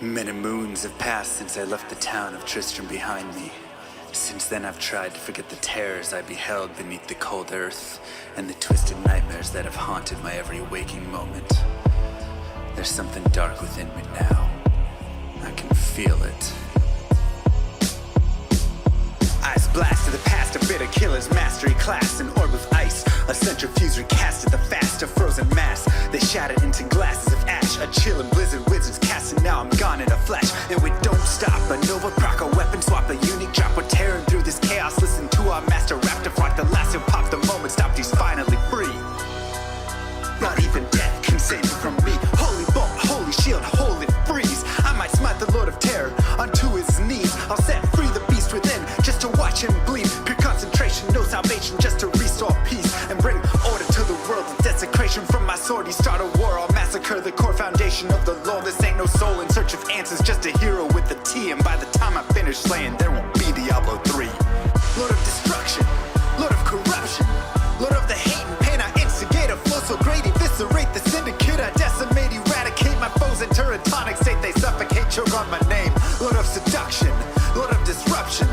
Many moons have passed since I left the town of Tristram behind me. Since then I've tried to forget the terrors I beheld beneath the cold earth and the twisted nightmares that have haunted my every waking moment. There's something dark within me now. I can feel it. Eyes blast to the past, a bitter killer's mastery class, an orb of ice, a centrifuge recasted the fast, a frozen mass. They shattered into glasses of ash, a chill and blizzard wizards cast, and now I'm gone in a flash. And we don't stop, a Nova proc, a weapon swap, a unique drop. We're tearing through this chaos, listen to our master raptor flock. The last who popped the moment stopped, he's finally free. Not even death can save me from me. Holy bolt, holy shield, holy freeze. I might smite the Lord of Terror onto his knees. I'll set free the beast within, just to watch him bleed. Pure concentration, no salvation, just to restore peace and bring order to the world. The desecration from my sword, he start a war. I'll massacre the core foundation of the law. This ain't no soul in search of answers, just a hero with a T. And by the time I finish slaying, there won't be Diablo 3. Lord of destruction, Lord of corruption, Lord of the hate and pain. I instigate a flow so great, eviscerate the syndicate. I decimate, eradicate my foes in turretonic state. They suffocate, choke on my name. Lord of seduction, Lord of disruption,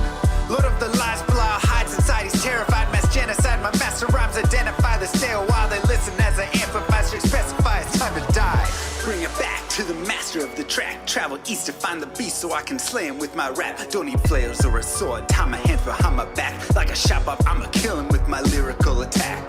Lord of the lies, Belial hides inside. He's terrified, mass genocide. My master rhymes identify the stale while they listen as I amplify. Strict specify it's time to die. Bring it back to the master of the track. Travel east to find the beast so I can slay him with my rap. Don't need flails or a sword. Tie my hands behind my back. Like a shop up, I'ma kill him with my lyrical attack.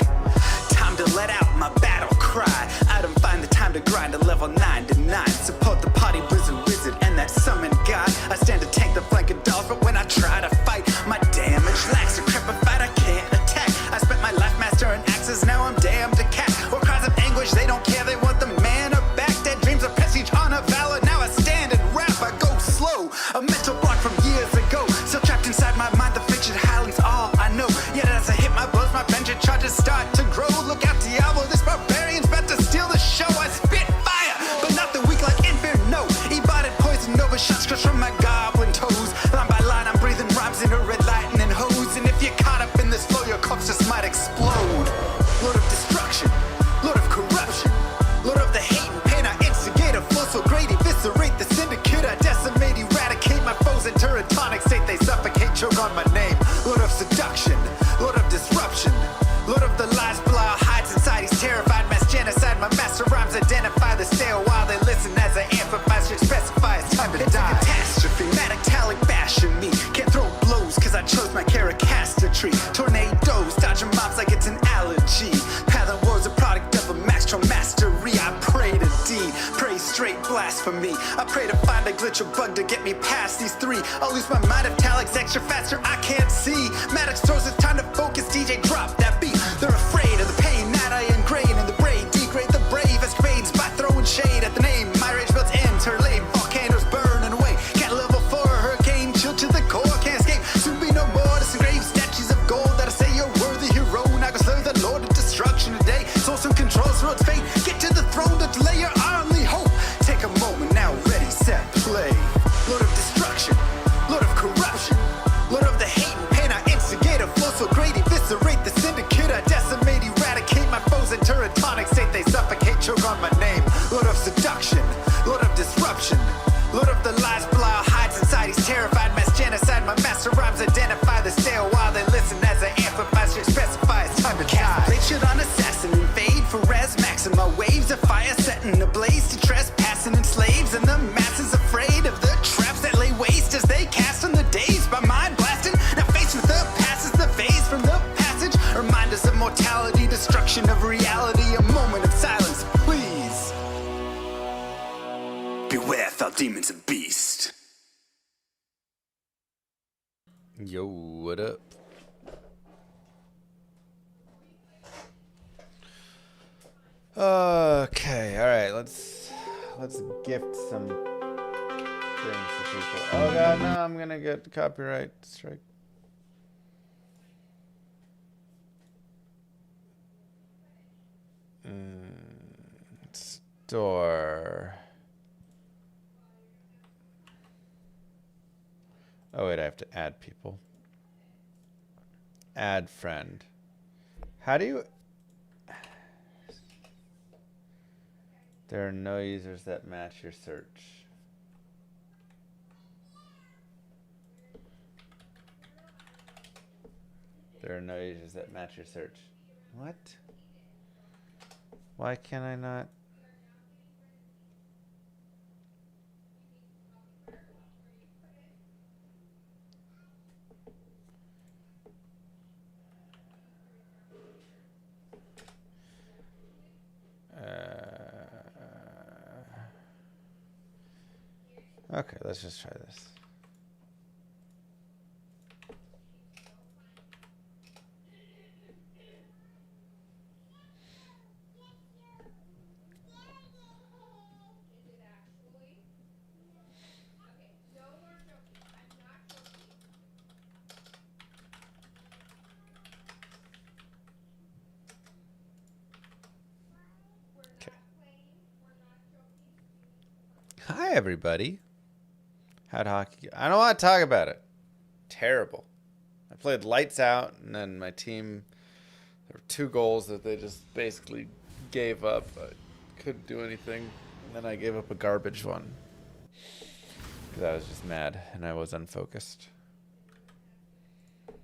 Time to let out my battle cry. I don't find the time to grind a level 9 to 9. Support the party blizzard wizard and that summon god. I stand to tank the flanking dolls, but when I try to fight, my damage lacks. Decrepified, I can't attack. I spent my life mastering axes, now I'm damned to cat. Or cries of anguish, they don't care, they want the mana back. Dead dreams of prestige, honor, valor. Now I stand and rap, I go slow. A mental block from years ago, still trapped inside my mind. The fiction howling's all I know. Yet as I hit my blows, my vengeance charges start to grow. Look out, Diablo, this barbarian's about to steal the show. I spit fire, but not the weak like Inferno. Ebotted poison over shots crush from my goblin toes. Line by line, I'm breathing rhymes into red lightning hose. And if you're caught up in this flow, your corpse just might explode. Lord of destruction, Lord of corruption, Lord of the hate and pain. I instigate a flow so great, eviscerate the syndicate. I decimate, eradicate my foes in turretonic state. They suffocate, choke on my name. Lord of seduction, Lord of disruption, Lord of the lies, Belial hides inside. He's terrified, mass genocide. My master rhymes identify the stale while they listen as I amplify. Strict specify it's time to die. It's a catastrophe, metallic bashing me. Can't throw blows cause I chose my caricature. Tornadoes, dodging mobs like it's an allergy. Path and woes a product of a master mastery. I pray to D, pray straight blasphemy. I pray to find a glitch or bug to get me past these three. I'll lose my mind if Talik's extra faster, I can't see. Maddox throws it's time to focus, DJ drop that beat. They're afraid of the pain that I ingrain in the brain. Degrade the brave escapades by throwing shade at the name. My rage builds enter lame, volcanoes burning away. Cat level 4, hurricane, chill to the core, can't escape. Soon be no more disengrave statues of gold that'll say you're worthy hero. Now go slay the Lord of destruction today. Source and controls road's fate. Get to the throne to delay your only hope. Take a moment now, ready, set, play. Lord of destruction, Lord of corruption, Lord of the hate and pain. I instigate a flow so great, eviscerate the syndicate. I decimate, eradicate my foes in turretonic state. They suffocate, choke on my name. Lord of seduction, Lord of disruption, Lord of the lies, Belial hides inside. He's terrified, mass genocide. My master rhymes identify the stale while they listen as I amplify. Strict specify it's time to die. Blade shit on assassin, invade for res max. And my waves of fire setting ablaze to trespassing and slaves. And the masses afraid of the traps that lay waste as they cast on the days by mind blasting. Now faced with the past is the phase from the passage. Remind us of mortality, destruction of reality. A moment of silence, please. Beware, foul demons and beast. Yo, what up? Okay, all right. Let's gift some things to people. Oh god, no! I'm gonna get copyright strike. Store. Oh wait, I have to add people. Add friend. How do you... There are no users that match your search. There are no ages that match your search. What? Why can't I not? Okay, let's just try this. Hi, everybody. How'd hockey go? I don't want to talk about it. Terrible. I played lights out, and then my team, there were 2 goals that they just basically gave up. I couldn't do anything. And then I gave up a garbage one. Because I was just mad, and I was unfocused. And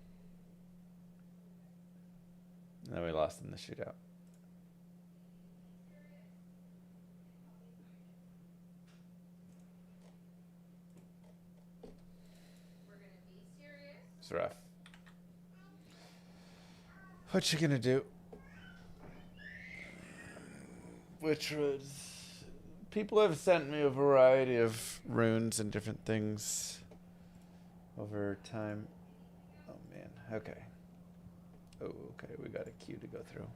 then we lost in the shootout. It's rough. What you gonna do? Which was... People have sent me a variety of runes and different things over time. Oh, man. Okay. Oh, okay. We got a queue to go through.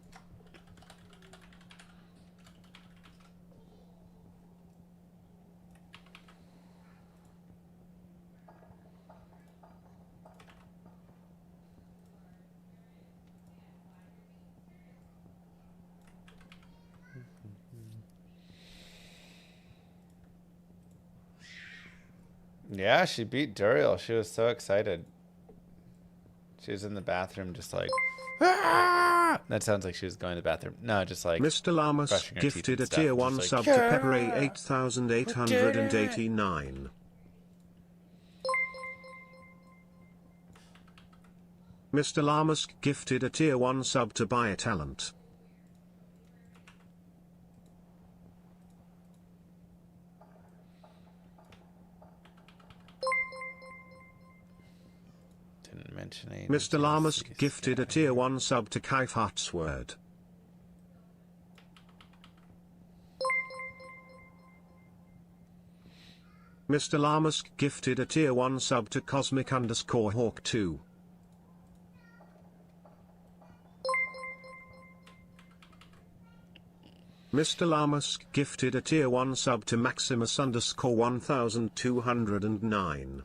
Yeah, she beat Duriel. She was so excited. She was in the bathroom just like... "Ah!" That sounds like she was going to the bathroom. No, just like... Mr. Lamas gifted a tier 1 sub to Pepperay 8889. Mr. Lamas gifted a tier 1 sub to Buy a Talent. Mr. Lamas gifted a tier 1 sub to Kaifat's Word. Mr. Lamas gifted a tier 1 sub to Cosmic_Hawk 2. Mr. Lamas gifted a tier 1 sub to Maximus_1209.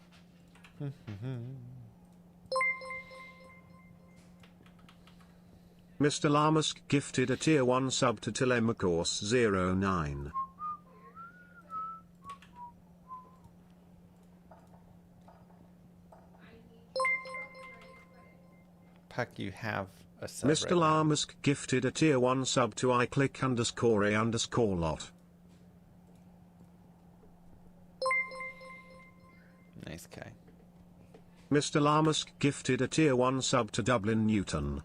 Mr. Lamas gifted a tier 1 sub to Telemachus09. Puck, you have a sub. Mr. Lamas gifted a tier 1 sub to iClick_a_lot. Nice guy. Mr. Lamas gifted a tier 1 sub to Dublin Newton.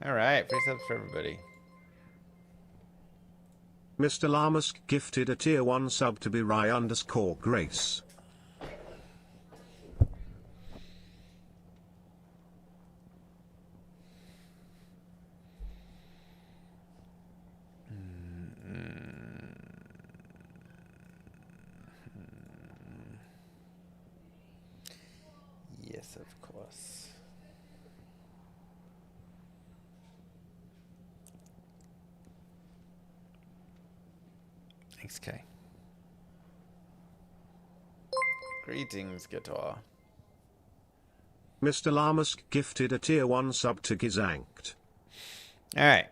Alright, free subs for everybody. Mr. Lamas gifted a tier 1 sub to Birai_Grace. Yes, of course. Thanks, Kay. Greetings, Guitar. Mr. Lamas gifted a tier 1 sub to Gizankt. Alright.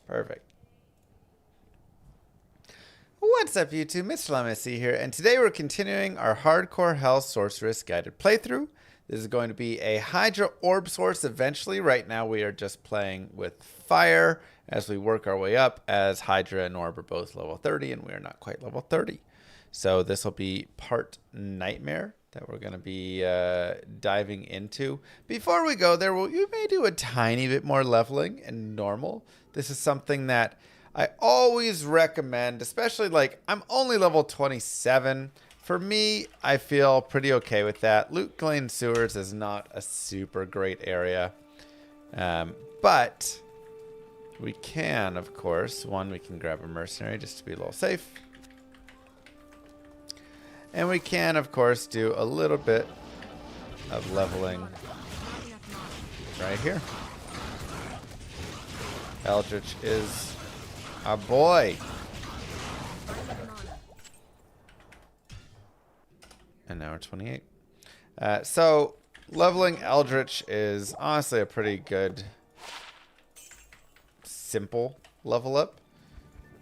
Perfect. What's up, YouTube? Mr. Llama here, and today we're continuing our Hardcore Hell Sorceress guided playthrough. This is going to be a Hydra Orb source eventually. Right now we are just playing with Fire as we work our way up, as Hydra and Orb are both level 30, and we are not quite level 30. So this will be part nightmare that we're going to be diving into. Before we go there, you may do a tiny bit more leveling in normal. This is something that I always recommend, especially like I'm only level 27. For me, I feel pretty okay with that. Loot Lane Sewers is not a super great area. But we can, of course, we can grab a mercenary just to be a little safe. And we can, of course, do a little bit of leveling right here. Eldritch is a boy. And now we're 28. So leveling Eldritch is honestly a pretty good, simple level up.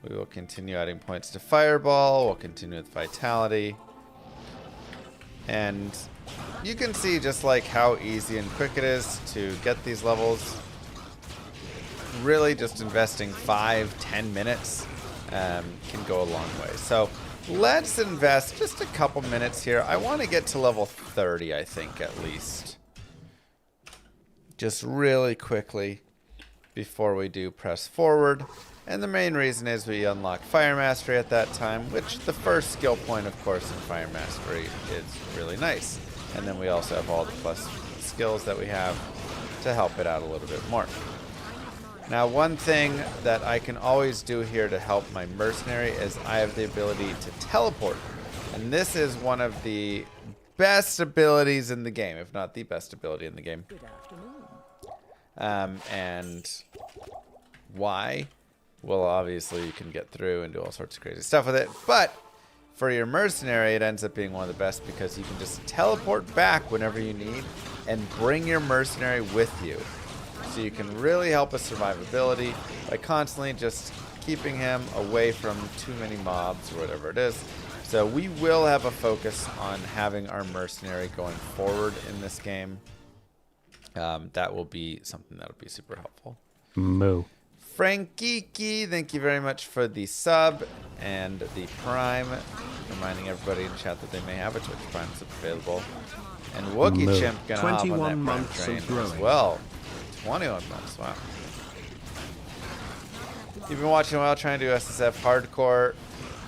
We will continue adding points to Fireball. We'll continue with Vitality. And you can see just like how easy and quick it is to get these levels. Really just investing 5-10 minutes can go a long way. So let's invest just a couple minutes here. I want to get to level 30, I think, at least. Just really quickly before we do press forward. And the main reason is we unlock Fire Mastery at that time, which the first skill point, of course, in Fire Mastery is really nice. And then we also have all the plus skills that we have to help it out a little bit more. Now, one thing that I can always do here to help my mercenary is I have the ability to teleport. And this is one of the best abilities in the game, if not the best ability in the game. Good afternoon. And why? Well, obviously you can get through and do all sorts of crazy stuff with it. But for your mercenary, it ends up being one of the best because you can just teleport back whenever you need and bring your mercenary with you. So you can really help with survivability by constantly just keeping him away from too many mobs or whatever it is. So we will have a focus on having our mercenary going forward in this game. That will be something that will be super helpful. Moo. Frankiki, thank you very much for the sub and the Prime. Reminding everybody in chat that they may have a Twitch Prime sub available. And Wookie Chimp gonna hop on that 21 Prime months train of growing. as well. 21 months, wow. You've been watching a while trying to do SSF hardcore.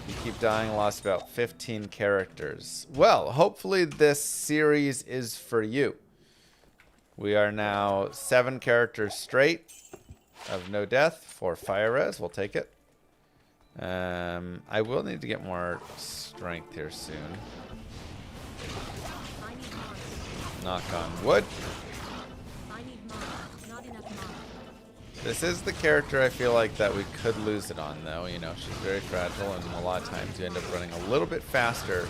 You keep dying, lost about 15 characters. Well, hopefully this series is for you. We are now 7 characters straight of no death for fire res. We'll take it. I will need to get more strength here soon. Knock on wood. This is the character I feel like that we could lose it on, though. You know, she's very fragile, and a lot of times you end up running a little bit faster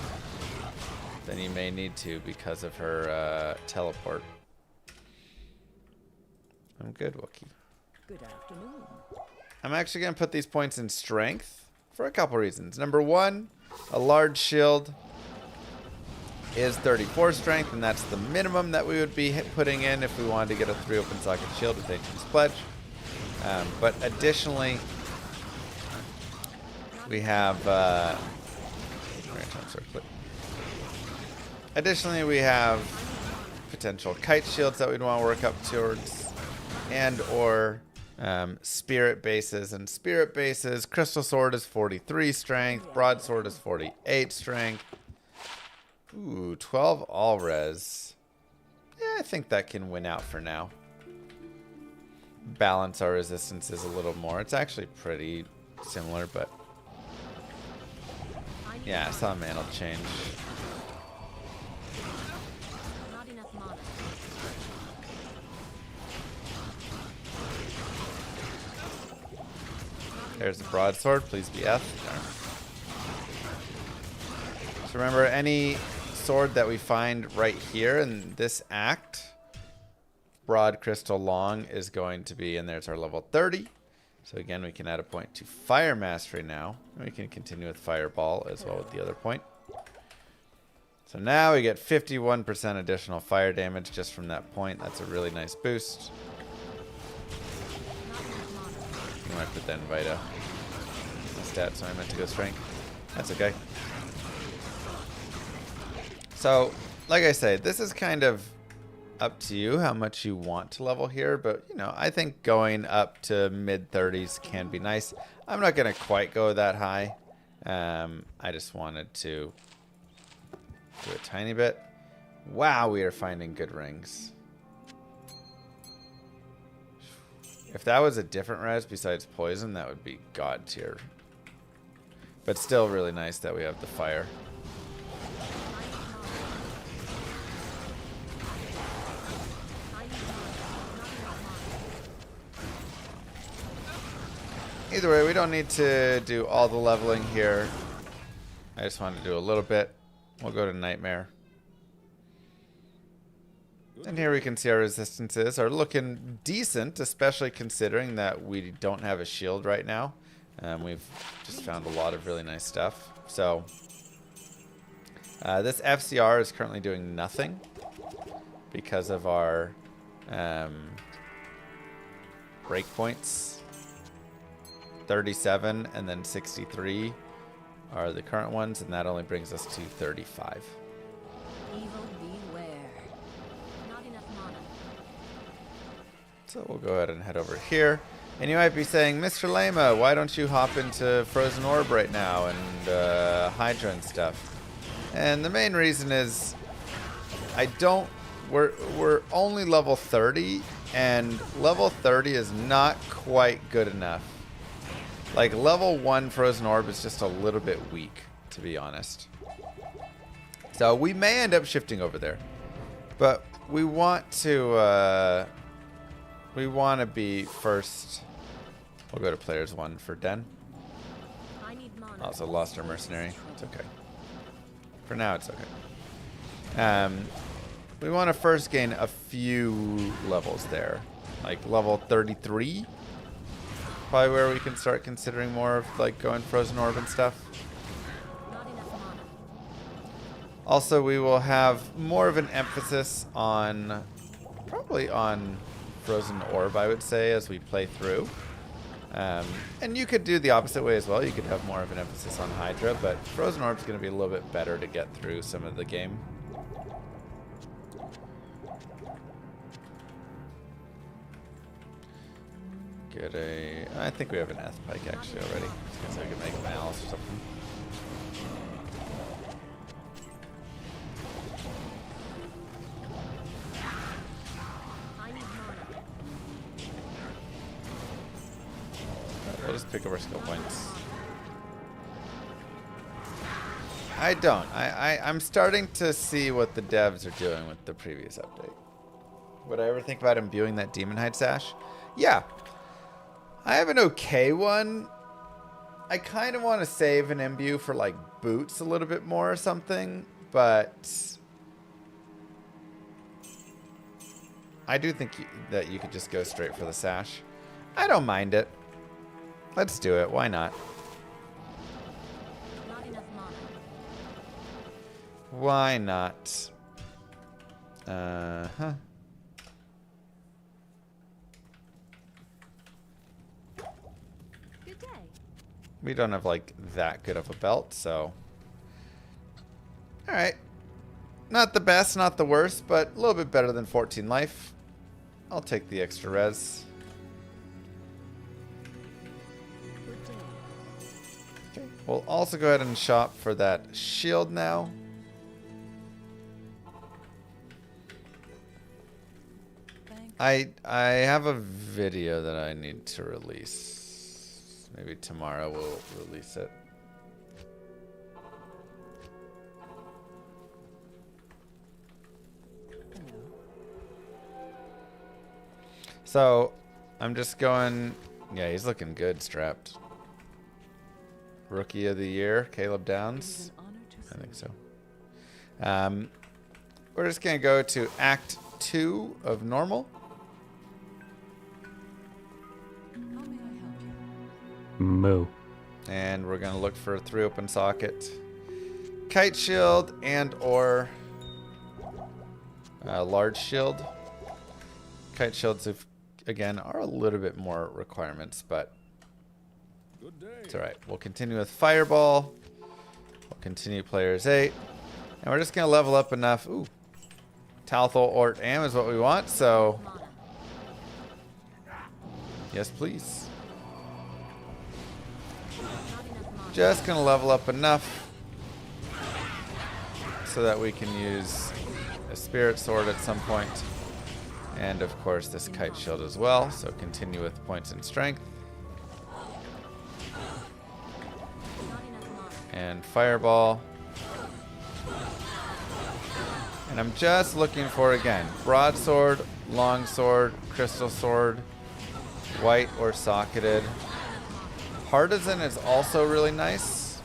than you may need to because of her teleport. I'm good, Wookie. Good afternoon. I'm actually going to put these points in strength for a couple reasons. Number one, a large shield is 34 strength, and that's the minimum that we would be putting in if we wanted to get a 3 open socket shield with Ancient's Pledge. But additionally, we have potential kite shields that we'd want to work up towards, and or spirit bases. And spirit bases, Crystal Sword is 43 strength, Broadsword is 48 strength. Ooh, 12 all res. Yeah, I think that can win out for now. Balance our resistances a little more. It's actually pretty similar, but yeah, I saw mana will change. Not enough mana. There's the broadsword. Please be F. So remember, any sword that we find right here in this act, broad, crystal, long, is going to be, and there's our level 30. So again, we can add a point to Fire Mastery now. And we can continue with Fireball as well with the other point. So now we get 51% additional fire damage just from that point. That's a really nice boost. You might put that in Vita. Stats, so I meant to go strength. That's okay. So, like I say, this is kind of up to you how much you want to level here, but you know, I think going up to mid 30s can be nice. I'm not going to quite go that high. I just wanted to do a tiny bit. Wow, we are finding good rings. If that was a different res besides poison, that would be god tier. But still really nice that we have the fire. Either way, we don't need to do all the leveling here. I just want to do a little bit. We'll go to Nightmare. And here we can see our resistances are looking decent, especially considering that we don't have a shield right now. We've just found a lot of really nice stuff. So this FCR is currently doing nothing because of our breakpoints. 37 and then 63 are the current ones, and that only brings us to 35. Evil beware. Not enough mana. So we'll go ahead and head over here. And you might be saying, Mr. Llama, why don't you hop into Frozen Orb right now and Hydra and stuff? And the main reason is we're only level 30, and level 30 is not quite good enough. Like, level 1 Frozen Orb is just a little bit weak, to be honest. So we may end up shifting over there. But we want to be first. We'll go to players 1 for Den. I need mana. Also lost our mercenary. It's okay. For now, it's okay. We want to first gain a few levels there. Like level 33. Probably where we can start considering more of like going Frozen Orb and stuff. Not enough mana. Also, we will have more of an emphasis on, probably on Frozen Orb, I would say, as we play through. And you could do the opposite way as well. You could have more of an emphasis on Hydra, but Frozen Orb is going to be a little bit better to get through some of the game. Get a... I think we have an Eth Pike actually already. So we can make Malice or something. I need mana. We'll just pick up our skill points. I don't. I'm starting to see what the devs are doing with the previous update. Would I ever think about imbuing that Demon Hide Sash? Yeah. I have an okay one. I kind of want to save an imbue for like boots a little bit more or something, but I do think that you could just go straight for the sash. I don't mind it. Let's do it. Why not? Not enough mana. Why not? Huh. Good day. We don't have like that good of a belt, so. Alright. Not the best, not the worst, but a little bit better than 14 life. I'll take the extra res. Good day. Okay. We'll also go ahead and shop for that shield now. Thanks. I have a video that I need to release. Maybe tomorrow we'll release it. So, I'm just going... Yeah, he's looking good strapped. Rookie of the Year, Caleb Downs. I think so. We're just going to go to Act 2 of Normal. How may I help you? Moo. And we're going to look for a 3 open socket. Kite shield and or large shield. Kite shields, again, are a little bit more requirements, but it's alright. We'll continue with Fireball. We'll continue players 8. And we're just going to level up enough. Ooh. Talthol Ort Am is what we want, so... Yes, please. Just going to level up enough so that we can use a Spirit Sword at some point. And, of course, this Kite Shield as well, so continue with points in Strength. And Fireball. And I'm just looking for, again, Broadsword, Longsword, Crystal Sword, White or Socketed. Partisan is also really nice.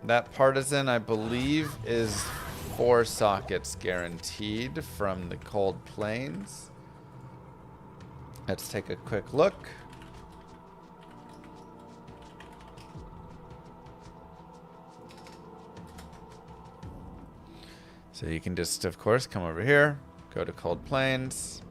That Partisan, I believe, is 4 sockets guaranteed from the Cold Plains. Let's take a quick look. So you can just, of course, come over here, go to Cold Plains.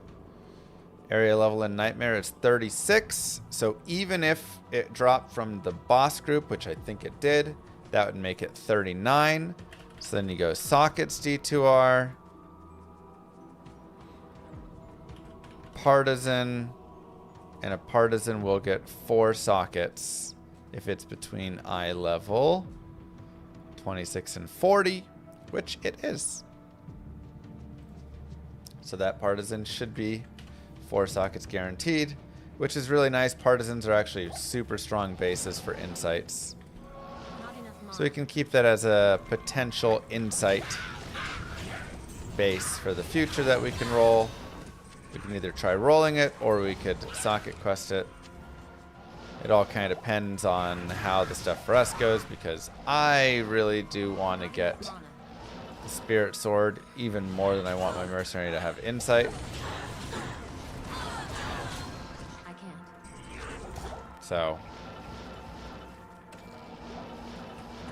Area level in Nightmare is 36. So even if it dropped from the boss group, which I think it did, that would make it 39. So then you go Sockets D2R, Partisan, and a Partisan will get 4 sockets if it's between eye level 26 and 40. Which it is. So that Partisan should be 4 sockets guaranteed, which is really nice. Partisans are actually super strong bases for insights. So we can keep that as a potential insight base for the future that we can roll. We can either try rolling it or we could socket quest it. It all kind of depends on how the stuff for us goes, because I really do want to get the Spirit Sword even more than I want my Mercenary to have insight. I can't. So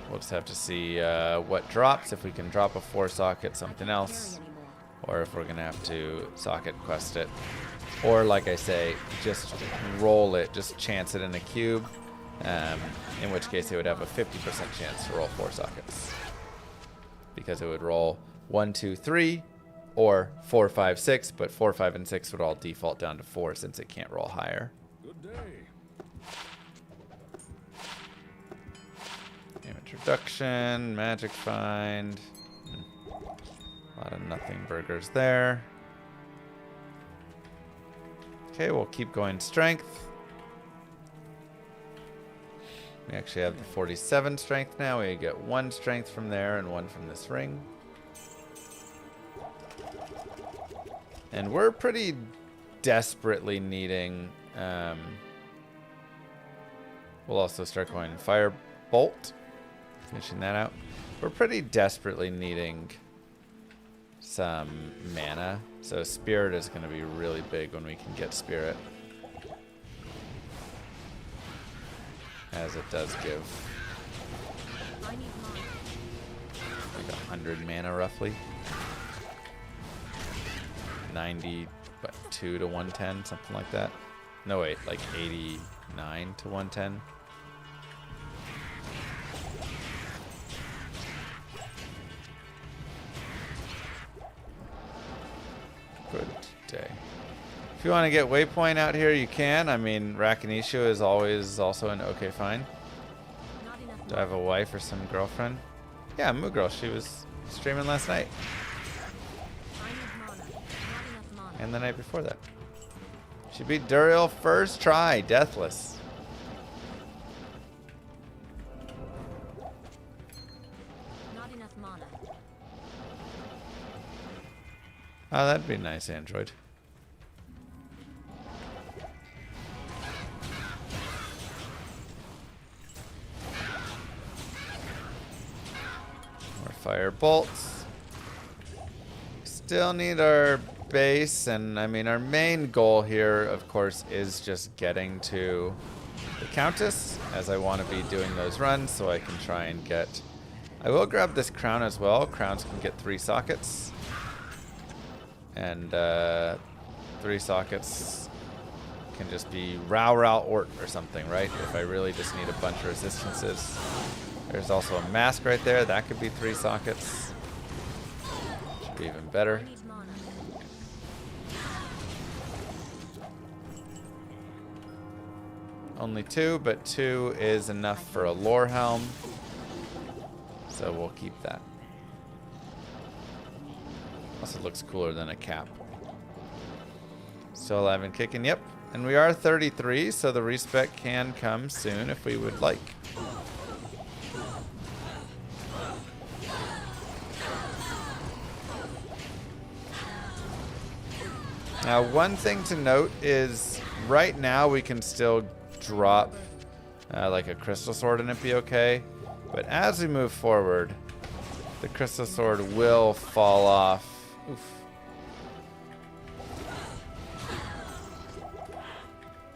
we'll just have to see what drops, if we can drop a 4 socket something else, or if we're gonna have to socket quest it, or like I say, just roll it, just chance it in a cube, in which case it would have a 50% chance to roll 4 sockets, because it would roll 1, 2, 3, or 4, 5, 6, but 4, 5, and 6 would all default down to 4 since it can't roll higher. Good day. Damage reduction, magic find. A lot of nothing burgers there. Okay, we'll keep going strength. We actually have the 47 strength now. We get 1 strength from there and 1 from this ring. And we're pretty desperately needing... we'll also start going Fire Bolt. Finishing that out. We're pretty desperately needing some mana. So Spirit is going to be really big when we can get Spirit, as it does give like 100 mana roughly. 92 to 110, something like that. No, wait, like 89 to 110. Good day. If you want to get Waypoint out here, you can. I mean, Rakanishu is always also an okay fine. Do I have a wife or some girlfriend? Yeah, Moo Girl. She was streaming last night. And the night before that. She beat Duriel first try, deathless. Not enough mana. Oh, that'd be nice, Android. More fire bolts. Still need our base, and I mean our main goal here, of course, is just getting to the Countess, as I want to be doing those runs so I can try and get... I will grab this crown as well. Crowns can get 3 sockets. And 3 sockets can just be Rao Ort or something, right? If I really just need a bunch of resistances. There's also a mask right there. That could be 3 sockets. Should be even better. Only 2, but 2 is enough for a lore helm. So we'll keep that. Also looks cooler than a cap. Still alive and kicking, yep. And we are 33, so the respec can come soon if we would like. Now, one thing to note is right now we can still drop like a crystal sword and it'd be okay. But as we move forward, the crystal sword will fall off. Oof.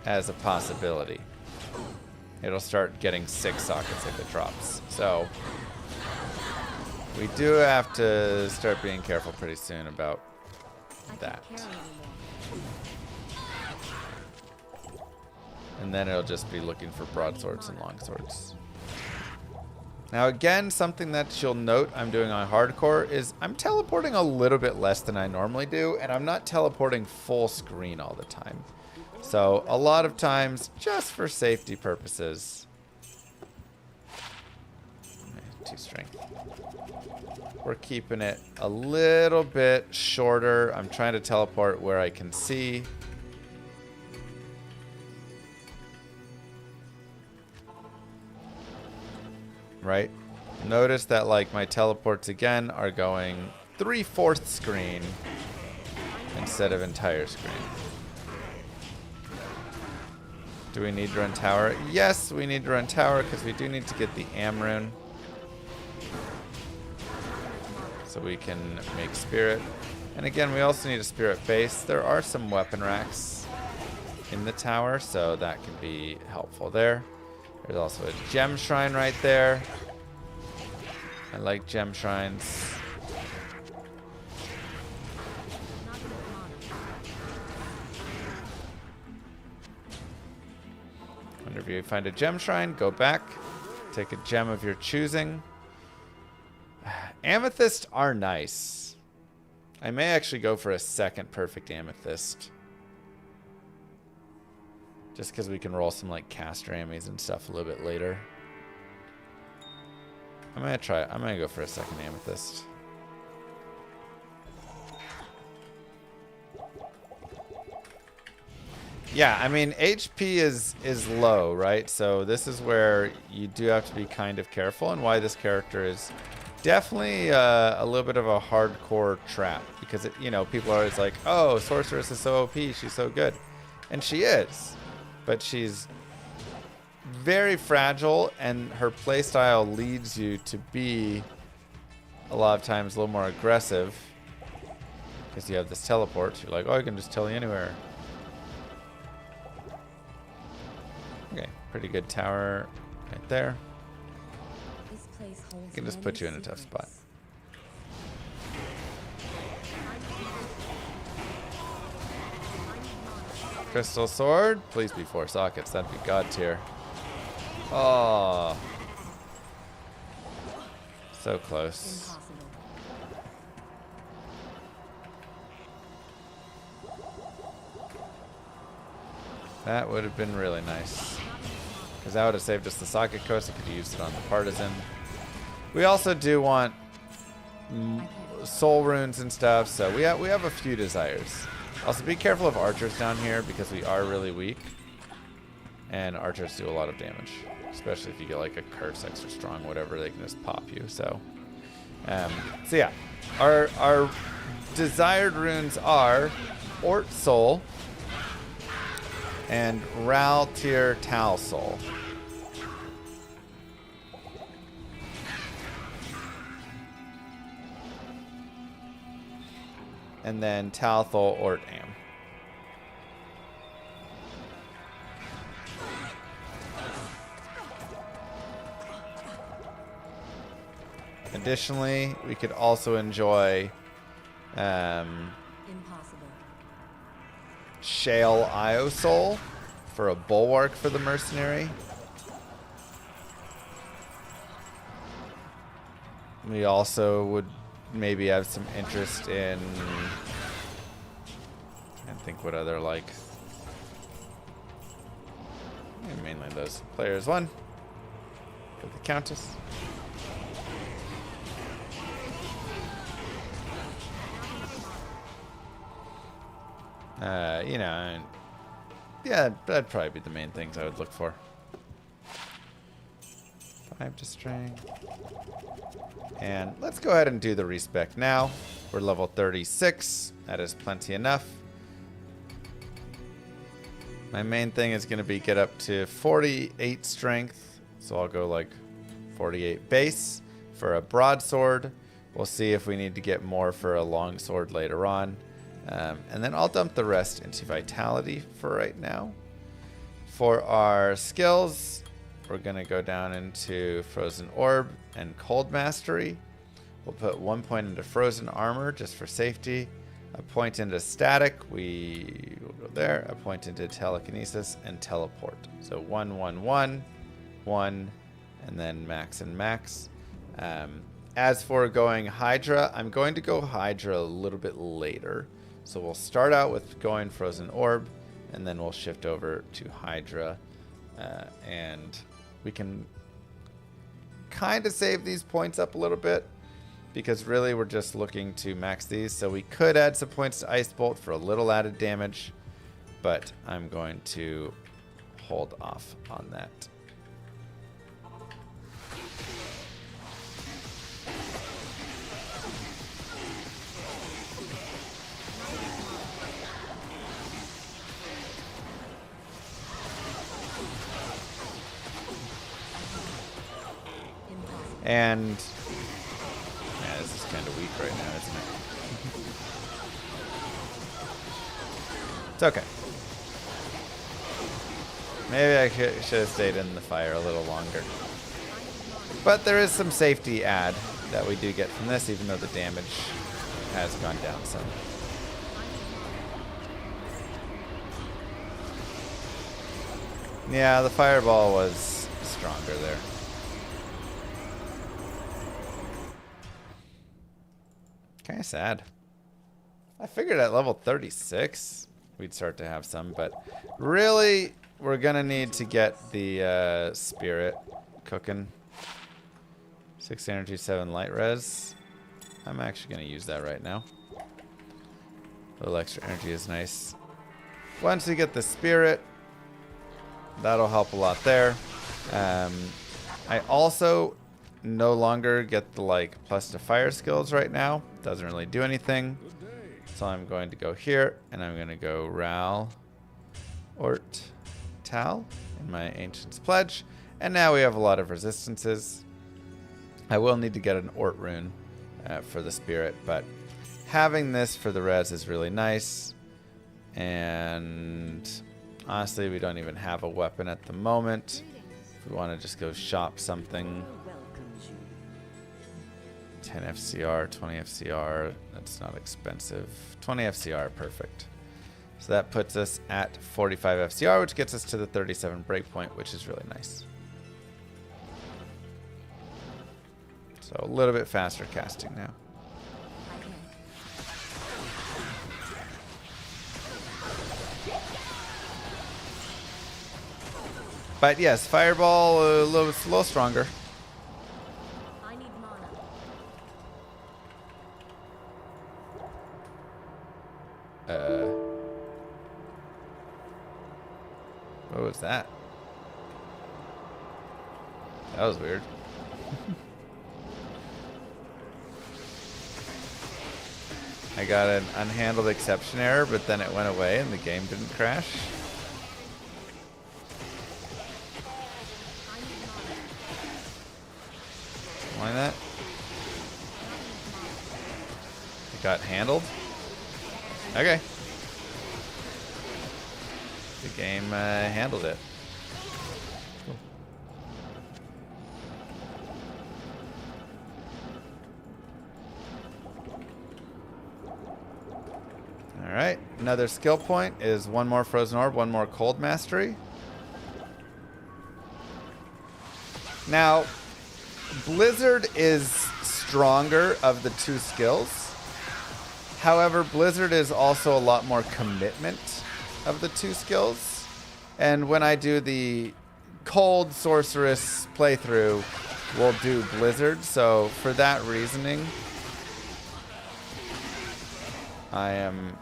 As a possibility. It'll start getting 6 sockets if it drops. So we do have to start being careful pretty soon about that. And then it'll just be looking for broadswords and longswords. Now again, something that you'll note I'm doing on hardcore is I'm teleporting a little bit less than I normally do, and I'm not teleporting full screen all the time. So a lot of times, just for safety purposes, 2 strength. We're keeping it a little bit shorter. I'm trying to teleport where I can see. Right? Notice that like my teleports again are going 3/4 screen instead of entire screen. Do we need to run tower? Yes, we need to run tower because we do need to get the Amrune. So we can make spirit. And again, we also need a spirit base. There are some weapon racks in the tower, so that can be helpful there. There's also a gem shrine right there. I like gem shrines. Whenever you find a gem shrine, go back, take a gem of your choosing. Amethyst are nice. I may actually go for a second perfect amethyst. Just because we can roll some like caster amies and stuff a little bit later. I'm gonna go for a second amethyst. Yeah, I mean HP is low, right? So this is where you do have to be kind of careful, and why this character is definitely a little bit of a hardcore trap, because it, you know, people are always like, "Oh, sorceress is so OP, she's so good," and she is, but she's very fragile, and her playstyle leads you to be a lot of times a little more aggressive because you have this teleport. You're like, "Oh, I can just tele anywhere." Okay, pretty good tower right there. I can just put you in a tough spot. Crystal sword, please be 4 sockets. That'd be god tier. Oh, so close. That would have been really nice, because that would have saved us the socket coast. I could have used it on the partisan. We also do want soul runes and stuff, so we have a few desires. Also, be careful of archers down here because we are really weak, and archers do a lot of damage, especially if you get like a curse extra strong, whatever. They can just pop you. So yeah, our desired runes are Ort Soul and Ral Tier Tal Soul. And then Talthol Ort Am. Additionally, we could also enjoy Impossible. Shale Iosol for a bulwark for the mercenary. We also would maybe have some interest in, I think what other like, mainly those players. One for the Countess. You know, yeah, that'd probably be the main things I would look for. 5 to strength. And let's go ahead and do the respec now. We're level 36. That is plenty enough. My main thing is going to be get up to 48 strength. So I'll go like 48 base for a broadsword. We'll see if we need to get more for a longsword later on. And then I'll dump the rest into vitality for right now. For our skills, we're going to go down into Frozen Orb and Cold Mastery. We'll put 1 point into Frozen Armor just for safety. A point into Static. We will go there. A point into Telekinesis and Teleport. So 1, 1, 1, 1, and then max and max. As for going Hydra, I'm going to go Hydra a little bit later. So we'll start out with going Frozen Orb, and then we'll shift over to Hydra. And we can kind of save these points up a little bit, because really we're just looking to max these. So we could add some points to Ice Bolt for a little added damage, but I'm going to hold off on that. And yeah, this is kind of weak right now, isn't it? It's okay. Maybe I should have stayed in the fire a little longer. But there is some safety add that we do get from this, even though the damage has gone down some. Yeah, the fireball was stronger there. Kind of sad. I figured at level 36 we'd start to have some, but really we're gonna need to get the spirit cooking. 6 energy, 7 light res. I'm actually gonna use that right now. A little extra energy is nice. Once we get the spirit, that'll help a lot there. I also no longer get the like plus to fire skills right now. Doesn't really do anything. So I'm going to go here and I'm going to go Ral, Ort, Tal in my Ancient's Pledge. And now we have a lot of resistances. I will need to get an Ort rune for the spirit, but having this for the res is really nice. And honestly, we don't even have a weapon at the moment. If we want to just go shop something. 10 FCR, 20 FCR, that's not expensive. 20 FCR, perfect. So that puts us at 45 FCR, which gets us to the 37 breakpoint, which is really nice. So a little bit faster casting now. But yes, fireball a little stronger. What was that? That was weird. I got an unhandled exception error, but then it went away and the game didn't crash. Why that? It got handled? Okay. The game handled it. Cool. Alright, another skill point is one more Frozen Orb, one more Cold Mastery. Now, Blizzard is stronger of the two skills. However, Blizzard is also a lot more commitment of the two skills. And when I do the Cold Sorceress playthrough, we'll do Blizzard. So for that reasoning, I am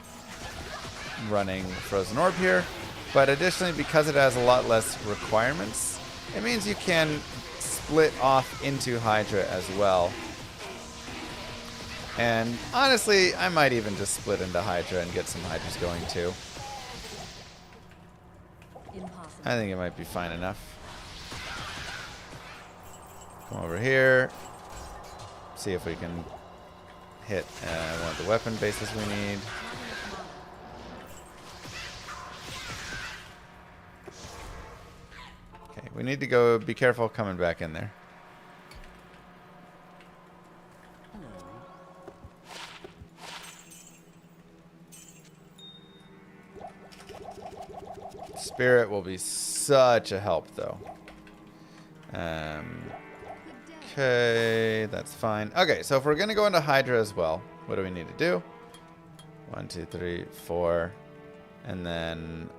running Frozen Orb here. But additionally, because it has a lot less requirements, it means you can split off into Hydra as well. And honestly, I might even just split into Hydra and get some Hydras going too. Impossible. I think it might be fine enough. Come over here. See if we can hit one of the weapon bases we need. Okay, we need to go be careful coming back in there. Spirit will be such a help, though. Okay, that's fine. Okay, so if we're going to go into Hydra as well, what do we need to do? 1, 2, 3, 4. And then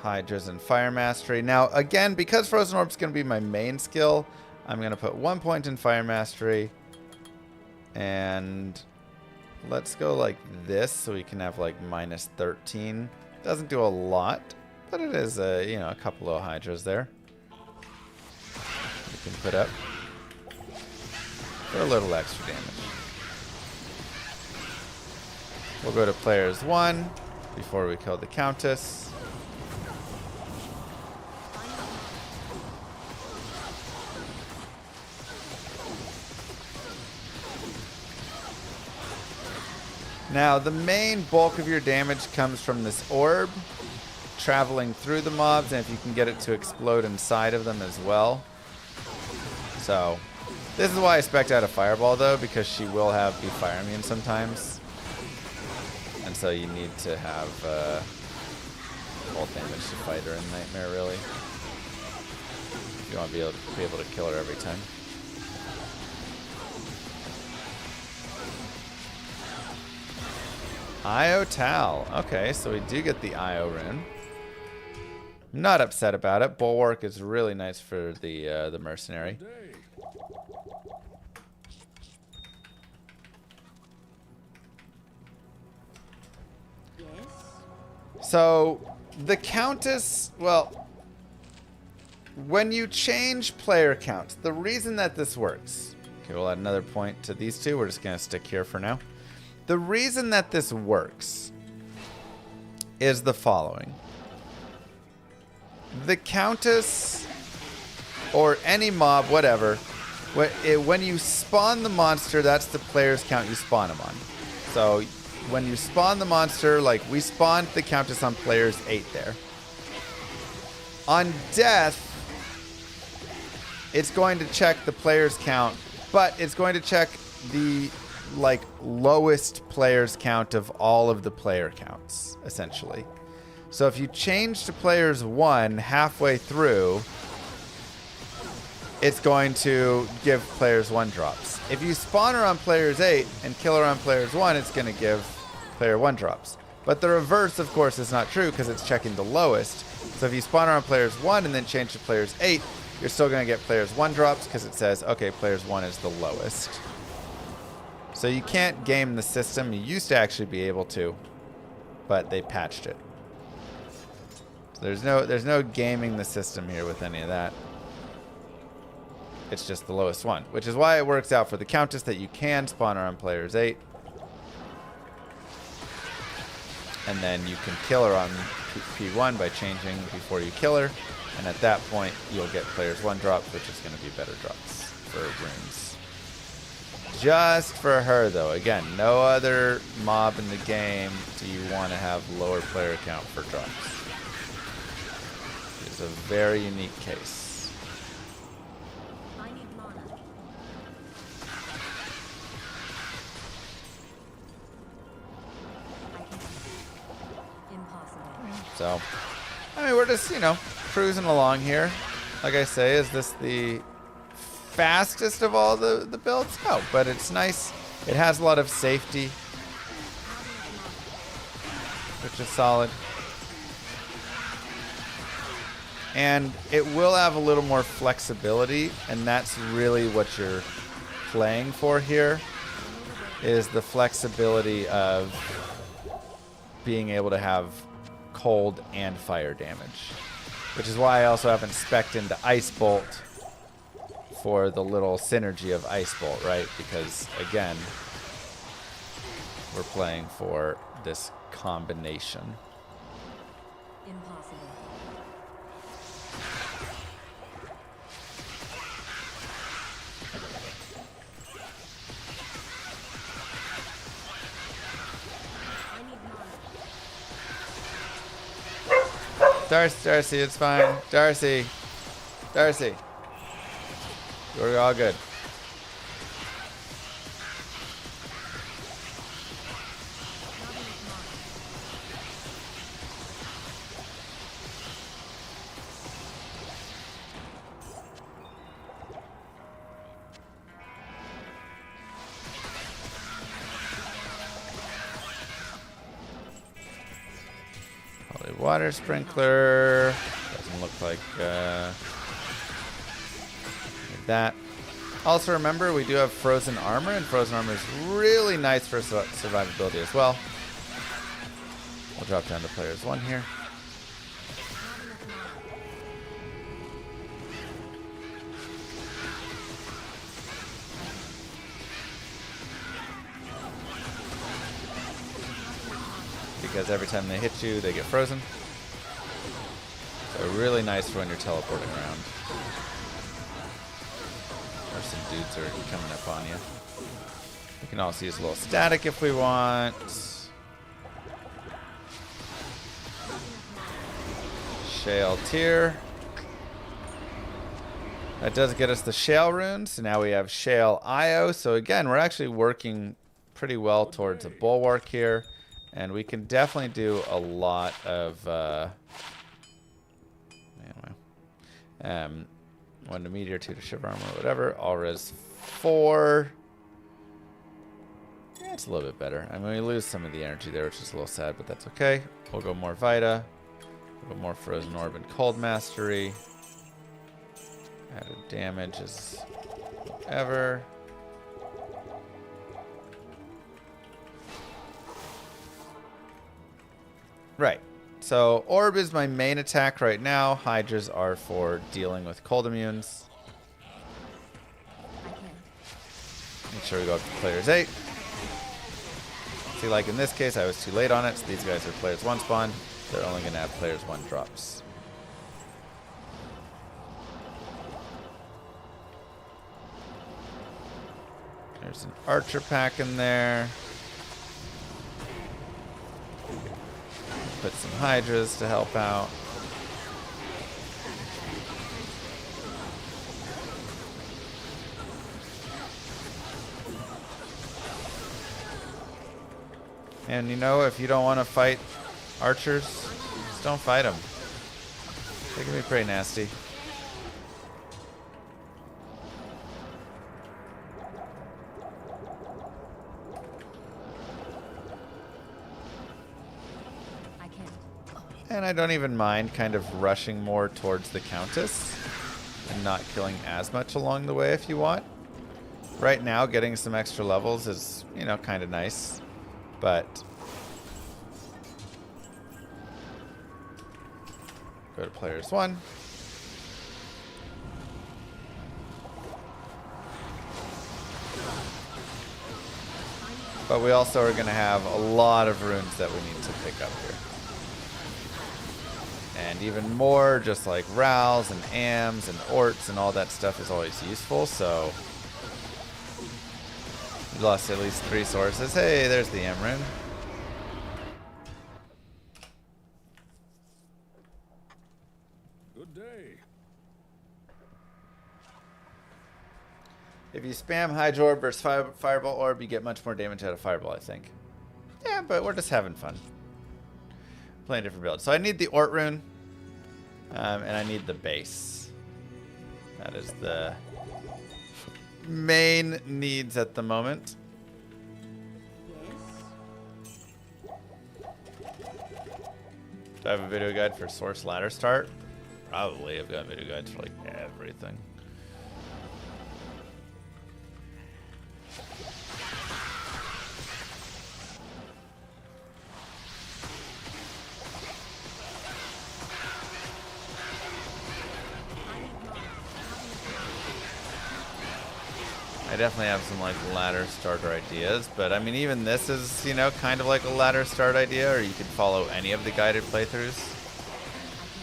Hydras and Fire Mastery. Now, again, because Frozen Orb's going to be my main skill, I'm going to put 1 point in Fire Mastery. And let's go like this so we can have like minus 13. Doesn't do a lot. But it is, you know, a couple of Hydras there. We can put up for a little extra damage. We'll go to players 1 before we kill the Countess. Now, the main bulk of your damage comes from this orb traveling through the mobs, and if you can get it to explode inside of them as well. So this is why I spec'd out a Fireball, though, because she will be fire immune sometimes, and so you need to have full damage to fight her in Nightmare, really, if you want to be able to kill her every time. Io Tal. Okay, so we do get the Io rune. Not upset about it. Bulwark is really nice for the mercenary. Yes. So the Countess, well, when you change player count, the reason that this works. Okay, we'll add another point to these two. We're just gonna stick here for now. The reason that this works is the following. The Countess, or any mob, whatever, when you spawn the monster, that's the player's count you spawn them on. So when you spawn the monster, like we spawned the Countess on players 8 there. On death, it's going to check the player's count, but it's going to check the like lowest player's count of all of the player counts, essentially. So if you change to players 1 halfway through, it's going to give players 1 drops. If you spawn her on players 8 and kill her on players 1, it's going to give player 1 drops. But the reverse, of course, is not true because it's checking the lowest. So if you spawn her on players 1 and then change to players 8, you're still going to get players 1 drops because it says, okay, players 1 is the lowest. So you can't game the system. You used to actually be able to, but they patched it. So there's no gaming the system here with any of that. It's just the lowest one, which is why it works out for the Countess that you can spawn her on players 8. And then you can kill her on P1 by changing before you kill her. And at that point, you'll get players 1 drops, which is going to be better drops for runes. Just for her, though. Again, no other mob in the game do you want to have lower player count for drops. It's a very unique case. I need mana. So, I mean, we're just, you know, cruising along here. Like I say, is this the fastest of all the builds? No, but it's nice. It has a lot of safety, which is solid. And it will have a little more flexibility, and that's really what you're playing for here, is the flexibility of being able to have cold and fire damage. Which is why I also haven't spec'd into Ice Bolt for the little synergy of Ice Bolt, right? Because, again, we're playing for this combination. Impossible. Darcy, it's fine. Darcy. We're all good. Probably water sprinkler. Doesn't look like that. Also remember, we do have frozen armor, and frozen armor is really nice for survivability as well. We'll drop down to players 1 here. Because every time they hit you, they get frozen. So really nice for when you're teleporting around. Or some dudes are coming up on you. We can also use a little static if we want. Shale tier. That does get us the shale rune. So now we have shale IO. So again, we're actually working pretty well towards a bulwark here. And we can definitely do a lot of, anyway. 1 to meteor, 2 to shiver armor, whatever. All res 4. Yeah, it's a little bit better. I mean, we lose some of the energy there, which is a little sad, but that's okay. We'll go more Vita. We'll go more Frozen Orb and Cold Mastery. Added damage is whatever. Right. So Orb is my main attack right now. Hydras are for dealing with cold immunes. Make sure we go up to players 8. See, like in this case, I was too late on it, so these guys are players 1 spawn. They're only going to have players 1 drops. There's an archer pack in there. Put some hydras to help out. And you know, if you don't want to fight archers, just don't fight them. They can be pretty nasty. And I don't even mind kind of rushing more towards the Countess and not killing as much along the way if you want. Right now, getting some extra levels is, you know, kind of nice. But go to players 1. But we also are going to have a lot of runes that we need to pick up here. And even more, just like Rals and Ams and Orts and all that stuff is always useful, so we lost at least 3 sources. Hey, there's the Am rune. Good day. If you spam Hydra Orb versus Fireball Orb, you get much more damage out of Fireball, I think. Yeah, but we're just having fun. playing different builds. So I need the Ort rune, and I need the base. That is the main needs at the moment. Do I have a video guide for source ladder start? Probably. I've got video guides for like everything. I definitely have some like ladder starter ideas, but I mean even this is, you know, kind of like a ladder start idea, or you could follow any of the guided playthroughs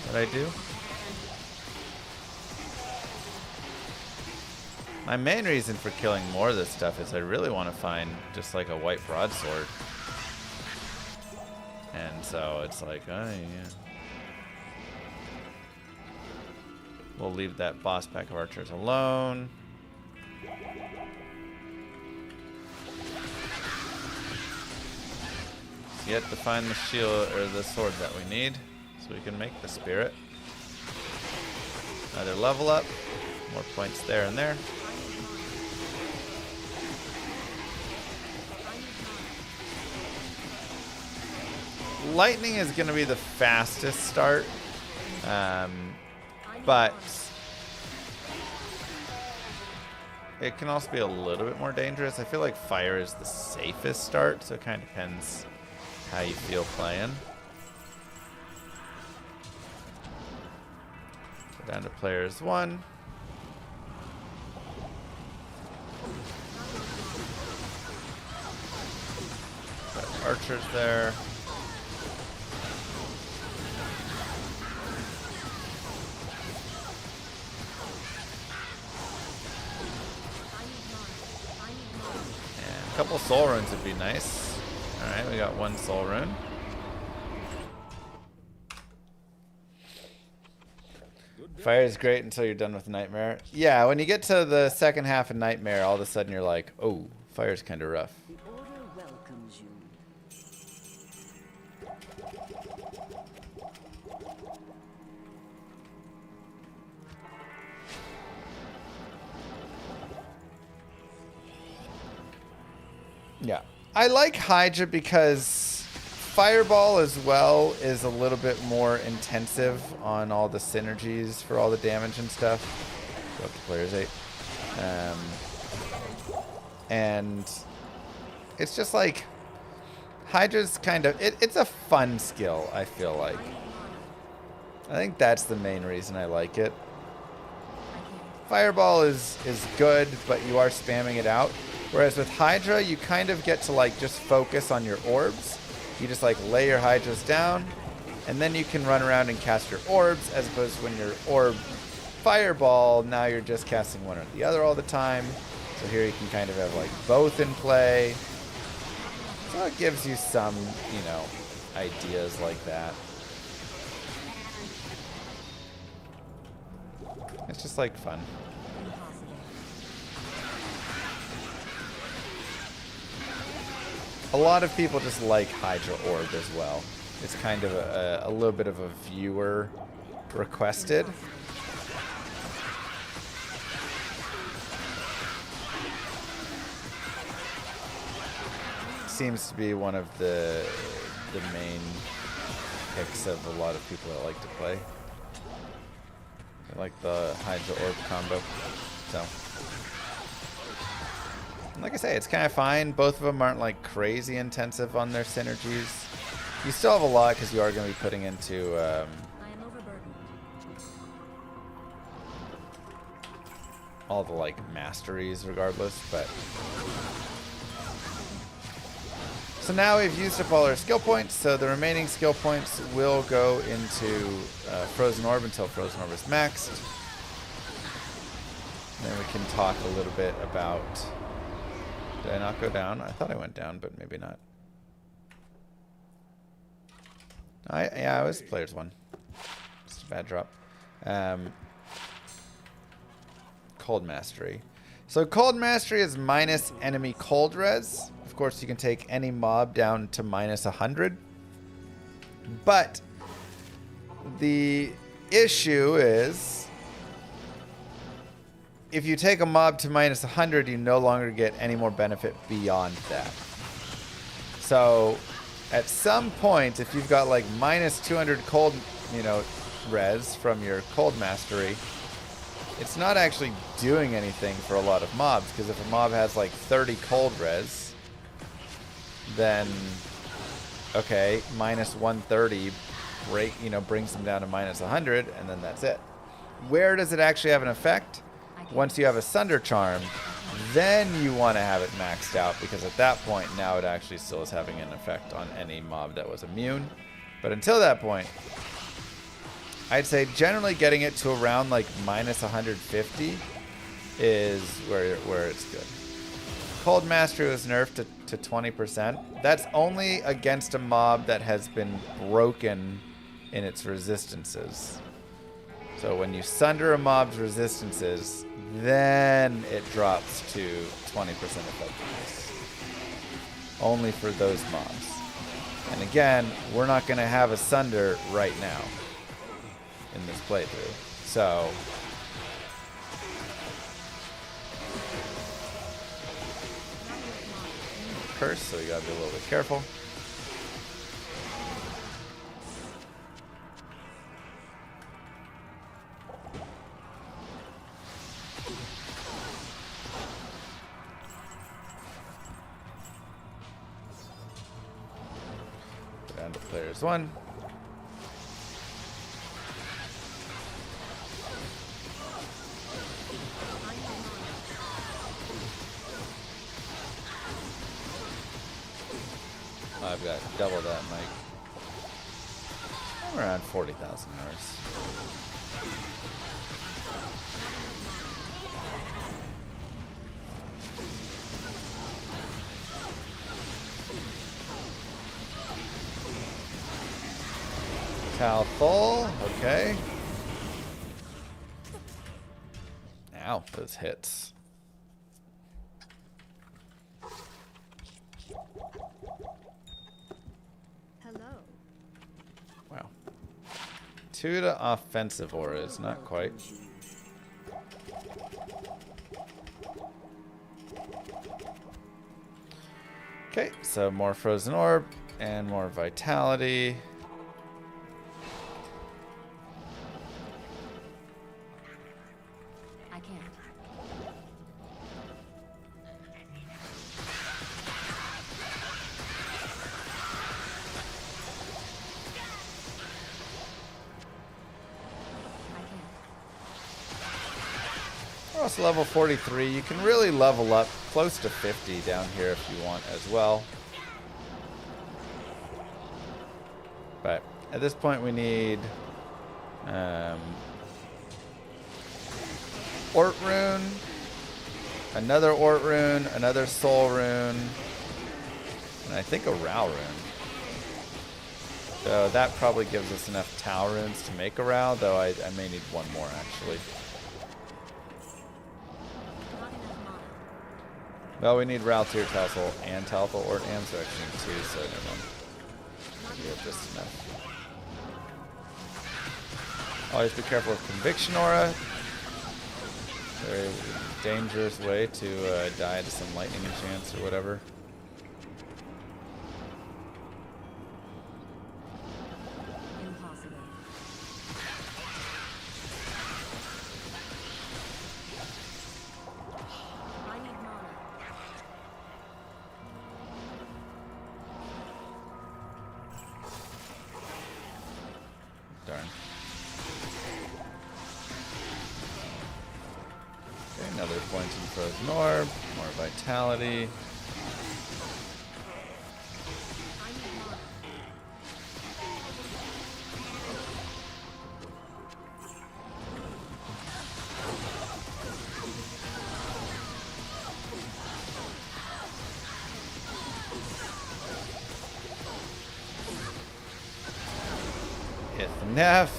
that I do. My main reason for killing more of this stuff is I really want to find just like a white broadsword. And so it's like, oh yeah. We'll leave that boss pack of archers alone. Yet to find the shield or the sword that we need, so we can make the spirit. Another level up, more points there and there. Lightning is going to be the fastest start, but it can also be a little bit more dangerous. I feel like fire is the safest start, so it kind of depends how you feel playing. Go down to players 1. Got archers there. And a couple soul runes would be nice. Alright, we got 1 soul rune. Fire is great until you're done with Nightmare. Yeah, when you get to the second half of Nightmare, all of a sudden you're like, oh, fire's kind of rough. The Order welcomes you. Yeah. I like Hydra because Fireball as well is a little bit more intensive on all the synergies for all the damage and stuff. Go up to players 8. And it's just like Hydra's kind of it's a fun skill, I feel like. I think that's the main reason I like it. Fireball is good, but you are spamming it out. Whereas with Hydra, you kind of get to like just focus on your orbs. You just like lay your Hydras down, and then you can run around and cast your orbs, as opposed to when your orb Fireball, now you're just casting one or the other all the time. So here you can kind of have like both in play. So it gives you some, you know, ideas like that. It's just like fun. A lot of people just like Hydra Orb as well. It's kind of a little bit of a viewer requested. Seems to be one of the main picks of a lot of people that like to play. They like the Hydra Orb combo. So, and like I say, it's kind of fine. Both of them aren't like crazy intensive on their synergies. You still have a lot because you are going to be putting into I am overburdened. all the like masteries regardless, but so now we've used up all our skill points, so the remaining skill points will go into Frozen Orb until Frozen Orb is maxed. And then we can talk a little bit about... Did I not go down? I thought I went down, but maybe not. Yeah, I was players 1. Just a bad drop. Cold Mastery. So Cold Mastery is minus enemy cold res. Of course, you can take any mob down to minus 100. But the issue is, if you take a mob to minus 100, you no longer get any more benefit beyond that. So at some point, if you've got like minus 200 cold, res from your cold mastery, it's not actually doing anything for a lot of mobs, because if a mob has like 30 cold res, then okay, minus 130 brings them down to minus 100, and then that's it. Where does it actually have an effect? Once you have a Sunder Charm, then you want to have it maxed out, because at that point, now it actually still is having an effect on any mob that was immune. But until that point, I'd say generally getting it to around like minus 150 is where it's good. Cold Mastery was nerfed to 20%. That's only against a mob that has been broken in its resistances. So when you sunder a mob's resistances, then it drops to 20% effectiveness. Only for those mobs. And again, we're not going to have a sunder right now in this playthrough. So curse, so you gotta be a little bit careful. Go down to players 1. I've got double that, Mike. I'm around 40,000 hours. Cal full, okay. Ow, those hits. Wow. 2 to offensive auras, not quite. Okay, so more frozen orb and more vitality. I can't. We're also level 43. You can really level up close to 50 down here if you want as well. But at this point we need Ort Rune, another Ort Rune, another Soul Rune, and I think a Rao Rune. So that probably gives us enough Tau Runes to make a Rao, though I may need one more actually. Well, we need Rao Tier Tassel and Talthal Ort and so actually need 2, so never mind. We have just enough. Always be careful with Conviction Aura. Very dangerous way to die to some lightning enchants or whatever. Impossible. I need mana. Darn. Okay, another point in Frozen Orb, more vitality. I need mana. Enough.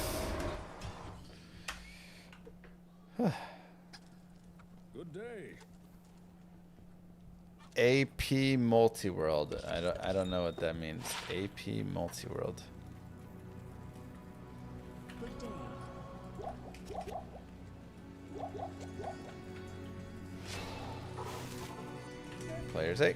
Good day. AP Multiworld. I don't know what that means. AP Multiworld. Good day. Players 8.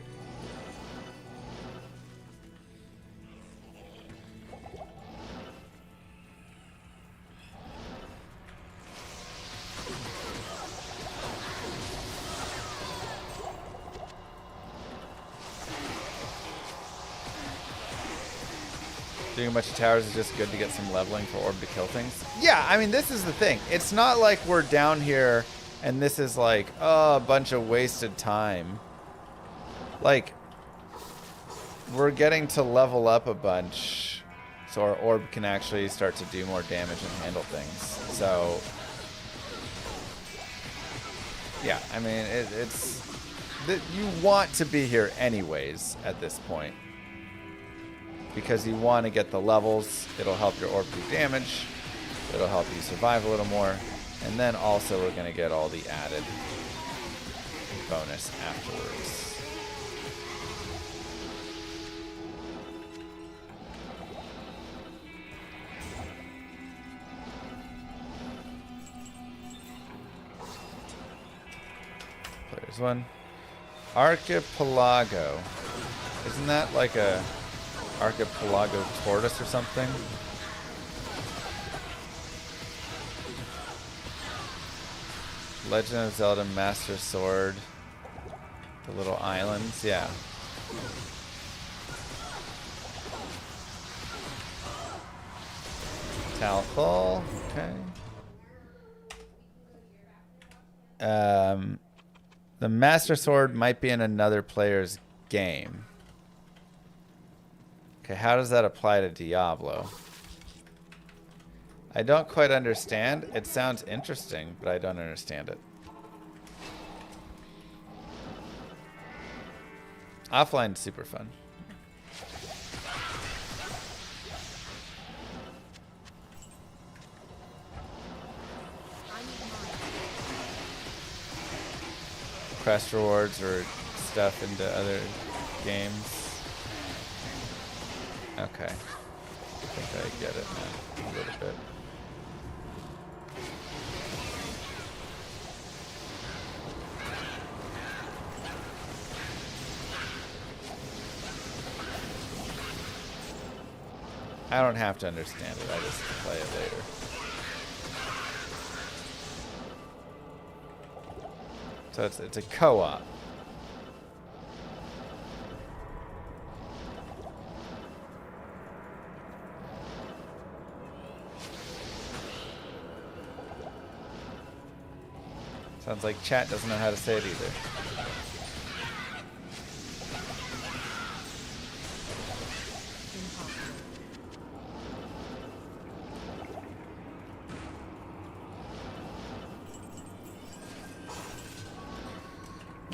Doing a bunch of towers is just good to get some leveling for orb to kill things. Yeah, I mean, this is the thing. It's not like we're down here and this is like, oh, a bunch of wasted time. Like, we're getting to level up a bunch so our orb can actually start to do more damage and handle things. So, yeah, I mean, you want to be here anyways at this point. Because you want to get the levels, it'll help your orb do damage, it'll help you survive a little more, and then also we're going to get all the added bonus afterwards. Players 1. Archipelago. Isn't that like a archipelago tortoise or something? Legend of Zelda Master Sword. The little islands, yeah. Talthal, okay. The Master Sword might be in another player's game. Okay, how does that apply to Diablo? I don't quite understand. It sounds interesting, but I don't understand it. Offline's super fun. Quest rewards or stuff into other games. Okay. I think I get it now a little bit. I don't have to understand it. I just play it later. So it's a co-op. Sounds like chat doesn't know how to say it either.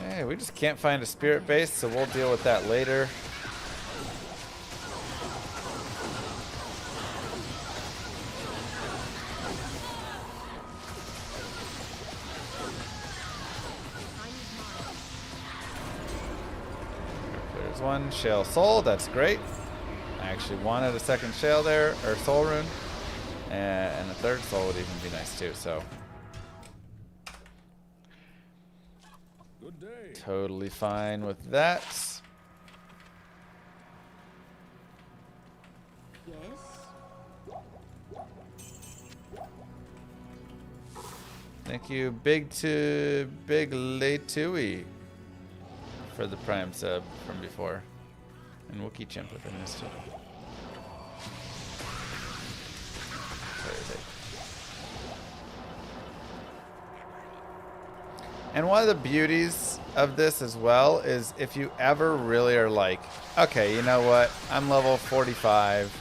Hey, we just can't find a spirit base, so we'll deal with that later. There's one shell soul, that's great. I actually wanted a second shell there, or soul rune. And a third soul would even be nice too, so. Good day. Totally fine with that. Yes. Thank you, Big Latui, for the Prime sub from before. And Wookie Chimp if I missed it. And one of the beauties of this as well is if you ever really are like, okay, you know what? I'm level 45.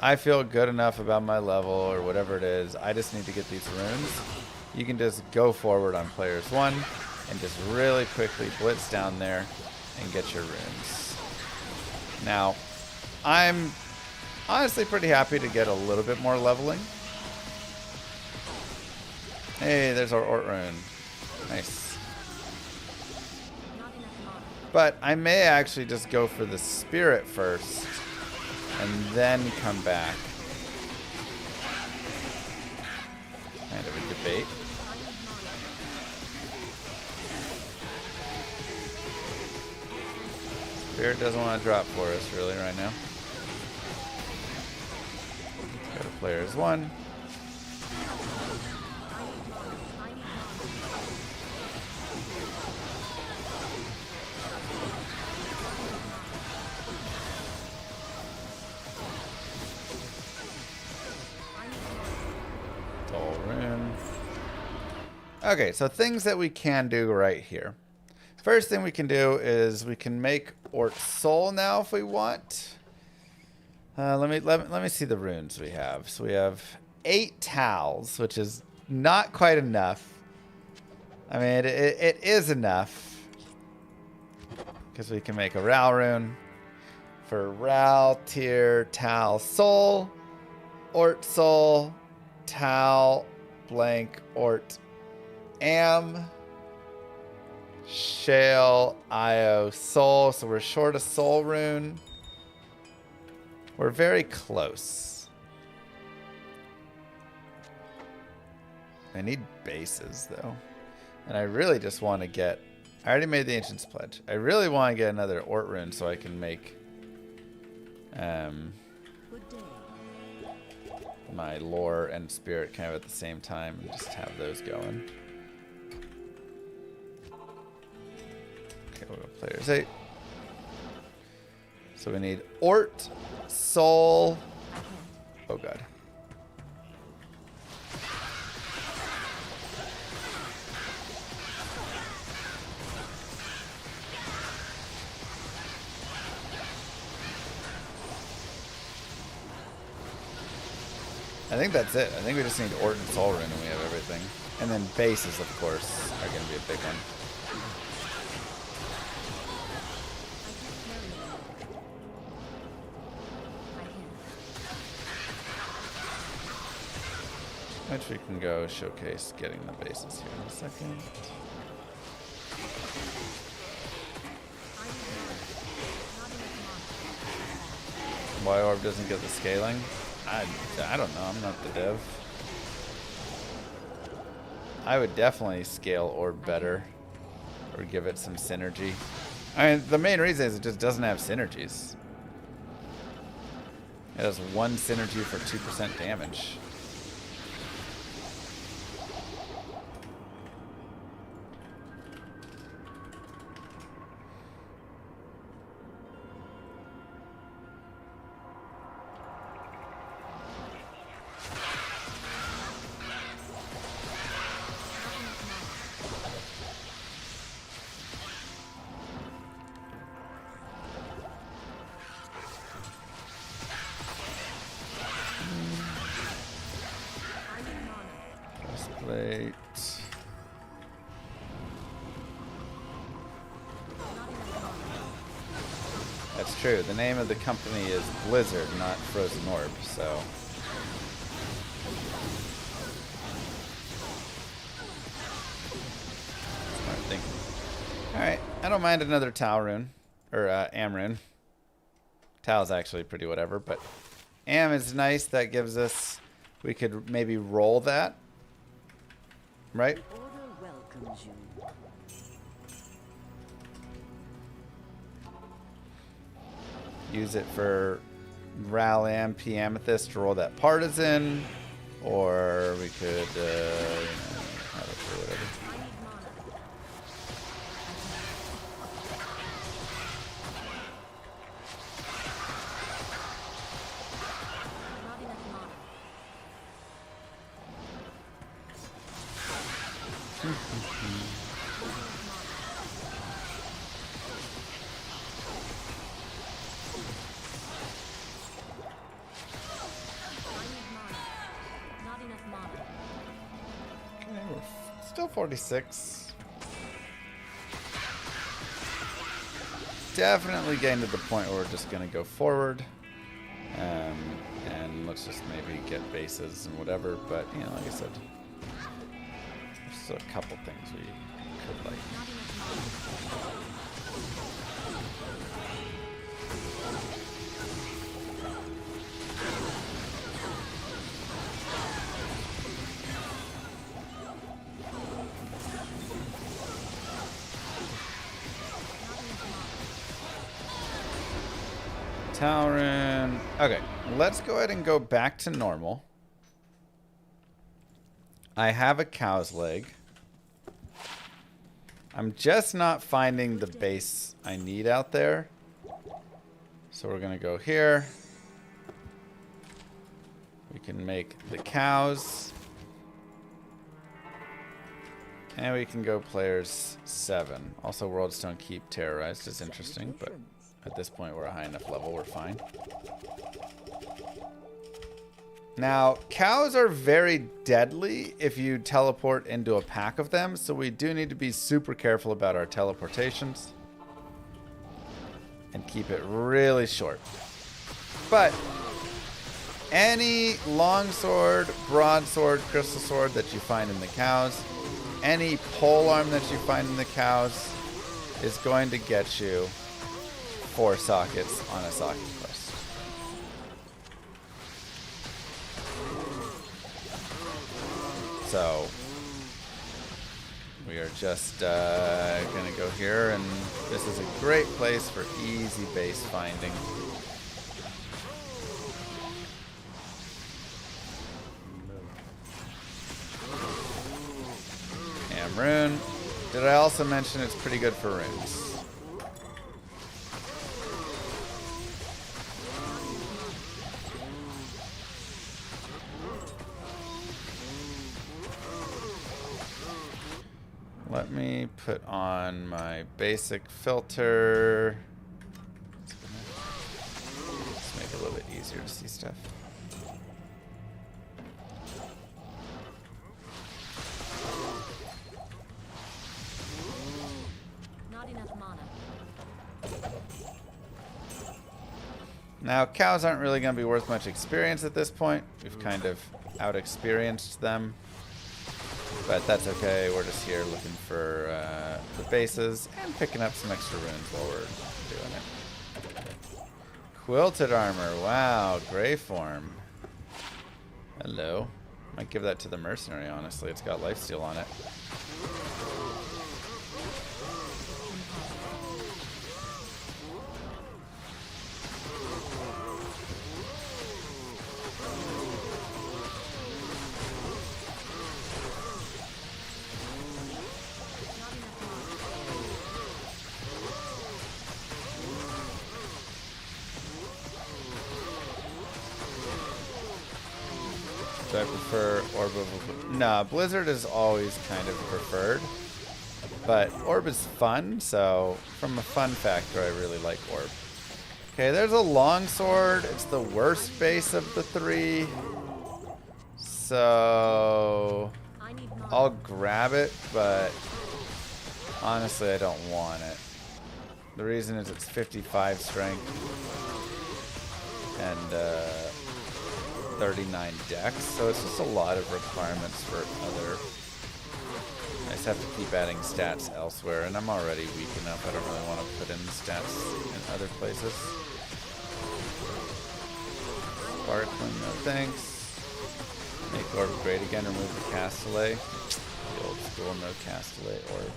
I feel good enough about my level or whatever it is. I just need to get these runes. You can just go forward on players 1 and just really quickly blitz down there and get your runes. Now, I'm honestly pretty happy to get a little bit more leveling. Hey, there's our Ort rune. Nice. Not enough mana. But I may actually just go for the spirit first and then come back. Kind of a debate. Spirit doesn't want to drop for us really right now. Let's go to players 1. Okay, so things that we can do right here. First thing we can do is we can make Orc Soul now if we want. Let me see the runes we have. So we have 8 towels, which is not quite enough. I mean, it is enough because we can make a Ral rune for Ral tier Tal Soul, Ort Soul, Tal blank Ort Am, Shale, Io, Soul. So we're short a Soul rune. We're very close. I need bases though. And I really just want to get... I already made the Ancient's Pledge. I really want to get another Ort rune so I can make my lore and spirit kind of at the same time and just have those going. Okay, we'll go players 8. So we need Ort, Soul. Oh god. I think that's it. I think we just need Ort and Soul rune and we have everything. And then bases, of course, are going to be a big one. Which we can go showcase getting the bases here in a second. Why Orb doesn't get the scaling? I don't know. I'm not the dev. I would definitely scale Orb better. Or give it some synergy. I mean, the main reason is it just doesn't have synergies. It has 1 synergy for 2% damage. Plate. That's true. The name of the company is Blizzard, not Frozen Orb, so. Smart thinking. Alright, I don't mind another Tau rune. Or Am rune. Tau is actually pretty whatever, but Am is nice. That gives us... We could maybe roll that. Right? Use it for Ral MP Amethyst to roll that Partisan, or we could, have it for whatever. Okay, we're still 46. Definitely getting to the point where we're just going to go forward. And let's just maybe get bases and whatever. But, you know, like I said, there's a couple things we could like. Talrun. Okay, let's go ahead and go back to normal. I have a cow's leg. I'm just not finding the base I need out there. So we're gonna go here. We can make the cows. And we can go players 7. Also, Worlds don't keep terrorized is interesting, but at this point we're a high enough level, we're fine. Now, cows are very deadly if you teleport into a pack of them, so we do need to be super careful about our teleportations. And keep it really short. But any longsword, broadsword, crystal sword that you find in the cows, any pole arm that you find in the cows is going to get you 4 sockets on a socket quest. So we are just gonna go here, and this is a great place for easy base finding. Rune. Did I also mention it's pretty good for runes? Let me put on my basic filter. Let's make it a little bit easier to see stuff. Now, cows aren't really going to be worth much experience at this point. We've kind of out-experienced them. But that's okay. We're just here looking for the bases and picking up some extra runes while we're doing it. Quilted armor. Wow. Gray form. Hello. Might give that to the mercenary, honestly. It's got lifesteal on it. Do I prefer Orb of... Nah, Blizzard is always kind of preferred. But Orb is fun, so from a fun factor, I really like Orb. Okay, there's a longsword. It's the worst base of the 3. So... I'll grab it, but... honestly, I don't want it. The reason is it's 55 strength. And, 39 dex, so it's just a lot of requirements for other... I just have to keep adding stats elsewhere, and I'm already weak enough. I don't really want to put in stats in other places. Sparkling, no thanks. Make Orb great again, remove the Castellet. The old school, no Castellet Orb.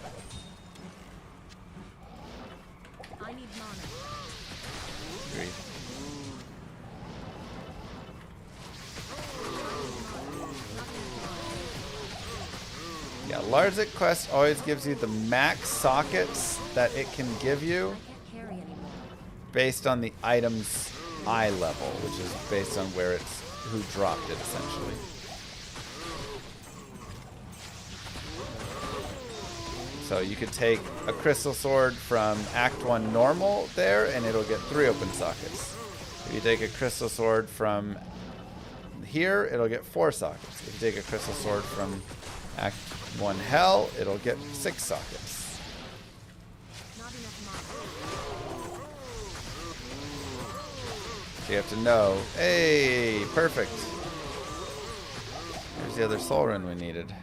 I need mana. Agreed. Yeah, Larzik quest always gives you the max sockets that it can give you based on the item's eye level, which is based on where it's who dropped it essentially. So you could take a crystal sword from Act 1 normal there and it'll get 3 open sockets. If you take a crystal sword from here, it'll get 4 sockets. If you take a crystal sword from Act 1 Hell, it'll get 6 sockets. Not enough mana. So you have to know. Hey, perfect. Here's the other soul rune we needed.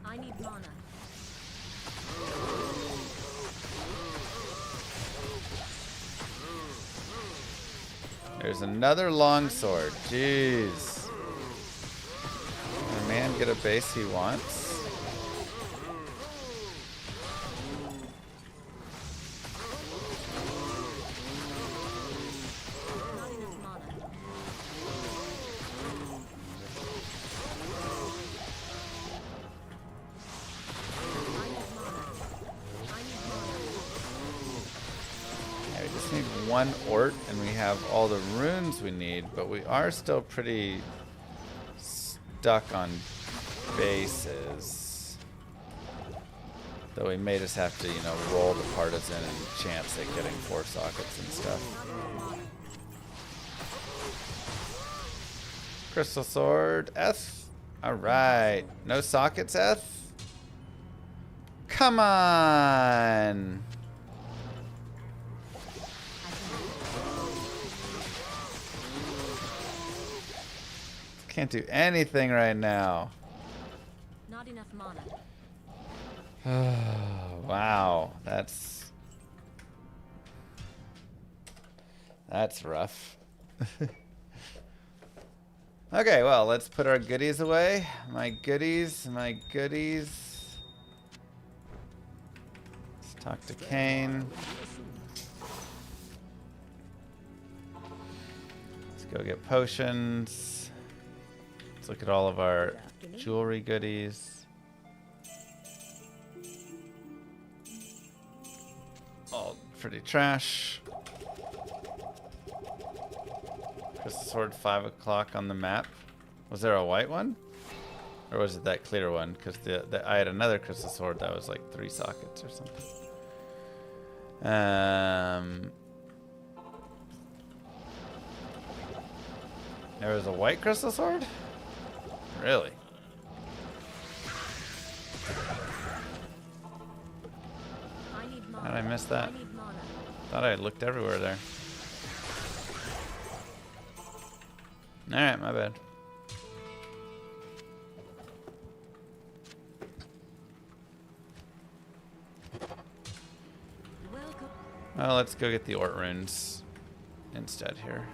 I need mana. There's another longsword. Jeez. Can a man get a base he wants? one Ort and we have all the runes we need, but we are still pretty stuck on bases. Though we may just have to, you know, roll the partisan and chance at getting 4 sockets and stuff. Crystal Sword, Eth. Alright. No sockets, Eth? Come on! Can't do anything right now. Not enough mana. Wow, that's rough. Okay, well, let's put our goodies away. My goodies, my goodies. Let's talk to Kane. Let's go get potions. Let's look at all of our jewelry goodies. All pretty trash. Crystal Sword 5 o'clock on the map. Was there a white one? Or was it that clear one? Because I had another Crystal Sword that was like 3 sockets or something. There was a white Crystal Sword? Really? How did I miss that? Thought I had looked everywhere there. Alright, my bad. Well, let's go get the Ort runes instead here.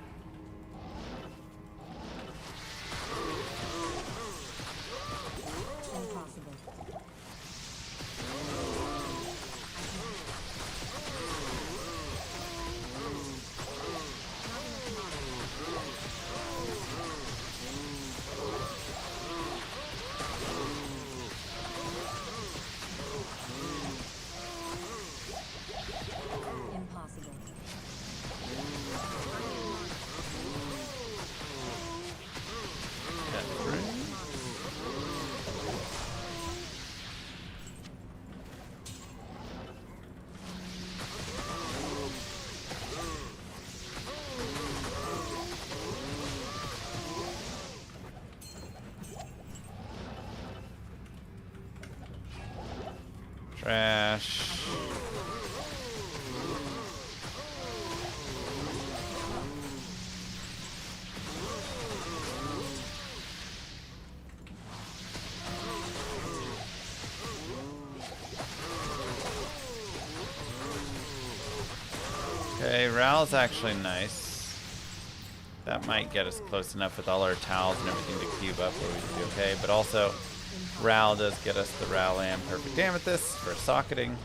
Trash. Okay, Ral's actually nice. That might get us close enough with all our towels and everything to cube up where we can be okay, but also Ral does get us the Ral Lamb Perfect Amethyst for socketing.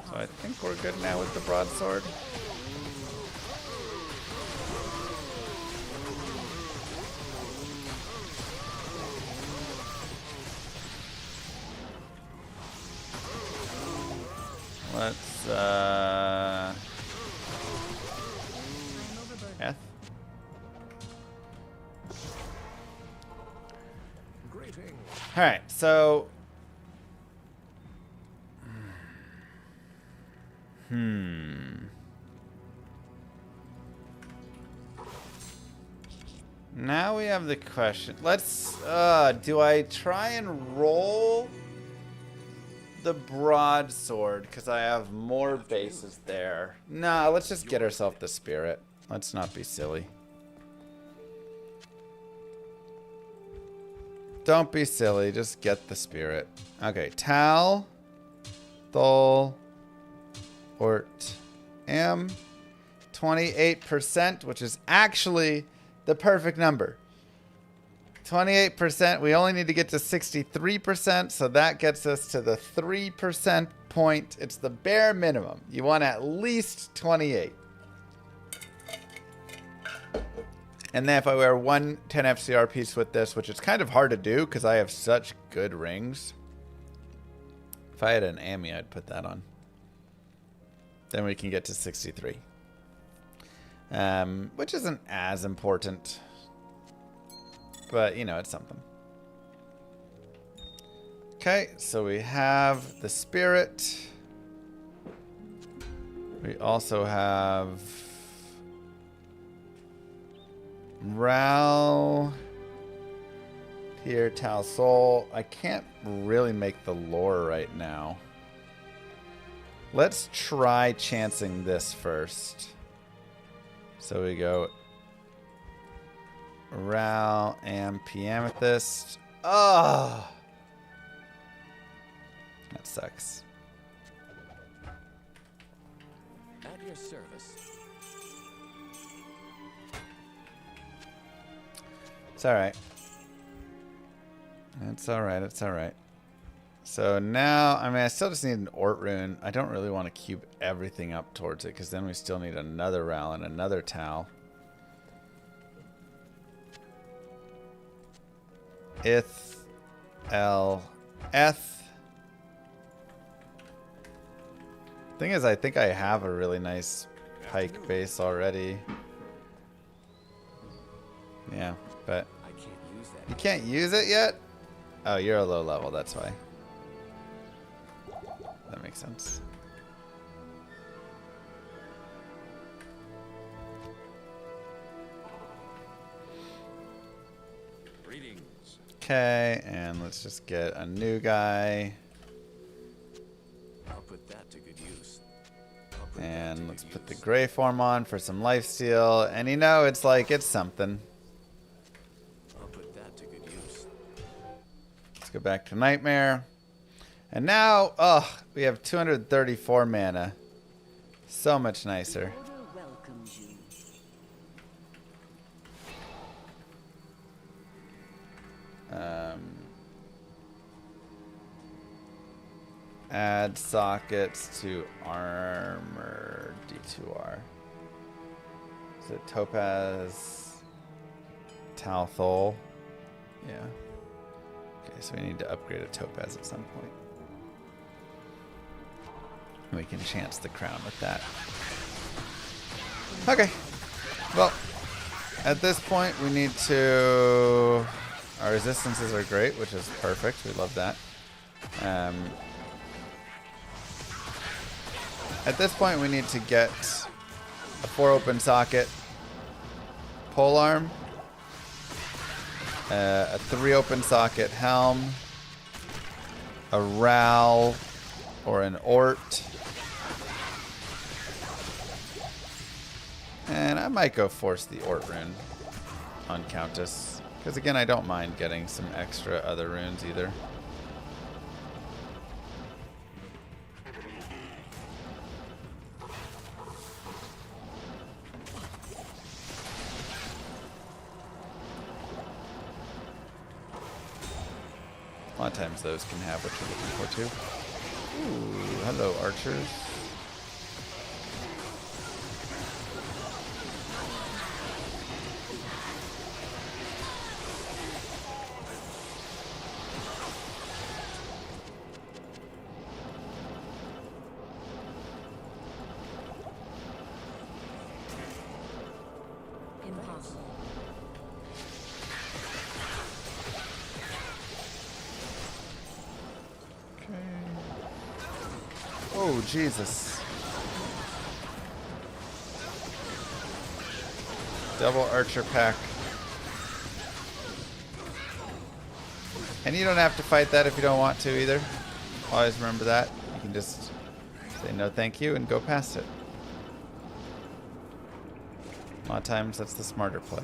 So I think we're good now with the broadsword. Let's Eth. All right, so now we have the question. Let's do I try and roll the broadsword because I have more bases there? Nah, let's just get ourselves the spirit. Let's not be silly. Don't be silly, just get the spirit. Okay, Tal, Thol, Ort, Am, 28%, which is actually the perfect number. 28%, we only need to get to 63%, so that gets us to the 3% point. It's the bare minimum. You want at least 28. And then if I wear one 10 FCR piece with this, which is kind of hard to do because I have such good rings. If I had an Ami, I'd put that on. Then we can get to 63. Which isn't as important. But, you know, it's something. Okay, so we have the Spirit. We also have Ral here, Tal Sol. I can't really make the lore right now. Let's try chancing this first. So we go Ral and Amethyst. Oh, that sucks. At your service. It's alright. It's alright, it's alright. So now, I mean, I still just need an Ort rune. I don't really want to cube everything up towards it, because then we still need another Ral and another Tal. Ith, L, Eth. Thing is, I think I have a really nice pike base already. Yeah, but I can't use that. you can't use it yet? Oh, you're a low level, that's why. That makes sense. Greetings. Okay, and let's just get a new guy. I'll put that to good use. I'll put that to And let's good put the use. gray form on for some lifesteal. And you know, it's like, it's something. I'll put that to good use. Let's go back to Nightmare. And now, oh, we have 234 mana. So much nicer. Add sockets to armor D2R. Is it Topaz Talthol? Yeah. Okay, so we need to upgrade a Topaz at some point. We can chance the crown with that. Okay. Well, at this point we need to... Our resistances are great, which is perfect. We love that. At this point we need to get a 4 open socket polearm, a 3 open socket helm, a Ral or an Ort, and I might go force the Ort rune on Countess, because again I don't mind getting some extra other runes either. A lot of times those can have what you're looking for too. Ooh, hello archers. Impossible. Oh, Jesus. Double archer pack. And you don't have to fight that if you don't want to either. Always remember that. You can just say no thank you and go past it. A lot of times that's the smarter play.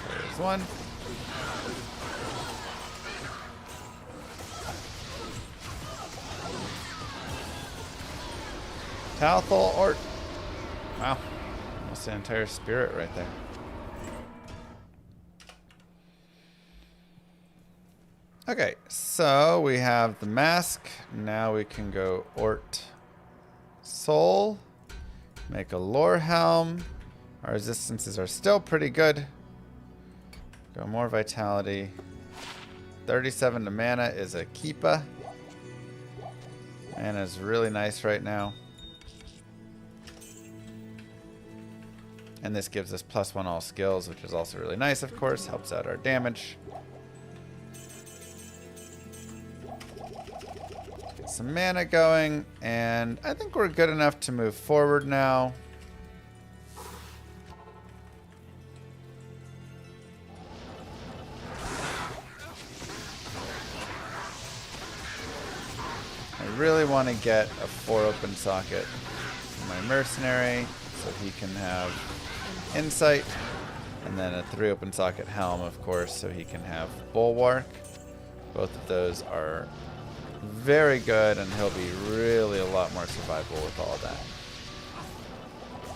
There's one. Talthol Ort. Wow. Almost an entire spirit right there. Okay, so we have the mask. Now we can go Ort Soul. Make a lore helm. Our resistances are still pretty good. Go more vitality. 37 to mana is a keepa. Mana is really nice right now. And this gives us +1 all skills, which is also really nice, of course. Helps out our damage. Get some mana going. And I think we're good enough to move forward now. I really want to get a 4 open socket for my mercenary so he can have insight, and then a 3 open socket helm, of course, so he can have bulwark. Both of those are very good, and he'll be really a lot more survivable with all of that.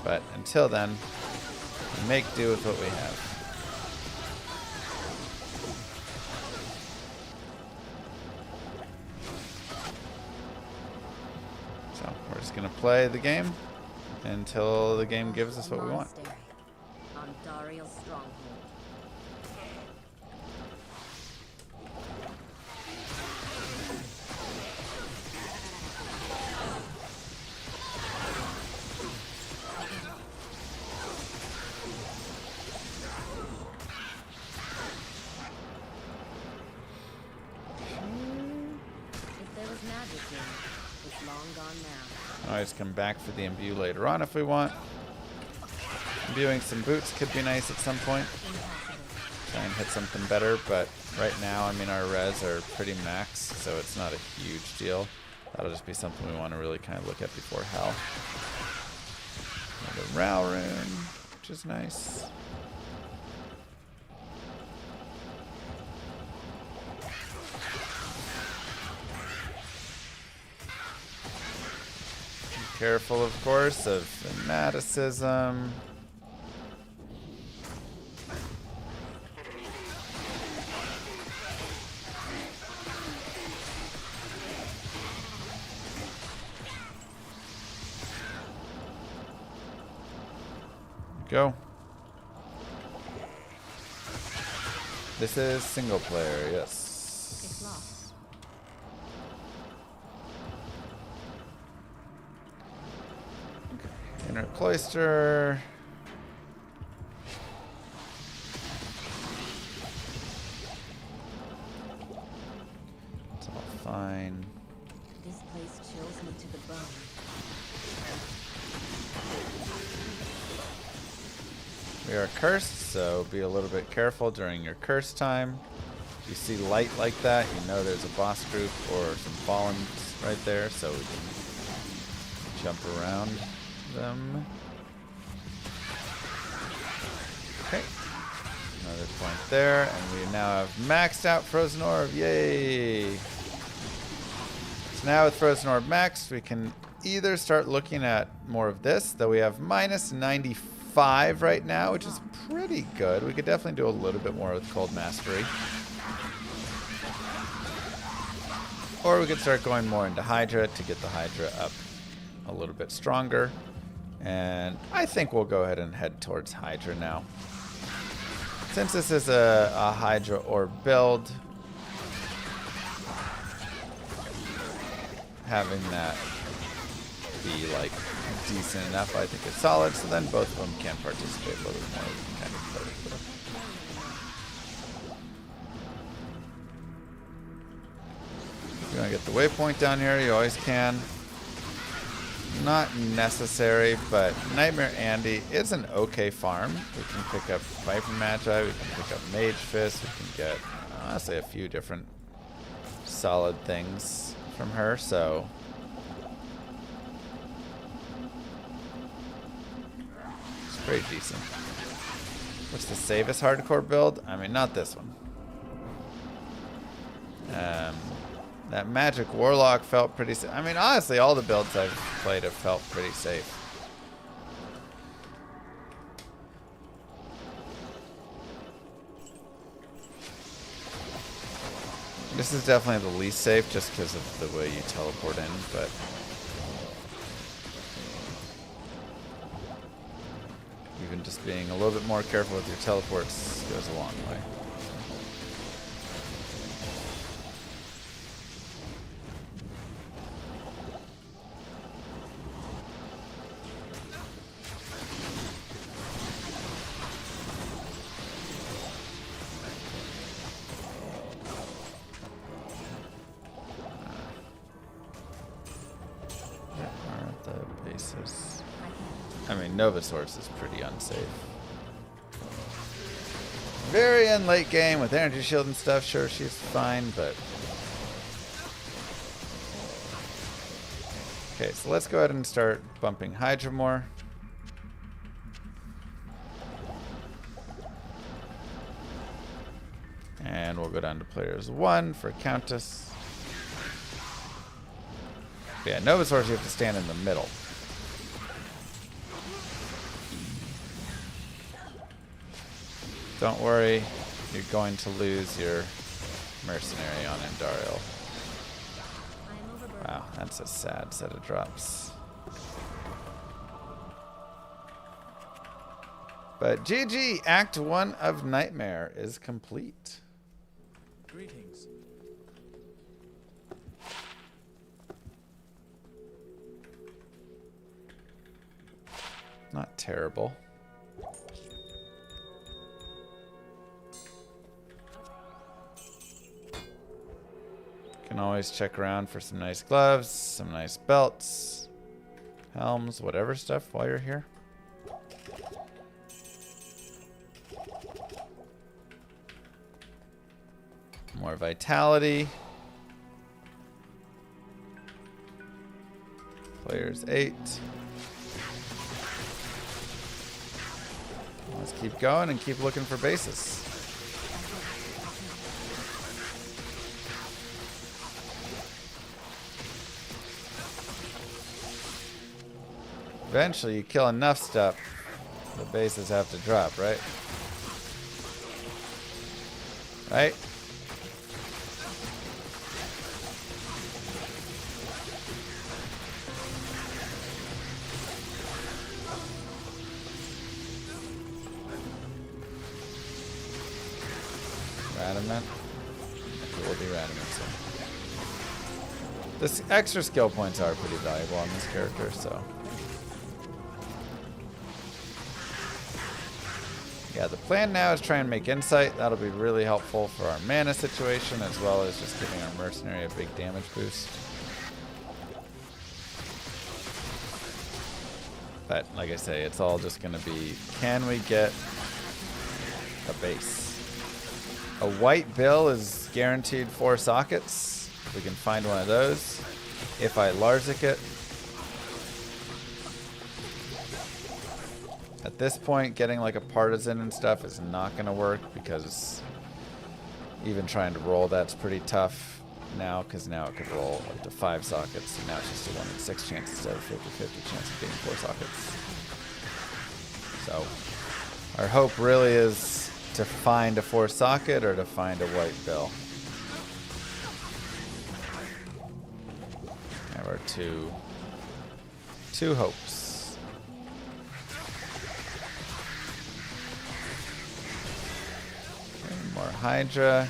But until then, we make do with what we have. So we're just gonna play the game until the game gives us what we want. Monastery on Dariel's stronghold. If there was magic here, it's long gone now. Always come back for the imbue later on if we want. Imbuing some boots could be nice at some point. Try and hit something better, but right now, I mean, our res are pretty max, so it's not a huge deal. That'll just be something we want to really kind of look at before hell. Another Ral rune, which is nice. Be careful, of course, of fanaticism. Go. This is single player, yes. It's lost. Inner cloister. It's all fine. This place chills me to the bone. We are cursed, so be a little bit careful during your curse time. If you see light like that, you know there's a boss group or some fallens right there, so we can jump around them. Okay. Another point there, and we now have maxed out Frozen Orb. Yay! So now with Frozen Orb maxed, we can either start looking at more of this, though we have minus 95 right now, which is pretty good. We could definitely do a little bit more with Cold Mastery. Or we could start going more into Hydra to get the Hydra up a little bit stronger. And I think we'll go ahead and head towards Hydra now. Since this is a Hydra or build, having that be like decent enough, I think it's solid. So then both of them can participate a little bit more. We can kind of play with them. If you want to get the waypoint down here, you always can. Not necessary, but Nightmare Andy is an okay farm. We can pick up Viper Magi, we can pick up Mage Fist, we can get, honestly, a few different solid things from her, so it's pretty decent. What's the safest hardcore build? I mean, not this one. That Magic Warlock felt pretty safe. I mean, honestly, all the builds I've played have felt pretty safe. This is definitely the least safe just because of the way you teleport in, but even just being a little bit more careful with your teleports goes a long way. I mean, Novasaurus is pretty unsafe. Very in late game with energy shield and stuff, sure, she's fine, but... Okay, so let's go ahead and start bumping Hydra more. And we'll go down to players 1 for Countess. Yeah, Novasaurus, you have to stand in the middle. Don't worry, you're going to lose your mercenary on Andariel. Wow, that's a sad set of drops. But GG, Act 1 of Nightmare is complete. Greetings. Not terrible. Can always check around for some nice gloves, some nice belts, helms, whatever stuff while you're here. More vitality. Players 8. Let's keep going and keep looking for bases. Eventually, you kill enough stuff, the bases have to drop, right? Right? Radiment. It will be Radiment soon. This extra skill points are pretty valuable on this character, so. Yeah, the plan now is try and make insight. That'll be really helpful for our mana situation, as well as just giving our mercenary a big damage boost. But like I say, it's all just going to be, can we get a base? A white bill is guaranteed 4 sockets. We can find one of those. If I Larzik it. At this point, getting like a partisan and stuff is not going to work because even trying to roll that's pretty tough now, because now it could roll up to 5 sockets, and now it's just a 1 in 6 chance instead of 50-50 chance of getting 4 sockets. So our hope really is to find a 4 socket or to find a white bill. Have our two hopes. More Hydra.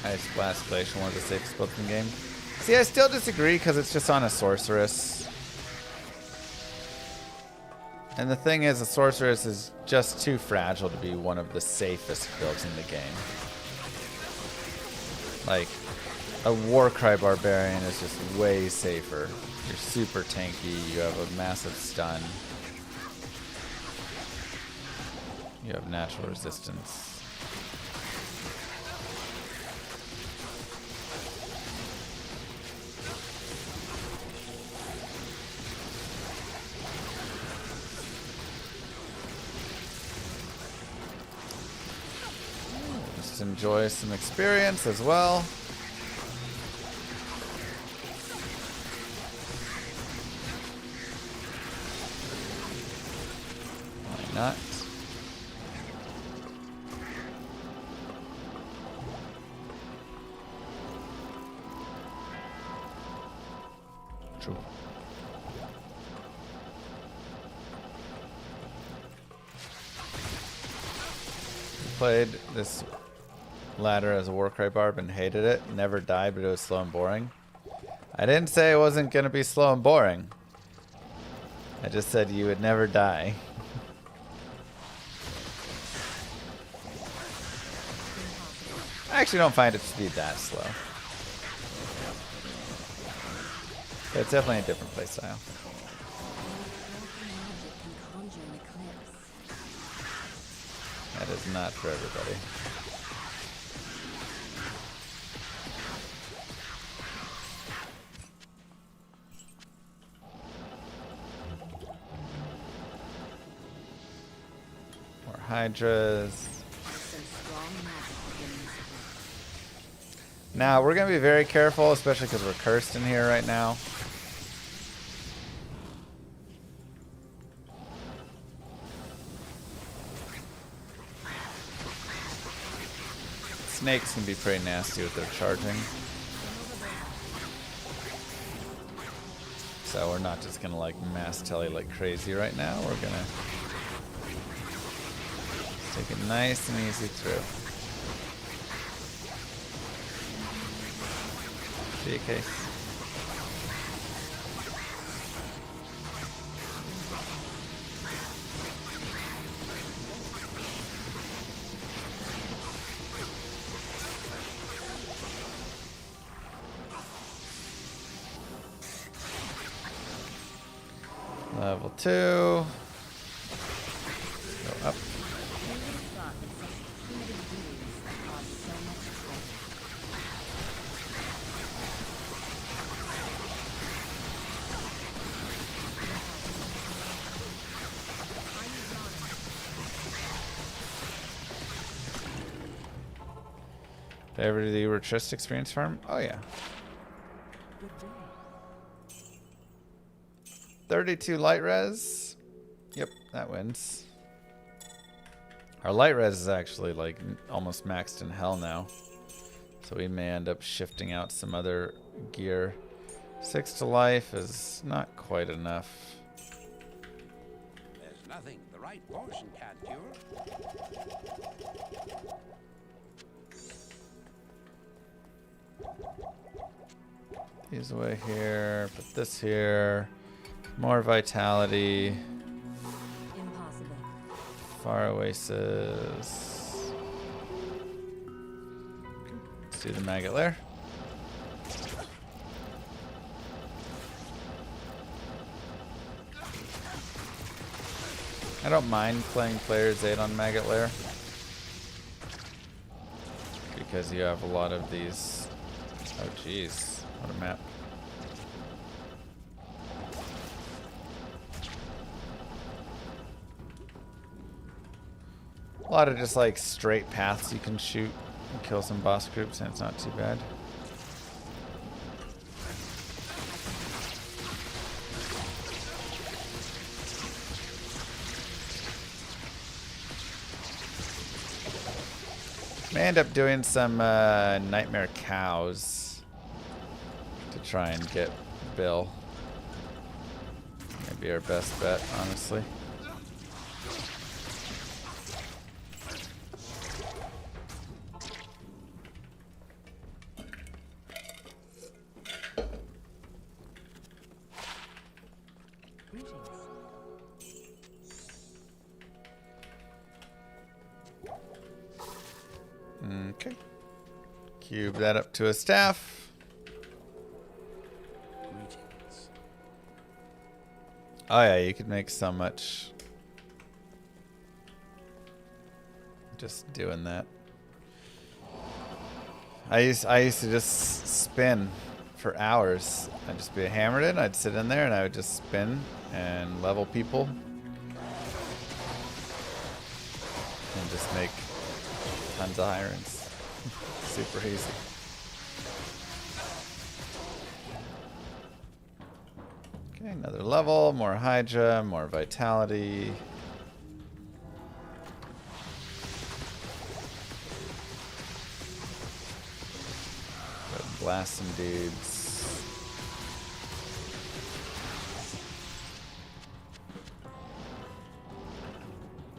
Ice Blast Glacial, one of the safest builds in the game. See, I still disagree because it's just on a sorceress. And the thing is, a sorceress is just too fragile to be one of the safest builds in the game. Like, a Warcry Barbarian is just way safer. You're super tanky, you have a massive stun. You have natural resistance. just enjoy some experience as well. Why not? True. Played this ladder as a Warcry Barb and hated it. Never died, but it was slow and boring. I didn't say it wasn't going to be slow and boring. I just said you would never die. I actually don't find it to be that slow. But it's definitely a different playstyle. That is not for everybody. More Hydras. Now, we're going to be very careful, especially because we're cursed in here right now. Snakes can be pretty nasty with their charging. So we're not just gonna like mass telly like crazy right now. We're gonna take it nice and easy through. Be a case. Level 2. Go up. Ever the Retrist experience farm? Oh yeah. 32 light res. Yep, that wins. Our light res is actually like almost maxed in hell now. So we may end up shifting out some other gear. 6 to life is not quite enough. There's nothing the right portion can't cure. These away here, put this here. More vitality. Impossible. Fire oasis. Let's do the maggot lair. I don't mind playing players 8 on maggot lair because you have a lot of these. Oh jeez, what a map. A lot of just like straight paths you can shoot and kill some boss groups, and it's not too bad. May end up doing some nightmare cows to try and get Bill. Maybe our best bet, honestly. Okay. Cube that up to a staff. Greetings. Oh yeah, you could make so much just doing that. I used to just spin for hours. I'd just be hammered in, I'd sit in there and I would just spin and level people. And just make tons of irons. Super easy. Okay, another level, more Hydra, more Vitality. Go blast some dudes.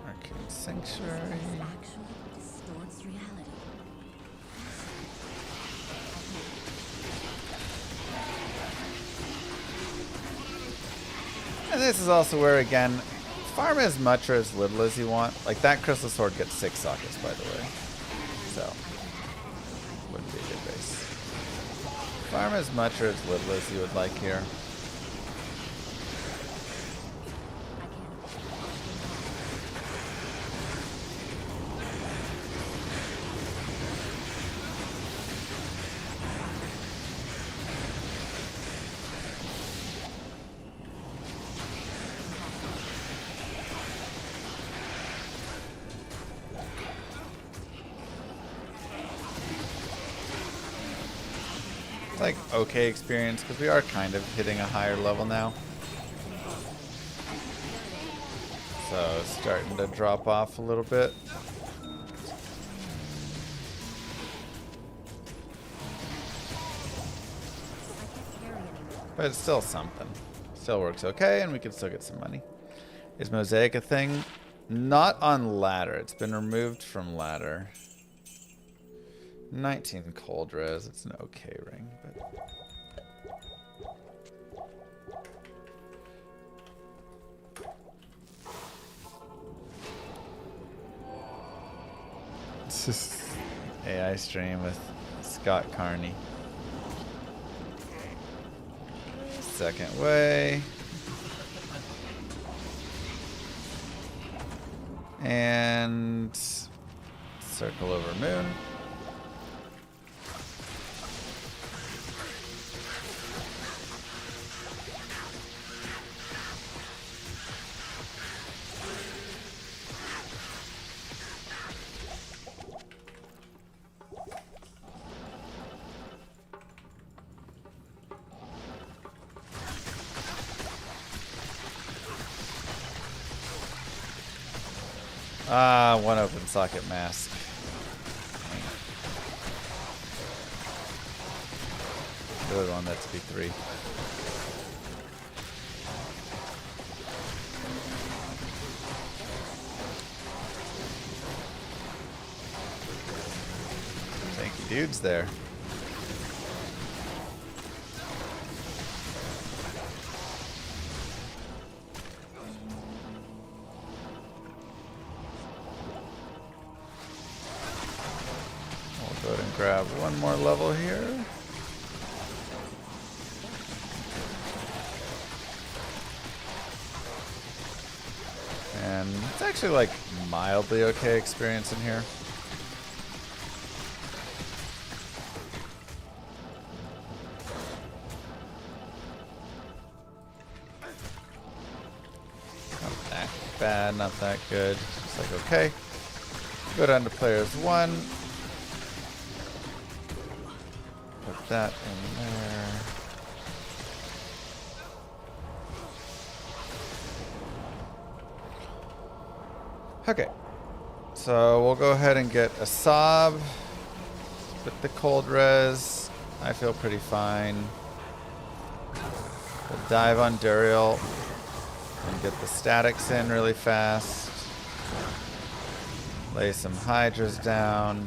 Arcane Sanctuary. Actually distorts reality. And this is also where, again, farm as much or as little as you want. Like, that Crystal Sword gets 6 sockets, by the way. So, wouldn't be a good base. Farm as much or as little as you would like here. Like, okay experience, because we are kind of hitting a higher level now. So, starting to drop off a little bit. But it's still something. Still works okay, and we can still get some money. Is Mosaic a thing? Not on ladder. It's been removed from ladder. 19 cold res. It's an okay ring, but it's just AI stream with Scott Carney. Second way. And circle over moon. Ah, one open socket mask. Really want that to be 3. Thank you, dudes there. Go ahead and grab one more level here. And it's actually like mildly okay experience in here. Not that bad, not that good. Just like okay. Go down to players 1. Put that in there. Okay. So we'll go ahead and get a sob with the cold res. I feel pretty fine. We'll dive on Duriel and get the statics in really fast. Lay some hydras down.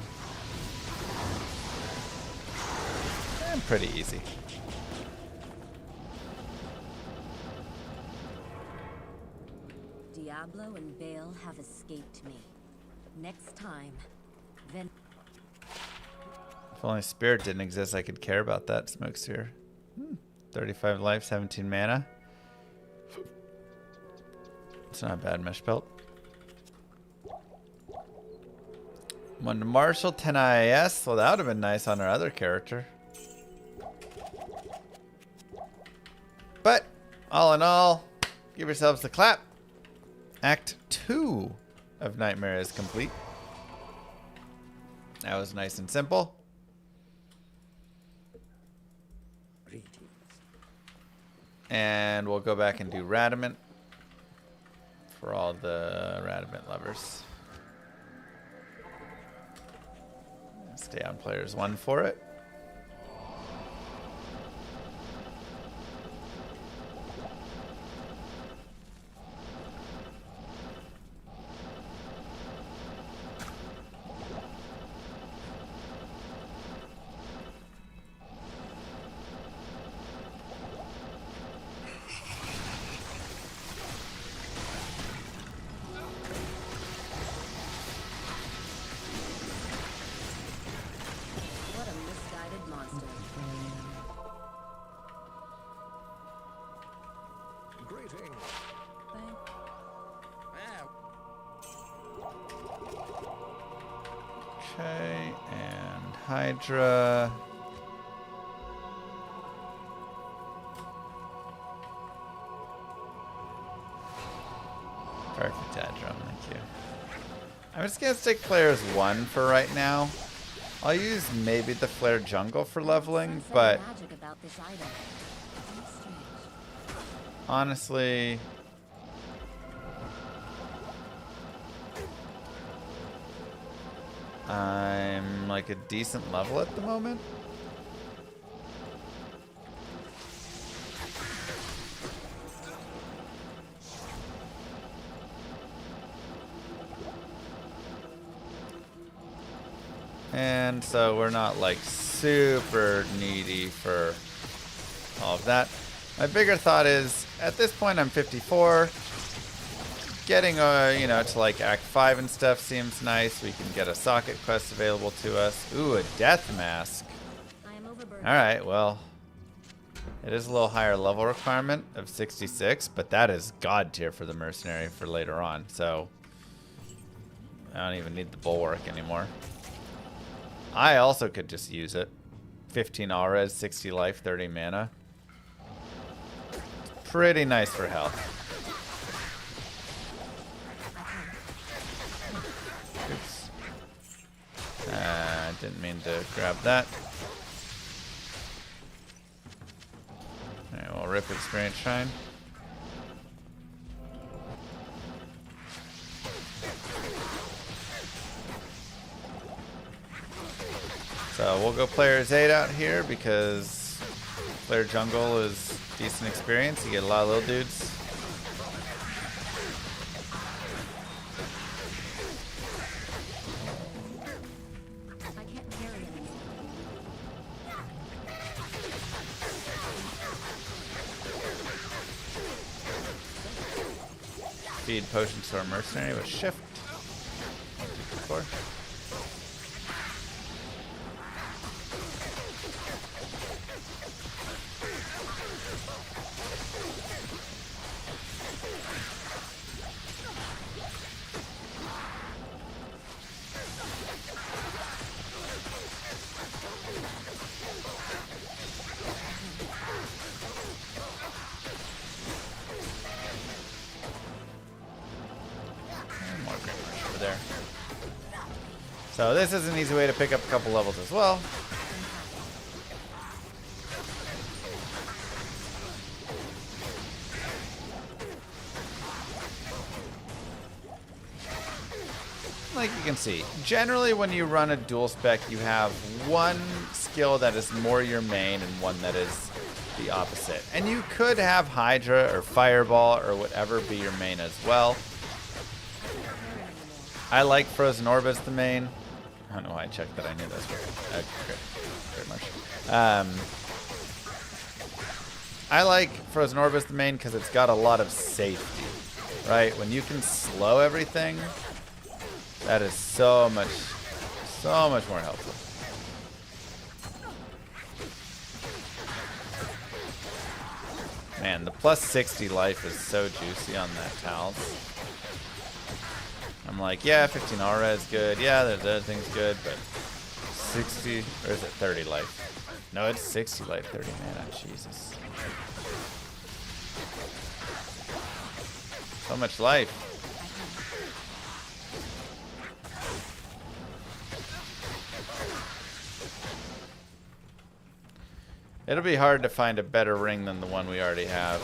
And pretty easy. Diablo and Bale have escaped me. Next time, then. If only Spirit didn't exist, I could care about that. Smoke's here. 35 life, 17 mana. It's not a bad mesh belt. 1 to Marshall, 10 IAS. Well, that would have been nice on our other character. But, all in all, give yourselves a clap. Act 2 of Nightmare is complete. That was nice and simple. Greetings. And we'll go back and do Radament for all the Radament lovers. Stay on players 1 for it. What a misguided monster. Greetings. Thank Okay, and Hydra. Perfect Hydra, thank you. I'm just gonna stick players 1 for right now. I'll use maybe the Flare Jungle for leveling, Sense but magic about this item. How strange. honestly, I'm like a decent level at the moment. And so we're not like super needy for all of that. My bigger thought is, at this point I'm 54. Getting you know, to like Act 5 and stuff seems nice. We can get a socket quest available to us. Ooh, a death mask. I am overburdened. Alright, well, it is a little higher level requirement of 66, but that is god tier for the mercenary for later on, so I don't even need the bulwark anymore. I also could just use it. 15 all res, 60 life, 30 mana. Pretty nice for health. Oops. Didn't mean to grab that. Alright, we'll rip Experience Shrine. So we'll go players 8 out here because player jungle is decent experience. You get a lot of little dudes. I can't carry anymore. Feed potions to our mercenary with shift. 4. And more Great March over there. So this is an easy way to pick up a couple levels as well. Like you can see, generally when you run a dual spec, you have one skill that is more your main and one that is the opposite. And you could have Hydra or Fireball or whatever be your main as well. I like Frozen Orb as the main. I don't know why I checked that. I knew this. Very much. I like Frozen Orb as the main because it's got a lot of safety, right? When you can slow everything, that is so much more helpful. Man, the plus 60 life is so juicy on that Tals. I'm like, yeah, 15 aura is good. Yeah, there's other things good, but 60, or is it 30 life? No, it's 60 life, 30 mana. Jesus. So much life. It'll be hard to find a better ring than the one we already have.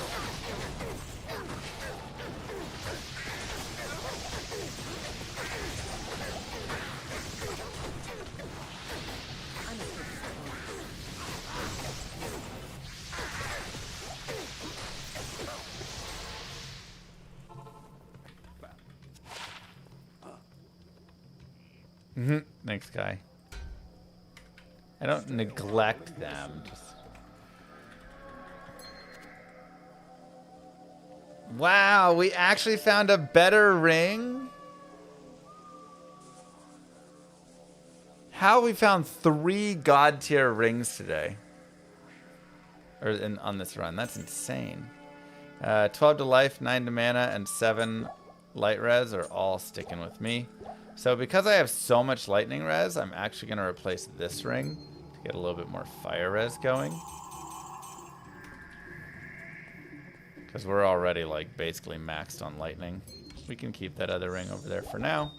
Thanks, guy. I don't neglect them. Just... Wow, we actually found a better ring? How we found 3 god tier rings today? On this run. That's insane. 12 to life, 9 to mana, and 7 light res are all sticking with me. So because I have so much lightning res, I'm actually going to replace this ring to get a little bit more fire res going. Because we're already like basically maxed on lightning. We can keep that other ring over there for now.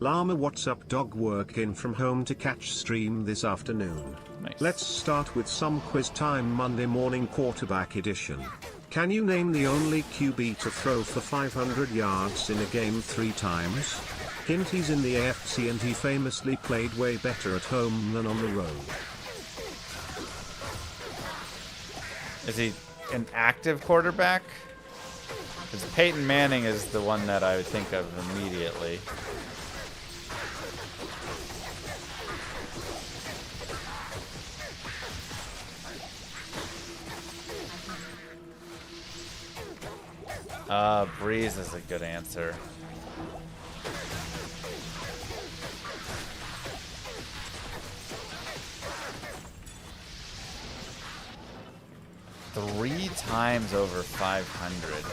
Llama, what's up, dog? Working from home to catch stream this afternoon. Nice. Let's start with some quiz time. Monday morning quarterback edition. Can you name the only QB to throw for 500 yards in a game 3 times? Hint, he's in the AFC and he famously played way better at home than on the road. Is he an active quarterback? Because Peyton Manning is the one that I would think of immediately. Breeze is a good answer. Three times over 500.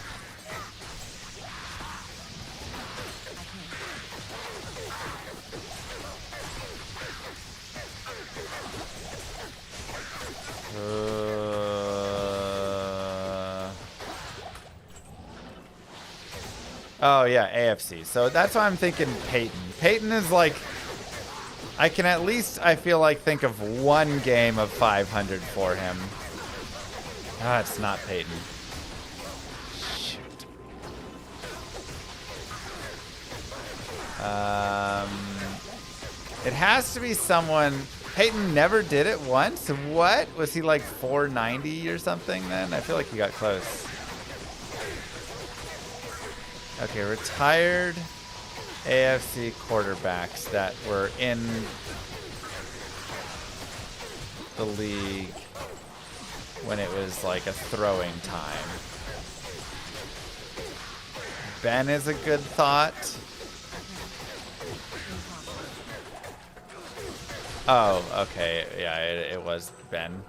Oh yeah, AFC. So that's why I'm thinking Peyton. Peyton is like, I can at least, I feel like, think of one game of 500 for him. Ah, it's not Peyton. Shoot. It has to be someone. Peyton never did it once? What? Was he like 490 or something then? I feel like he got close. Okay, retired AFC quarterbacks that were in the league when it was like a throwing time. Ben is a good thought. Oh, okay. Yeah, it was Ben.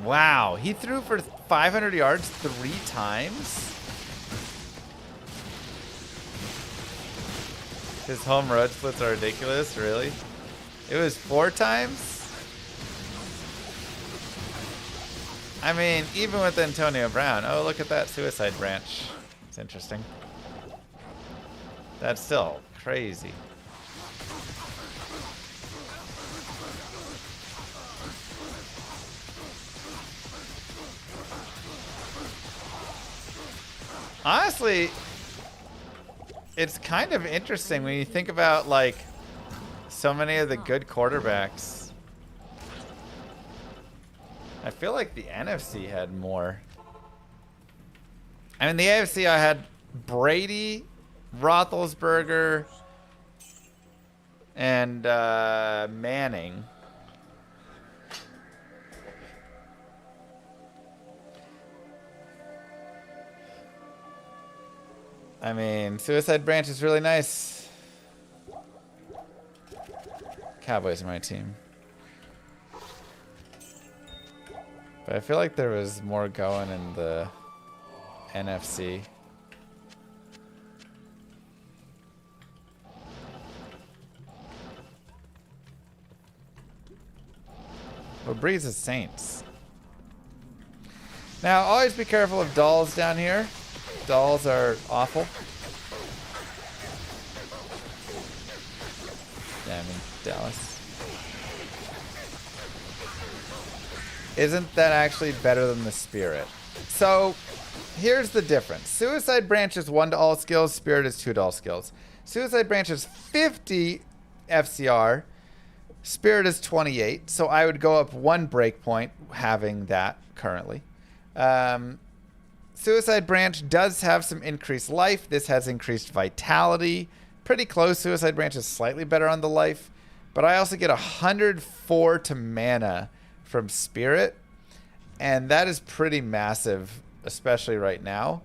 Wow, he threw for 500 yards 3 times? His home road splits are ridiculous, really? It was 4 times? I mean, even with Antonio Brown. Oh, look at that suicide branch. It's interesting. That's still crazy. Honestly, it's kind of interesting when you think about like so many of the good quarterbacks. I feel like the NFC had more. I mean, the AFC, I had Brady, Roethlisberger, and Manning. I mean, Suicide Branch is really nice. Cowboys are my team. But I feel like there was more going in the NFC. Well, Breeze is Saints. Now, always be careful of dolls down here. Dolls are awful. Dallas. Isn't that actually better than the Spirit? So, here's the difference. Suicide Branch is 1 to all skills. Spirit is 2 to all skills. Suicide Branch is 50 FCR. Spirit is 28. So, I would go up 1 breakpoint having that currently. Suicide Branch does have some increased life. This has increased vitality. Pretty close. Suicide Branch is slightly better on the life. But I also get 104 to mana from Spirit. And that is pretty massive, especially right now.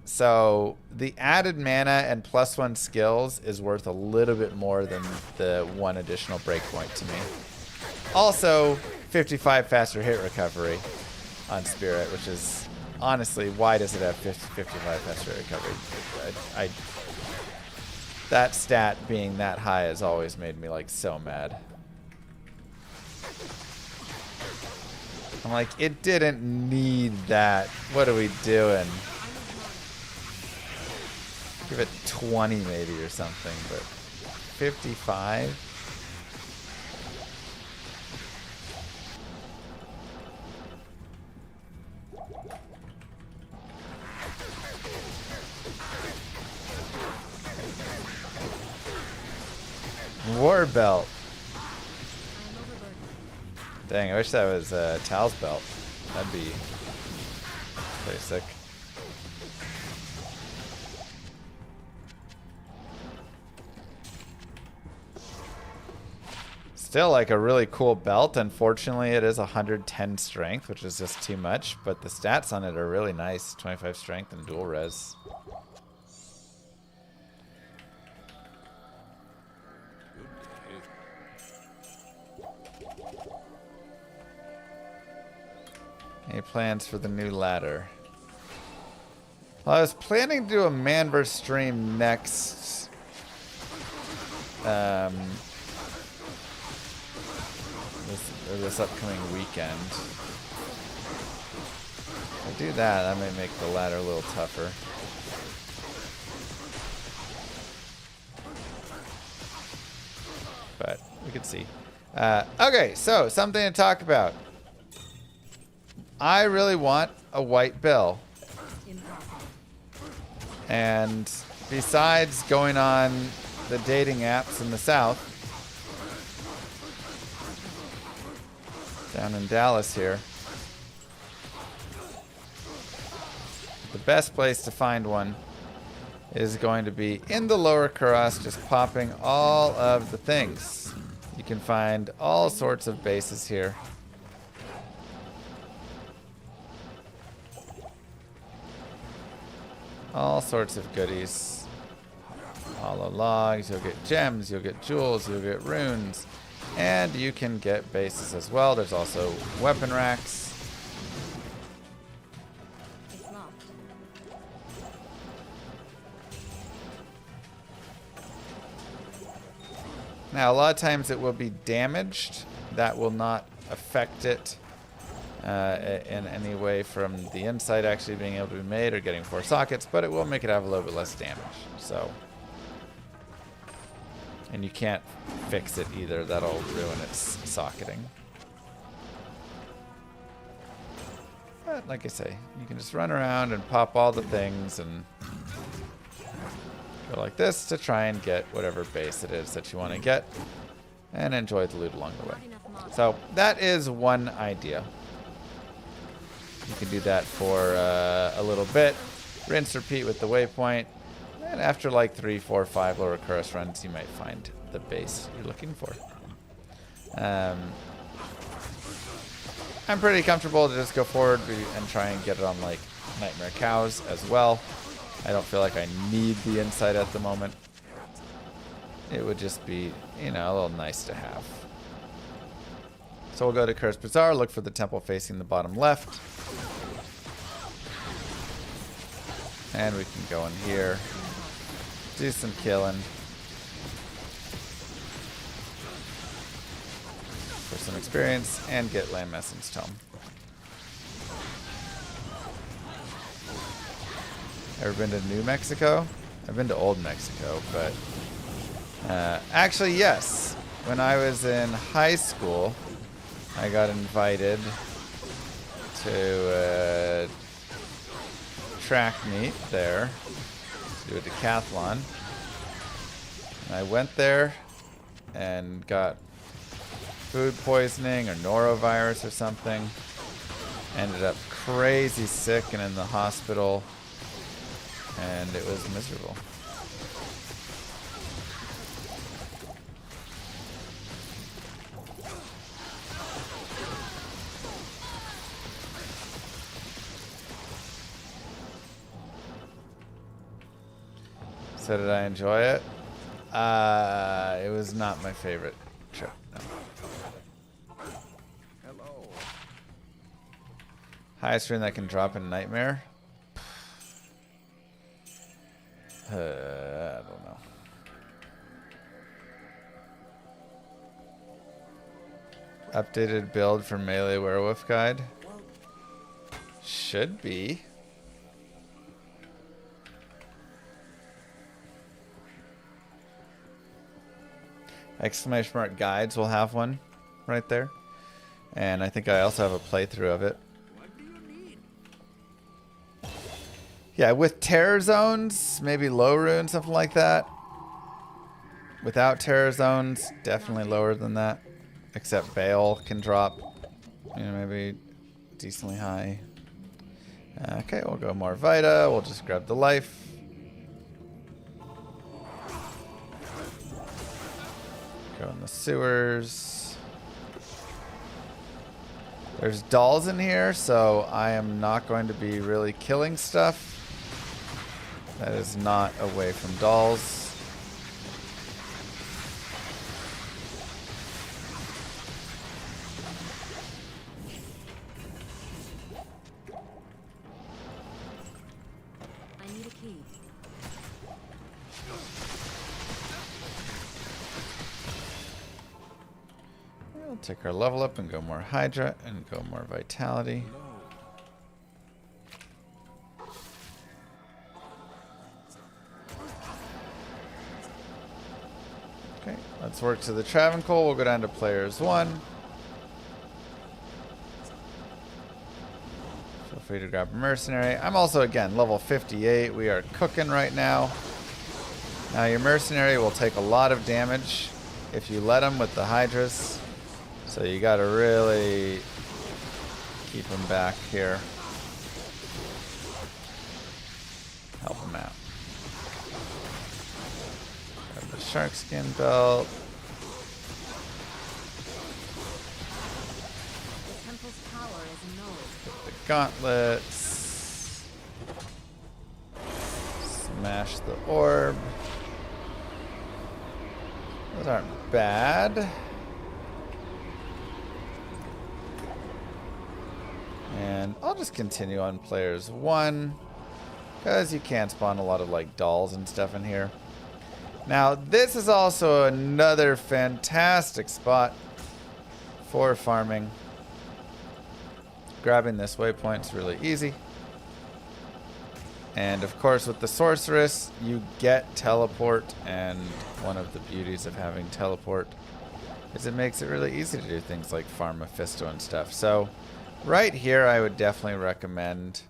So the added mana and +1 skills is worth a little bit more than the 1 additional breakpoint to me. Also, 55 faster hit recovery on Spirit, which is... Honestly, why does it have 55 faster recovery? That stat being that high has always made me like so mad. I'm like, it didn't need that. What are we doing? Give it 20 maybe or something, but 55? War belt. Dang, I wish that was Tal's belt. That'd be pretty sick. Still like a really cool belt. Unfortunately, it is 110 strength, which is just too much, but the stats on it are really nice. 25 strength and dual res. Any plans for the new ladder? Well, I was planning to do a Manverse stream next. This upcoming weekend. If I do that, that might make the ladder a little tougher. But we could see. Okay, so something to talk about. I really want a white bill. And besides going on the dating apps in the South, down in Dallas here, the best place to find one is going to be in the lower Kuros, just popping all of the things. You can find all sorts of bases here. All sorts of goodies. Hollow logs, you'll get gems, you'll get jewels, you'll get runes. And you can get bases as well. There's also weapon racks. It's locked. Now, a lot of times it will be damaged. That will not affect it in any way from the inside actually being able to be made or getting 4 sockets, but it will make it have a little bit less damage. So, and you can't fix it either. That'll ruin its socketing. But like I say, you can just run around and pop all the things and go like this to try and get whatever base it is that you want to get and enjoy the loot along the way. So that is one idea. You can do that for a little bit. Rinse, repeat with the waypoint. And after like 3, 4, 5 lower Kuros runs, you might find the base you're looking for. I'm pretty comfortable to just go forward and try and get it on like Nightmare Cows as well. I don't feel like I need the insight at the moment. It would just be, you know, a little nice to have. So we'll go to Cursed Bazaar, look for the temple facing the bottom left. And we can go in here, do some killing for some experience, and get Lamb Essence Tome. Ever been to New Mexico? I've been to Old Mexico, but actually, yes. when I was in high school, I got invited to a track meet there to do a decathlon. And I went there and got food poisoning or norovirus or something. Ended up crazy sick and in the hospital, and it was miserable. So did I enjoy it? It was not my favorite trip. No. Hello. Highest screen that can drop in Nightmare? I don't know. Updated build for Melee Werewolf Guide? Should be. Exclamation mark guides will have one right there. And I think I also have a playthrough of it. Yeah, with terror zones, maybe low rune, something like that. Without terror zones, definitely lower than that. Except Bale can drop, you know, maybe decently high. Okay, we'll go more Vita. We'll just grab the life. Go in the sewers. There's dolls in here, so I am not going to be really killing stuff. That is not away from dolls. I need a key. We'll take our level up and go more Hydra and go more Vitality. Okay, let's work to the Travancore. We'll go down to players 1. Feel free to grab a mercenary. I'm also, again, level 58. We are cooking right now. Now your mercenary will take a lot of damage if you let him with the Hydras. So you gotta really keep him back here. Help him out. Grab the shark skin belt. The temple's power is null. The gauntlets. Smash the orb. Those aren't bad. And I'll just continue on players 1, because you can spawn a lot of like dolls and stuff in here. Now this is also another fantastic spot for farming. Grabbing this waypoint is really easy. And of course with the sorceress you get teleport, and one of the beauties of having teleport is it makes it really easy to do things like farm Mephisto and stuff. So right here, I would definitely recommend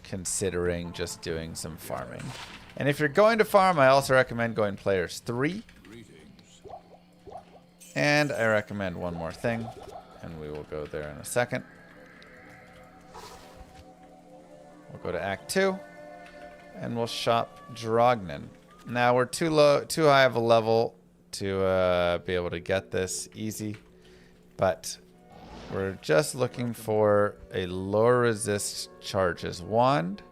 considering just doing some farming. And if you're going to farm, I also recommend going players 3. And I recommend one more thing, and we will go there in a second. We'll go to Act 2, and we'll shop Drognin. Now we're too high of a level to be able to get this easy, but we're just looking for a low resist charges wand.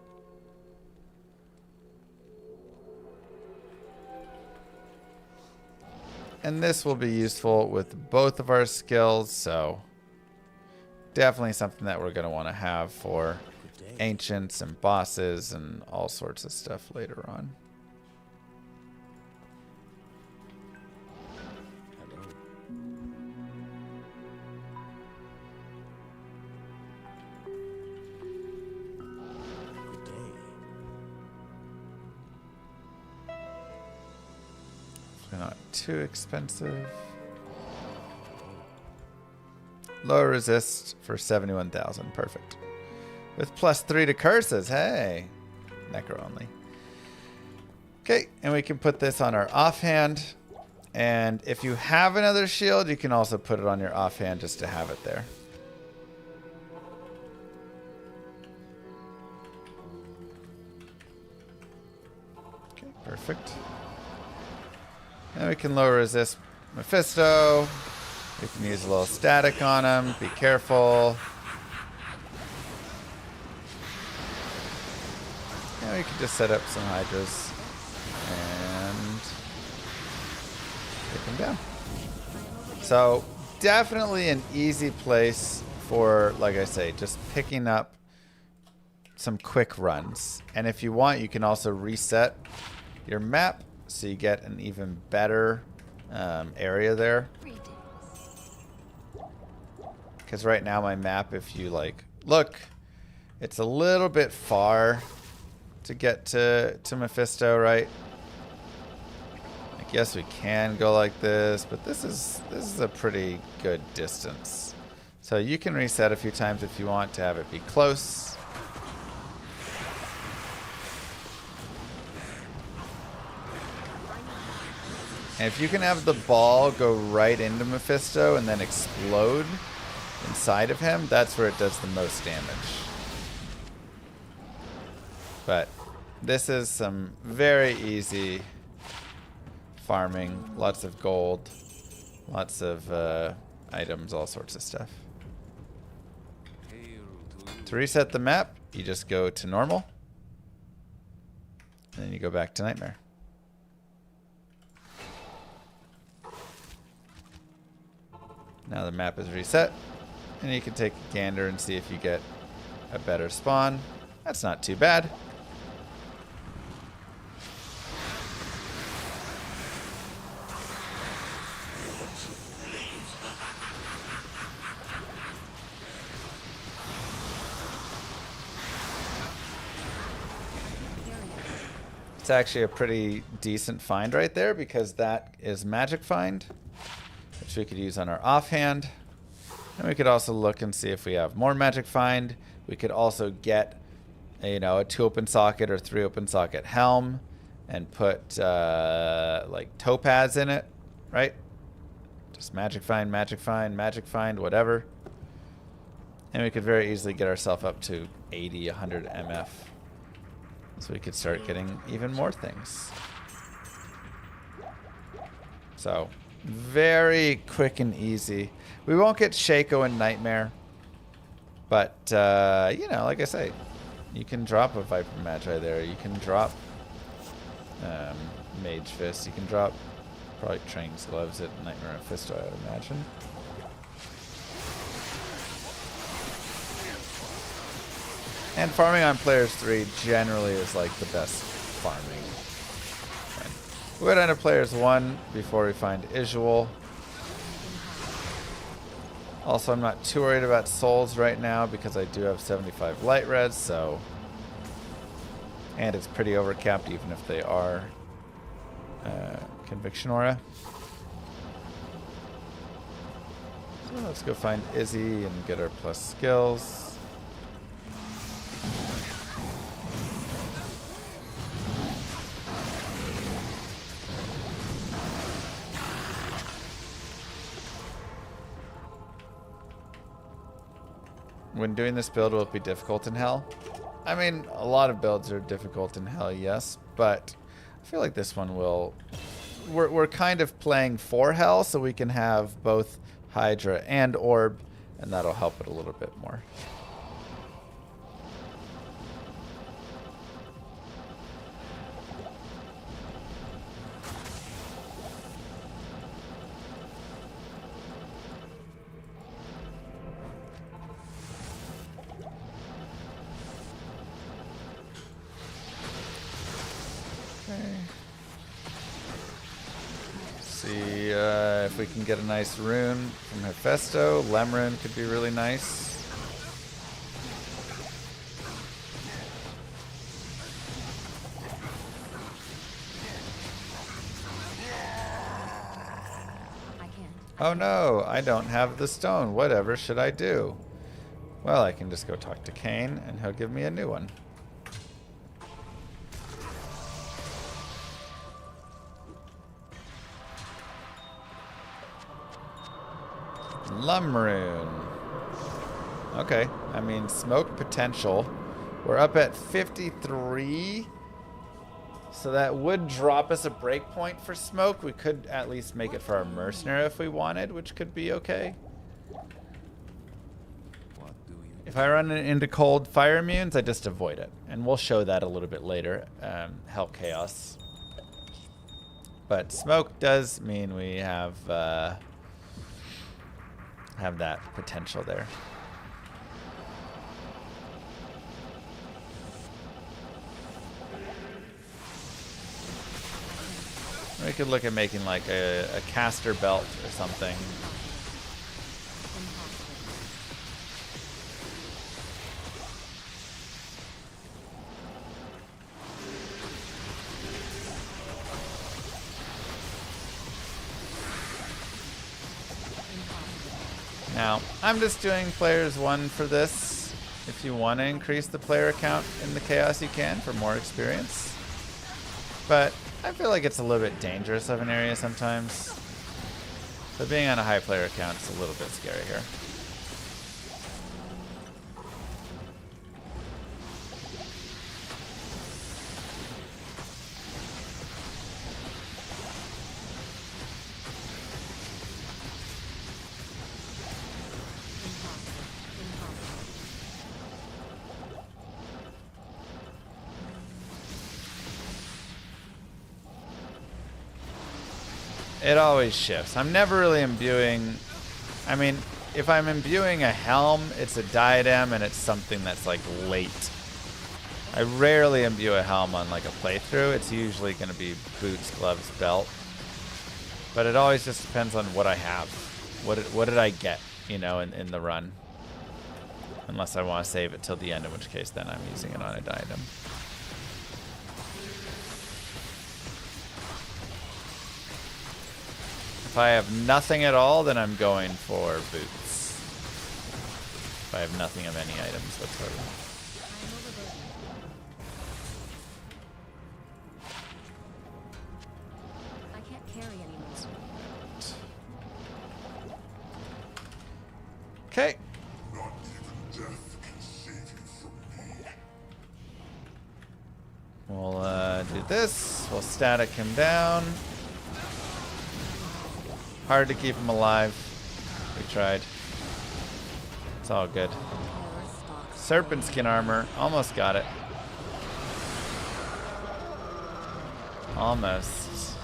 And this will be useful with both of our skills, so definitely something that we're going to want to have for ancients and bosses and all sorts of stuff later on. not too expensive. Low resist for 71,000. Perfect. With +3 to curses. Hey. Necro only. Okay, and we can put this on our offhand. And if you have another shield, you can also put it on your offhand just to have it there. Okay, perfect. And we can low resist Mephisto. We can use a little static on him. Be careful. And we can just set up some Hydras and take them down. So definitely an easy place for, like I say, just picking up some quick runs. And if you want, you can also reset your map so you get an even better area there. Because right now my map, if you like look, it's a little bit far to get to Mephisto, right? I guess we can go like this, but this is a pretty good distance. So you can reset a few times if you want to have it be close. And if you can have the ball go right into Mephisto and then explode inside of him, that's where it does the most damage. But this is some very easy farming, lots of gold, lots of items, all sorts of stuff. To reset the map, you just go to normal, and then you go back to Nightmare. Now the map is reset, and you can take a gander and see if you get a better spawn. That's not too bad. It's actually a pretty decent find right there because that is magic find, which we could use on our offhand. And we could also look and see if we have more magic find. We could also get a 2 open socket or 3 open socket helm and put like topaz in it, right? Just magic find, magic find, magic find, whatever. And we could very easily get ourselves up to 80, 100 MF. So we could start getting even more things. So very quick and easy. We won't get Shaco and Nightmare, but like I say, you can drop a Viper Magi there. You can drop Mage Fist. You can drop probably Train's Gloves at Nightmare and Fisto, I would imagine. And farming on players 3 generally is like the best farming. We'll go down to players 1 before we find Isual. Also, I'm not too worried about souls right now because I do have 75 light reds, so... And it's pretty overcapped even if they are Conviction Aura. So let's go find Izzy and get our plus skills. When doing this build, will it be difficult in Hell? I mean, a lot of builds are difficult in Hell, yes, but I feel like this one will... We're kind of playing for Hell, so we can have both Hydra and Orb, and that'll help it a little bit more. See if we can get a nice rune from Hephaestus. Lemrune could be really nice. Oh no, I don't have the stone. Whatever should I do? Well, I can just go talk to Kane and he'll give me a new one. Lumrune. Okay, I mean, smoke potential. We're up at 53. So that would drop us a breakpoint for smoke. We could at least make it for our mercenary if we wanted, which could be okay. If I run into cold fire immunes, I just avoid it. And we'll show that a little bit later. Hell Chaos. But smoke does mean we have that potential there. We could look at making like a caster belt or something. Now, I'm just doing players 1 for this. If you want to increase the player count in the chaos, you can for more experience. But I feel like it's a little bit dangerous of an area sometimes. So being on a high player count is a little bit scary here. It always shifts. I'm never really imbuing. I mean, if I'm imbuing a helm, it's a diadem and it's something that's like late. I rarely imbue a helm on like a playthrough. It's usually going to be boots, gloves, belt. But it always just depends on what I have. What did I get, you know, in the run? Unless I want to save it till the end, in which case then I'm using it on a diadem. If I have nothing at all, then I'm going for boots. If I have nothing of any items whatsoever. I can't carry anymore. Okay. Not even death can save you from me. We'll do this. We'll static him down. Hard to keep him alive. We tried. It's all good. Serpent skin armor. Almost got it. Almost.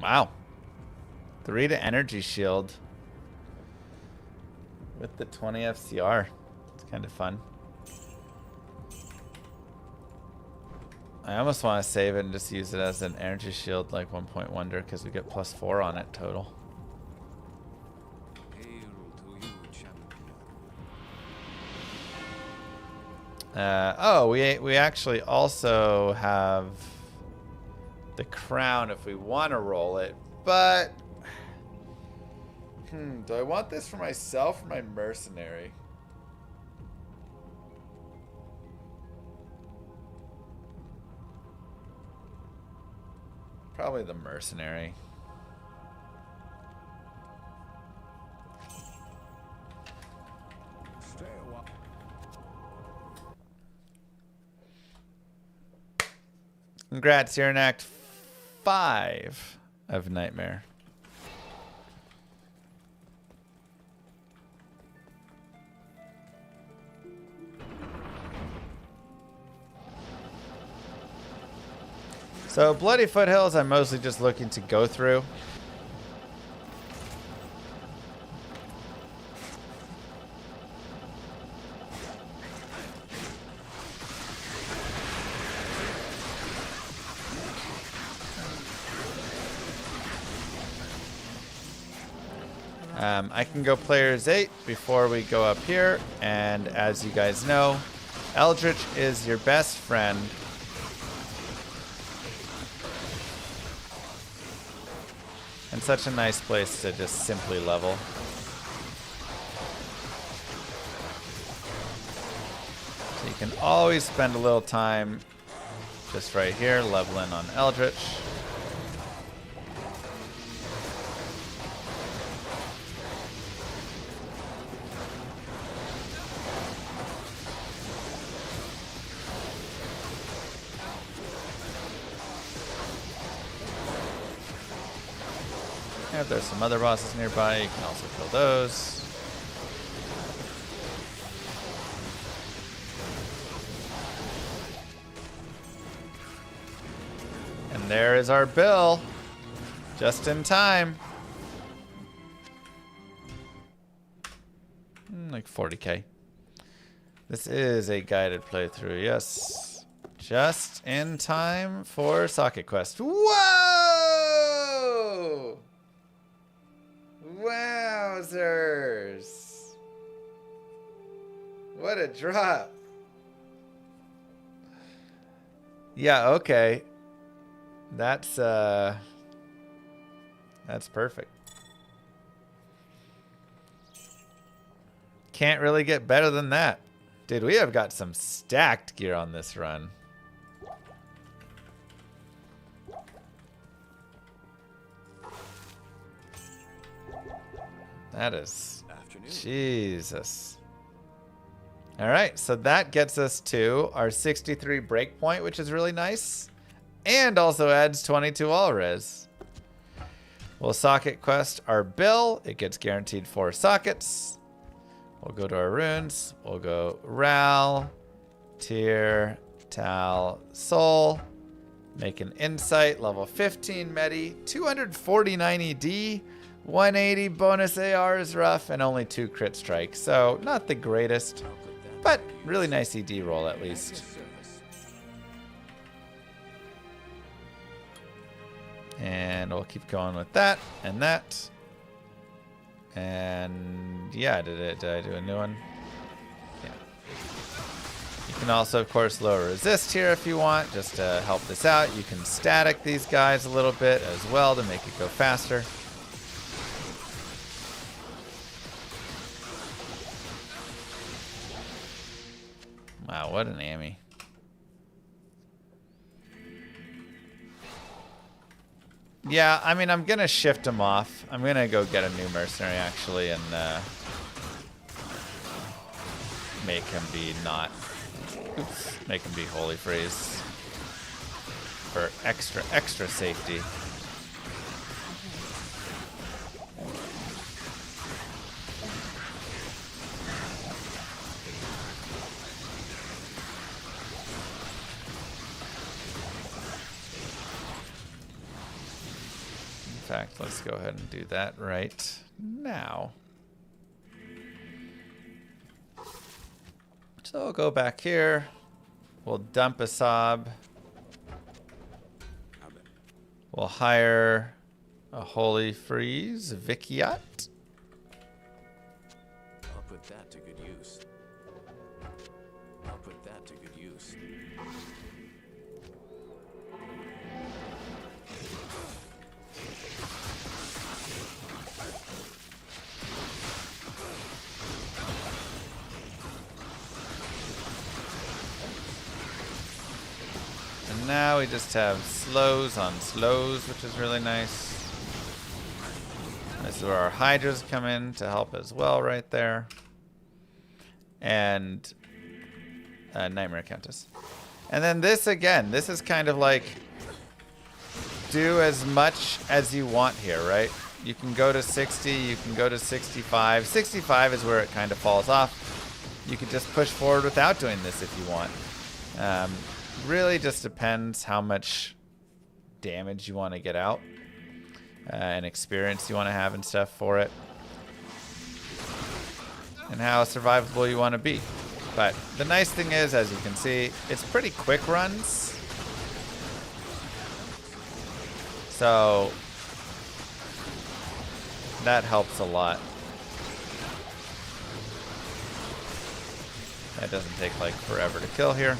Wow. 3 to energy shield with the 20 FCR. It's kind of fun. I almost want to save it and just use it as an energy shield like 1 wonder because we get +4 on it total. Oh, we actually also have the crown if we want to roll it, but do I want this for myself or my mercenary? Probably the mercenary. Stay a while. Congrats, you're in Act 5 of Nightmare. So Bloody Foothills, I'm mostly just looking to go through. I can go players 8 before we go up here, and as you guys know, Eldritch is your best friend. And such a nice place to just simply level. So you can always spend a little time just right here leveling on Eldritch. If there's some other bosses nearby, you can also kill those. And there is our bill. Just in time. Like 40k. This is a guided playthrough, yes. Just in time for Socket Quest. Whoa! Wowzers! What a drop. Yeah, okay. That's perfect. Can't really get better than that. Dude, we have got some stacked gear on this run. That is... Jesus. Alright, so that gets us to our 63 breakpoint, which is really nice. And also adds 22 all res. We'll socket quest our bill. It gets guaranteed 4 sockets. We'll go to our runes. We'll go Ral, Tyr, Tal, Soul. Make an insight, level 15 Medi, 249 ED, 180 bonus AR is rough, and only 2 crit strikes. So not the greatest, but really nice ED roll at least. And we'll keep going with that and that. And yeah, did I do a new one? Yeah. You can also, of course, lower resist here if you want, just to help this out. You can static these guys a little bit as well to make it go faster. Wow, what an Amy. Yeah, I mean, I'm going to shift him off. I'm going to go get a new mercenary, actually, and make him be not... Oops, make him be Holy Freeze. For extra safety. In fact, let's go ahead and do that right now. So we'll go back here. We'll dump a Sob. We'll hire a Holy Freeze, Vikiat. I'll put that to good use. I'll put that to good use. And now we just have slows on slows, which is really nice. This is where our Hydras come in to help as well right there. And Nightmare Countess. And then this again, this is kind of like do as much as you want here, right? You can go to 60, you can go to 65. 65 is where it kind of falls off. You can just push forward without doing this if you want. Really just depends how much damage you want to get out and experience you want to have and stuff for it, and how survivable you want to be. But the nice thing is, as you can see, it's pretty quick runs. So that helps a lot. That doesn't take like forever to kill here.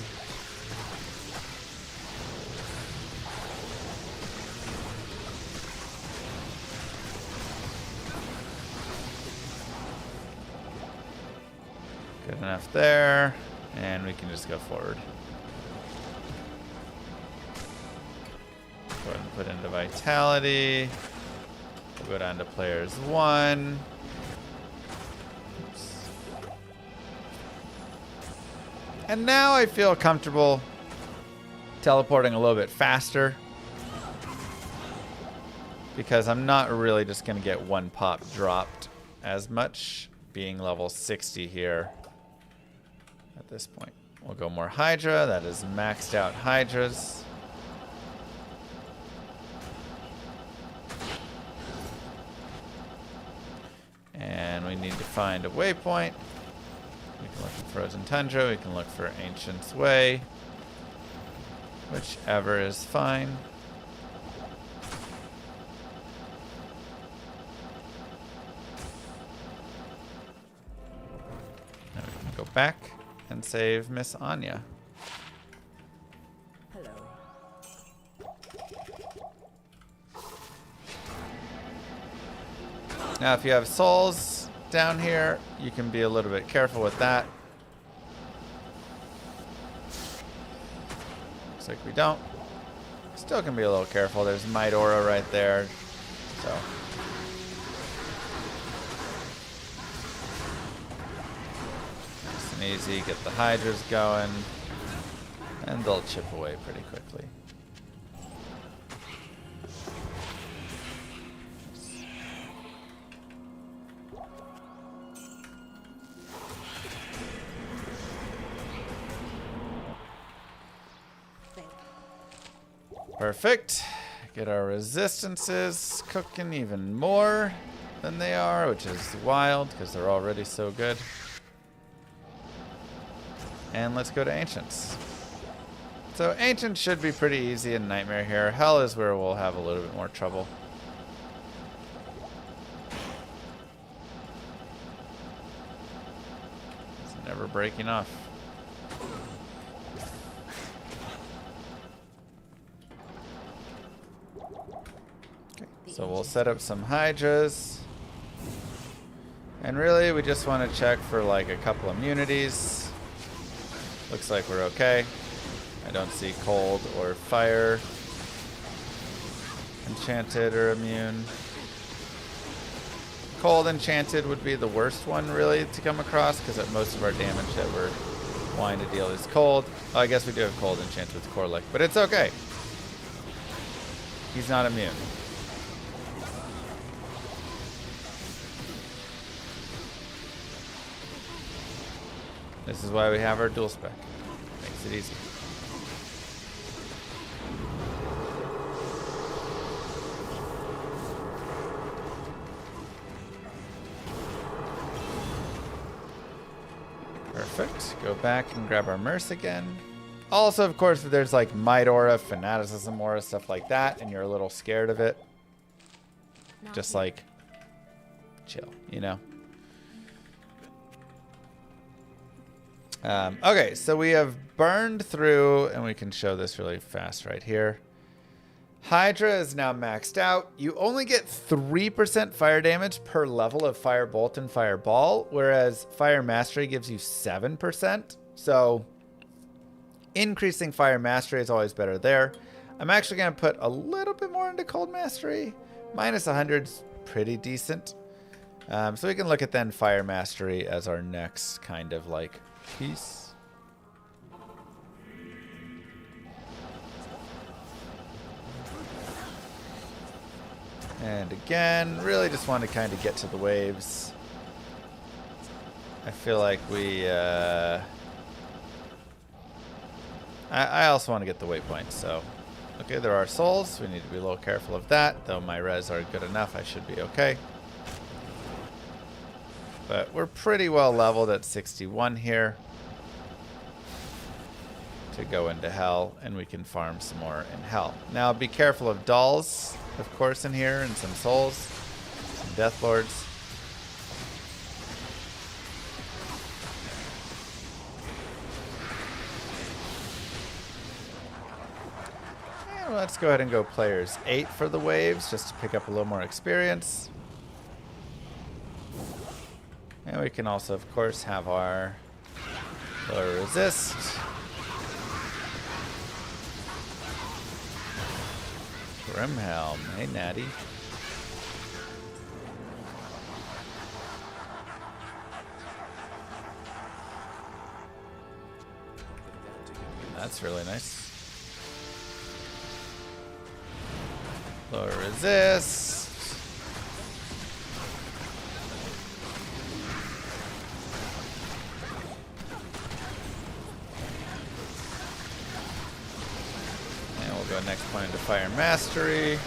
Good enough there, and we can just go forward. Go ahead and put into Vitality. We'll go down to players 1. Oops. And now I feel comfortable teleporting a little bit faster, because I'm not really just going to get one pop dropped as much, being level 60 here at this point. We'll go more Hydra. That is maxed out Hydras. And we need to find a waypoint. We can look for Frozen Tundra. We can look for Ancient's Way. Whichever is fine. Now we can go back and save Miss Anya. Hello. Now, if you have souls down here, you can be a little bit careful with that. Looks like we don't. Still can be a little careful. There's Might Aura right there. So. Nice and easy. Get the Hydras going. And they'll chip away pretty quickly. Perfect. Get our resistances cooking even more than they are, which is wild because they're already so good. And let's go to Ancients. So Ancients should be pretty easy in Nightmare here. Hell is where we'll have a little bit more trouble. It's never breaking off. So we'll set up some Hydras. And really, we just want to check for like a couple immunities. Looks like we're okay. I don't see cold or fire. Enchanted or immune. Cold enchanted would be the worst one really to come across, because most of our damage that we're wanting to deal is cold. Oh, I guess we do have cold enchanted with Corlick, but it's okay. He's not immune. This is why we have our dual spec. Makes it easy. Perfect. Go back and grab our Merce again. Also, of course, if there's like Might Aura, Fanaticism Aura, stuff like that, and you're a little scared of it, just like chill, you know? Okay, so we have burned through, and we can show this really fast right here. Hydra is now maxed out. You only get 3% fire damage per level of Fire Bolt and Fireball, whereas Fire Mastery gives you 7%. So increasing Fire Mastery is always better there. I'm actually going to put a little bit more into Cold Mastery. Minus 100's pretty decent. So we can look at then Fire Mastery as our next kind of like piece. And again, really just want to kind of get to the waves. I feel like we I also want to get the waypoint, so okay, there are souls. We need to be a little careful of that, though my res are good enough, I should be okay. But we're pretty well leveled at 61 here to go into Hell, and we can farm some more in Hell. Now be careful of dolls, of course, in here, and some souls, some Death Lords. Well, let's go ahead and go players 8 for the waves, just to pick up a little more experience. And we can also, of course, have our lower resist. Grimhelm. Hey, Natty. That's really nice. Lower resist. And we'll go next point into Fire Mastery.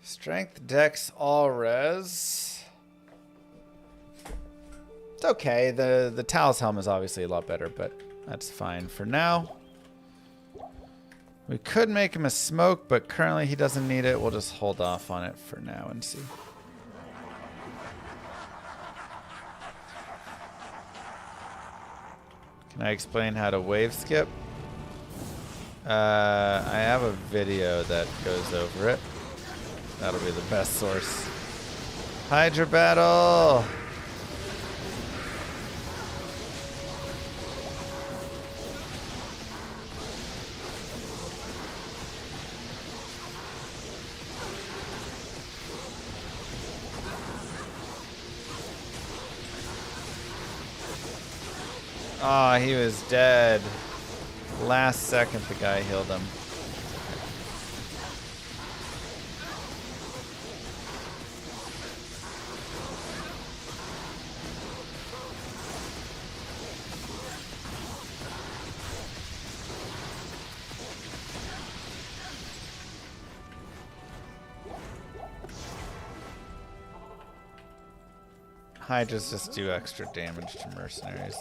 Strength, Dex, all res. It's okay. The Tal's Helm is obviously a lot better, but that's fine for now. We could make him a smoke, but currently he doesn't need it. We'll just hold off on it for now and see. Can I explain how to wave skip? I have a video that goes over it. That'll be the best source. Hydra battle! Oh, he was dead. Last second the guy healed him. Hydras just do extra damage to mercenaries.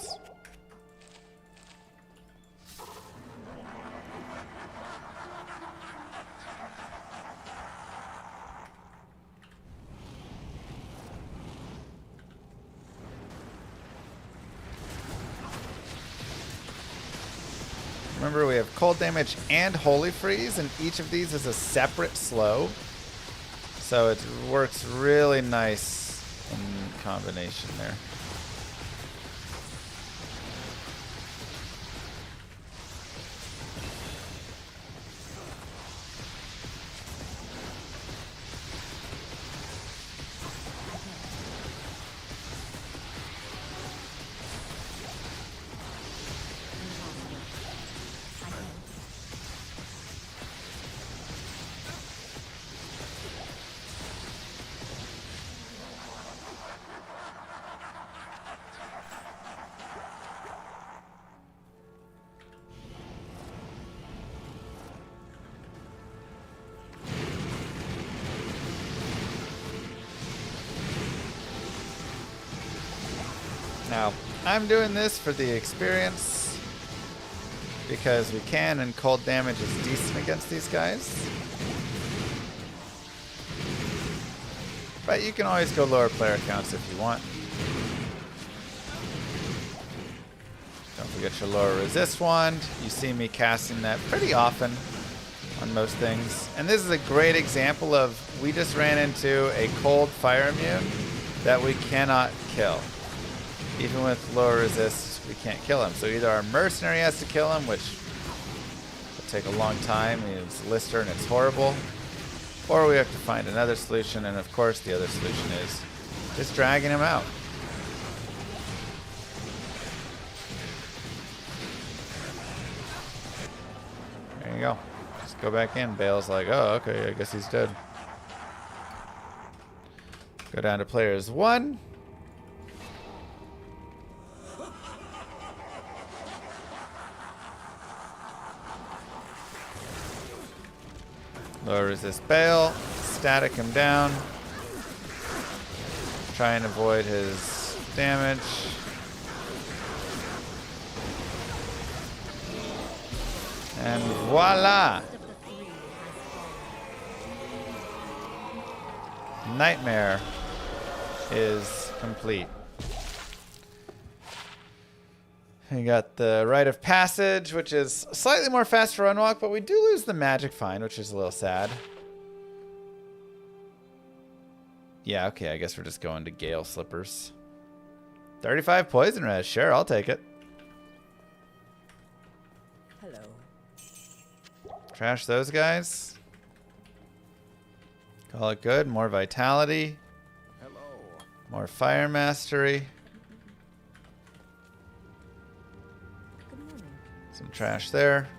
Remember, we have cold damage and holy freeze, and each of these is a separate slow. So it works really nice in combination there. Now, I'm doing this for the experience because we can, and cold damage is decent against these guys. But you can always go lower player counts if you want. Don't forget your lower resist wand. You see me casting that pretty often on most things. And this is a great example of, we just ran into a cold fire immune that we cannot kill. Even with lower resist, we can't kill him. So either our mercenary has to kill him, which will take a long time. It's Lister and it's horrible. Or we have to find another solution. And of course, the other solution is just dragging him out. There you go. Just go back in. Bale's like, oh, okay, I guess he's dead. Go down to players 1. Lower resist Bale, static him down, try and avoid his damage. And voila! Of the three has fallen. Nightmare is complete. We got the Rite of Passage, which is slightly more fast to run walk, but we do lose the Magic Find, which is a little sad. Yeah, okay, I guess we're just going to Gale Slippers. 35 Poison Res, sure, I'll take it. Hello. Trash those guys. Call it good, more Vitality. Hello. More Fire Mastery. Good morning. Some trash there.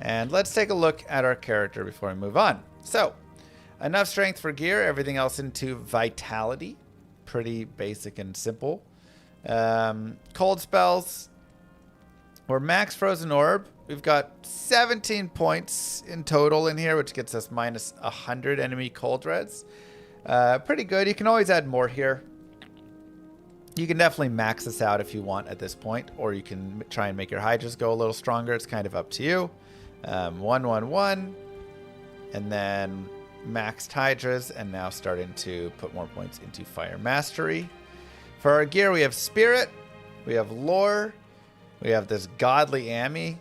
And let's take a look at our character before we move on. So, enough strength for gear, everything else into vitality. Pretty basic and simple. Cold spells. We're max frozen orb. We've got 17 points in total in here, which gets us minus 100 enemy cold reds. Pretty good. You can always add more here. You can definitely max this out if you want at this point, or you can try and make your Hydras go a little stronger. It's kind of up to you. 1-1-1, and then maxed Hydras, and now starting to put more points into Fire Mastery. For our gear, we have Spirit, we have Lore, we have this Godly Ami.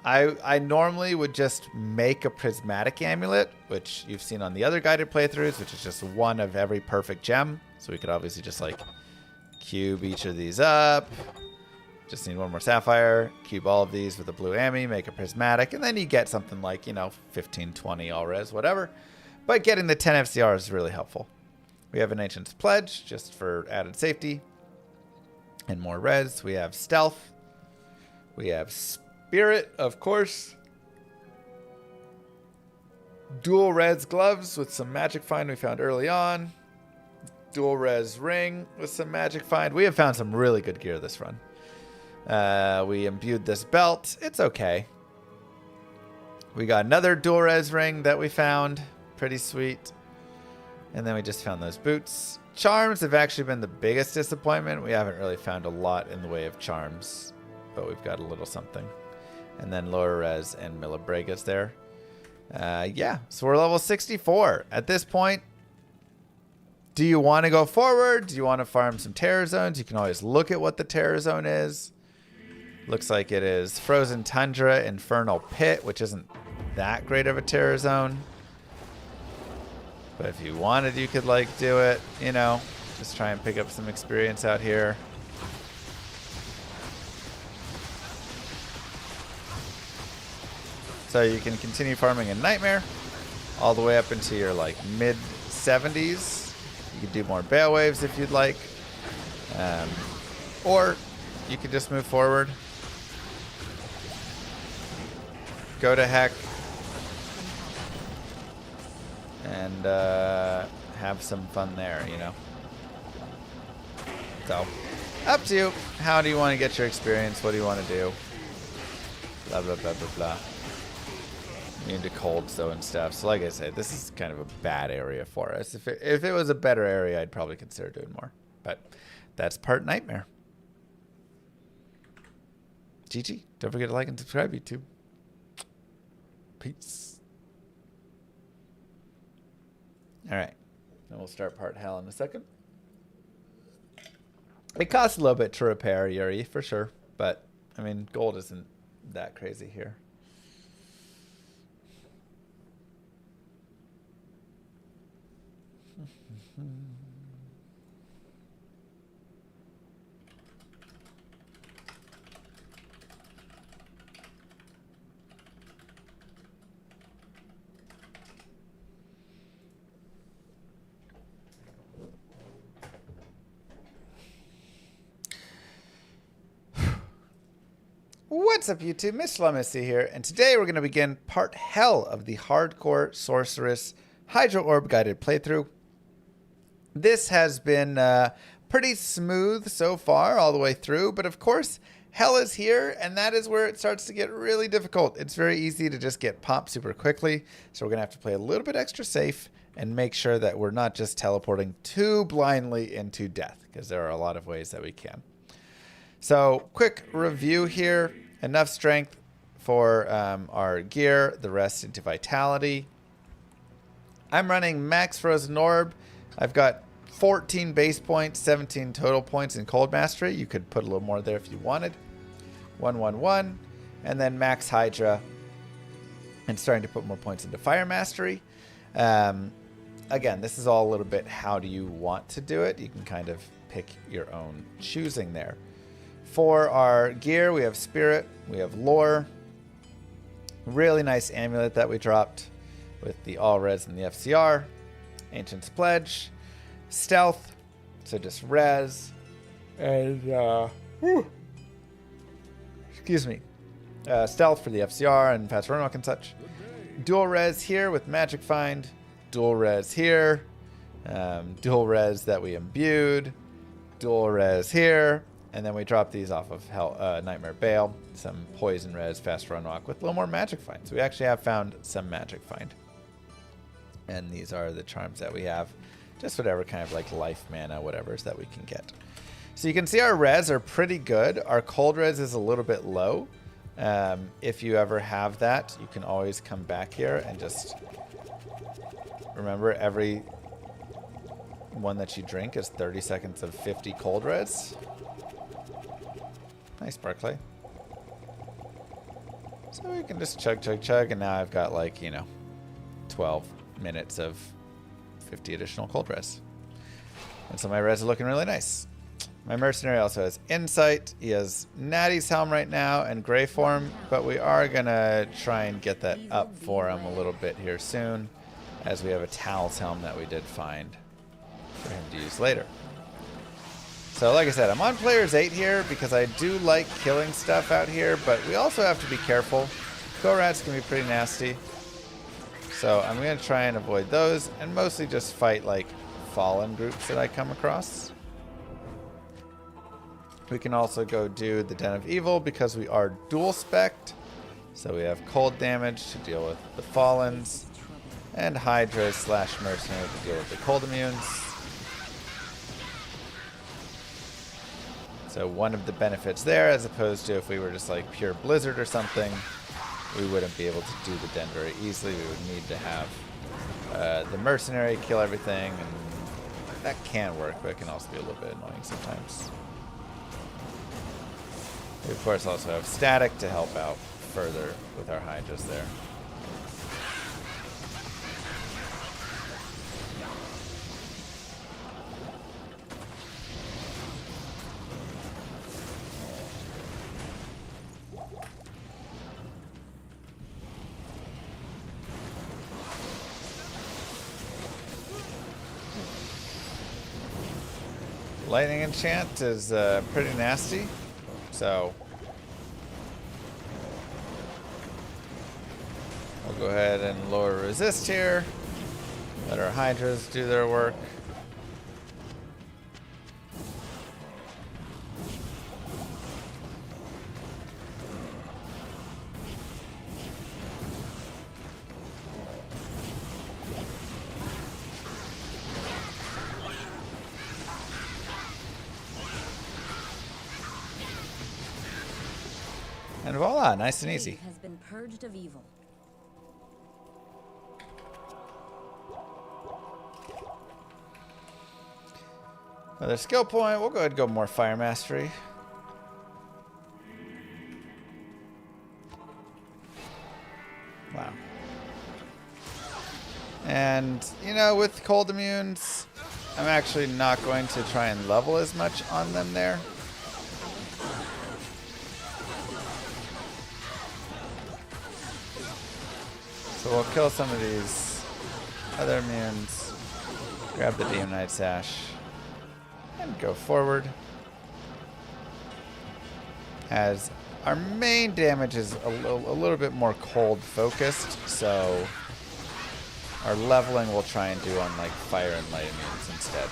I normally would just make a Prismatic Amulet, which you've seen on the other guided playthroughs, which is just one of every perfect gem. So we could obviously just like cube each of these up. Just need one more Sapphire, cube all of these with a blue Ami, make a Prismatic, and then you get something like, 15, 20 all res, whatever. But getting the 10 FCR is really helpful. We have an Ancient's Pledge, just for added safety. And more res. We have Stealth. We have Spirit, of course. Dual res gloves with some Magic Find we found early on. Dual res ring with some Magic Find. We have found some really good gear this run. We imbued this belt. It's okay. We got another dual res ring that we found. Pretty sweet. And then we just found those boots. Charms have actually been the biggest disappointment. We haven't really found a lot in the way of charms, but we've got a little something. And then lower res and Millibrega's there. Yeah, so we're level 64. At this point, do you want to go forward? Do you want to farm some Terror Zones? You can always look at what the Terror Zone is. Looks like it is Frozen Tundra, Infernal Pit, which isn't that great of a Terror Zone. But if you wanted, you could do it, just try and pick up some experience out here. So you can continue farming in Nightmare all the way up into your mid 70s. You can do more Bale Waves if you'd like. Or you could just move forward. Go to Heck. And have some fun there, So, up to you. How do you want to get your experience? What do you want to do? Blah, blah, blah, blah, blah. You're into colds, though, and stuff. So, like I said, this is kind of a bad area for us. If it was a better area, I'd probably consider doing more. But that's part Nightmare. GG. Don't forget to like and subscribe, YouTube. Peace. All right, then we'll start part Hell in a second. It costs a little bit to repair Yuri, for sure. But, gold isn't that crazy here. What's up, YouTube? Miss Llama here, and today we're going to begin part Hell of the Hardcore Sorceress Hydro Orb guided playthrough. This has been pretty smooth so far all the way through, but of course Hell is here, and that is where it starts to get really difficult. It's very easy to just get popped super quickly, so we're going to have to play a little bit extra safe and make sure that we're not just teleporting too blindly into death, because there are a lot of ways that we can. So, quick review here. Enough strength for our gear, the rest into vitality. I'm running max frozen orb. I've got 14 base points, 17 total points in cold mastery. You could put a little more there if you wanted. 111, and then max hydra, and starting to put more points into fire mastery. Again, this is all a little bit how do you want to do it. You can kind of pick your own choosing there. For our gear, we have spirit, we have lore. Really nice amulet that we dropped with the all res and the FCR. Ancient's Pledge. Stealth, so just res. And, excuse me. Stealth for the FCR and fast runwalk and such. Dual res here with Magic Find. Dual res here. Dual res that we imbued. Dual res here. And then we drop these off of Nightmare Bale. Some poison res, fast runwalk with a little more Magic Find. So we actually have found some Magic Find. And these are the charms that we have. Just whatever kind of like life mana, whatever's that we can get. So you can see our res are pretty good. Our cold res is a little bit low. If you ever have that, you can always come back here and just remember every one that you drink is 30 seconds of 50 cold res. Nice, Barclay. So we can just chug, chug, chug, and now I've got like, 12 minutes of 50 additional cold res. And so my res are looking really nice. My mercenary also has insight. He has Natty's helm right now and gray form, but we are gonna try and get that up for him a little bit here soon, as we have a Tal's helm that we did find for him to use later. So like I said, I'm on players 8 here because I do like killing stuff out here, but we also have to be careful. Go-rats can be pretty nasty. So I'm going to try and avoid those and mostly just fight like fallen groups that I come across. We can also go do the Den of Evil because we are dual spec'd. So we have cold damage to deal with the Fallens and Hydra / Mercenary to deal with the cold immunes. So one of the benefits there, as opposed to if we were just like pure Blizzard or something, we wouldn't be able to do the Den very easily. We would need to have the Mercenary kill everything, and that can work, but it can also be a little bit annoying sometimes. We of course also have Static to help out further with our Hydras there. Lightning enchant is pretty nasty, so we'll go ahead and lower resist here. Let our Hydras do their work. And voila, nice and easy. Has been purged of evil. Another skill point. We'll go ahead and go more Fire Mastery. Wow. And, with cold immunes, I'm actually not going to try and level as much on them there. So we'll kill some of these other immunes, grab the Demonite Sash, and go forward. As our main damage is a little bit more cold focused, so our leveling we'll try and do on like fire and light immunes instead.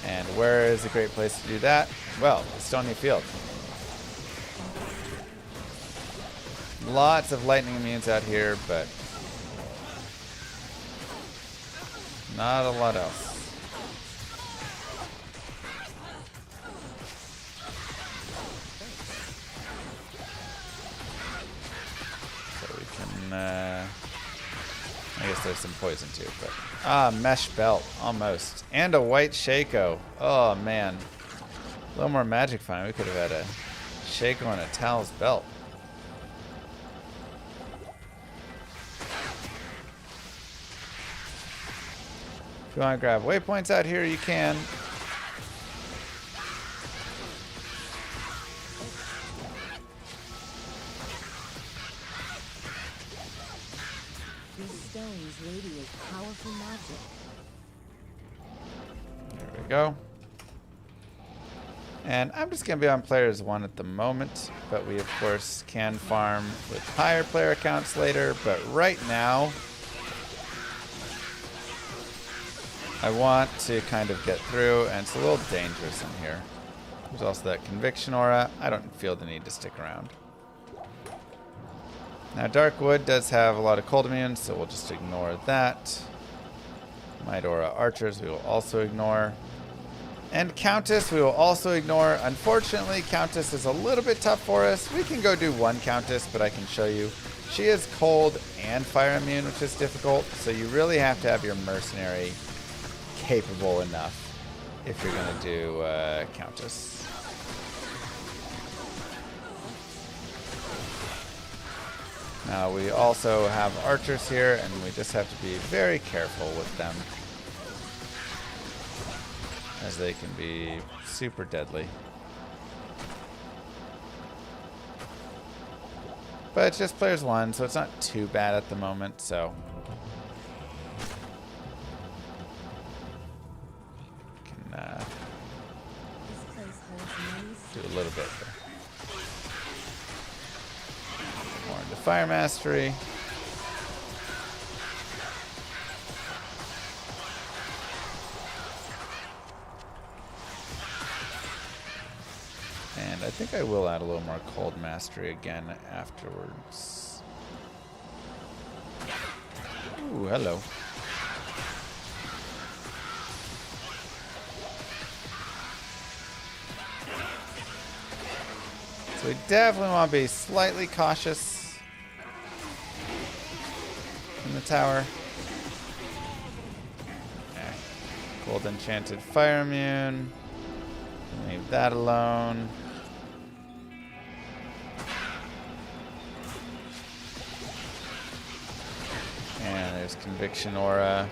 And where is a great place to do that? Well, Stony Field. Lots of lightning immunes out here, but not a lot else. I guess there's some poison too, but mesh belt almost, and a white Shaco. Oh man, a little more magic fine. We could have had a Shaco and a Tal's belt. If you want to grab waypoints out here, you can. These stones radiate powerful magic. There we go. And I'm just going to be on players 1 at the moment, but we of course can farm with higher player counts later, but right now I want to kind of get through, and it's a little dangerous in here. There's also that conviction aura. I don't feel the need to stick around. Now Darkwood does have a lot of cold immune, so we'll just ignore that. Might Aura archers we will also ignore. And Countess we will also ignore. Unfortunately, Countess is a little bit tough for us. We can go do one Countess, but I can show you. She is cold and fire immune, which is difficult, so you really have to have your mercenary capable enough if you're going to do Countess. Now we also have archers here, and we just have to be very careful with them, as they can be super deadly. But it's just players 1, so it's not too bad at the moment, so This place holds many do a little bit there. More into Fire Mastery. And I think I will add a little more Cold Mastery again afterwards. Ooh, hello. So we definitely want to be slightly cautious in the tower. Okay. Cold Enchanted Fire Immune. Leave that alone. And there's Conviction Aura.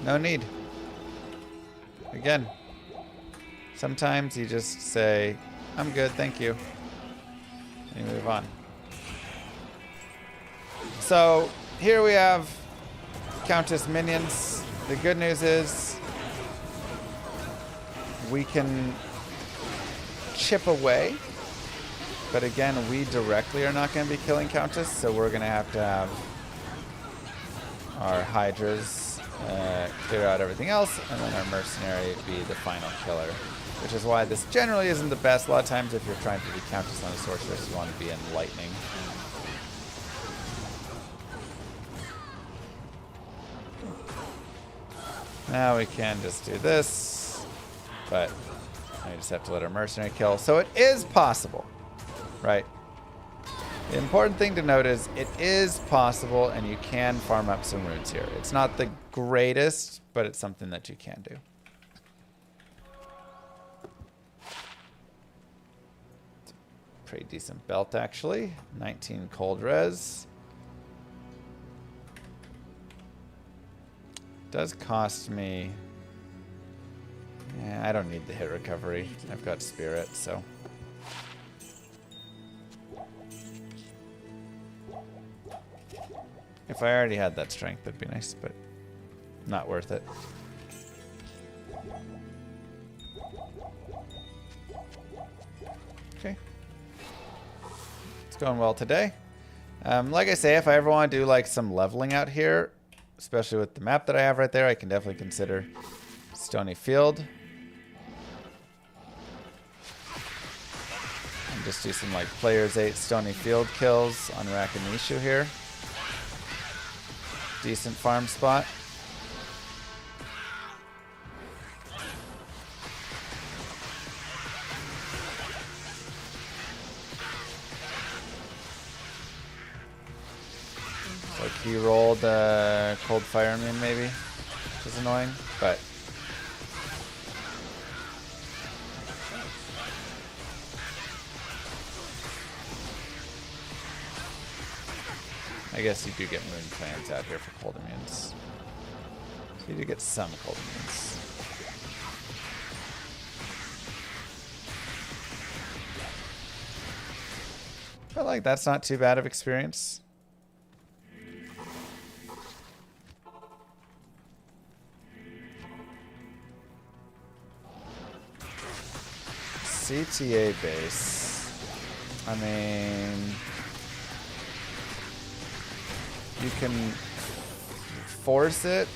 No need. Again, sometimes you just say, I'm good, thank you. And you move on. So here we have Countess minions. The good news is we can chip away, but again, we directly are not going to be killing Countess, so we're going to have our Hydras clear out everything else, and then our Mercenary be the final killer, which is why this generally isn't the best. A lot of times if you're trying to do Countess on a Sorceress, you want to be in Lightning. Now we can just do this, but I just have to let our Mercenary kill. So it is possible, right? The important thing to note is it is possible, and you can farm up some runes here. It's not the greatest, but it's something that you can do. It's a pretty decent belt, actually. 19 cold res. Does cost me... Yeah, I don't need the hit recovery. I've got Spirit, so... If I already had that strength, that'd be nice, but not worth it. Okay. It's going well today. Like I say, if I ever want to do like some leveling out here, especially with the map that I have right there, I can definitely consider Stony Field. And just do some like players 8 Stony Field kills on Rakanishu here. Decent farm spot. Like he rolled cold fire immune maybe, which is annoying, but I guess you do get moon plants out here for cold immunes. So you do get some cold immunes. But like that's not too bad of experience. CTA base. I mean, you can force it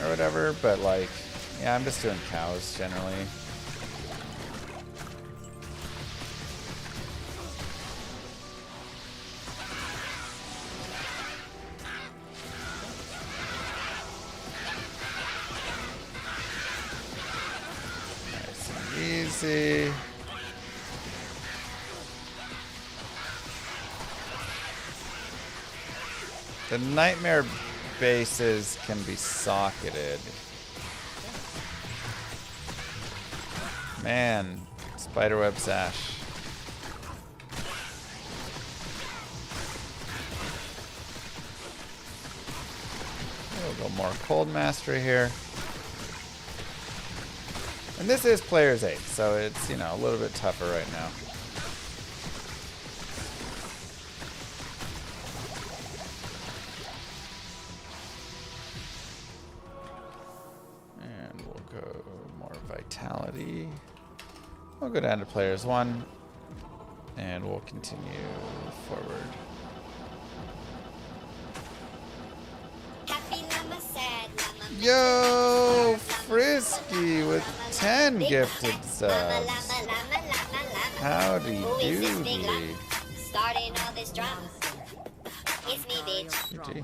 or whatever, but like, yeah, I'm just doing cows generally. Nice and easy. The nightmare bases can be socketed. Man, spiderweb sash. We'll go more cold mastery here. And this is player's 8, so it's, you know, a little bit tougher right now. Vitality. We'll go down to players 1 and we'll continue forward. Yo, Frisky with 10 gifted subs. Howdy doody. Starting all this drama. It's me, bitch. GG.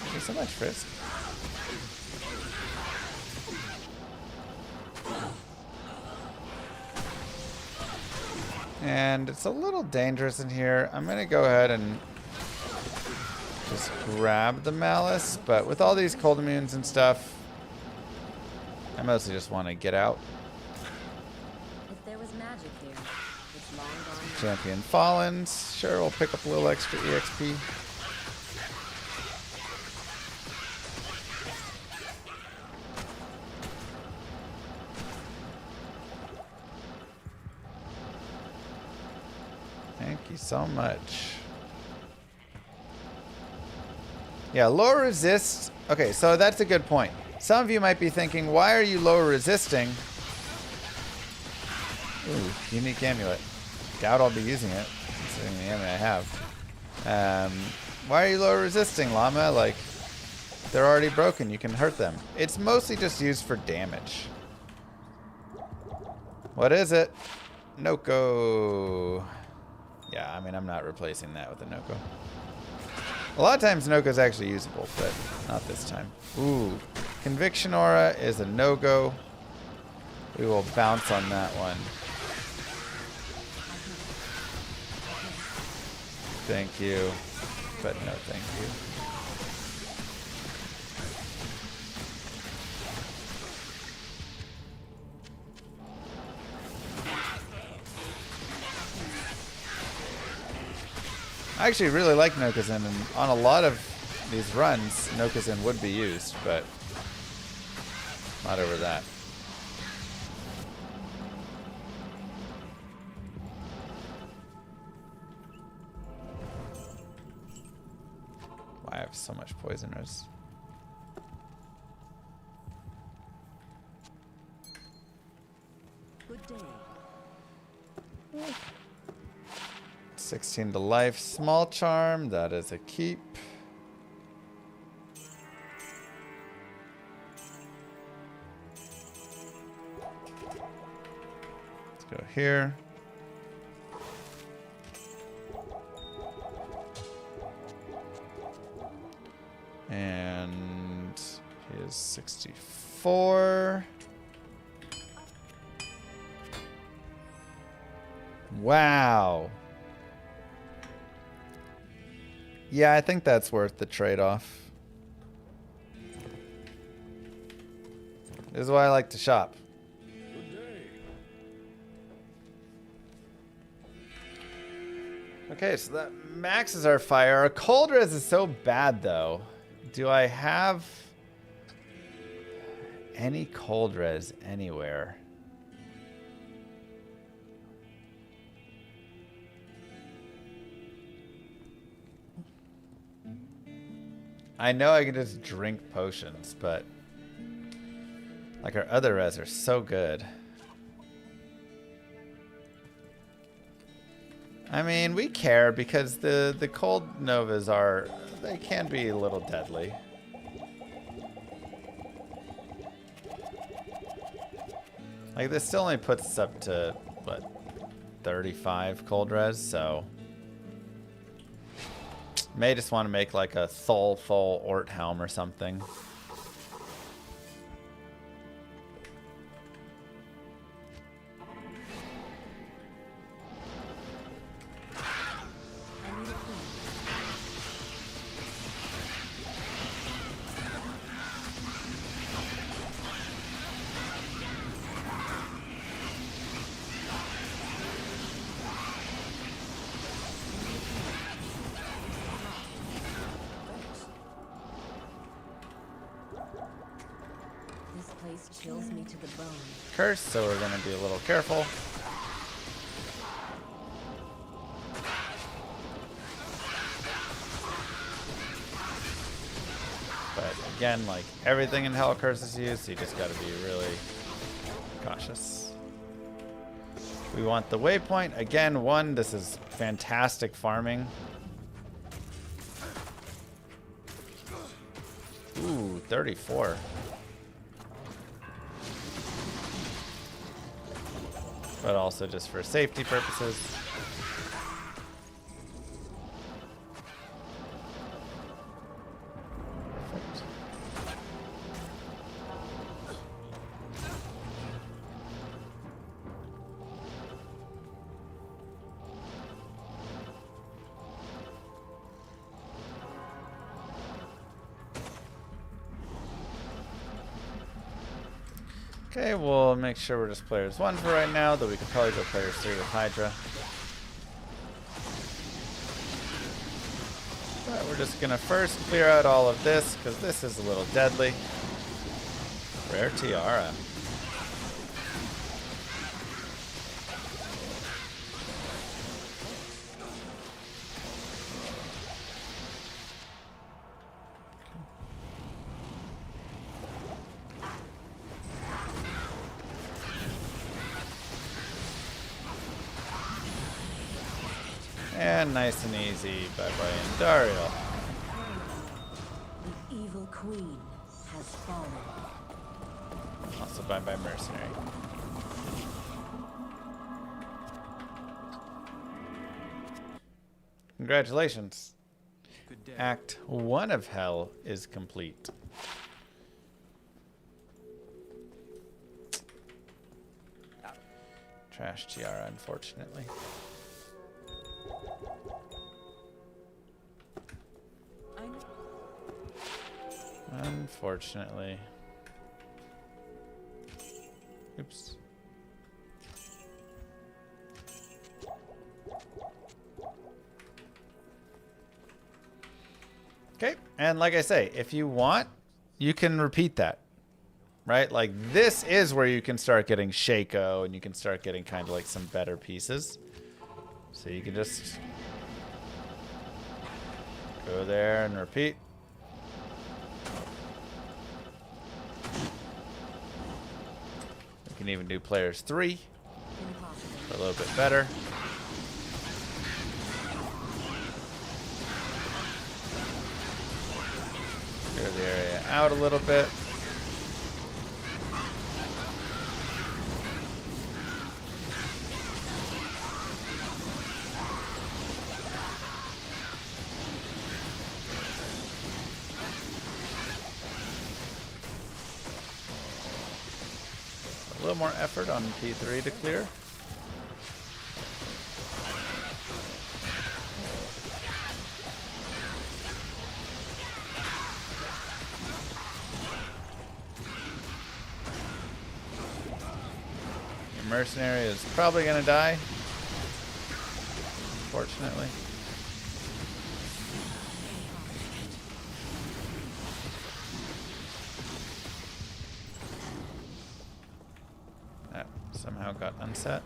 Thank you so much, Frisk. And it's a little dangerous in here. I'm going to go ahead and just grab the Malice. But with all these cold immunes and stuff, I mostly just want to get out. If there was magic here, it's long gone. Champion Fallens. Sure, we'll pick up a little extra EXP. Thank you so much. Yeah, low resist. Okay, so that's a good point. Some of you might be thinking, why are you low resisting? Ooh, unique amulet. Doubt I'll be using it, considering the amulet I have. Why are you low resisting, Llama? Like, they're already broken. You can hurt them. It's mostly just used for damage. What is it? Noko. Yeah, I mean, I'm not replacing that with a Noko. A lot of times Noko's actually usable, but not this time. Ooh, Conviction Aura is a no-go. We will bounce on that one. Thank you, but no thank you. I actually really like Nokazin, and on a lot of these runs, Nokazin would be used, but not over that. Why I have so much poisoners. Good day. 16 to life, small charm, that is a keep. Let's go here. And he is 64. Wow. Yeah, I think that's worth the trade-off. This is why I like to shop. Good day. Okay, so that maxes our fire. Our cold res is so bad, though. Do I have any cold res anywhere? I know I can just drink potions, but like our other res are so good. I mean, we care because the cold novas are, they can be a little deadly. Like this still only puts us up to what, 35 cold res, so may just want to make like a full Ort helm or something. This place chills me to the bone. Curse, so we're gonna be a little careful. But again, like everything in Hell curses you, so you just gotta be really cautious. We want the waypoint. Again, one, this is fantastic farming. Ooh, 34. But also just for safety purposes. Perfect. Okay, we'll make sure we're just players 1 for right now, though we could probably go players 3 with Hydra. But we're just gonna first clear out all of this, because this is a little deadly. Rare Tiara. And nice and easy. Bye-bye, Andariel. The evil queen has fallen. Also bye-bye, Mercenary. Congratulations. Good day. Act 1 of Hell is complete. Trash Tiara, unfortunately. I know. Unfortunately. Oops. Okay, and like I say, if you want, you can repeat that. Right? Like, this is where you can start getting Shaco, and you can start getting kind of like some better pieces. So you can just go there and repeat. We can even do players 3 Impossible. for a little bit better. Clear the area out a little bit. A little more effort on P3 to clear. mercenary is probably gonna die. Fortunately. That somehow got unset.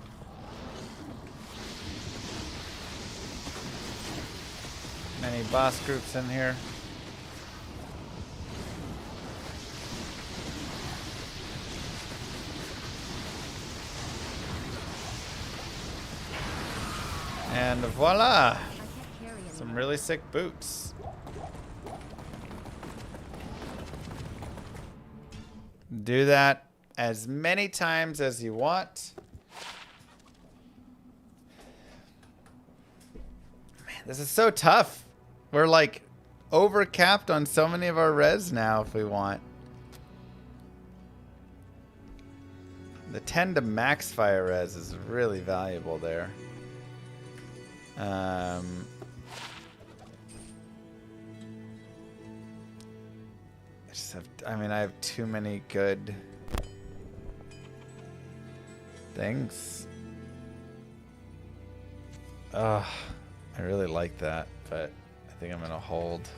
Many boss groups in here. And voila! Some really sick boots. Do that as many times as you want. Man, this is so tough. We're like over capped on so many of our res now if we want. The 10 to max fire res is really valuable there. I have too many good things. I really like that, but I think I'm gonna hold.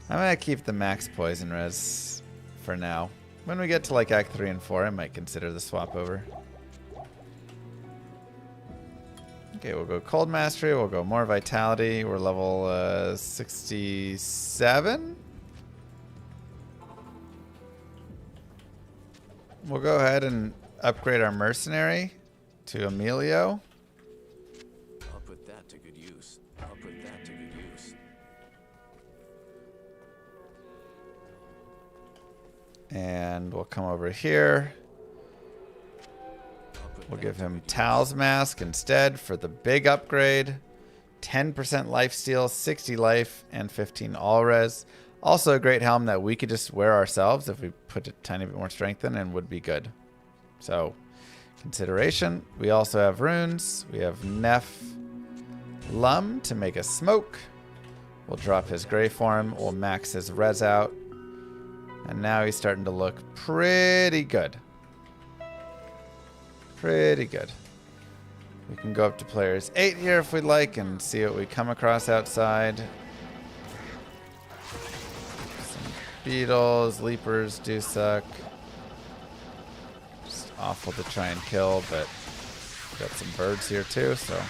I'm gonna keep the max poison res for now. When we get to like Act 3 and 4, I might consider the swap over. Okay, we'll go Cold Mastery, we'll go more Vitality. We're level 67. We'll go ahead and upgrade our Mercenary to Emilio. I'll put that to good use. I'll put that to good use. And we'll come over here. We'll give him Tal's Mask instead for the big upgrade. 10% lifesteal, 60 life, and 15 all res. Also a great helm that we could just wear ourselves if we put a tiny bit more strength in and would be good. So, consideration. We also have runes. We have Neff Lum to make a smoke. We'll drop his gray form. We'll max his res out. And now he's starting to look pretty good. Pretty good. We can go up to players 8 here if we'd like and see what we come across outside. Some beetles, leapers do suck. Just awful to try and kill, but got some birds here too, so.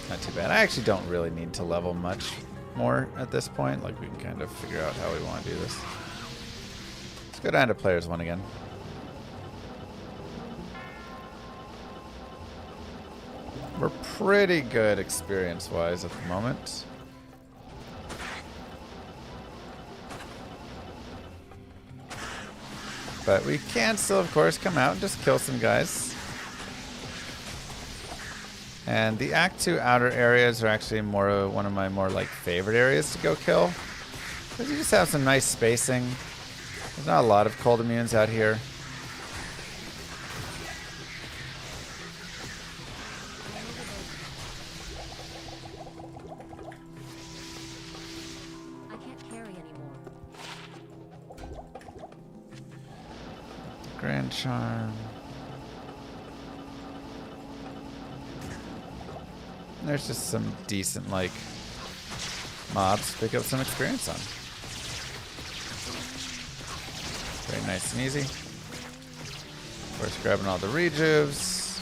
Not too bad. I actually don't really need to level much more at this point. Like, we can kind of figure out how we want to do this. Let's go down to players 1 again. We're pretty good experience-wise at the moment. But we can still, of course, come out and just kill some guys. And the Act 2 outer areas are actually one of my more like favorite areas to go kill. Because you just have some nice spacing. There's not a lot of cold immunes out here. I can't carry anymore. Grand Charm. There's just some decent, like, mobs to pick up some experience on. Very nice and easy. Of course, grabbing all the rejuves.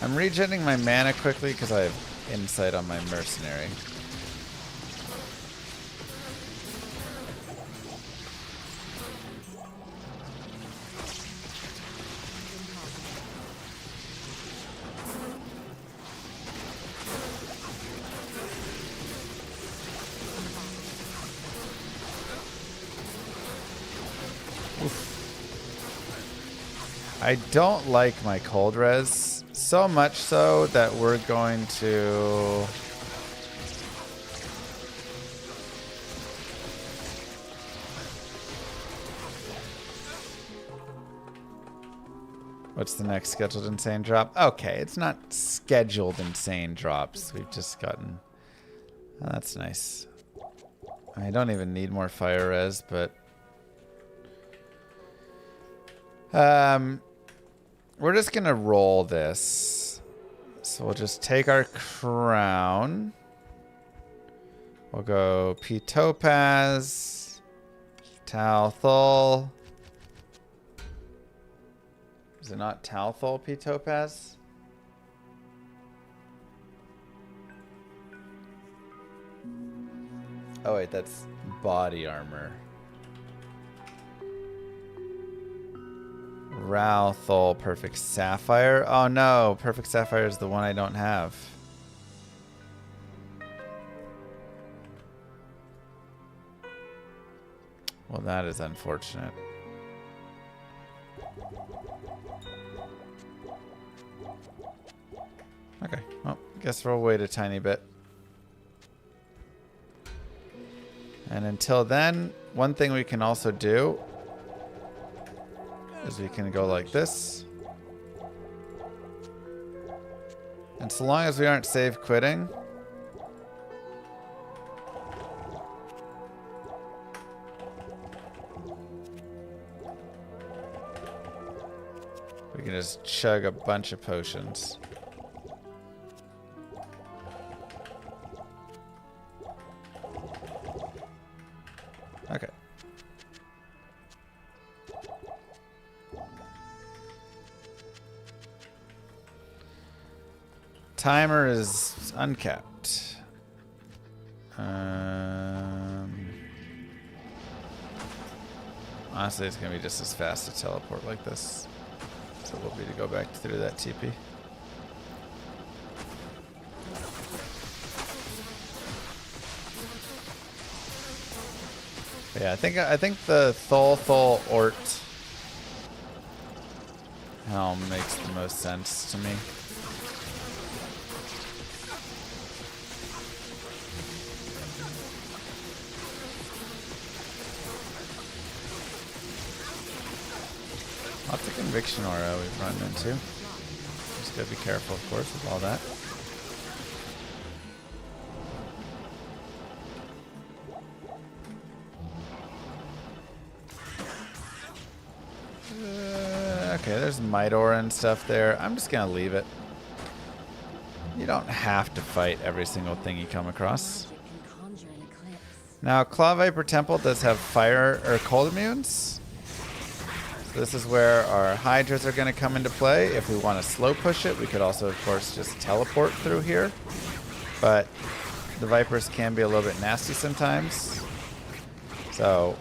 I'm regenerating my mana quickly because I have insight on my mercenary. I don't like my cold res So much so that we're going to... What's the next scheduled insane drop? Okay, it's not scheduled insane drops. We've just gotten... Oh, that's nice. I don't even need more fire res, but... We're just gonna roll this. So we'll just take our crown. We'll go P Topaz, Talthol. Is it not Talthol P Topaz? Oh wait, that's body armor. Ralthol Perfect Sapphire. Oh no, Perfect Sapphire is the one I don't have. Well, that is unfortunate. Okay, well, guess we'll wait a tiny bit. And until then, one thing we can also do is we can go like this. And so long as we aren't save quitting, we can just chug a bunch of potions. Okay. Timer is uncapped. Honestly, it's going to be just as fast to teleport like this. So we'll be to go back through that TP. But yeah, I think the Thol Ort helm makes the most sense to me. Lots of conviction aura we've run into. Just gotta be careful, of course, with all that. Okay, there's Might Aura and stuff there. I'm just gonna leave it. You don't have to fight every single thing you come across. Now, Claw Viper Temple does have fire or cold immunes. So this is where our Hydras are going to come into play. If we want to slow push it, we could also, of course, just teleport through here. But the Vipers can be a little bit nasty sometimes. So,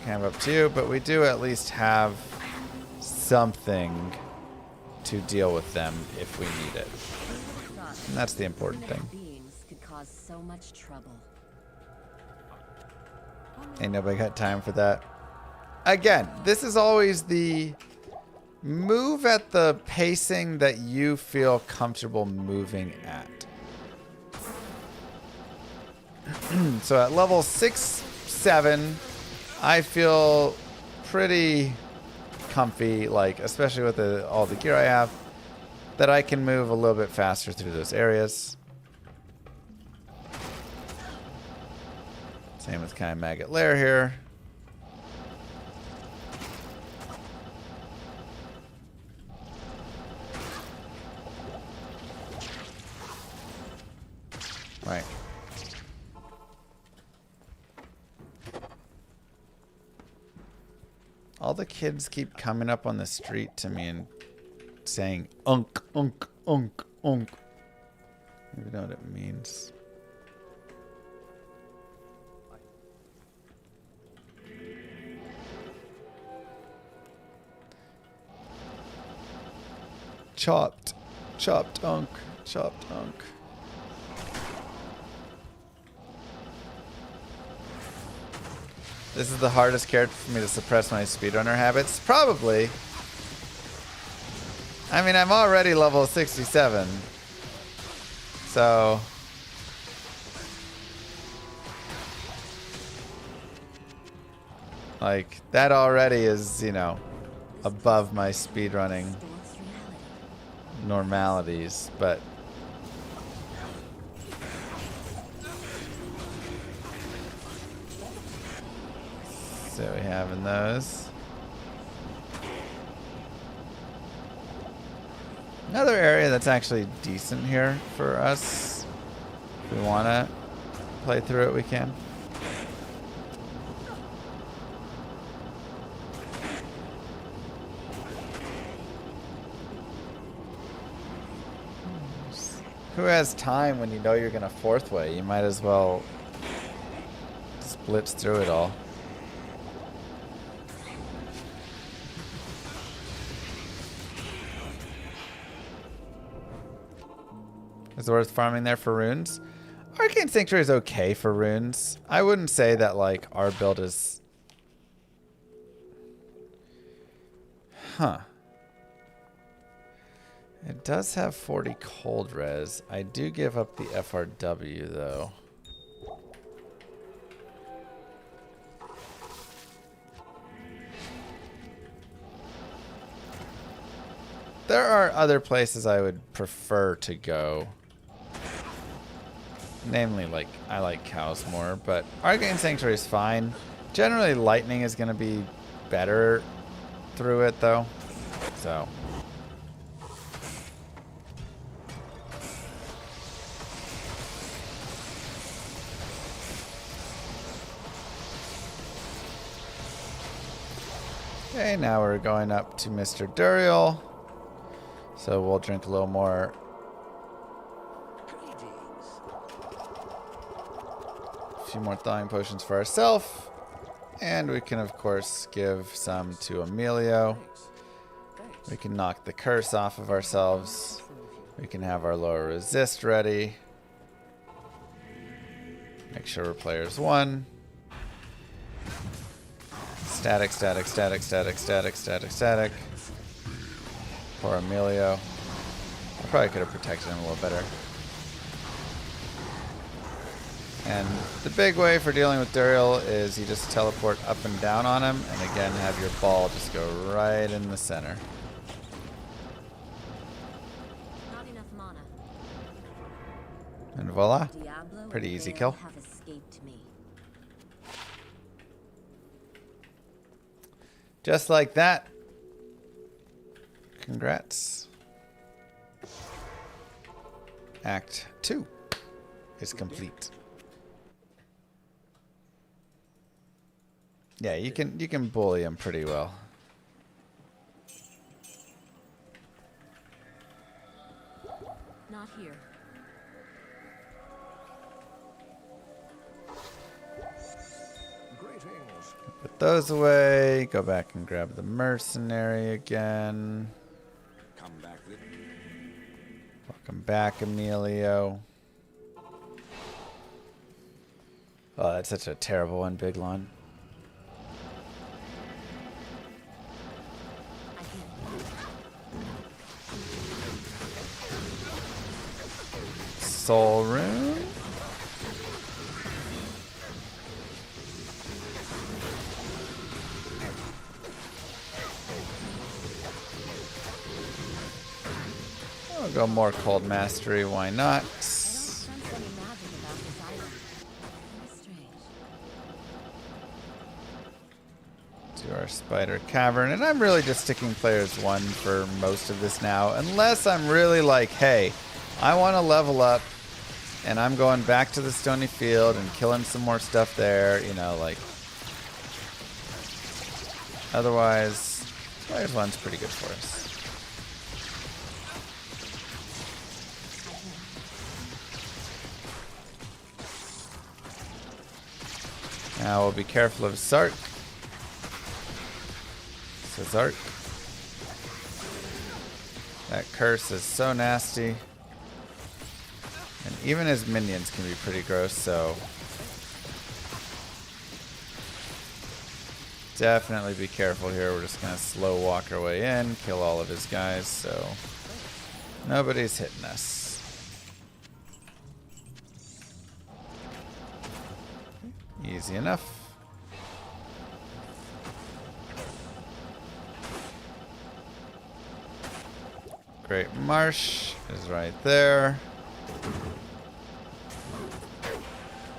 kind of up to you. But we do at least have something to deal with them if we need it. And that's the important thing. Beings could cause so much trouble. Ain't nobody got time for that. Again, this is always the move at the pacing that you feel comfortable moving at. So at level 6, 7, I feel pretty comfy, like especially with all the gear I have, that I can move a little bit faster through those areas. Same with kind of Maggot Lair here. Right. All the kids keep coming up on the street to me and saying unk, unk, unk, unk. I don't even know what it means. Chopped. Chopped unk. Chopped unk. This is the hardest character for me to suppress my speedrunner habits. Probably. I mean, I'm already level 67. So... like, that already is, you know, above my speedrunning normalities, but... so we have in those. Another area that's actually decent here for us. If we want to play through it, we can. Who has time when you know you're going to fourth way? You might as well blitz through it all. Is it worth farming there for runes? Arcane Sanctuary is okay for runes. I wouldn't say that like our build is... huh. It does have 40 cold res. I do give up the FRW though. There are other places I would prefer to go. Namely, like, I like cows more, but Arcane Sanctuary is fine. Generally, lightning is going to be better through it, though. So. Okay, now we're going up to Mr. Duriel. So we'll drink a little more. A few more thawing potions for ourselves. And we can, of course, give some to Emilio. We can knock the curse off of ourselves. We can have our lower resist ready. Make sure we're players 1. Static, static, static, static, static, static, static. Poor Emilio. I probably could have protected him a little better. And the big way for dealing with Duriel is you just teleport up and down on him, and again have your ball just go right in the center. Not enough mana. And voila. Diablo Pretty and easy Veil kill. have escaped me. Just like that. Congrats. Act 2 is complete. Yeah, you can bully him pretty well. Not here. Greetings. Put those away. Go back and grab the mercenary again. Come back with me. Welcome back, Emilio. Oh, that's such a terrible one, Big Lon. Soul Rune. I'll go more Cold Mastery, why not? I don't sense any magic about this item. How strange. To our Spider Cavern, and I'm really just sticking players 1 for most of this now, unless I'm really like, hey, I want to level up, and I'm going back to the Stony Field and killing some more stuff there, you know, like. Otherwise, players 1's pretty good for us. Now we'll be careful of Zark. So Zark. That curse is so nasty. And even his minions can be pretty gross, so... definitely be careful here. We're just going to slow walk our way in, kill all of his guys, so nobody's hitting us. Easy enough. Great Marsh is right there.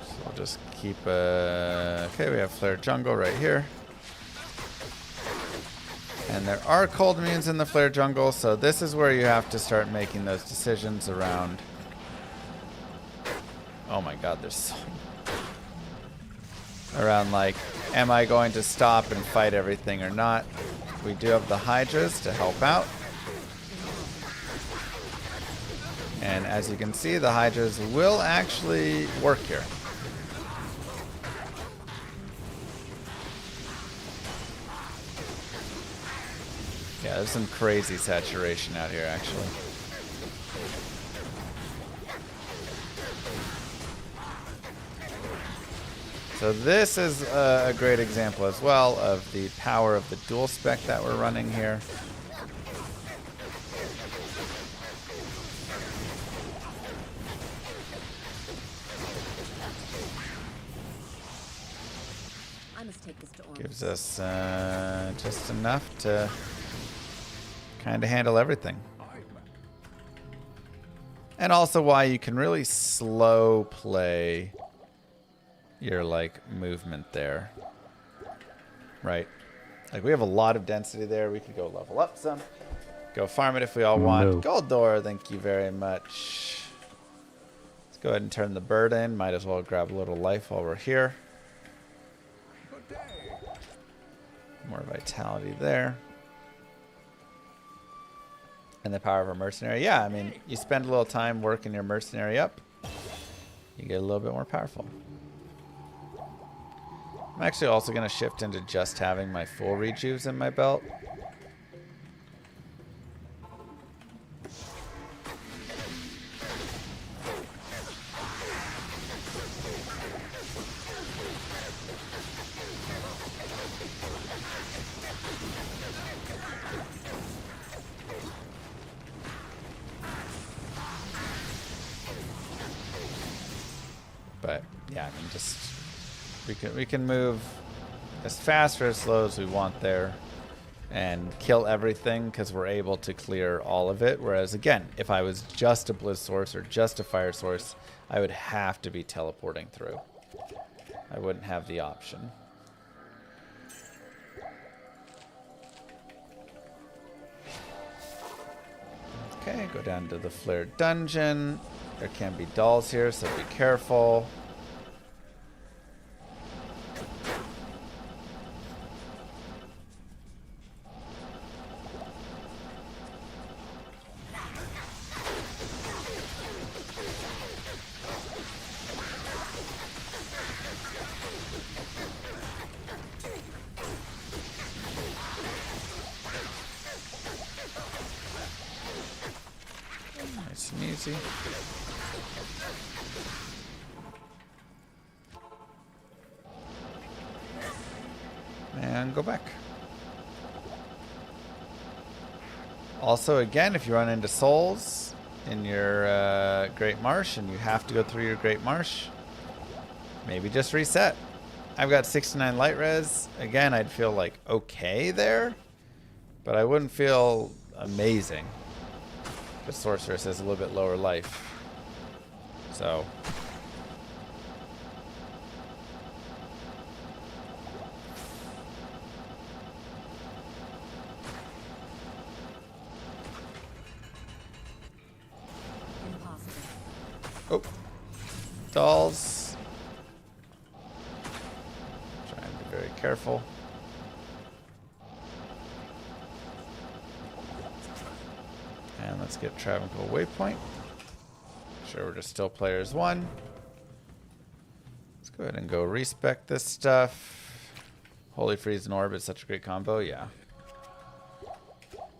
So I'll just keep okay, we have Flare Jungle right here. And there are cold immunes in the Flare Jungle, so this is where you have to start making those decisions around. Oh my god, there's so around like, am I going to stop and fight everything or not? We do have the Hydras to help out. And as you can see, the Hydras will actually work here. Yeah, there's some crazy saturation out here, actually. So this is a great example as well of the power of the dual spec that we're running here. I must take this to Ormus. Gives us just enough to kind of handle everything. And also why you can really slow play your like movement there. Right? Like we have a lot of density there. We could go level up some. Go farm it if we all want. Gold door, thank you very much. Let's go ahead and turn the bird in. Might as well grab a little life while we're here. More vitality there. And the power of a mercenary. Yeah, I mean, you spend a little time working your mercenary up, you get a little bit more powerful. I'm actually also going to shift into just having my full rejuves in my belt. But yeah, I mean, just we can move as fast or as slow as we want there and kill everything because we're able to clear all of it. Whereas again, if I was just a Blizz source or just a Fire source, I would have to be teleporting through. I wouldn't have the option. Okay, go down to the Flare Dungeon. There can be dolls here, so be careful. Nice and easy. And go back. Also, again, if you run into souls in your Great Marsh and you have to go through your Great Marsh, maybe just reset. I've got 69 light res. Again, I'd feel like okay there, but I wouldn't feel amazing. The sorceress has a little bit lower life. So oh, dolls. Try and be very careful. And let's get Travancore Waypoint. Sure, we're just still players one. Let's go ahead and go respec this stuff. Holy Freeze and Orb is such a great combo, yeah.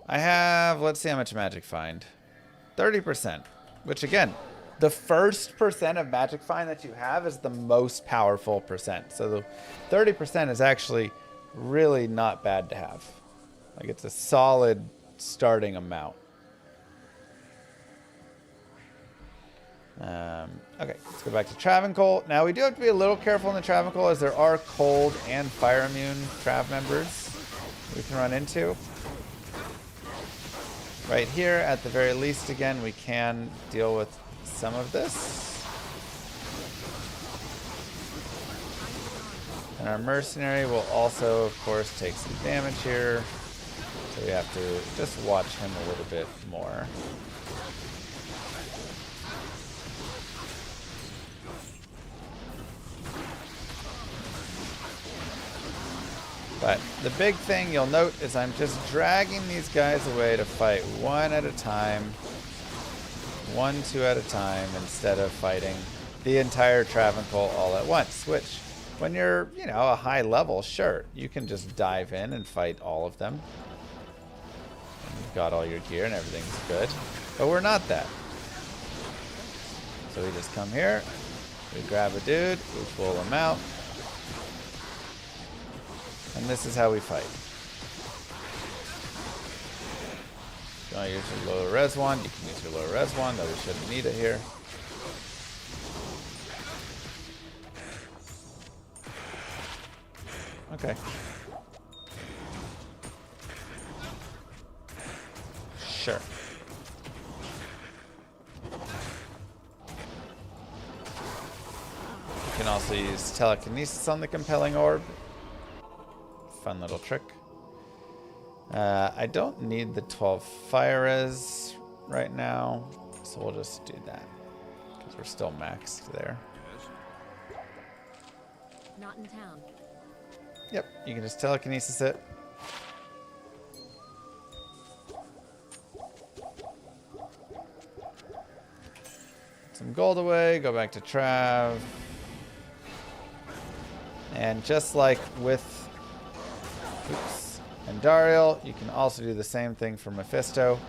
I have, let's see how much magic find. 30%, which again, the first percent of magic find that you have is the most powerful percent. So the 30% is actually really not bad to have. Like, it's a solid starting amount. Okay, let's go back to Travancore. Now, we do have to be a little careful in the Travancore, as there are cold and fire immune Trav members we can run into. Right here, at the very least, again, we can deal with some of this. And our mercenary will also, of course, take some damage here. So we have to just watch him a little bit more. But the big thing you'll note is I'm just dragging these guys away to fight one at a time. 1, 2 at a time, instead of fighting the entire Travancore all at once. Which, when you're, you know, a high level, sure, you can just dive in and fight all of them. And you've got all your gear and everything's good. But we're not that. So we just come here, we grab a dude, we pull him out. And this is how we fight. If you want to use your lower res one, you can use your lower res one, though we shouldn't need it here. Okay. Sure. You can also use telekinesis on the compelling orb. Fun little trick. I don't need the 12 fire res right now, so we'll just do that because we're still maxed there. Not in town. Yep, you can just telekinesis it. Some gold away, go back to Trav. And just like with and Dariel, you can also do the same thing for Mephisto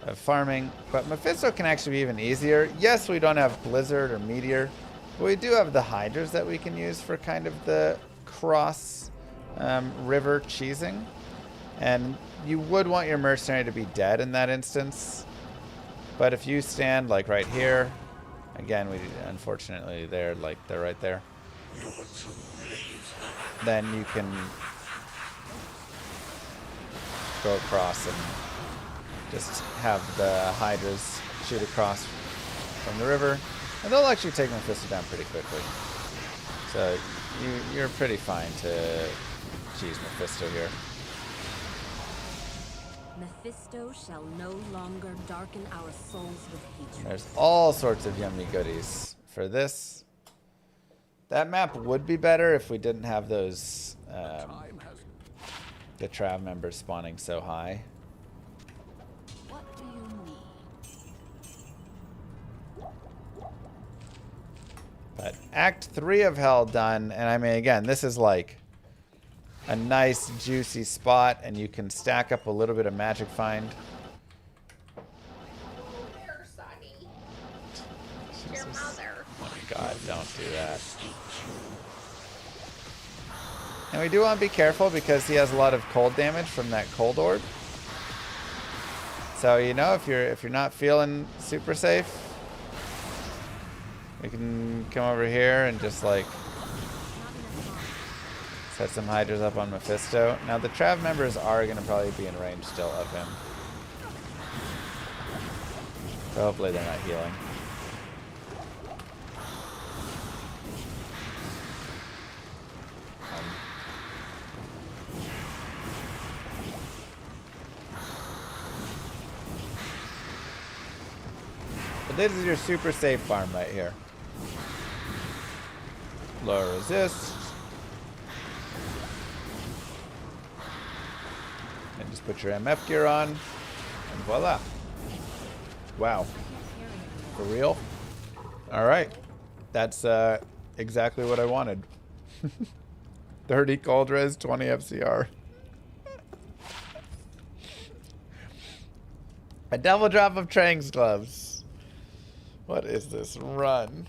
of farming, but Mephisto can actually be even easier. Yes, we don't have Blizzard or Meteor, but we do have the Hydras that we can use for kind of the cross river cheesing. And you would want your mercenary to be dead in that instance. But if you stand like right here, again, we unfortunately they're right there. Then you can go across and just have the Hydras shoot across from the river, and they'll actually take Mephisto down pretty quickly. So you're pretty fine to cheese Mephisto here. Mephisto shall no longer darken our souls with hatred. There's all sorts of yummy goodies for this. That map would be better if we didn't have those the Trav members spawning so high. What do you need? But Act 3 of Hell done, and I mean, again, this is like a nice juicy spot, and you can stack up a little bit of magic find. There, Sonny. Jesus. Your mother. Oh my god, don't do that. And we do want to be careful because he has a lot of cold damage from that cold orb. So, you know, if you're not feeling super safe, we can come over here and just like set some Hydras up on Mephisto. Now the Trav members are going to probably be in range still of him. So hopefully they're not healing. But this is your super safe farm right here. Low resist. And just put your MF gear on. And voila. Wow. For real? Alright. That's exactly what I wanted. 30 cold res, 20 FCR. A double drop of Trang's gloves. What is this run?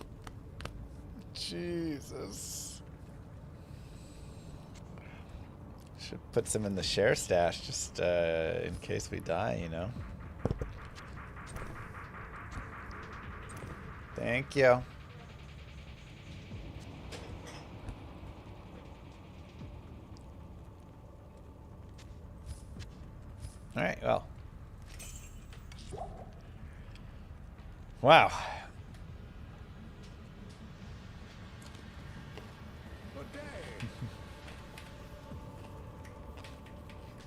Jesus. Should put some in the share stash just in case we die, you know. Thank you. All right, well. Wow. Good day.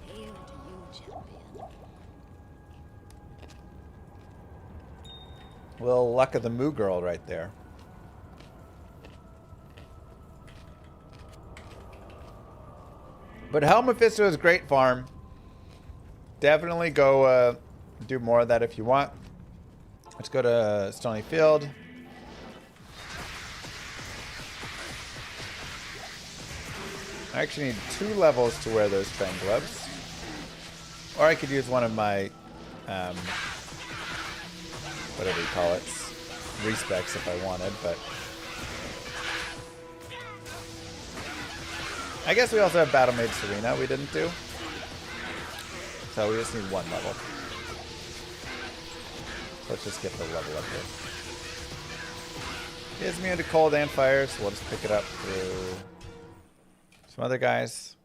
Hail to you, champion. Little luck of the Moo Girl right there. But Hell Mephisto is great farm. Definitely go do more of that if you want. Let's go to Stony Field. I actually need 2 levels to wear those Fang Gloves. Or I could use one of my, whatever you call it, respecs if I wanted, but... I guess we also have Battle Mage Serena we didn't do. So we just need 1 level. Let's just get the level up here. It is immune to cold and fire, so we'll just pick it up through some other guys.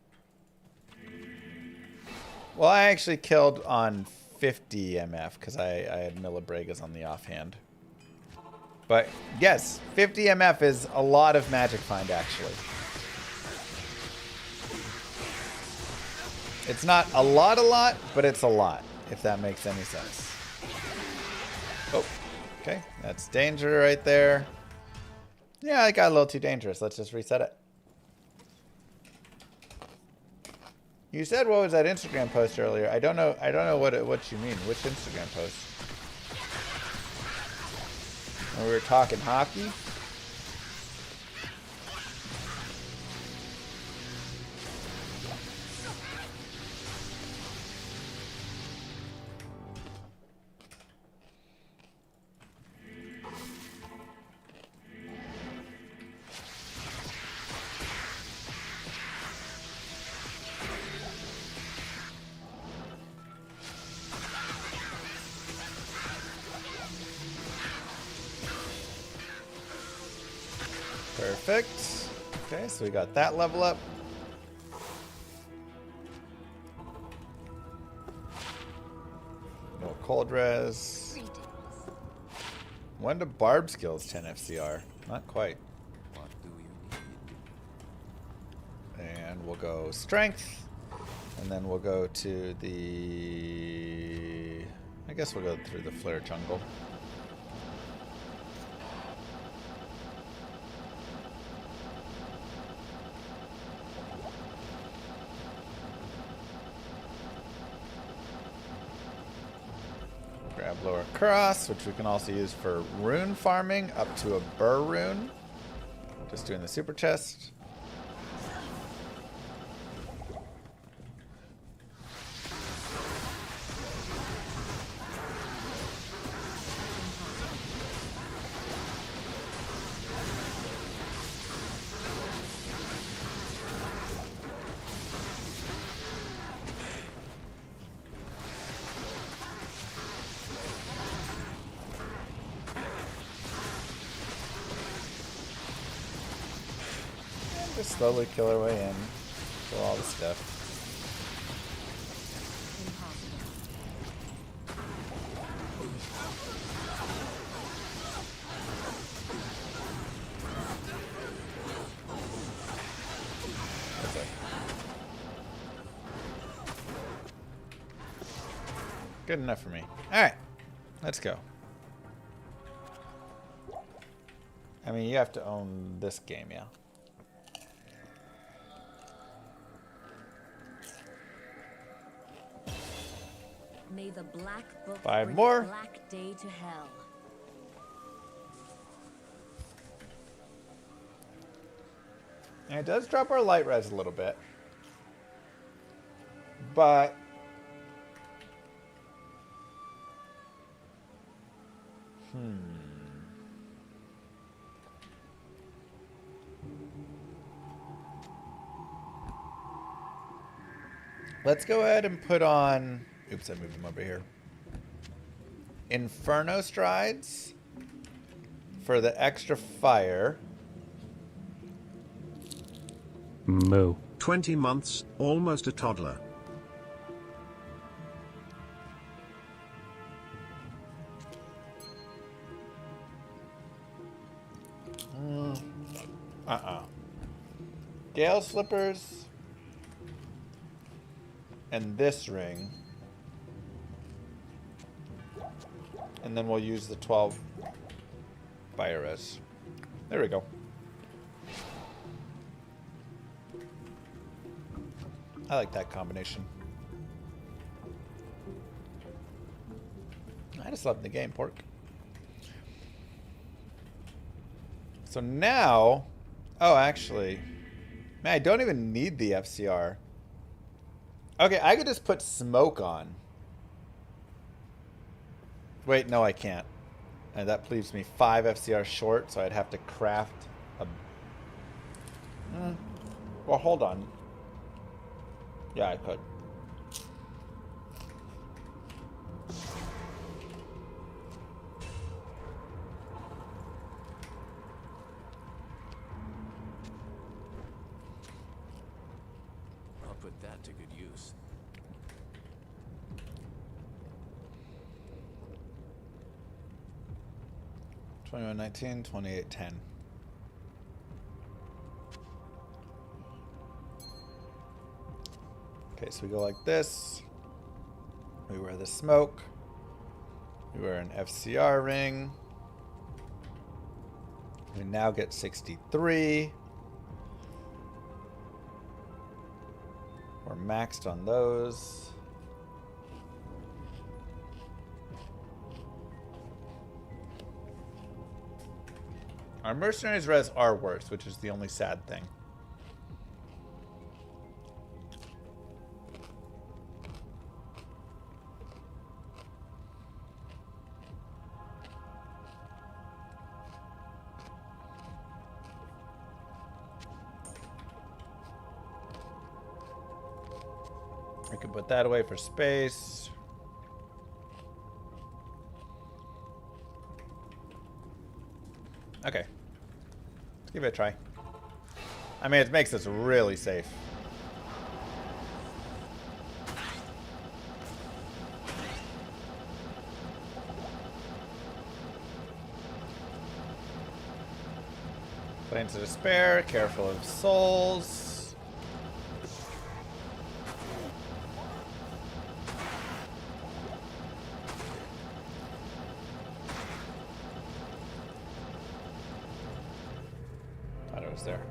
Well, I actually killed on 50 MF because I had Millibregas on the offhand. But yes, 50 MF is a lot of Magic Find actually. It's not a lot, but it's a lot, if that makes any sense. Oh, okay. That's danger right there. Yeah, it got a little too dangerous. Let's just reset it. You said what was that Instagram post earlier? I don't know what you mean. Which Instagram post? When we were talking hockey? Perfect. Okay, so we got that level up. No cold res. When do Barb skills 10 FCR? Not quite. What do you need? And we'll go strength. And then we'll go to the... I guess we'll go through the flare jungle. Grab lower cross, which we can also use for rune farming up to a burr rune. Just doing the super chest. Just slowly kill our way in. Kill all the stuff. Okay. Good enough for me. Alright. Let's go. I mean, you have to own this game, yeah. May the black book 5 bring more. a black day to hell. And it does drop our light res a little bit. But Let's go ahead and put on... Oops, I moved him over here. Inferno Strides for the extra fire. Moo. 20 months, almost a toddler. Gale Slippers. And this ring. And then we'll use the 12 fire res. There we go. I like that combination. I just love the game, Pork. So now... Oh, actually... Man, I don't even need the FCR. Okay, I could just put smoke on. Wait, no, I can't. And that leaves me 5 FCR short, so I'd have to craft a... Well, hold on. Yeah, I could. I'll put that to good use. $21.19, $28.10. Okay, so we go like this. We wear the smoke. We wear an FCR ring. We now get 63. We're maxed on those. Our mercenaries res are worse, which is the only sad thing. I can put that away for space. Okay. Let's give it a try. I mean, it makes us really safe. Plains of Despair, Careful of Souls. Thought it was there.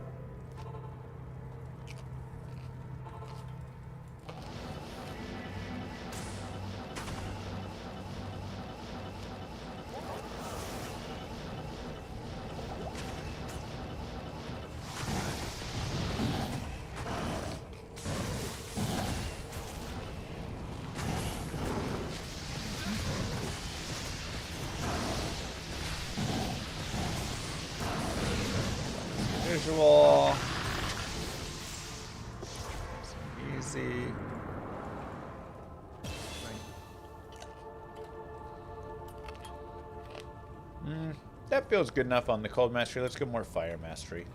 Visual. Easy. That feels good enough on the Cold Mastery. Let's go more Fire Mastery.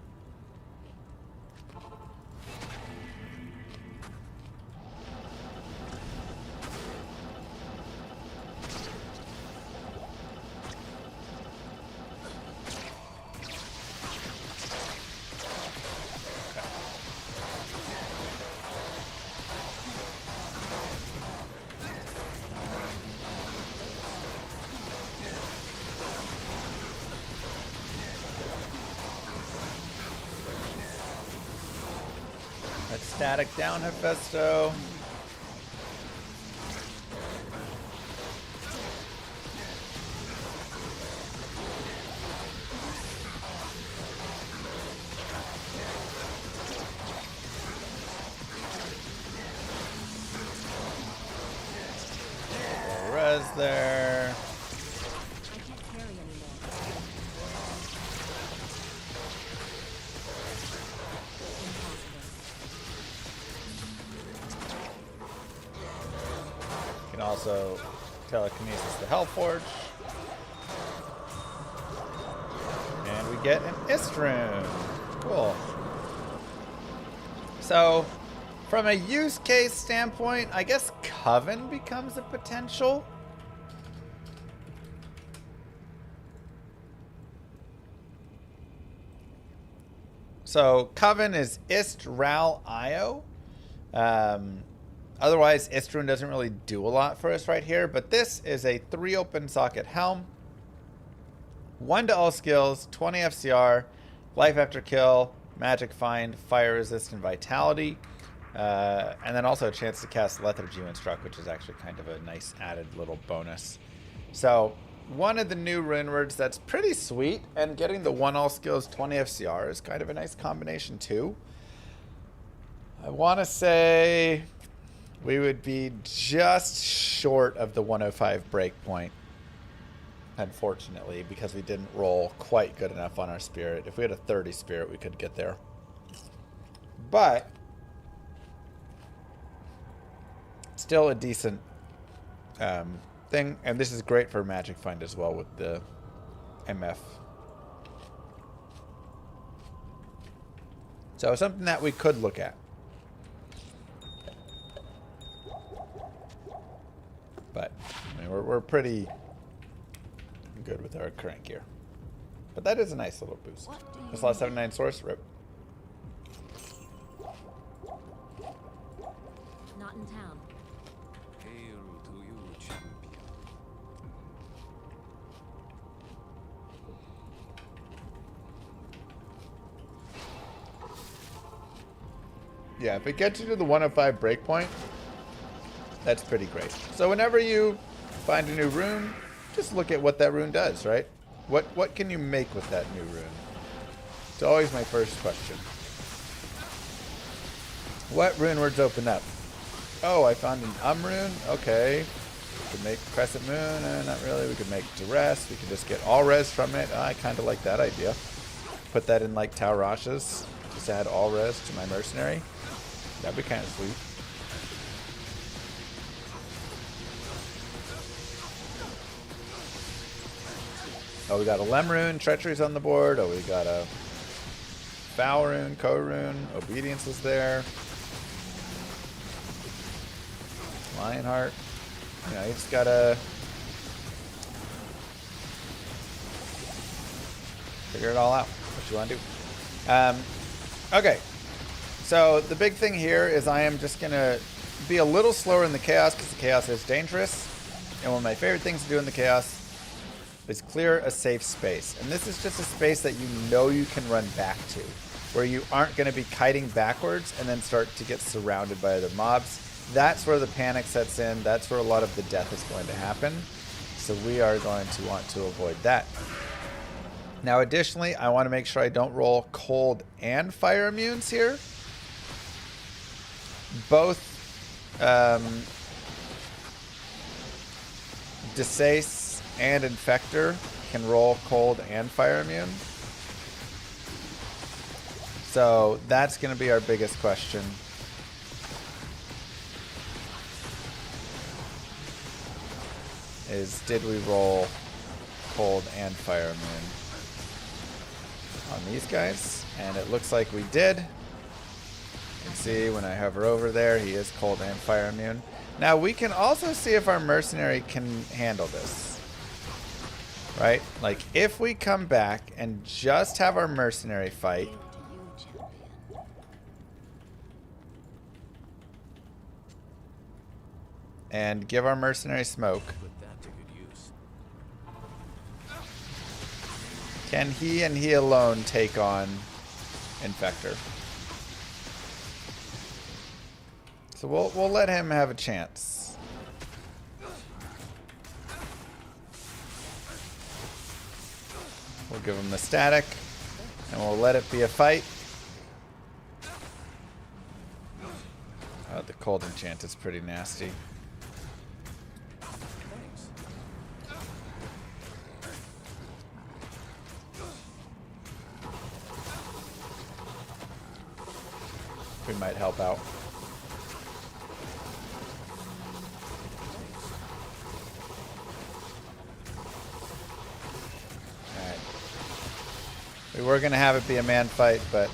Let's static down Hephaestus. Res there. I can't carry anymore. Impossible. also telekinesis the Hellforge. And we get an Istrun. Cool. So, from a use case standpoint, I guess Coven becomes a potential. So, Coven is Ist, Ral, Io. Otherwise, Istrun doesn't really do a lot for us right here, but this is a 3 open socket helm. 1 to all skills, 20 FCR, life after kill, magic find, fire resist, and vitality. And then also a chance to cast Lethargy when struck, which is actually kind of a nice added little bonus. So, one of the new rune words that's pretty sweet, and getting the 1 all skills, 20 FCR is kind of a nice combination too. I want to say we would be just short of the 105 breakpoint, unfortunately, because we didn't roll quite good enough on our spirit. If we had a 30 spirit, we could get there. But still a decent thing, and this is great for magic find as well with the MF. So something that we could look at. But I mean, we're pretty good with our current gear. But that is a nice little boost. Just lost 79 source, rip. Not in town. Hail to you, champion. Yeah, if it gets you to the 105 breakpoint, that's pretty great. So whenever you find a new rune, just look at what that rune does, right? What can you make with that new rune? It's always my first question. What rune words open up? Oh, I found an rune. Okay. We could make Crescent Moon. Not really. We could make Duress. We could just get all res from it. I kind of like that idea. Put that in like Tau Rasha's. Just add all res to my mercenary. That'd be kind of sweet. Oh, we got a Lem rune. Treachery's on the board. Oh, we got a Foul rune, Co rune. Obedience is there. Lionheart. You know, you just gotta figure it all out. What you want to do. Okay. So the big thing here is I am just gonna be a little slower in the chaos because the chaos is dangerous. And one of my favorite things to do in the chaos is clear a safe space. And this is just a space that you know you can run back to, where you aren't going to be kiting backwards and then start to get surrounded by other mobs. That's where the panic sets in. That's where a lot of the death is going to happen. So we are going to want to avoid that. Now, additionally, I want to make sure I don't roll cold and fire immunes here. Both Desace and Infector can roll cold and fire immune. So that's going to be our biggest question. Is did we roll cold and fire immune on these guys? And it looks like we did. You can see when I hover over there, he is cold and fire immune. Now we can also see if our mercenary can handle this. Right? Like, if we come back and just have our mercenary fight. Hail to you, champion. And give our mercenary smoke. Put that to good use. Can he and he alone take on Infector? So we'll let him have a chance. We'll give him the static, and we'll let it be a fight. Oh, the cold enchant is pretty nasty. Thanks. We might help out. We were going to have it be a man fight, but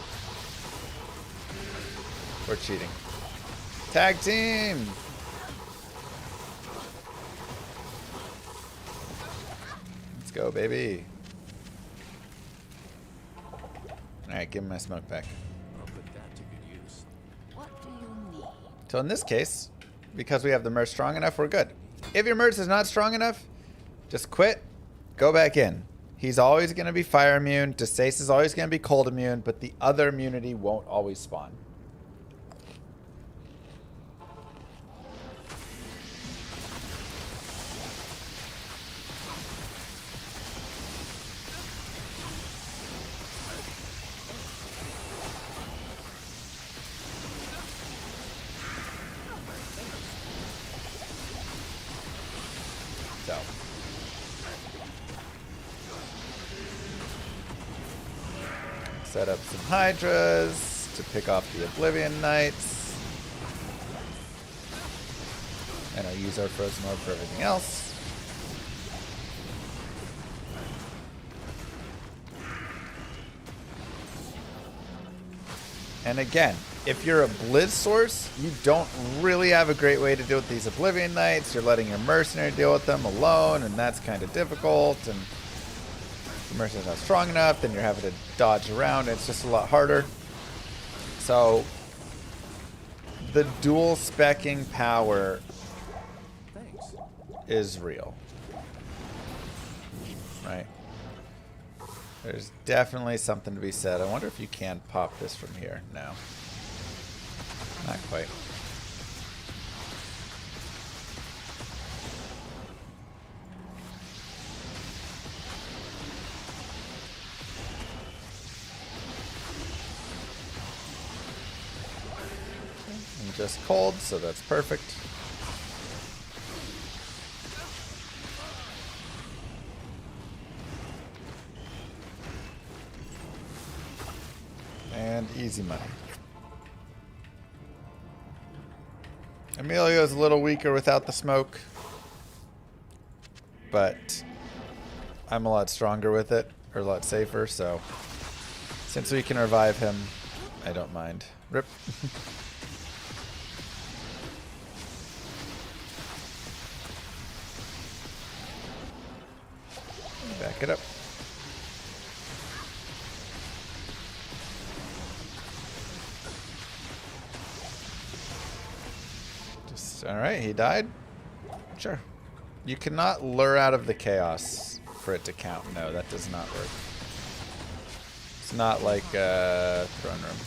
we're cheating. Tag team! Let's go, baby. Alright, give me my smoke back. I'll put that to good use. What do you need? So in this case, because we have the merc strong enough, we're good. If your merc is not strong enough, just quit, go back in. He's always going to be fire immune. Destace is always going to be cold immune, but the other immunity won't always spawn. So. Set up some Hydras to pick off the Oblivion Knights. And I'll use our Frozen Orb for everything else. And again, if you're a Blizz source, you don't really have a great way to deal with these Oblivion Knights. You're letting your Mercenary deal with them alone, and that's kind of difficult. And the Mercenary's not strong enough, then you're having to dodge around. It's just a lot harder. So the dual specking power Thanks. is real. Right? There's definitely something to be said. I wonder if you can pop this from here. No. Not quite. I'm just cold, so that's perfect. And easy money. Emilio's a little weaker without the smoke, but I'm a lot stronger with it, or a lot safer, so since we can revive him, I don't mind. Rip. Back it up. Alright, he died? Sure. You cannot lure out of the chaos for it to count. No, that does not work. It's not like Throne Room.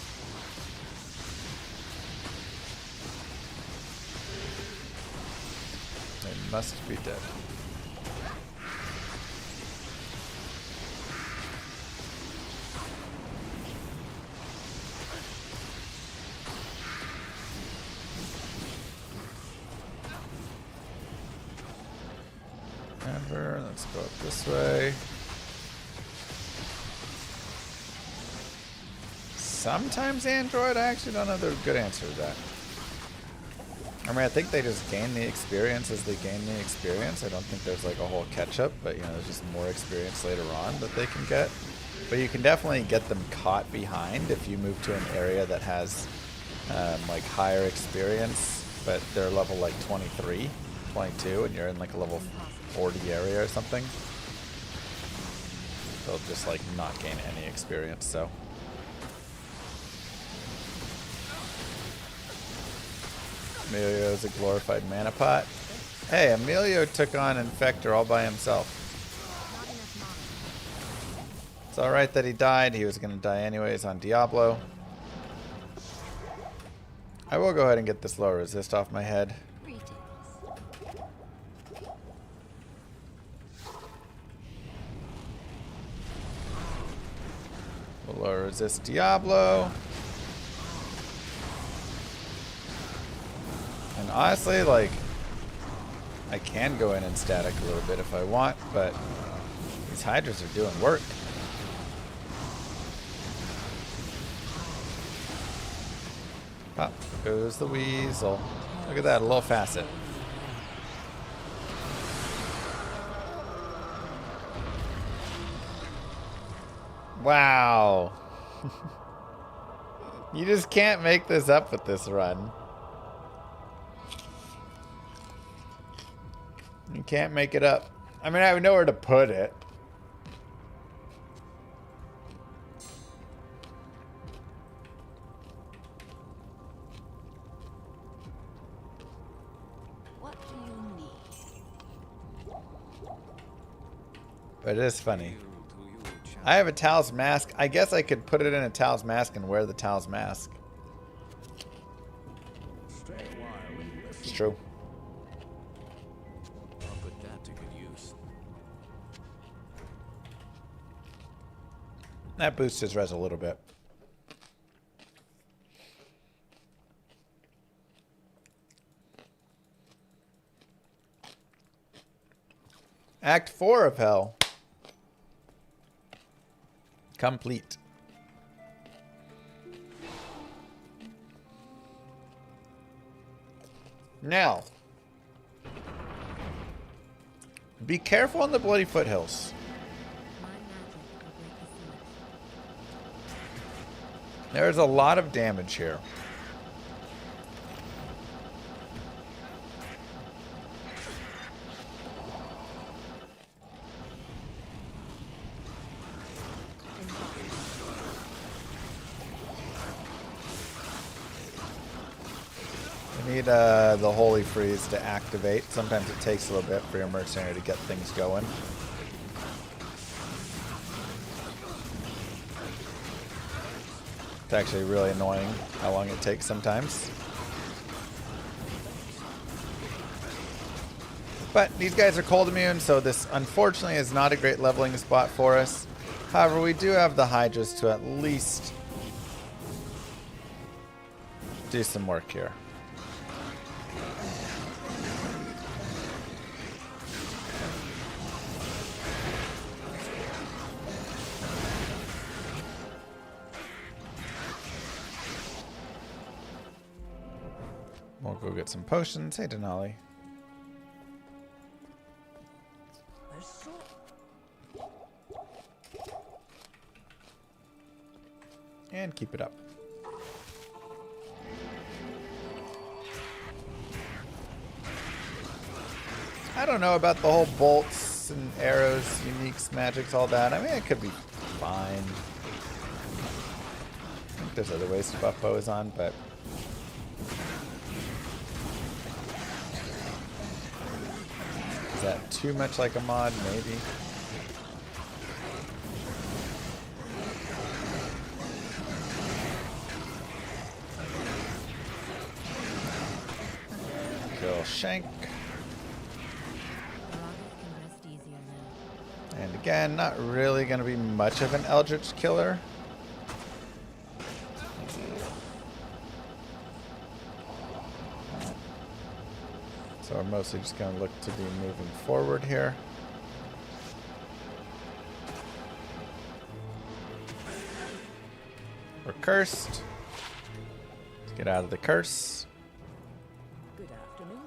They must be dead. Let's go up this way. Sometimes Android, I actually don't know the good answer to that. I mean, I think they just gain the experience as they gain the experience. I don't think there's like a whole catch-up, but you know, there's just more experience later on that they can get. But you can definitely get them caught behind if you move to an area that has like higher experience, but they're level like 23, 22, and you're in like a level 40 area or something. They'll just like not gain any experience, so. Emilio's a glorified mana pot. Hey, Emilio took on Infector all by himself. It's alright that he died. He was going to die anyways on Diablo. I will go ahead and get this low resist off my head. We'll low resist Diablo. And honestly, like, I can go in and static a little bit if I want, but these Hydras are doing work. Up goes the weasel. Look at that, a little facet. Wow. You just can't make this up with this run. You can't make it up. I mean, I have nowhere to put it. What do you need? But it is funny. I have a Tal's mask. I guess I could put it in a Tal's mask and wear the Tal's mask. Stay a while and listen. It's true. I'll put that to good use. That boosts his res a little bit. Act 4 of Hell. Complete. Now, be careful on the Bloody Foothills. My magic will break the siege. There's a lot of damage here. We need the Holy Freeze to activate. Sometimes it takes a little bit for your mercenary to get things going. It's actually really annoying how long it takes sometimes. But these guys are cold immune, so this unfortunately is not a great leveling spot for us. However, we do have the Hydras to at least do some work here. We'll go get some potions. Hey, Denali. And keep it up. I don't know about the whole bolts and arrows, uniques, magics, all that. I mean, it could be fine. I think there's other ways to buff bows on, but... Is that too much like a mod? Maybe. Kill Shank. And again, not really going to be much of an Eldritch killer. So we're mostly just going to look to be moving forward here. We're cursed. Let's get out of the curse. Good afternoon.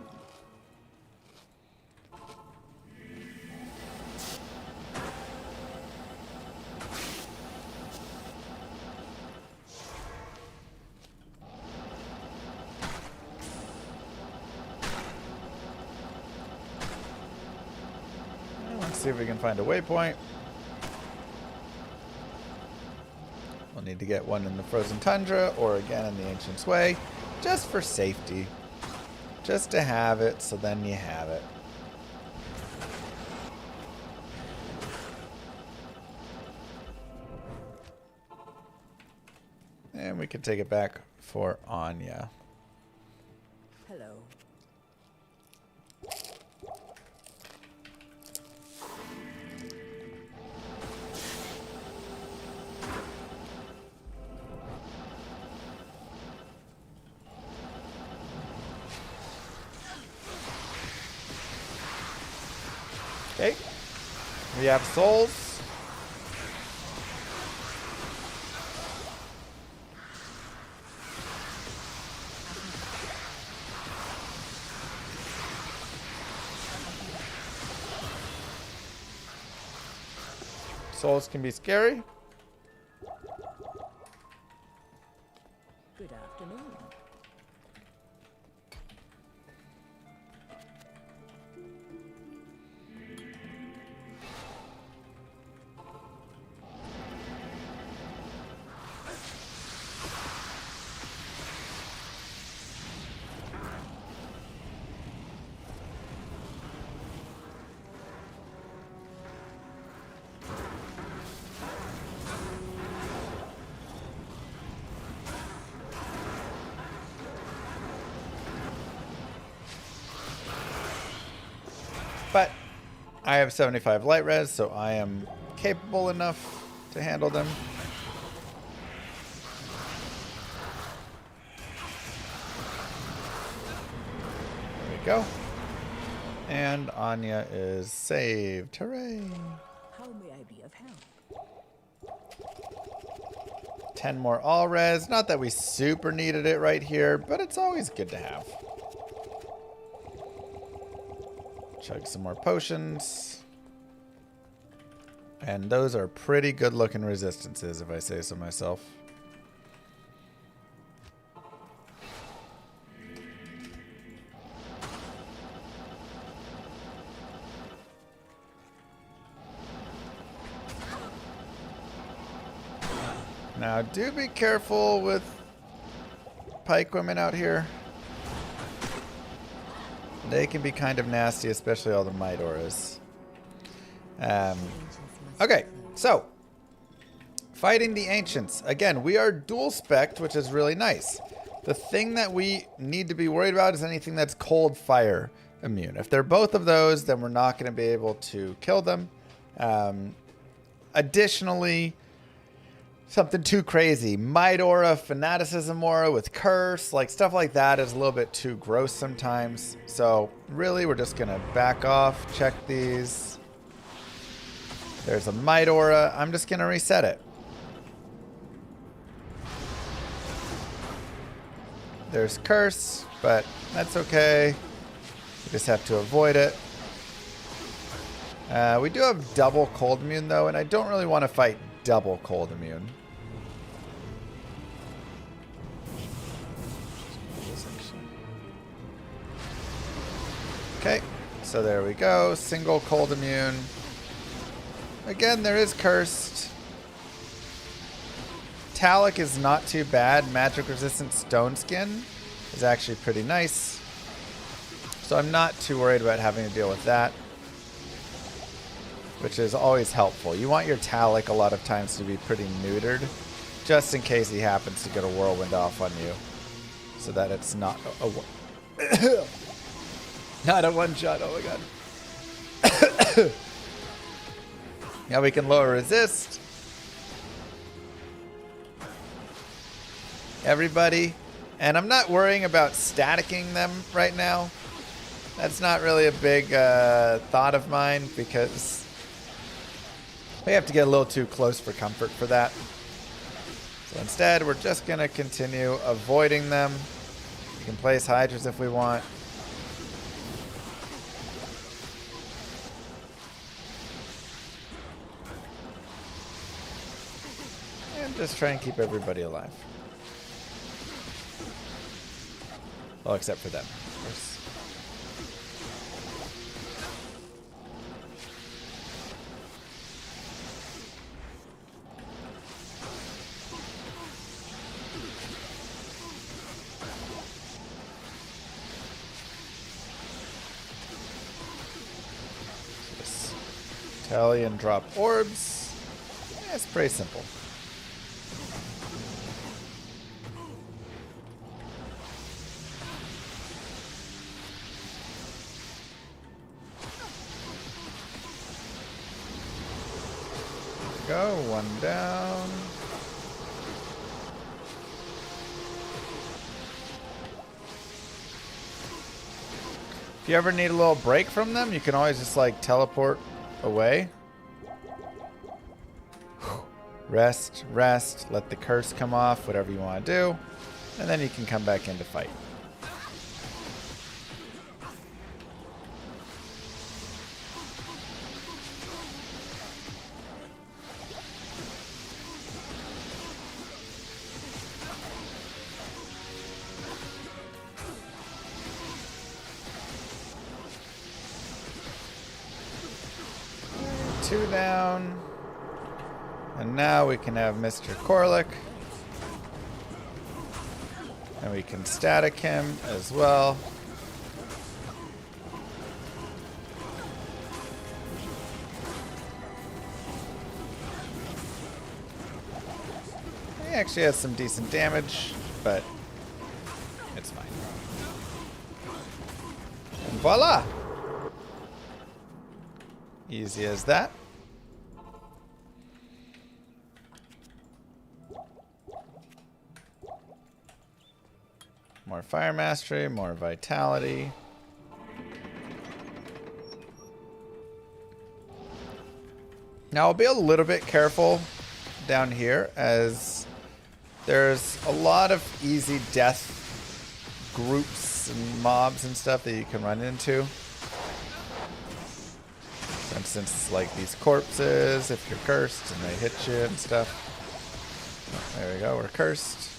Let's see if we can find a waypoint. We'll need to get one in the Frozen Tundra or again in the Ancient's Way, just for safety. Just to have it, so then you have it. And we can take it back for Anya. Hello. Okay. We have souls. Souls can be scary. But I have 75 light res, so I am capable enough to handle them. There we go. And Anya is saved. Hooray! How may I be of help? 10 more all res. Not that we super needed it right here, but it's always good to have. Chug some more potions. And those are pretty good looking resistances, if I say so myself. Now, do be careful with pike women out here. They can be kind of nasty, especially all the might auras. Okay, so fighting the ancients. Again, we are dual spec'd, which is really nice. The thing that we need to be worried about is anything that's cold fire immune. If they're both of those, then we're not going to be able to kill them. Additionally, something too crazy. Might aura, fanaticism aura with curse, like stuff like that is a little bit too gross sometimes. So really, we're just going to back off, check these. There's a might aura. I'm just going to reset it. There's curse, but that's okay. We just have to avoid it. We do have double cold immune though, and I don't really want to fight double cold immune. Okay, so there we go. Single cold immune. Again, there is cursed. Talic is not too bad. Magic resistant stone skin is actually pretty nice. So I'm not too worried about having to deal with that, which is always helpful. You want your Talic a lot of times to be pretty neutered, just in case he happens to get a whirlwind off on you, so that it's not not a one shot. Oh my god. Now we can lower resist. Everybody. And I'm not worrying about staticking them right now. That's not really a big thought of mine, because we have to get a little too close for comfort for that. So instead, we're just going to continue avoiding them. We can place Hydras if we want. And just try and keep everybody alive. Well, except for them, of course. Just tally and drop orbs. Yeah, it's pretty simple. Go, one down. If you ever need a little break from them, you can always just like teleport away. Rest, rest, let the curse come off, whatever you want to do, and then you can come back in to fight. Two down. And now we can have Mr. Korlik. And we can static him as well. He actually has some decent damage, but it's fine. And voila! Easy as that. More fire mastery, more vitality. Now I'll be a little bit careful down here as there's a lot of easy death groups and mobs and stuff that you can run into. For instance, like these corpses, if you're cursed and they hit you and stuff. Oh, there we go, we're cursed.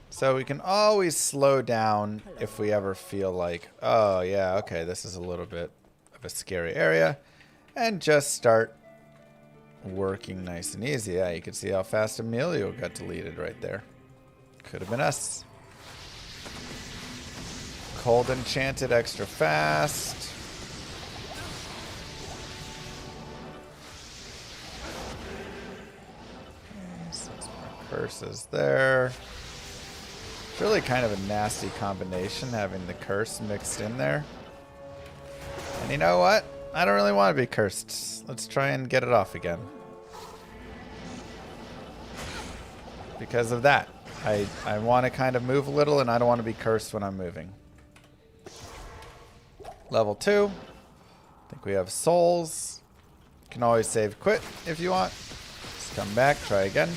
So we can always slow down if we ever feel like, oh yeah, okay, this is a little bit of a scary area. And just start working nice and easy. Yeah, you can see how fast Emilio got deleted right there. Could have been us. Cold Enchanted extra fast. Okay, 6 more curses there. It's really kind of a nasty combination having the curse mixed in there. And you know what? I don't really want to be cursed. Let's try and get it off again. Because of that. I want to kind of move a little and I don't want to be cursed when I'm moving. Level 2. I think we have souls. You can always save quit if you want. Just come back, try again.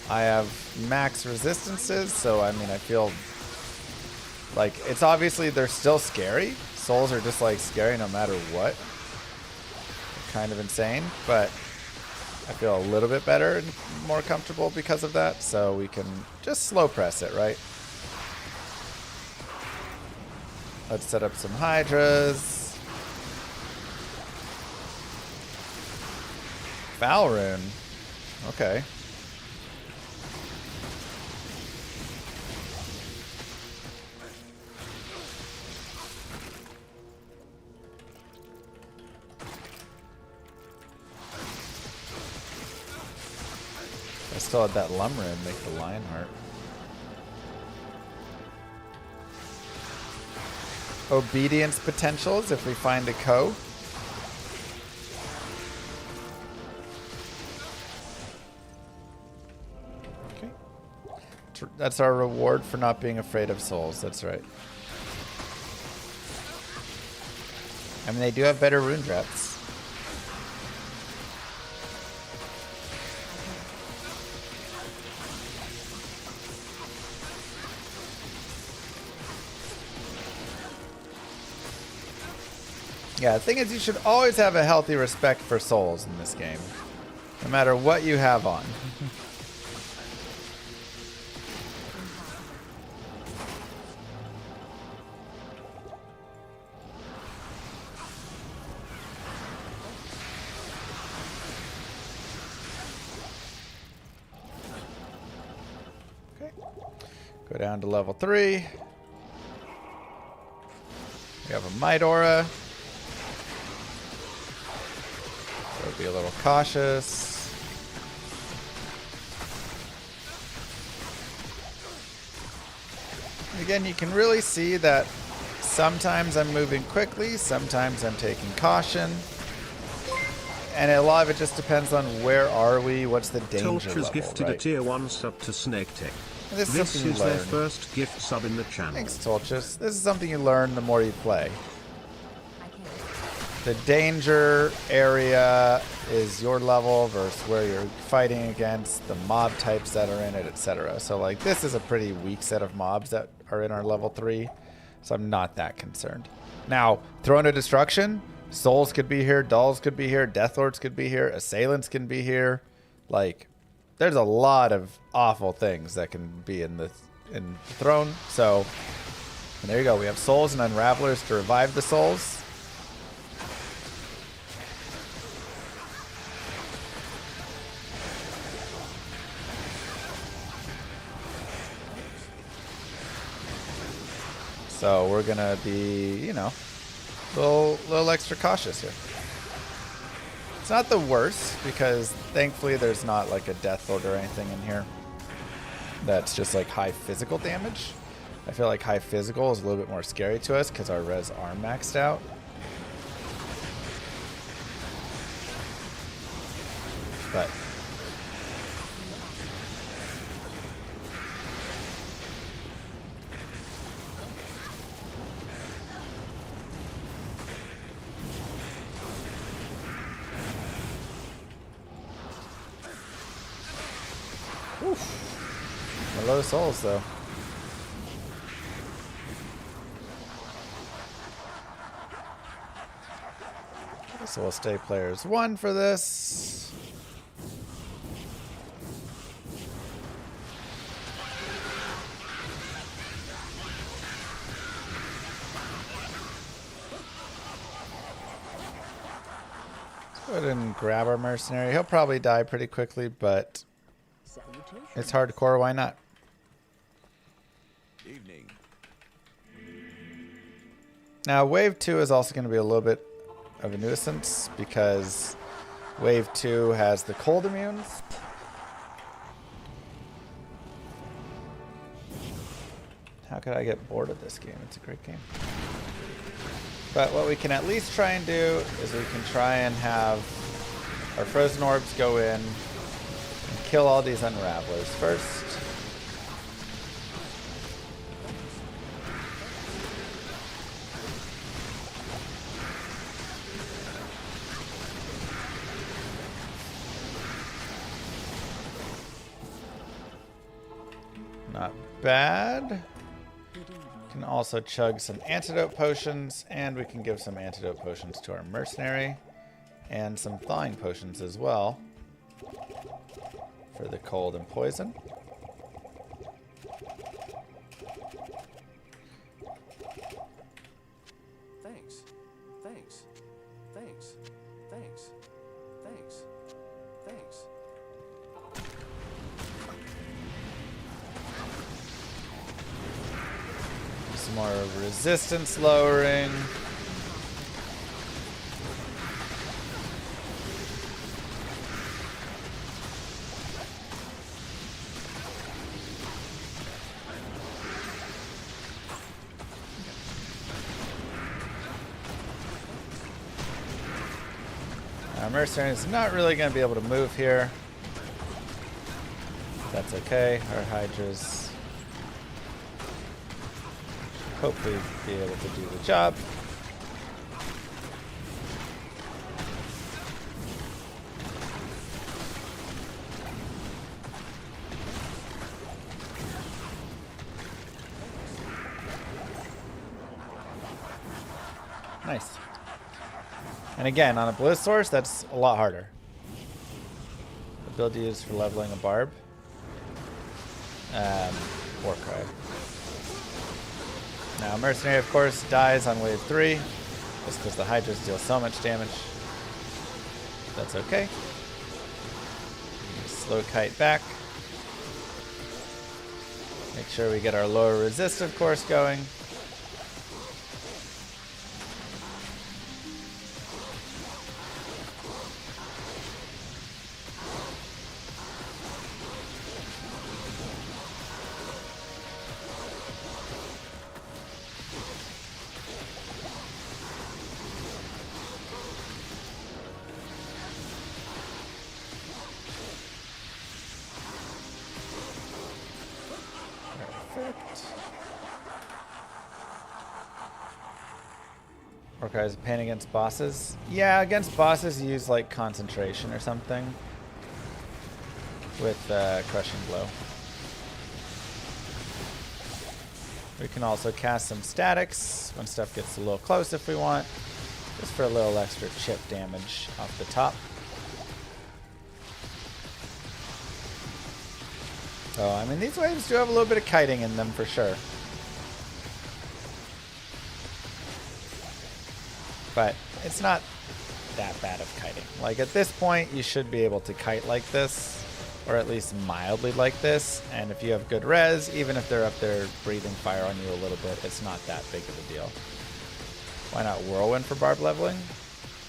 I have max resistances, so I mean I feel like it's obviously they're still scary. Souls are just like scary no matter what. They're kind of insane, but I feel a little bit better and more comfortable because of that. So we can just slow press it, right? Let's set up some hydras. Valrune. Okay. I still had that Llama and make the Lionheart. Obedience potentials if we find a Co. Okay. That's our reward for not being afraid of souls. That's right. I mean, they do have better rune drops. Yeah, the thing is you should always have a healthy respect for souls in this game. No matter what you have on. Okay. Go down to level 3. We have a Might Aura. So be a little cautious. Again, you can really see that sometimes I'm moving quickly, sometimes I'm taking caution. And a lot of it just depends on where are we, what's the danger Tolcher's level, gifted right? a tier 1 sub to Snake Tech. This This you is their learn. first gift sub in the channel. Thanks, Tolchus. This is something you learn the more you play. The danger area is your level versus where you're fighting against, the mob types that are in it, etc. So like this is a pretty weak set of mobs that are in our level 3. So I'm not that concerned. Now, Throne of Destruction, souls could be here, dolls could be here, deathlords could be here, assailants can be here. Like there's a lot of awful things that can be in the throne. So and there you go. We have souls and unravelers to revive the souls. So we're gonna be, you know, a little extra cautious here. It's not the worst because thankfully there's not like a death lord or anything in here. that's just like high physical damage. I feel like high physical is a little bit more scary to us because our res are maxed out. But we're low souls though. So we'll stay players 1 for this. Let's go ahead and grab our mercenary. He'll probably die pretty quickly, but it's hardcore. Why not? Evening. Now, wave 2 is also going to be a little bit of a nuisance because wave 2 has the cold immunes. How could I get bored of this game? It's a great game. But what we can at least try and do is we can try and have our frozen orbs go in and kill all these unravelers first. Not bad. Can also chug some antidote potions, and we can give some antidote potions to our mercenary, and some thawing potions as well for the cold and poison. Thanks. Thanks. Thanks. Thanks. Thanks. Thanks. Some more resistance lowering. Our mercenary is not really going to be able to move here. That's okay. Our Hydras hopefully be able to do the job. Nice. And again, on a Blizz source, that's a lot harder. The build used for leveling a barb. Warcry. Now, Mercenary, of course, dies on wave 3, just because the Hydras deal so much damage. That's okay. Slow kite back. Make sure we get our lower resistive course going. Perfect. Orca is a pain against bosses. Yeah, against bosses you use like concentration or something with crushing blow. We can also cast some statics when stuff gets a little close if we want, just for a little extra chip damage off the top. Oh, I mean, these waves do have a little bit of kiting in them for sure. But it's not that bad of kiting. Like, at this point, you should be able to kite like this, or at least mildly like this. And if you have good res, even if they're up there breathing fire on you a little bit, it's not that big of a deal. Why not Whirlwind for barb leveling?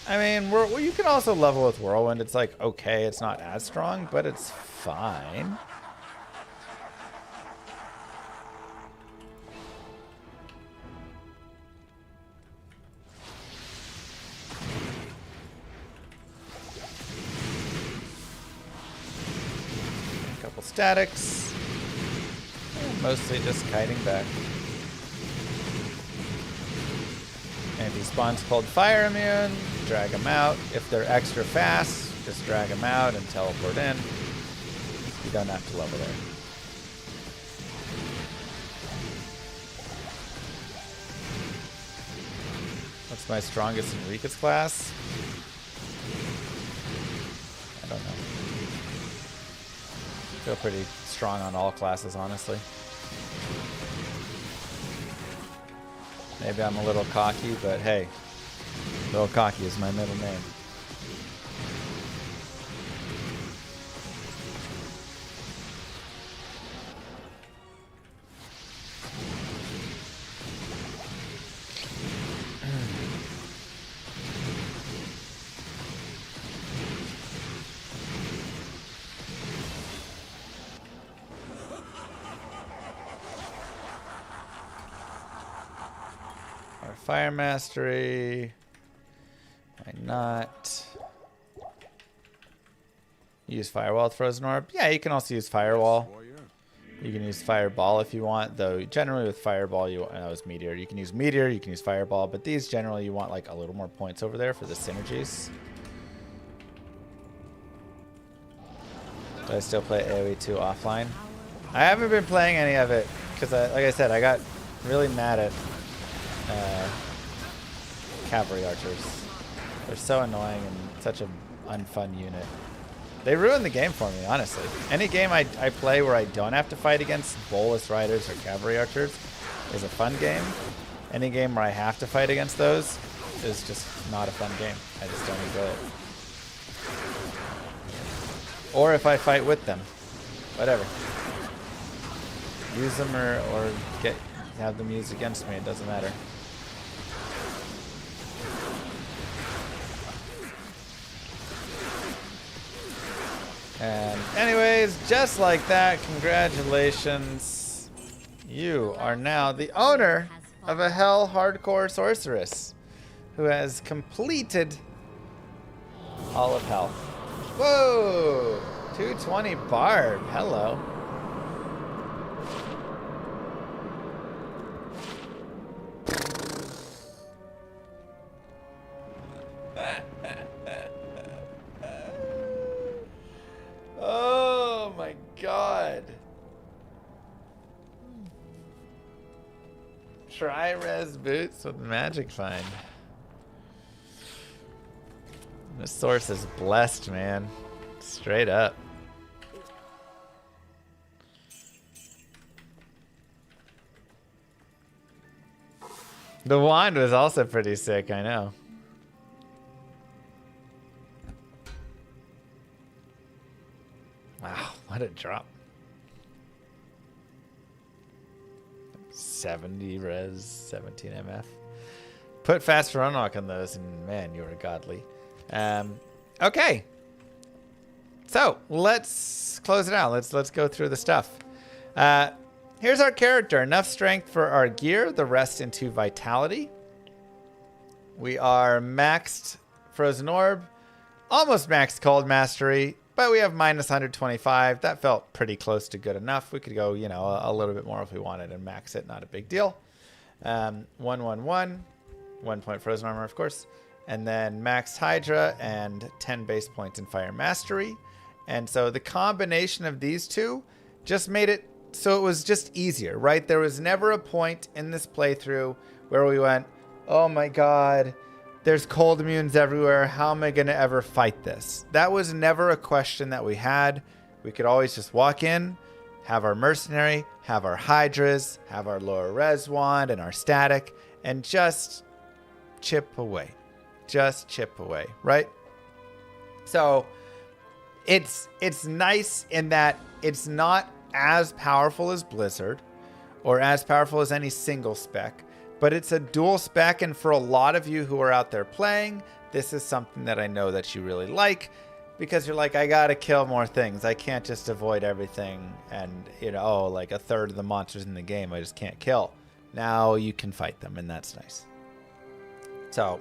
I mean, you can also level with Whirlwind. It's like, okay, it's not as strong, but it's fine. statics. And mostly just kiting back. And if he spawns cold fire immune, drag him out. If they're extra fast, just drag him out and teleport in. You don't have to level there. What's my strongest and weakest class? I don't know. Feel pretty strong on all classes, honestly. Maybe I'm a little cocky, but hey, little cocky is my middle name. Fire mastery. Why not? Use firewall with frozen orb. Yeah, you can also use firewall. You can use fireball if you want, though generally with fireball you want meteor. You can use meteor, you can use fireball, but these generally you want like a little more points over there for the synergies. Do I still play AoE 2 offline? I haven't been playing any of it because like I said, I got really mad at cavalry archers. They're so annoying and such an unfun unit. They ruin the game for me, honestly. Any game I play where I don't have to fight against bolus riders or cavalry archers is a fun game. Any game where I have to fight against those is just not a fun game. I just don't enjoy it. Or if I fight with them. Whatever. Use them or have them used against me, it doesn't matter. And anyways, just like that, congratulations. You are now the owner of a Hell Hardcore Sorceress who has completed all of Hell. Whoa! 220 Barb. Hello. Oh my god. Tri-res boots with magic find. This source is blessed, man. Straight up. The wand was also pretty sick, I know. Wow, what a drop. 70 res, 17 MF. Put faster unlock on those, and man, you are godly. Okay. So let's close it out. Let's go through the stuff. Here's our character. Enough strength for our gear, the rest into vitality. We are maxed Frozen Orb, almost maxed Cold Mastery, but we have minus 125. That felt pretty close to good enough. We could go, a little bit more if we wanted and max it. Not a big deal. 111, 1 point Frozen Armor, of course. And then maxed Hydra and 10 base points in Fire Mastery. And so the combination of these two just made it so it was just easier, right? There was never a point in this playthrough where we went, oh my god, there's cold immunes everywhere. How am I going to ever fight this? That was never a question that we had. We could always just walk in, have our mercenary, have our hydras, have our lower res wand and our static, and just chip away. Just chip away, right? So it's nice in that it's not as powerful as Blizzard or as powerful as any single spec, but it's a dual spec, and for a lot of you who are out there playing, this is something that I know that you really like, because you're like, I gotta kill more things. I can't just avoid everything and, like a third of the monsters in the game I just can't kill. Now you can fight them, and that's nice. So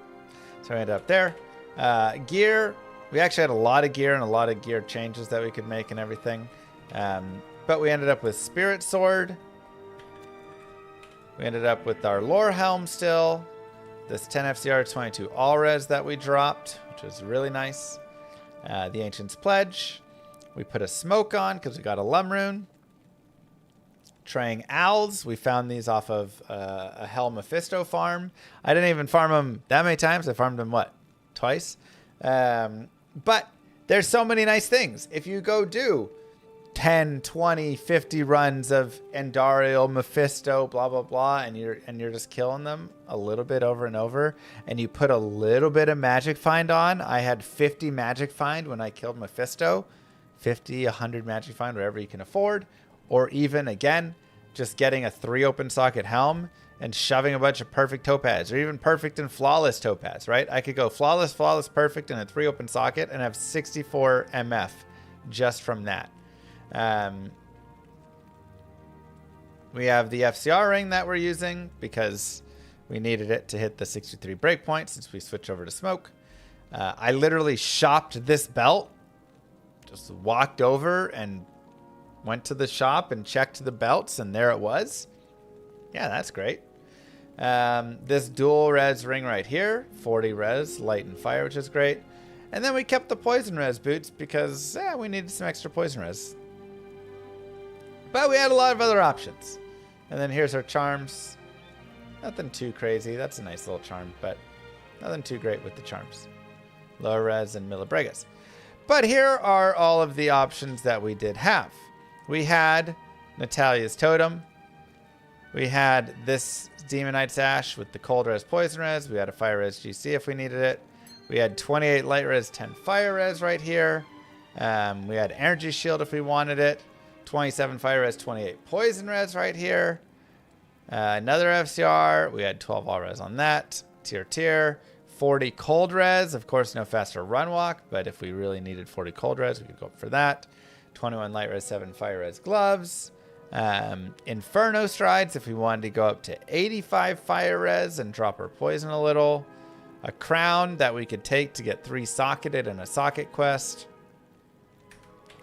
I ended up there. Gear, we actually had a lot of gear and a lot of gear changes that we could make and everything. But we ended up with Spirit Sword. We ended up with our Lore Helm still. This 10 FCR 22 All-Res that we dropped, which was really nice. The Ancient's Pledge. We put a Smoke on because we got a Lum Rune. Traying Owls. We found these off of a Hell Mephisto farm. I didn't even farm them that many times. I farmed them, what, twice? But there's so many nice things. If you go do 10, 20, 50 runs of Endariel, Mephisto, blah, blah, blah, and you're just killing them a little bit over and over, and you put a little bit of Magic Find on. I had 50 Magic Find when I killed Mephisto. 50, 100 Magic Find, whatever you can afford. Or even, again, just getting a 3 open socket helm and shoving a bunch of perfect topaz, or even perfect and flawless topaz, right? I could go flawless, flawless, perfect, and a 3 open socket and have 64 MF just from that. We have the FCR ring that we're using because we needed it to hit the 63 breakpoint since we switched over to smoke. I literally shopped this belt, just walked over and went to the shop and checked the belts, and there it was. Yeah, that's great. This dual res ring right here, 40 res, light and fire, which is great. And then we kept the poison res boots because we needed some extra poison res. But we had a lot of other options. And then here's our charms. Nothing too crazy. That's a nice little charm, but nothing too great with the charms. Low res and Millibregas. But here are all of the options that we did have. We had Natalia's Totem. We had this Demonite Ash with the cold res, poison res. We had a fire res GC if we needed it. We had 28 light res, 10 fire res right here. We had energy shield if we wanted it. 27 fire res, 28 poison res right here. Another FCR. We had 12 all res on that. Tier. 40 cold res. Of course, no faster run walk, but if we really needed 40 cold res, we could go up for that. 21 light res, 7 fire res gloves. Inferno strides if we wanted to go up to 85 fire res and drop our poison a little. A crown that we could take to get 3 socketed in a socket quest.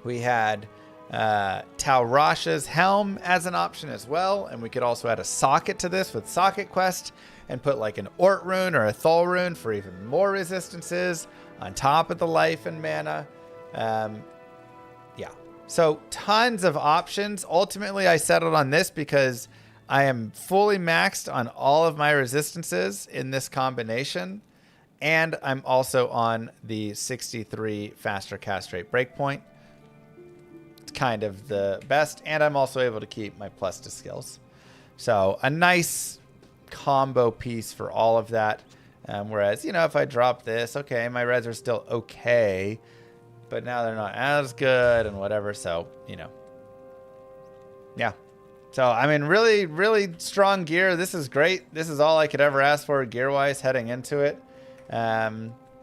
We had Taurasha's helm as an option as well, and we could also add a socket to this with socket quest and put like an Ort rune or a Thol rune for even more resistances on top of the life and mana. So tons of options. Ultimately, I settled on this because I am fully maxed on all of my resistances in this combination. And I'm also on the 63 faster cast rate breakpoint. It's kind of the best. And I'm also able to keep my plus to skills. So a nice combo piece for all of that. Whereas, if I drop this, okay, my res are still okay. But now they're not as good and whatever. So, yeah. So, I mean, really, really strong gear. This is great. This is all I could ever ask for gear-wise heading into it.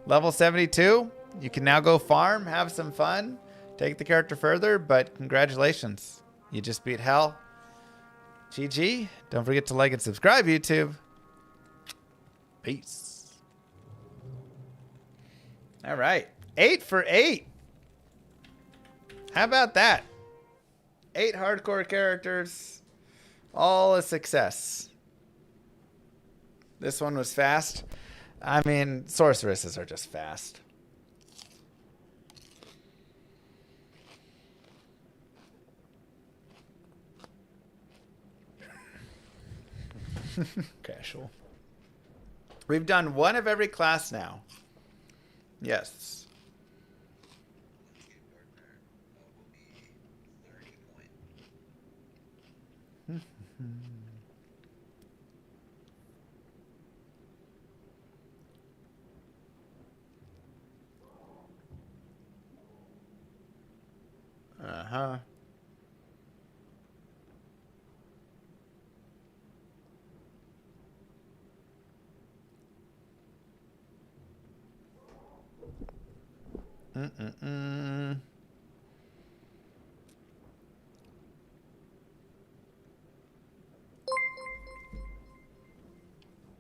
Level 72. You can now go farm, have some fun, take the character further. But congratulations. You just beat hell. GG. Don't forget to like and subscribe, YouTube. Peace. All right. 8 for 8. How about that? 8 hardcore characters. All a success. This one was fast. I mean, sorceresses are just fast. Casual. We've done one of every class now. Yes. Uh-huh.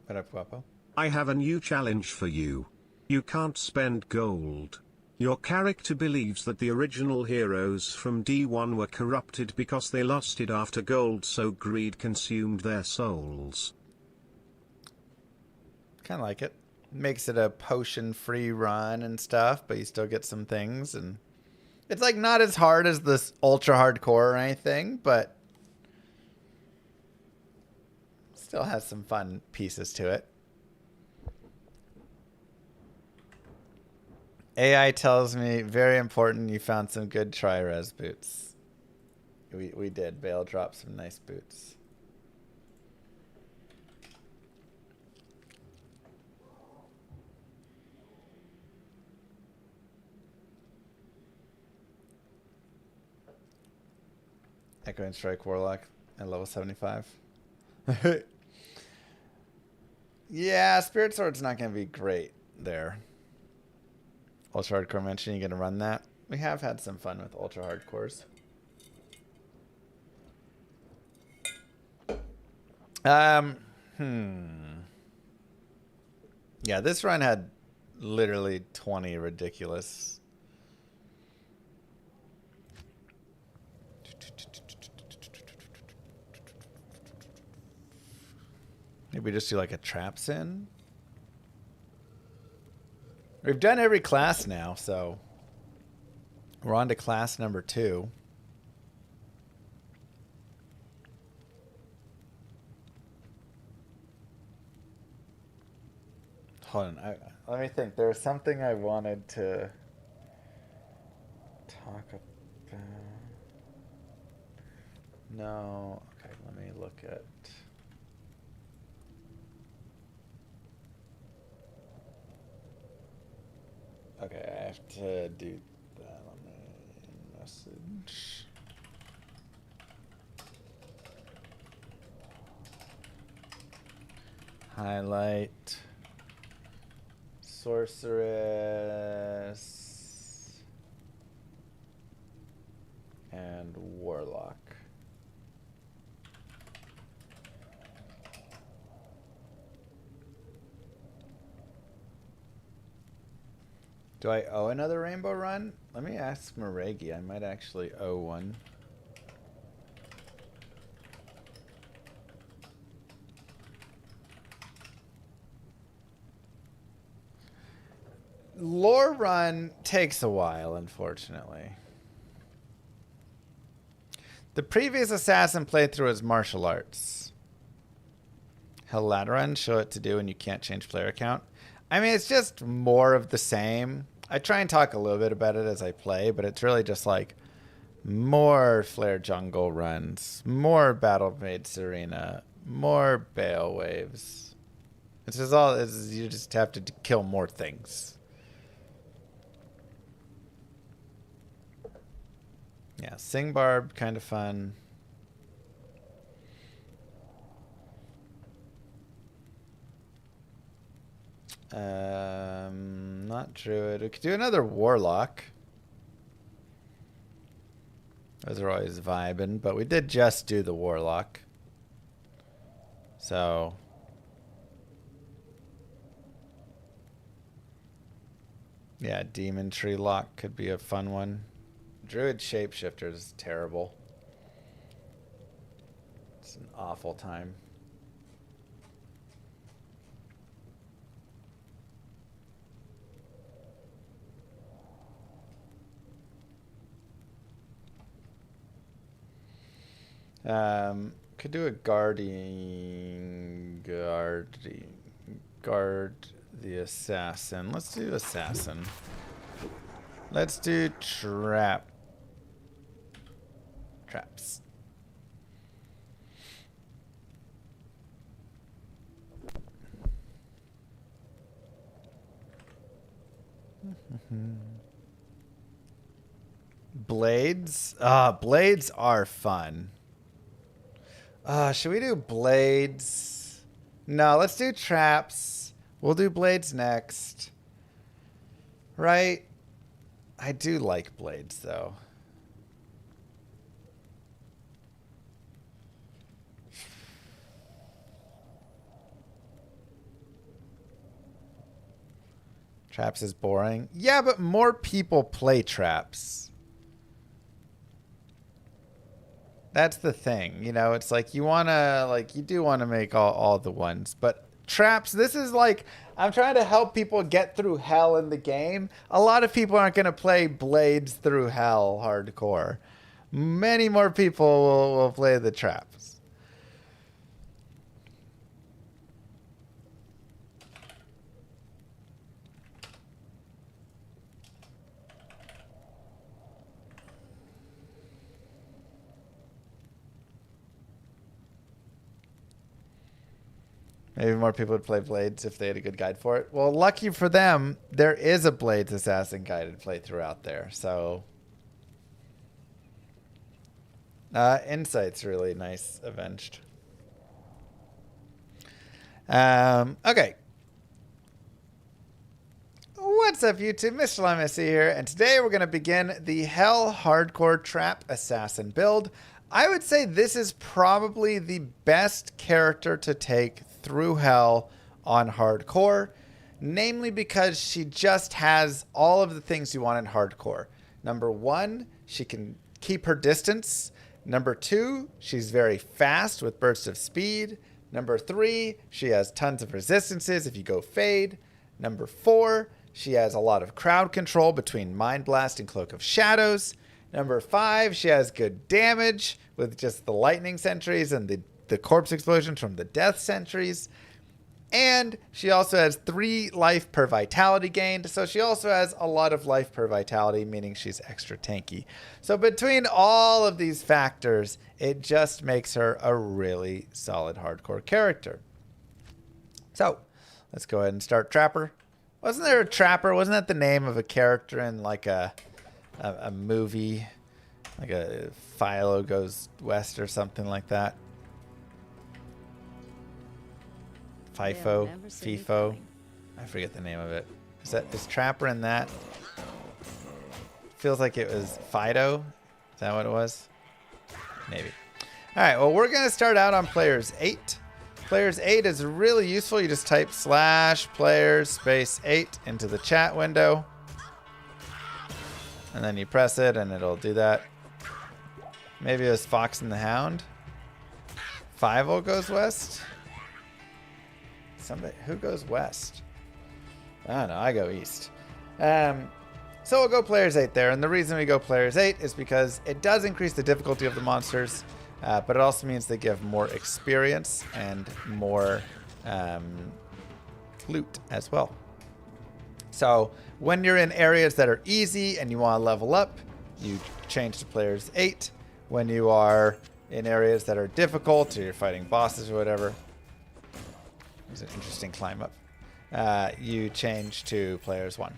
What up, Guapo? I have a new challenge for you. You can't spend gold. Your character believes that the original heroes from D1 were corrupted because they lusted after gold, so greed consumed their souls. Kind of like it. Makes it a potion-free run and stuff, but you still get some things, and it's like not as hard as this ultra hardcore or anything, but still has some fun pieces to it. AI tells me, very important, you found some good tri-res boots. We did. Bale dropped some nice boots. Echo and Strike Warlock at level 75. Yeah, Spirit Sword's not going to be great there. Ultra Hardcore mention, you going to run that? We have had some fun with Ultra Hardcores. Yeah, this run had literally 20 ridiculous. Maybe we just do like a traps in. We've done every class now, so we're on to class number 2. Hold on, let me think. There was something I wanted to talk about. No, okay, let me look at. Okay, I have to do that on my message. Highlight. Sorceress. And Warlock. Do I owe another rainbow run? Let me ask Maregi. I might actually owe one. Lore run takes a while, unfortunately. The previous Assassin playthrough was martial arts. Helladaran, show it to do and you can't change player count. I mean, it's just more of the same. I try and talk a little bit about it as I play, but it's really just like more Flare Jungle runs, more Battle Maids Arena, more Bale Waves. It's just all, you just have to kill more things. Yeah, Sing Barb, kind of fun. Not Druid. We could do another Warlock. Those are always vibing, but we did just do the Warlock. So yeah, Demon Tree Lock could be a fun one. Druid Shapeshifter is terrible. It's an awful time. Could do a guard the assassin. Let's do assassin. Let's do traps. Blades? Blades are fun. Should we do blades? No, let's do traps. We'll do blades next. Right? I do like blades, though. Traps is boring. Yeah, but more people play traps. That's the thing. You know, it's like you want to, like, you do want to make all the ones. But traps, this is like, I'm trying to help people get through hell in the game. A lot of people aren't going to play Blades Through Hell hardcore. Many more people will play the traps. Maybe more people would play Blades if they had a good guide for it. Well, lucky for them, there is a Blades Assassin guided playthrough out there. So, Insight's really nice, Avenged. Okay. What's up, YouTube? Mr. Llama here, and today we're going to begin the Hell Hardcore Trap Assassin build. I would say this is probably the best character to take through Hell on hardcore, namely because she just has all of the things you want in hardcore. Number one, she can keep her distance. Number two, she's very fast with bursts of speed. Number three, she has tons of resistances if you go fade. Number four, she has a lot of crowd control between Mind Blast and Cloak of Shadows. Number five, she has good damage with just the lightning sentries and the corpse explosions from the death sentries. And she also has 3 life per vitality gained. So she also has a lot of life per vitality, meaning she's extra tanky. So between all of these factors, it just makes her a really solid hardcore character. So let's go ahead and start Trapper. Wasn't there a Trapper? Wasn't that the name of a character in like a movie? Like a Philo Goes West or something like that? FIFO. I forget the name of it. Is Trapper in that? Feels like it was Fido. Is that what it was? Maybe. All right, well, we're going to start out on Players 8. Players 8 is really useful. You just type /players_8 into the chat window. And then you press it and it'll do that. Maybe it was Fox and the Hound. Fivo goes west. Somebody who goes west? I don't know. I go east. So we'll go Players 8 there. And the reason we go Players 8 is because it does increase the difficulty of the monsters, but it also means they give more experience and more loot as well. So when you're in areas that are easy and you want to level up, you change to Players 8. When you are in areas that are difficult or you're fighting bosses or whatever, it's an interesting climb up, you change to Players 1.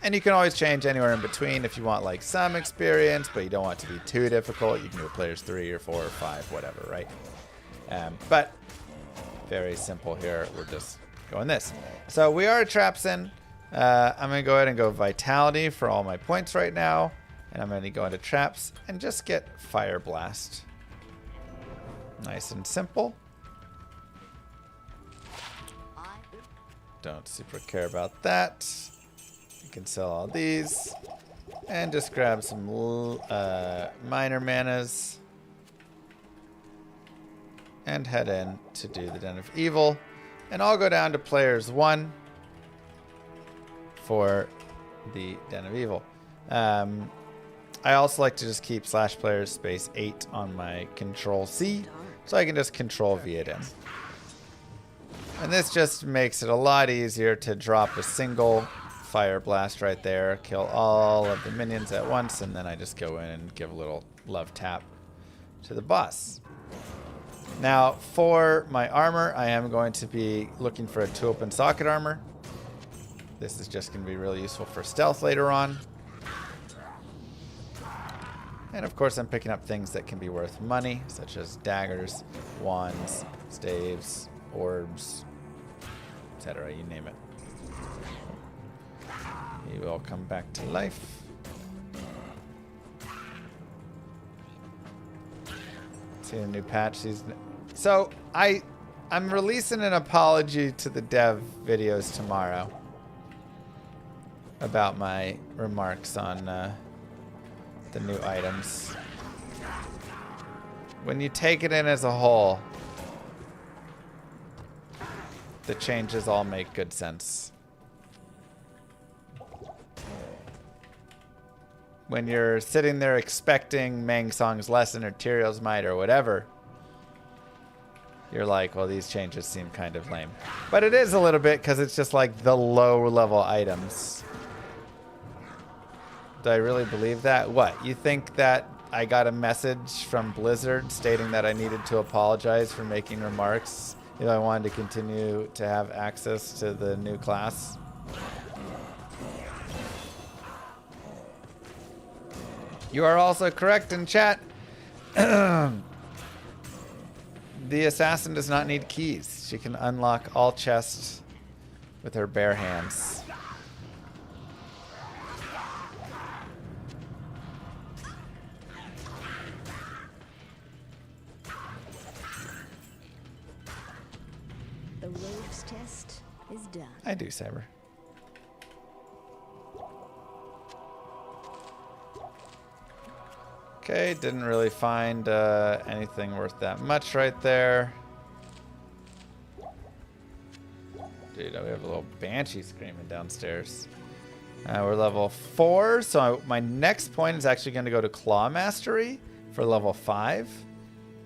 And you can always change anywhere in between if you want like some experience, but you don't want it to be too difficult. You can go Players 3 or 4 or 5, whatever, right? But very simple here. We're just going this. So we are a Trapsin. I'm going to go ahead and go Vitality for all my points right now. And I'm going to go into Traps and just get Fire Blast. Nice and simple. Don't super care about that. You can sell all these. And just grab some minor manas. And head in to do the Den of Evil. And I'll go down to Players 1 for the Den of Evil. I also like to just keep /players_8 on my Control C, so I can just Control V it in. And this just makes it a lot easier to drop a single Fire Blast right there, kill all of the minions at once, and then I just go in and give a little love tap to the boss. Now, for my armor, I am going to be looking for a tulip and socket armor. This is just going to be really useful for stealth later on. And of course, I'm picking up things that can be worth money, such as daggers, wands, staves, orbs, etc. You name it. He will come back to life. See the new patch. So I'm releasing an apology to the dev videos tomorrow. about my remarks on the new items. When you take it in as a whole, the changes all make good sense. When you're sitting there expecting Mang Song's lesson or Tyrion's might or whatever, you're like, well, these changes seem kind of lame. But it is a little bit because it's just like the low level items. Do I really believe that? What? You think that I got a message from Blizzard stating that I needed to apologize for making remarks if I wanted to continue to have access to the new class? You are also correct in chat. The assassin does not need keys. She can unlock all chests with her bare hands. The rogue's test is done. I do, Cyber. Okay, didn't really find anything worth that much right there. Dude, we have a little banshee screaming downstairs. We're level 4, so my next point is actually going to go to Claw Mastery for level 5.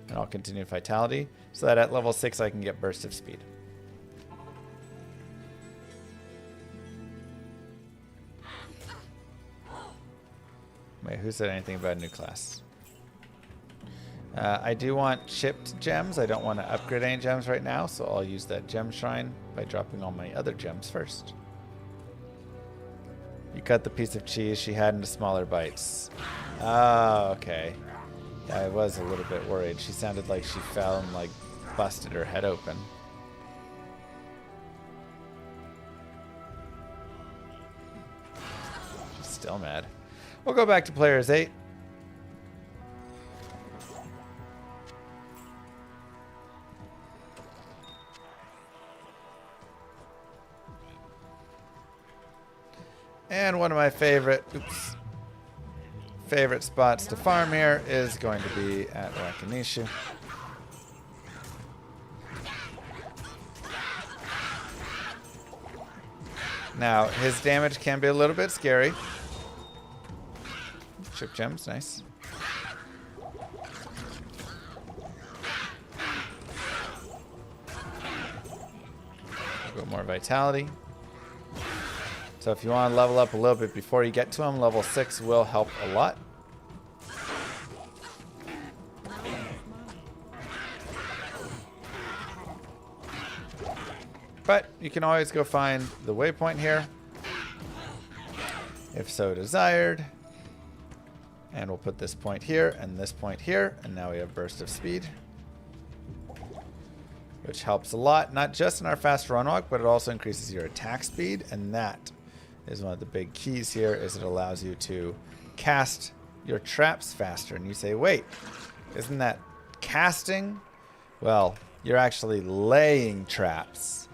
And I'll continue Vitality, so that at level 6 I can get Burst of Speed. Wait, who said anything about a new class? I do want chipped gems. I don't want to upgrade any gems right now, so I'll use that gem shrine by dropping all my other gems first. You cut the piece of cheese she had into smaller bites. Oh, okay. Yeah, I was a little bit worried. She sounded like she fell and like busted her head open. She's still mad. We'll go back to players 8. And one of my favorite spots to farm here is going to be at Rakanishu. Now, his damage can be a little bit scary. Chip gems, nice. Go more vitality. So if you want to level up a little bit before you get to him, level 6 will help a lot. But you can always go find the waypoint here, if so desired. And we'll put this point here and this point here, and now we have Burst of Speed, which helps a lot, not just in our fast run walk, but it also increases your attack speed, and that is one of the big keys here, is it allows you to cast your traps faster. And you say, wait, isn't that casting? Well, you're actually laying traps,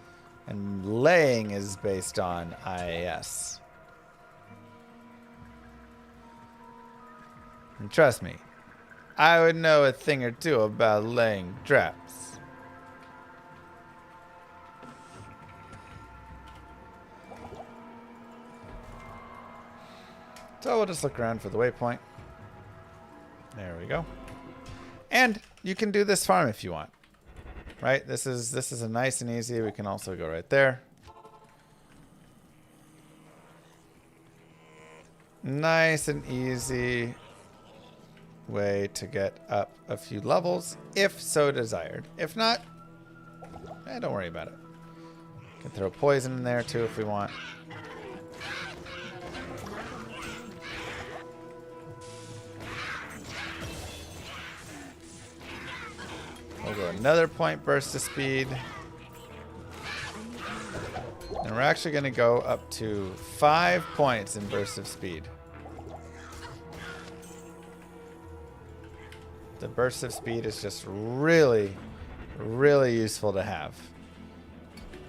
and laying is based on IAS. And trust me, I would know a thing or two about laying traps. So we'll just look around for the waypoint. There we go. And you can do this farm if you want. Right? This is a nice and easy. We can also go right there. Nice and easy way to get up a few levels, if so desired. If not, don't worry about it. Can throw poison in there too if we want. We'll go another point burst of speed. And we're actually going to go up to 5 points in burst of speed. The burst of speed is just really, really useful to have.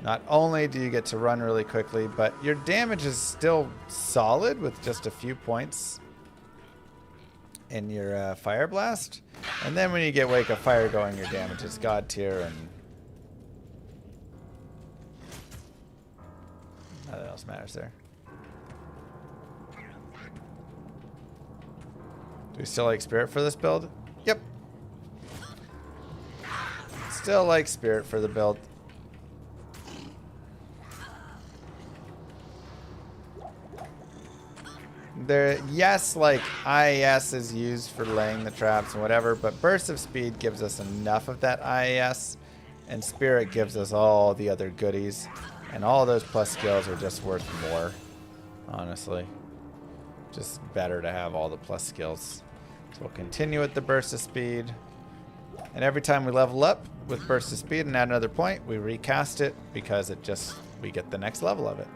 Not only do you get to run really quickly, but your damage is still solid with just a few points in your Fire Blast. And then when you get Wake of Fire going, your damage is God tier and nothing else matters there. Do we still like Spirit for this build? Yep. Still like Spirit for the build. There, yes, like IAS is used for laying the traps and whatever, but Burst of Speed gives us enough of that IAS, and Spirit gives us all the other goodies, and all those plus skills are just worth more, honestly. Just better to have all the plus skills. So we'll continue with the Burst of Speed, and every time we level up with Burst of Speed and add another point, we recast it because it just, we get the next level of it.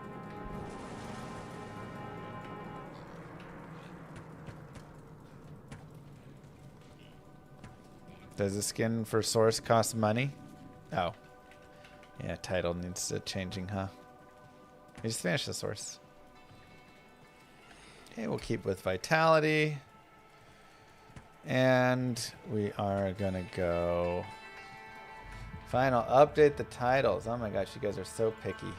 Does the skin for Source cost money? Oh. Yeah, title needs changing, huh? We just finished the Source. Okay, we'll keep with Vitality. And we are going to go... Final, update the titles. Oh my gosh, you guys are so picky.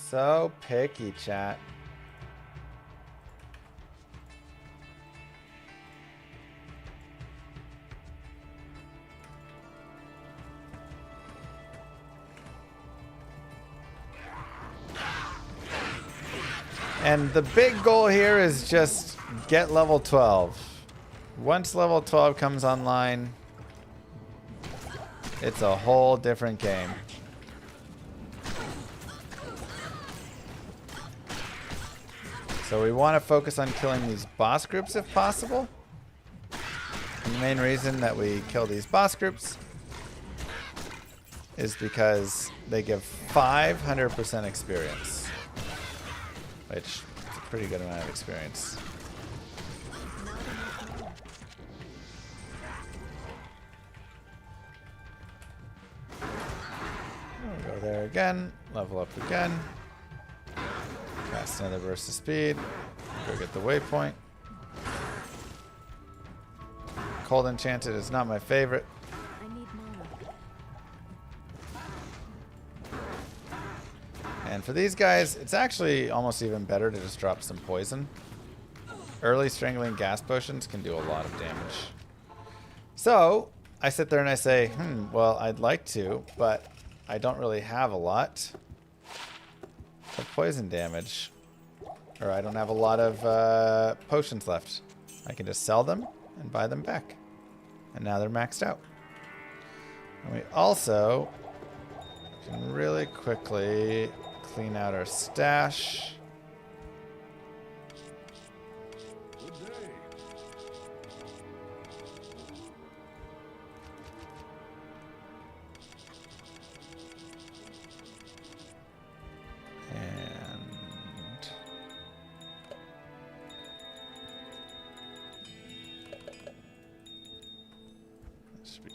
So picky, chat. And the big goal here is just get level 12. Once level 12 comes online, it's a whole different game. So we want to focus on killing these boss groups if possible. And the main reason that we kill these boss groups is because they give 500% experience, which is a pretty good amount of experience. We'll go there again, level up again. Cast another Burst of Speed. Go get the waypoint. Cold Enchanted is not my favorite. I need mana. And for these guys, it's actually almost even better to just drop some poison. Early Strangling Gas Potions can do a lot of damage. So, I sit there and I say, well, I'd like to, but I don't really have a lot of poison damage, or I don't have a lot of potions left. I can just sell them and buy them back, and now they're maxed out. And we also can really quickly clean out our stash.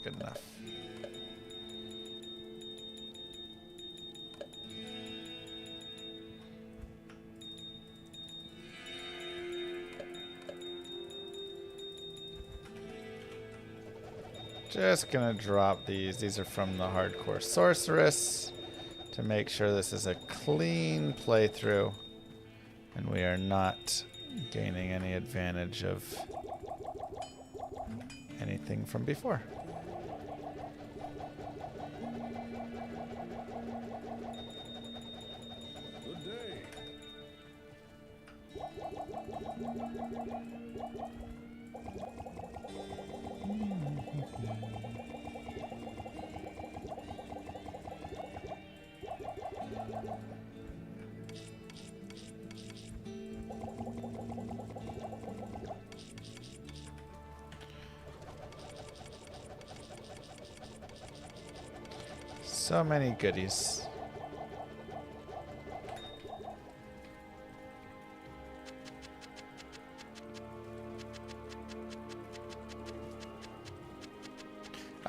Good enough. Just gonna drop these. These are from the Hardcore Sorceress to make sure this is a clean playthrough and we are not gaining any advantage of anything from before. So many goodies.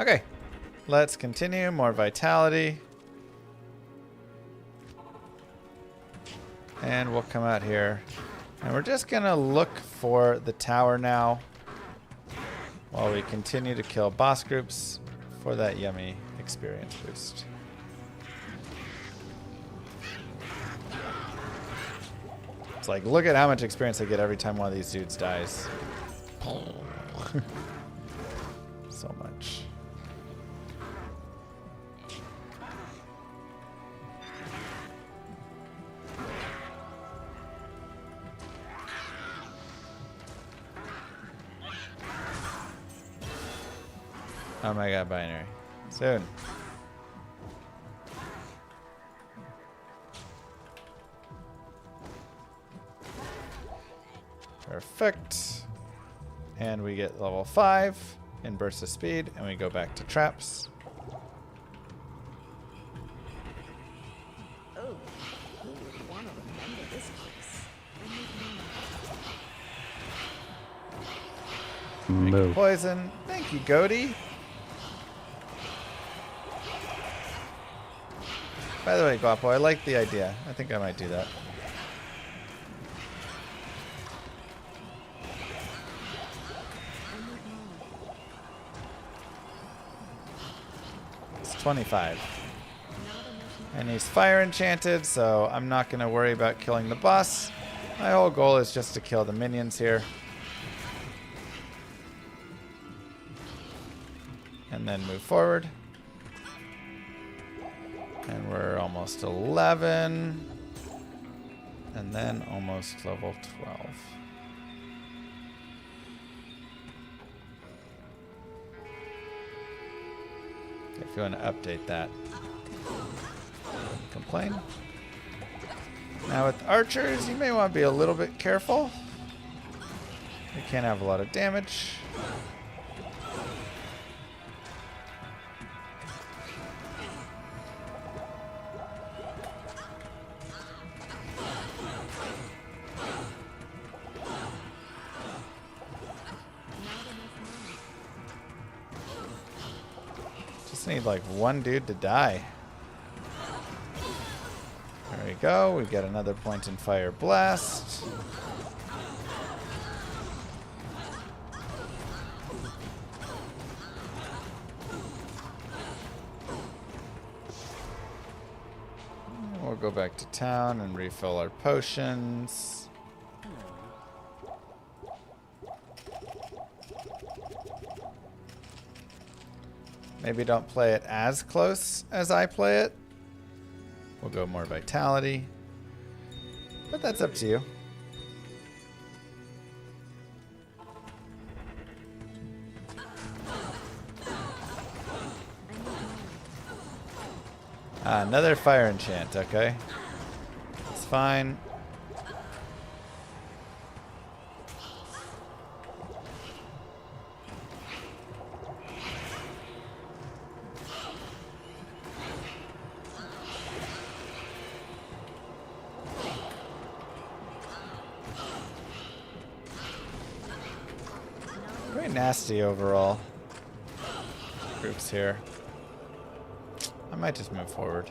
Okay, let's continue. More vitality. And we'll come out here. And we're just going to look for the tower now while we continue to kill boss groups for that yummy experience boost. It's like, look at how much experience I get every time one of these dudes dies. So much. Oh my god, binary. Soon. Perfect. And we get level 5 in burst of speed, and we go back to traps. Oh, who would want to remember this place? Moo. Poison. Thank you, Goaty. By the way, Guapo, I like the idea. I think I might do that. It's 25. And he's fire enchanted, so I'm not going to worry about killing the boss. My whole goal is just to kill the minions here. And then move forward. And we're almost 11. And then almost level 12. If you want to update that. Complain. Now with archers, you may want to be a little bit careful. You can't have a lot of damage. Just need like one dude to die. There we go. We get another point in fire blast. We'll go back to town and refill our potions. Maybe don't play it as close as I play it. We'll go more vitality. But that's up to you. Another fire enchant, okay. It's fine. Very nasty overall. Groups here. I might just move forward.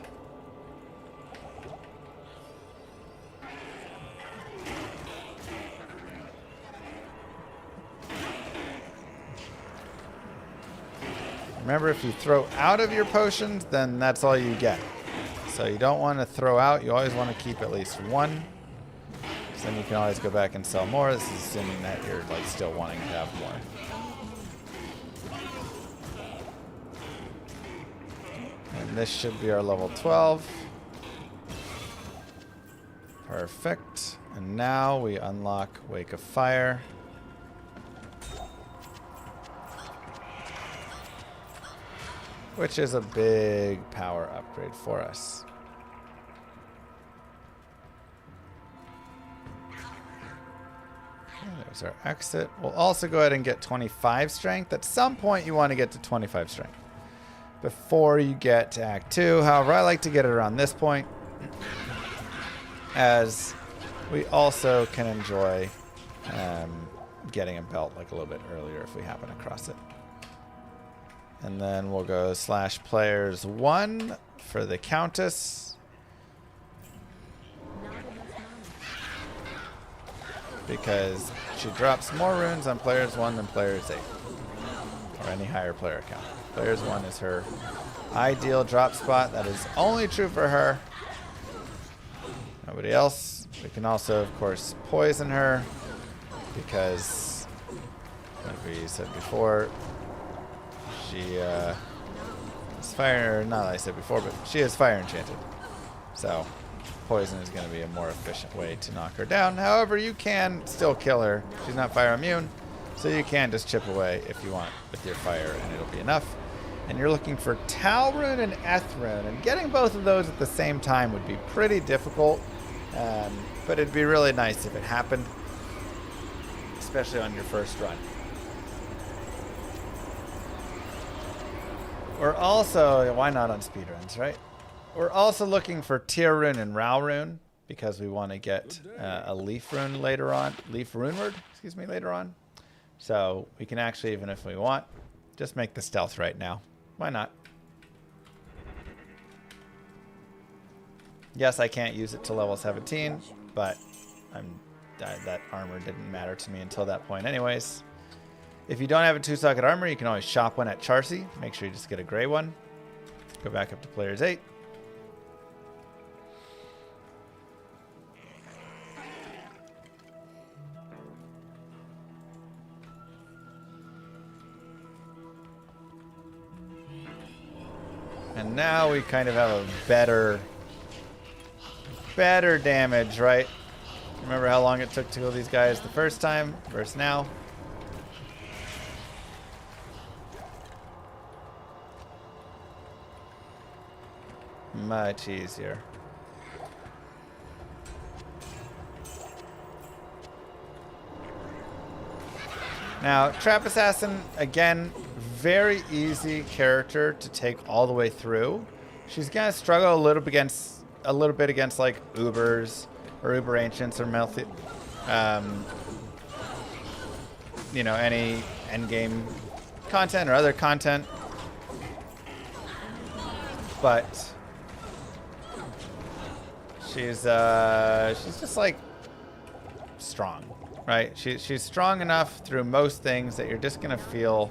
Remember, if you throw out of your potions, then that's all you get. So you don't want to throw out. You always want to keep at least one. So then you can always go back and sell more. This is assuming that you're like still wanting to have more. And this should be our level 12. Perfect. And now we unlock Wake of Fire. Which is a big power upgrade for us. There's our exit. We'll also go ahead and get 25 strength. At some point you want to get to 25 strength before you get to Act 2. However, I like to get it around this point, as we also can enjoy getting a belt like a little bit earlier if we happen across it. And then we'll go /players1 for the Countess. Because she drops more runes on players 1 than players 8. Or any higher player count. Players 1 is her ideal drop spot. That is only true for her. Nobody else. We can also, of course, poison her. Because, like we said before, she is fire. Not that I said before, but she is fire enchanted. So, poison is going to be a more efficient way to knock her down. However, you can still kill her. She's not fire immune, so you can just chip away if you want with your fire, and it'll be enough. And you're looking for Tal rune and Eth rune, and getting both of those at the same time would be pretty difficult, but it'd be really nice if it happened, especially on your first run. We're also, why not on speedruns, right? We're also looking for Tear rune and Rao rune because we want to get a leaf rune later on. Leaf rune word, excuse me, later on. So we can actually, even if we want, just make the stealth right now. Why not? Yes, I can't use it to level 17, but that armor didn't matter to me until that point anyways. If you don't have a 2-socket armor, you can always shop one at Charcy. Make sure you just get a gray one. Go back up to players 8. And now we kind of have a better damage, right? Remember how long it took to kill these guys the first time versus now? Much easier. Now, Trap Assassin, again, very easy character to take all the way through. She's gonna struggle a little bit against like Ubers or Uber Ancients or you know, any endgame content or other content. But she's just like strong, right? She's strong enough through most things that you're just gonna feel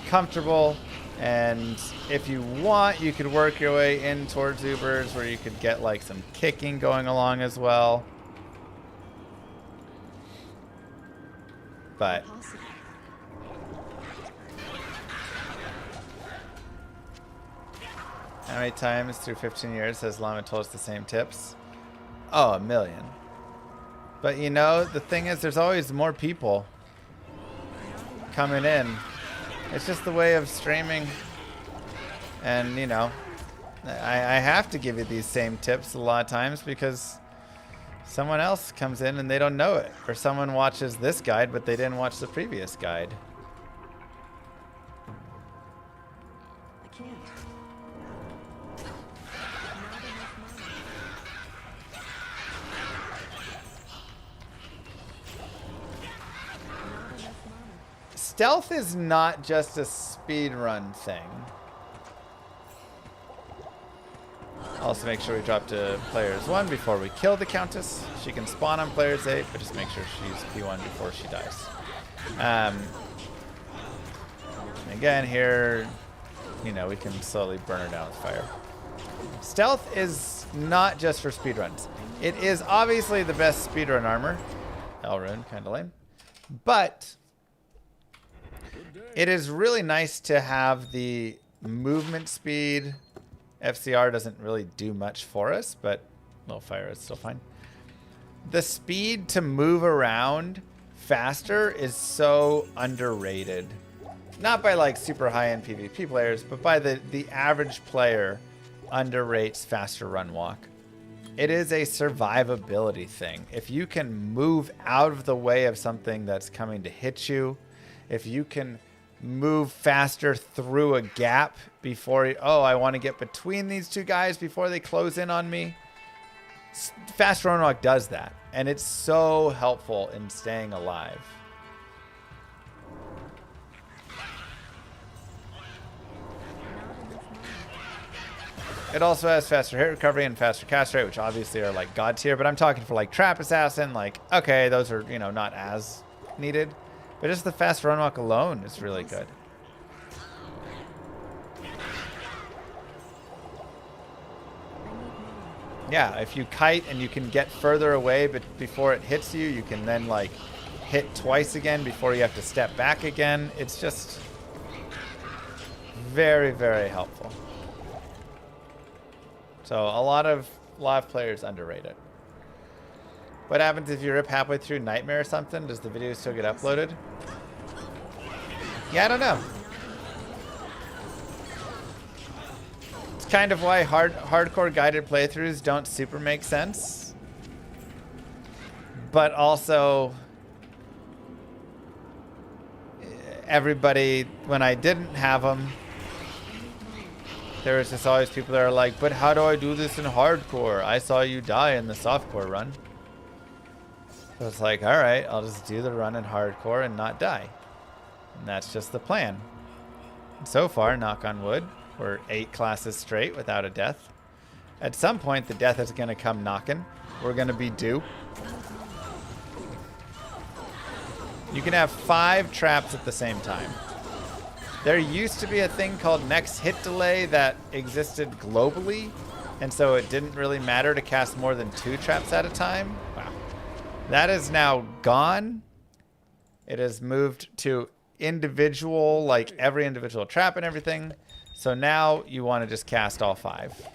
comfortable, and if you want, you could work your way in towards Ubers where you could get like some kicking going along as well. But how many times through 15 years has Llama told us the same tips? Oh, 1 million. But you know, the thing is, there's always more people coming in. It's just the way of streaming. And, you know, I have to give you these same tips a lot of times because someone else comes in and they don't know it. Or someone watches this guide, but they didn't watch the previous guide. I can't. Stealth is not just a speedrun thing. Also make sure we drop to players 1 before we kill the Countess. She can spawn on players 8, but just make sure she's P1 before she dies. Again here, you know, we can slowly burn her down with fire. Stealth is not just for speedruns. It is obviously the best speedrun armor. Elrune, kind of lame. But it is really nice to have the movement speed. FCR doesn't really do much for us, but low fire is still fine. The speed to move around faster is so underrated. Not by like super high-end PvP players, but by the average player underrates faster run walk. It is a survivability thing. If you can move out of the way of something that's coming to hit you, if you can move faster through a gap before, oh, I want to get between these two guys before they close in on me. Fast run walk does that, and it's so helpful in staying alive. It also has faster hit recovery and faster cast rate, which obviously are like god tier, but I'm talking for like Trap Assassin, like, okay, those are, you know, not as needed. But just the fast run walk alone is really good. Yeah, if you kite and you can get further away but before it hits you, you can then like hit twice again before you have to step back again. It's just very, very helpful. So a lot of players underrate it. What happens if you rip halfway through Nightmare or something? Does the video still get uploaded? Yeah, I don't know. It's kind of why hardcore guided playthroughs don't super make sense. But also, everybody, when I didn't have them, there was just always people that are like, but how do I do this in hardcore? I saw you die in the softcore run. So it's like, all right, I'll just do the run in hardcore and not die. And that's just the plan. And so far, knock on wood, we're 8 classes straight without a death. At some point, the death is going to come knocking. We're going to be due. You can have 5 traps at the same time. There used to be a thing called next hit delay that existed globally, and so it didn't really matter to cast more than 2 traps at a time. Wow. That is now gone. It has moved to individual, like every individual trap and everything. So now you want to just cast all 5.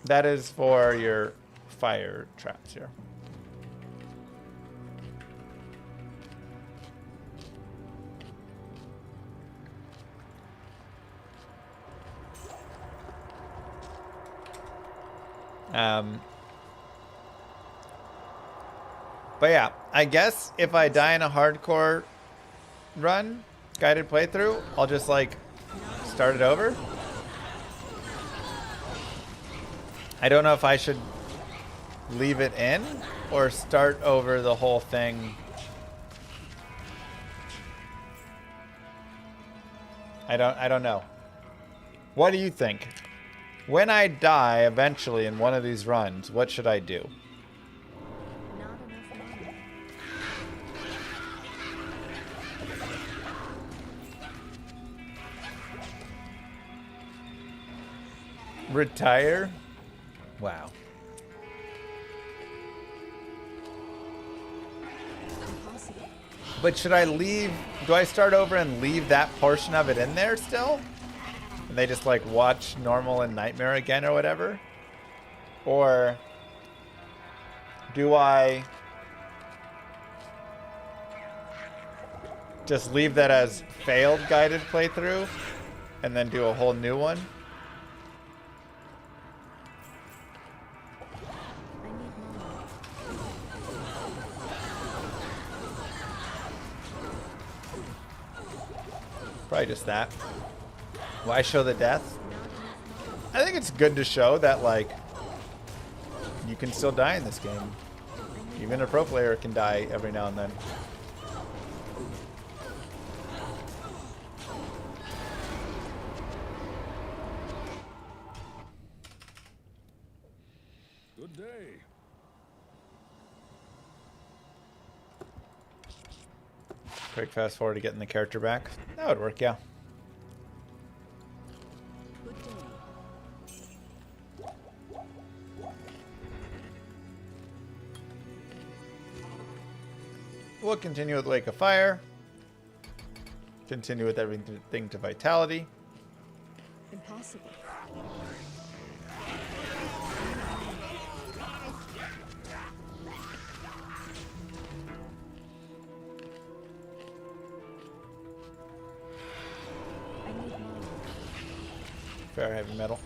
That is for your fire traps here. But yeah, I guess if I die in a hardcore run, guided playthrough, I'll just like start it over. I don't know if I should leave it in or start over the whole thing. I don't know. What do you think? When I die eventually in one of these runs, what should I do? Not enough money. Retire? Wow. Impossible. But should I leave? Do I start over and leave that portion of it in there still? And they just like watch normal and nightmare again or whatever? Or do I just leave that as failed guided playthrough and then do a whole new one? I need money. Probably just that. Why show the death? I think it's good to show that, like, you can still die in this game. Even a pro player can die every now and then. Good day. Quick fast forward to getting the character back. That would work, yeah. Good day. We'll continue with Wake of Fire. Continue with everything to Vitality. Impossible. I need money. Fair heavy metal.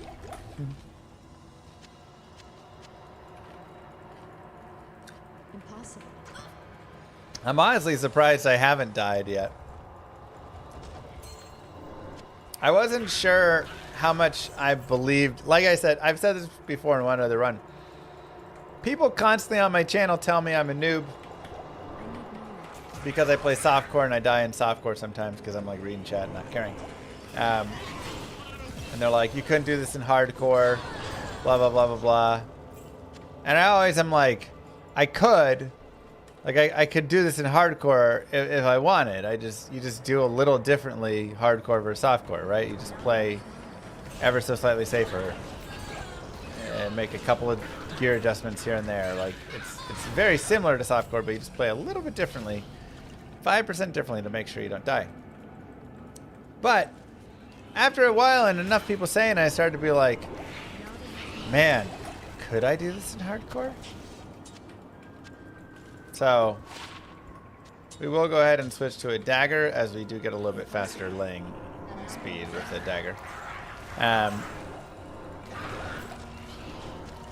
Impossible. I'm honestly surprised I haven't died yet. I wasn't sure how much I believed. Like I said, I've said this before in one other run. People constantly on my channel tell me I'm a noob. I need money. because I play softcore and I die in softcore sometimes because I'm like reading chat and not caring. And they're like, you couldn't do this in hardcore, blah, blah, blah, blah, blah. And I always am like, I could. Like, I could do this in hardcore if I wanted. You just do a little differently hardcore versus softcore, right? You just play ever so slightly safer and make a couple of gear adjustments here and there. Like, it's very similar to softcore, but you just play a little bit differently, 5% differently to make sure you don't die. But after a while and enough people saying it, I started to be like, man, could I do this in hardcore? So we will go ahead and switch to a dagger, as we do get a little bit faster laying speed with the dagger.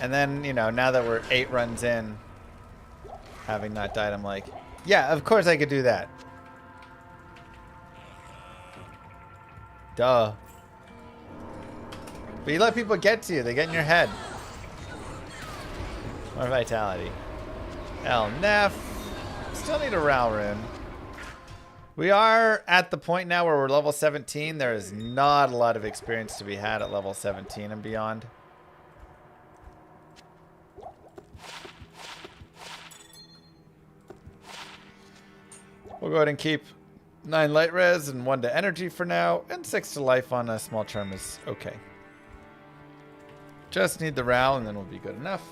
And then, you know, now that we're 8 runs in, having not died, I'm like, yeah, of course I could do that. Duh. But you let people get to you. They get in your head. More vitality. El Nef. Still need a Ral rune. We are at the point now where we're level 17. There is not a lot of experience to be had at level 17 and beyond. We'll go ahead and keep 9 light res and 1 to energy for now, and 6 to life on a small term is okay. Just need the Ral and then we'll be good enough.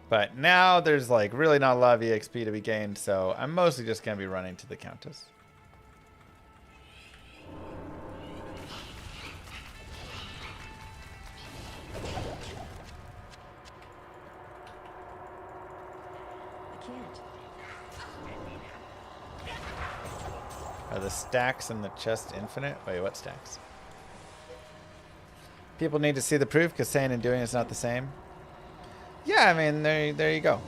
But now there's like really not a lot of EXP to be gained, so I'm mostly just going to be running to the Countess. I can't. Are the stacks in the chest infinite? Wait, what stacks? People need to see the proof because saying and doing is not the same. Yeah, I mean, there you go.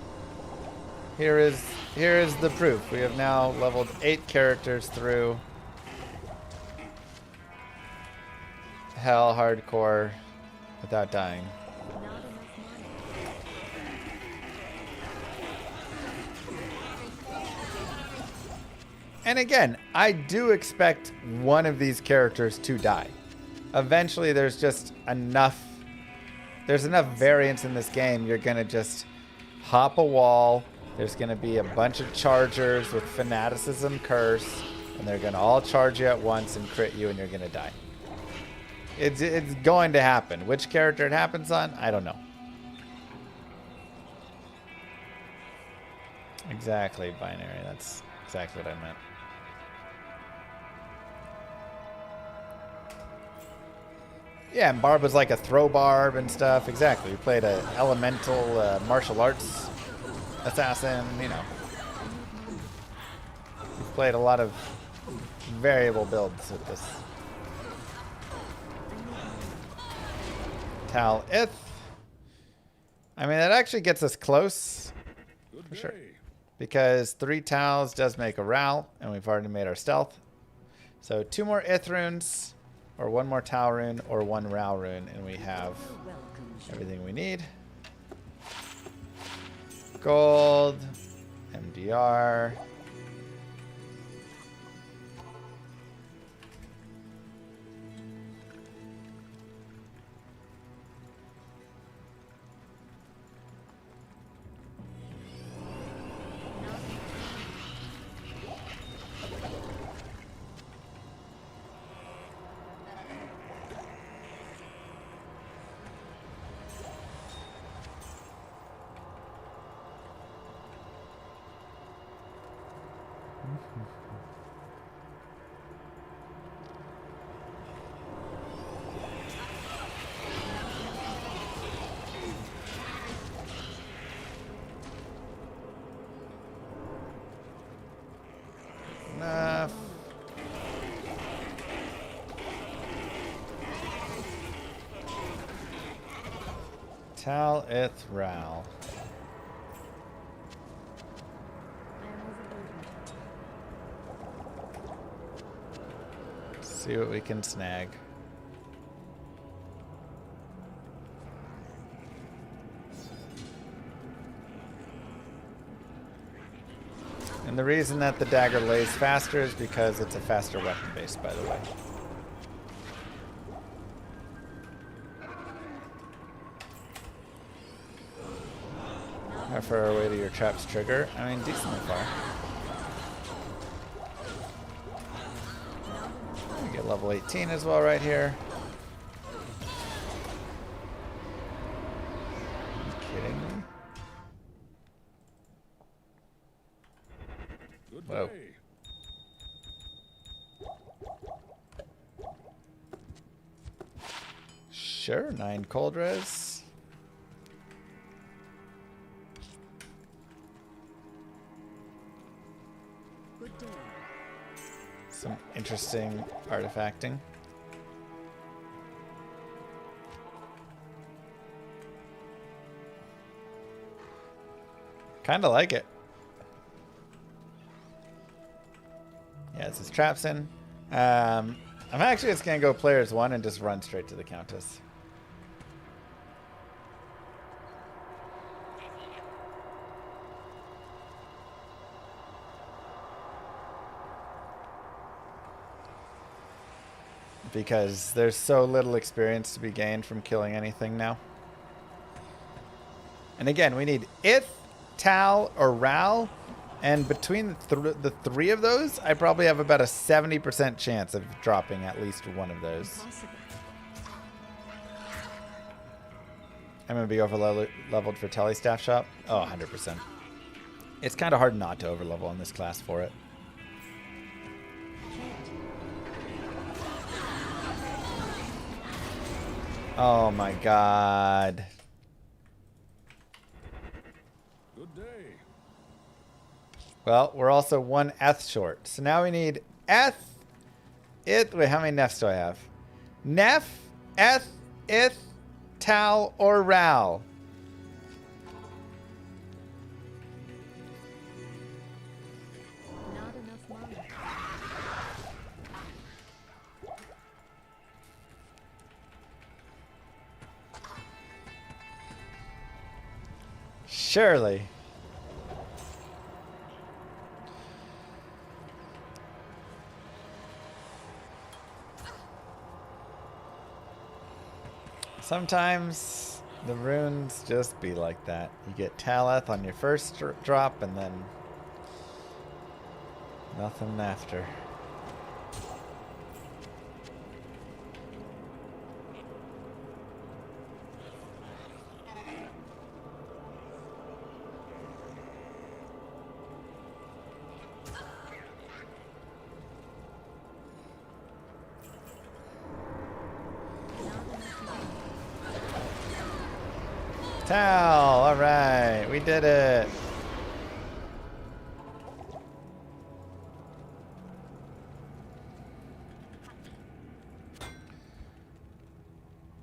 Here is the proof. We have now leveled 8 characters through Hell Hardcore without dying. And again, I do expect one of these characters to die. Eventually, there's just enough. There's enough variance in this game. You're going to just hop a wall. There's going to be a bunch of chargers with Fanaticism Curse. And they're going to all charge you at once and crit you and you're going to die. It's going to happen. Which character it happens on, I don't know. Exactly, binary. That's exactly what I meant. Yeah, and Barb was like a throw barb and stuff. Exactly. We played a elemental martial arts assassin, you know. We've played a lot of variable builds with this. Tal Ith. I mean, that actually gets us close. For sure. Because 3 Tals does make a Ral, and we've already made our stealth. So 2 more Ith runes. Or 1 more Tal rune, or 1 Ral rune, and we have everything we need. Gold, MDR. Enough. Tal Ith Ral. See what we can snag. And the reason that the dagger lays faster is because it's a faster weapon base, by the way. How far away do your traps trigger? I mean, decently far. We get level 18 as well right here. Are you kidding me? Whoa. Sure, 9 cold res. Good day. Some interesting artifacting. Kinda like it. Yeah, this is traps in. I'm actually just gonna go players 1 and just run straight to the Countess. Because there's so little experience to be gained from killing anything now. And again, we need Ith, Tal, or Ral. And between the three of those, I probably have about a 70% chance of dropping at least one of those. Impossible. I'm going to be over-leveled for Telestaff Shop. Oh, 100%. It's kind of hard not to over-level in this class for it. Oh my god. Good day. Well, we're also 1 Eth short. So now we need Eth, Ith. Wait, how many Nefs do I have? Nef, Eth, Ith, Tal, or Ral. Not enough mana. Surely. Sometimes the runes just be like that. You get Taleth on your first drop and then nothing after. Tal, all right, we did it.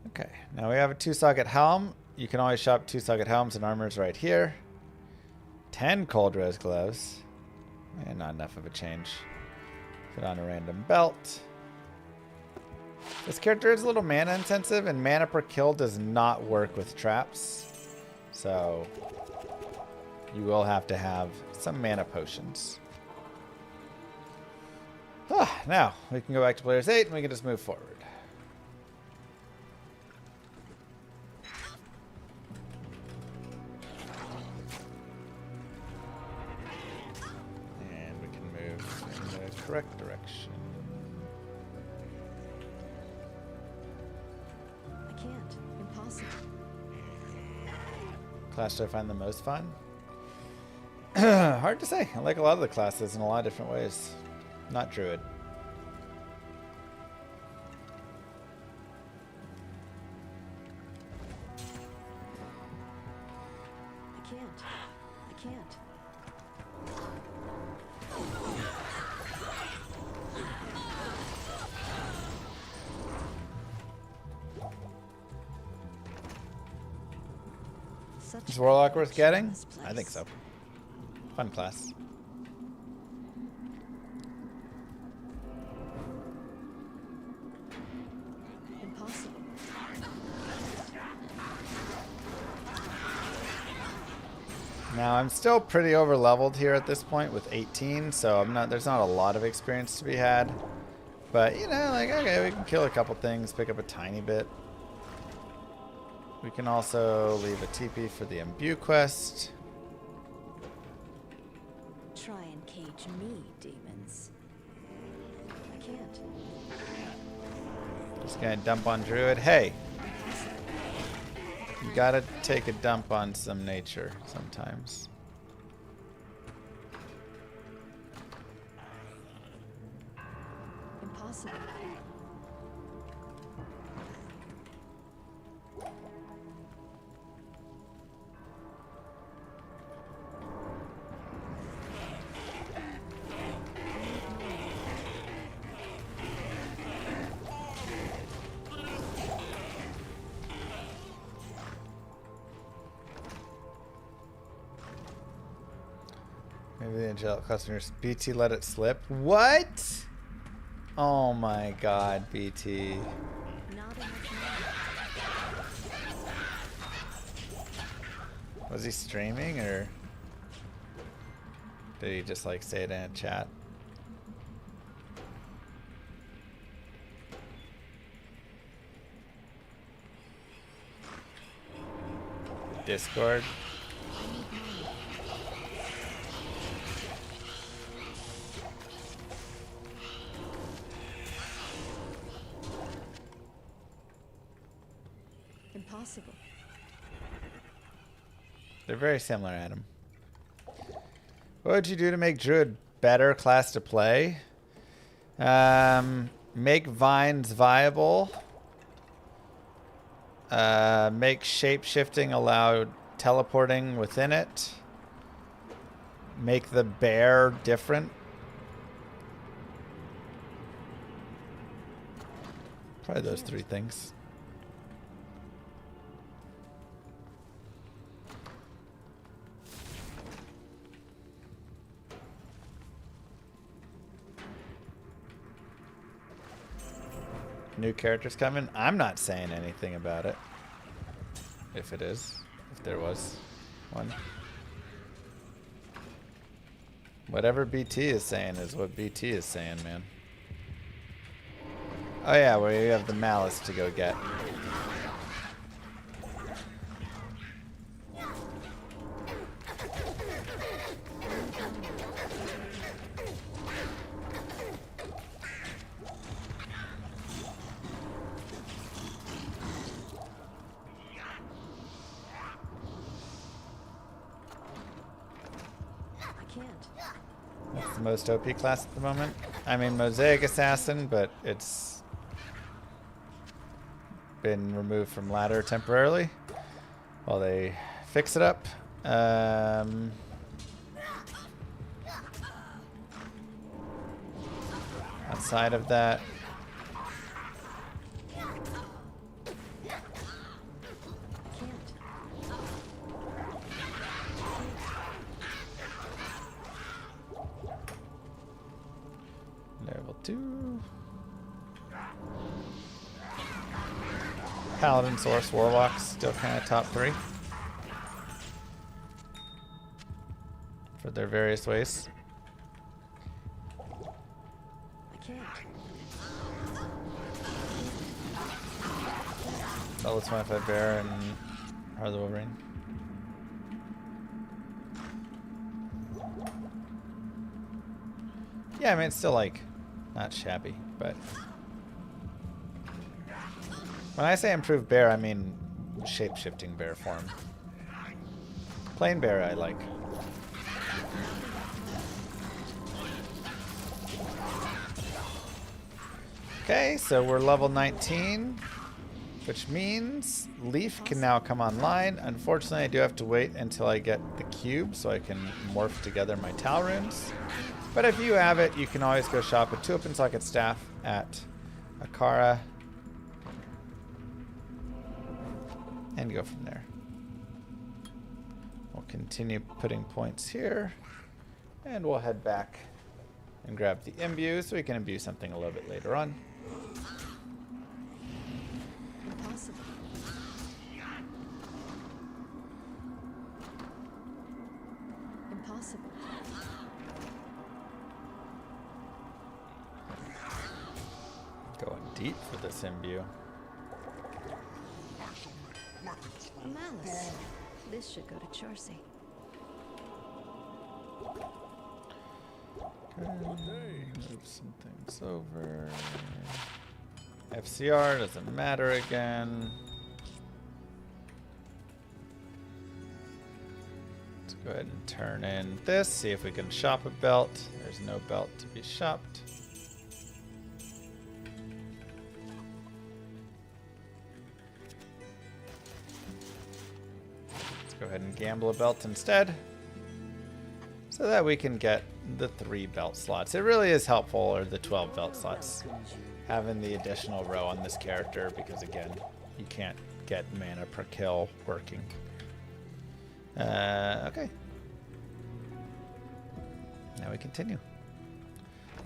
Okay, now we have a 2-socket helm. You can always shop 2-socket helms and armors right here. 10 cold rose gloves. And not enough of a change. Put on a random belt. This character is a little mana intensive, and mana per kill does not work with traps. So you will have to have some mana potions. Now we can go back to players 8 and we can just move forward. And we can move in the correct direction. I can't. Impossible. Class do I find the most fun? Hard to say. I like a lot of the classes in a lot of different ways. Not Druid. I can't. I can't. Such Is Warlock worth getting? this place. I think so. Fun class. Now I'm still pretty over leveled here at this point with 18, so there's not a lot of experience to be had. But you know, like, okay, we can kill a couple things, pick up a tiny bit. We can also leave a TP for the imbue quest. Try and cage me, demons. I can't. Just gonna dump on Druid. Hey, you gotta take a dump on some nature sometimes. Impossible. Maybe the angelic customers. BT let it slip. What? Oh my god, BT. Not enough mana. Was he streaming or did he just like say it in a chat? Discord. Impossible. They're very similar, Adam. What would you do to make Druid better class to play? Make vines viable. Make shape-shifting allow teleporting within it. Make the bear different. Probably those three things. New characters coming? I'm not saying anything about it. If it is. If there was one. Whatever BT is saying is what BT is saying, man. Oh yeah, well you have the malice to go get. That's the most OP class at the moment. I mean, Mosaic Assassin, but it's been removed from ladder temporarily while they fix it up. Outside of that, level 2. Paladin, Source, Warlocks, still kind of top 3 for their various ways. I can't. Level 25 Bear and Heart of the Wolverine. Yeah, I mean, it's still like not shabby, but when I say improved bear, I mean shape-shifting bear form. Plain bear I like. Okay, so we're level 19, which means Leaf can now come online. Unfortunately, I do have to wait until I get the cube so I can morph together my Tal runes. But if you have it, you can always go shop a 2-up socket staff at Akara and go from there. We'll continue putting points here, and we'll head back and grab the imbue so we can imbue something a little bit later on. Impossible. Impossible. Going deep for this imbue. A malice. This should go to Charcy. Move some things over. FCR doesn't matter again. Let's go ahead and turn in this, see if we can shop a belt. There's no belt to be shopped. Let's go ahead and gamble a belt instead, so that we can get the 3 belt slots. It really is helpful, or the 12 belt slots, having the additional row on this character, because again, you can't get mana per kill working. Okay. Now we continue.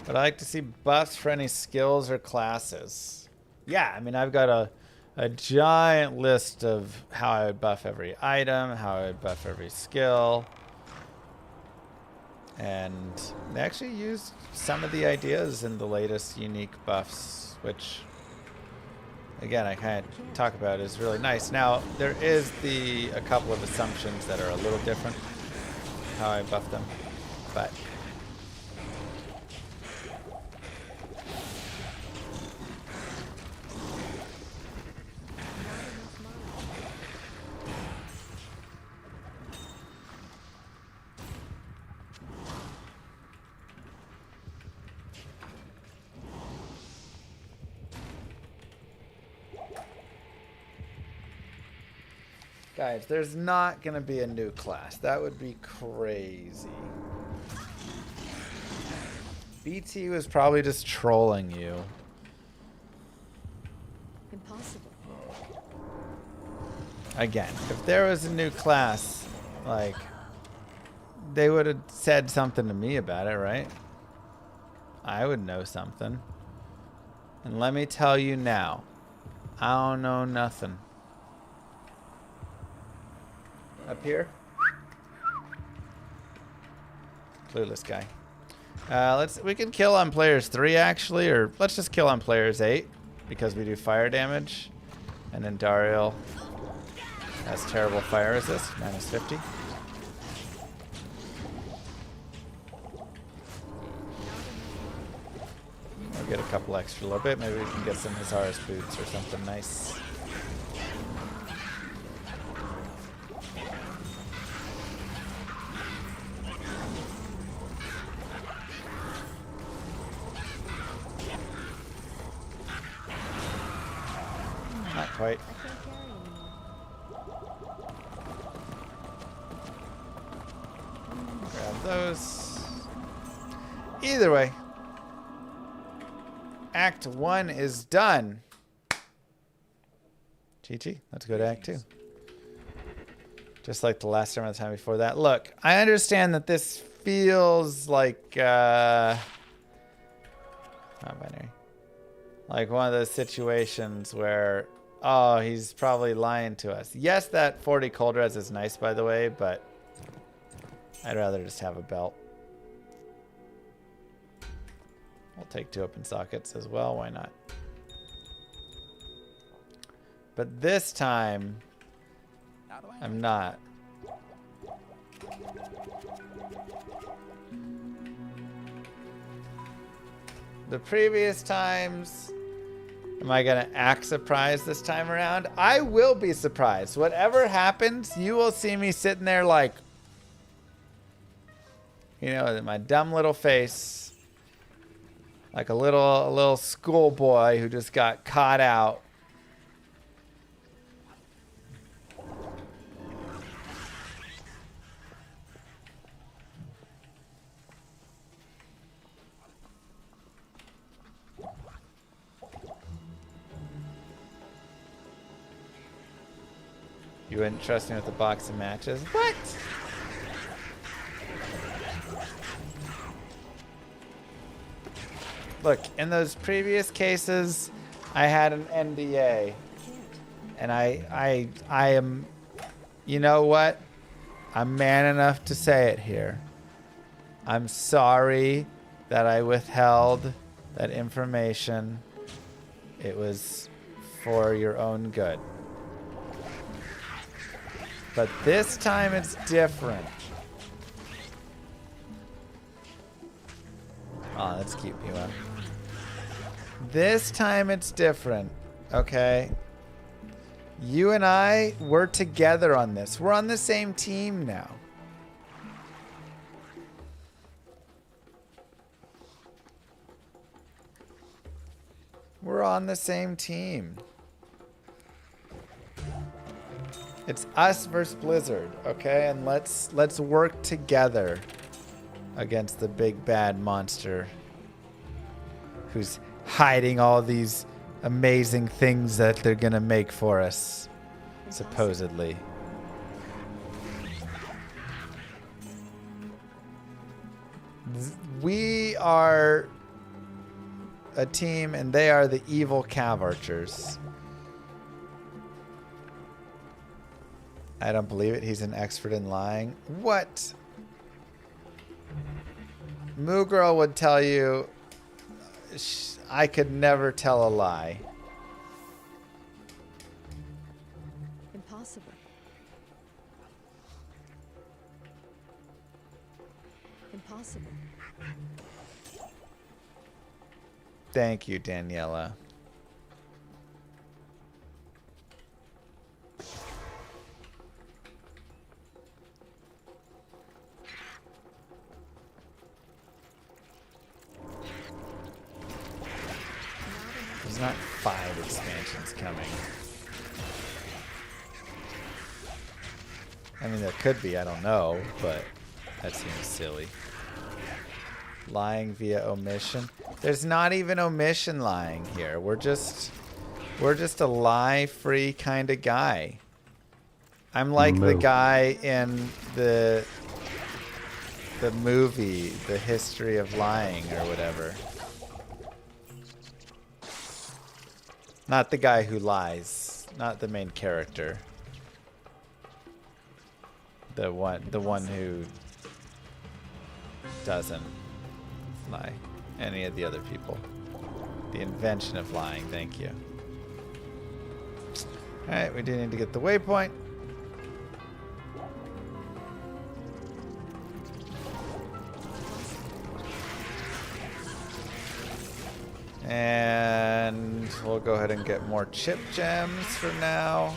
But I like to see buffs for any skills or classes. Yeah, I mean, I've got a giant list of how I would buff every item, how I would buff every skill. And they actually used some of the ideas in the latest unique buffs, which, again, I kind of talk about is really nice. Now, there is a couple of assumptions that are a little different how I buff them, but guys, there's not going to be a new class. That would be crazy. BT was probably just trolling you. Impossible. Again, if there was a new class, like, they would have said something to me about it, right? I would know something. And let me tell you now, I don't know nothing. Up here. Clueless guy. We can kill on players 3 actually, or let's just kill on players 8 because we do fire damage. And then Dariel has terrible fire resist, -50. We'll get a couple extra a little bit. Maybe we can get some Hazara's boots or something nice. Not quite. I can't carry anymore. Grab those. Either way, Act 1 is done. Chi-Chi, let's go to Act 2. Just like the last time or the time before that. Look, I understand that this feels like not binary. Like one of those situations where, oh, he's probably lying to us. Yes, that 40 cold res is nice, by the way, but I'd rather just have a belt. I'll take 2 open sockets as well. Why not? But this time, I'm not. The previous times, am I going to act surprised this time around? I will be surprised. Whatever happens, you will see me sitting there like, you know, my dumb little face. Like a little schoolboy who just got caught out. You wouldn't trust me with a box of matches? What? Look, in those previous cases, I had an NDA. And I am, you know what? I'm man enough to say it here. I'm sorry that I withheld that information. It was for your own good. But this time it's different. Oh, that's cute, Llama. This time it's different, okay? You and I, we're together on this. We're on the same team now. We're on the same team. It's us versus Blizzard, okay? And let's work together against the big bad monster who's hiding all these amazing things that they're gonna make for us, supposedly. We are a team, and they are the evil cav archers. I don't believe it. He's an expert in lying. What? Moo Girl would tell you I could never tell a lie. Impossible. Impossible. Thank you, Daniela. There's not 5 expansions coming. I mean, there could be, I don't know, but that seems silly. Lying via omission. There's not even omission lying here. We're just a lie-free kind of guy. I'm like the guy in the movie, The History of Lying or whatever. Not the guy who lies, not the main character. The one who doesn't lie. Any of the other people. The invention of lying, thank you. Alright, we do need to get the waypoint. And we'll go ahead and get more chip gems for now.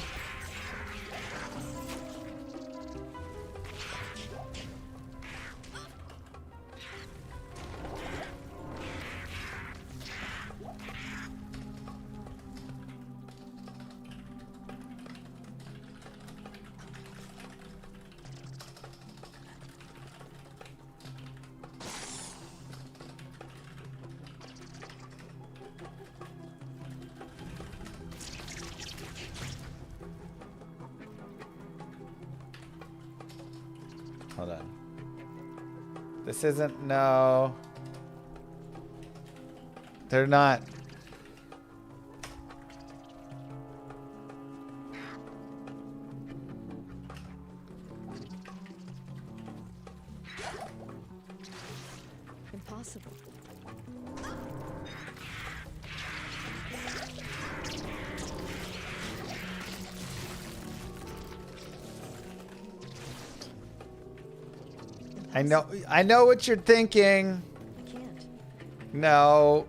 Hold on. This isn't, no. They're not. Impossible. I know what you're thinking. I can't. No.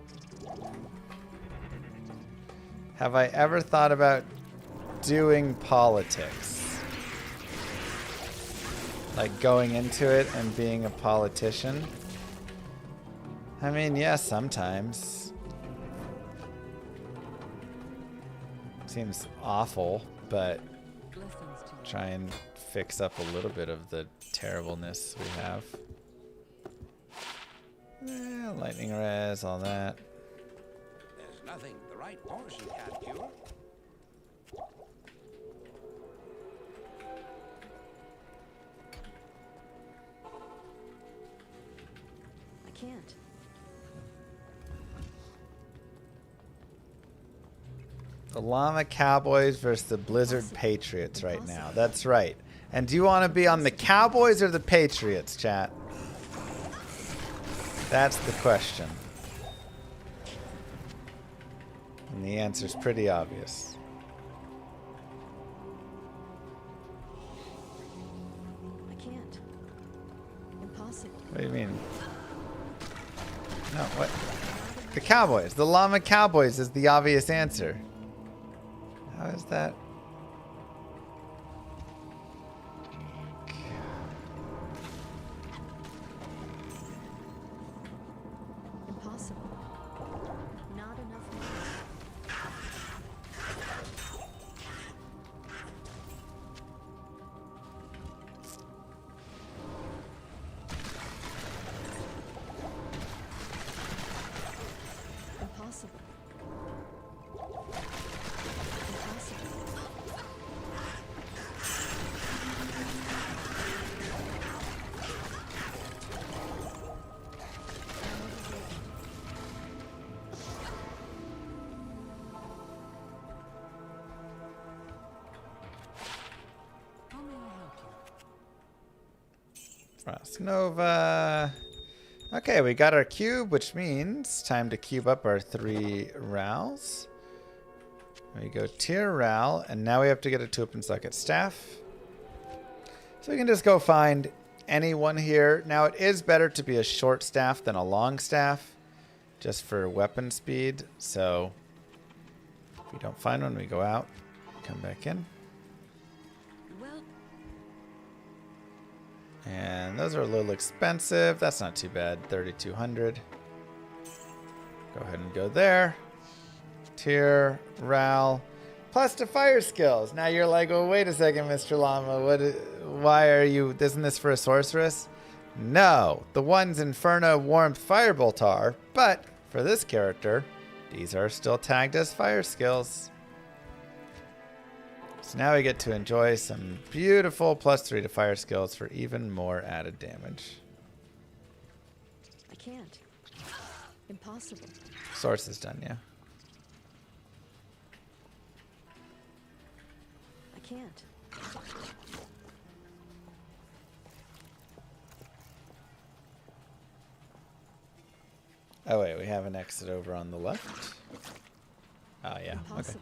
Have I ever thought about doing politics? Like going into it and being a politician? I mean, yeah, sometimes. Seems awful, but try and fix up a little bit of the terribleness we have. Lightning res, all that. There's nothing the right portion can't cure. I can't. The Llama Cowboys versus the Blizzard Patriots right now. That's right. And do you want to be on the Cowboys or the Patriots, chat? That's the question. And the answer's pretty obvious. I can't. Impossible. What do you mean? No, what? The Cowboys. The Llama Cowboys is the obvious answer. How is that? Impossible. Not enough money. Impossible. Impossible. How may I help you? Frost Nova. Okay, we got our cube, which means time to cube up our 3 Rals. We go tier Ral, and now we have to get a 2-open socket staff. So we can just go find anyone here. Now it is better to be a short staff than a long staff, just for weapon speed. So if we don't find one, we go out, come back in. Well, And those are a little expensive. That's not too bad. 3,200. Go ahead and go there. Tier, Ral. Plus to fire skills. Now you're like, oh, wait a second, Mr. Llama. Why are you... Isn't this for a sorceress? No. The ones Inferno, Warmth, Firebolt are. But for this character, these are still tagged as fire skills. So now we get to enjoy some beautiful +3 to fire skills for even more added damage. I can't. Impossible. Source is done, yeah. I can't. Oh wait, we have an exit over on the left. Oh yeah, okay. Impossible.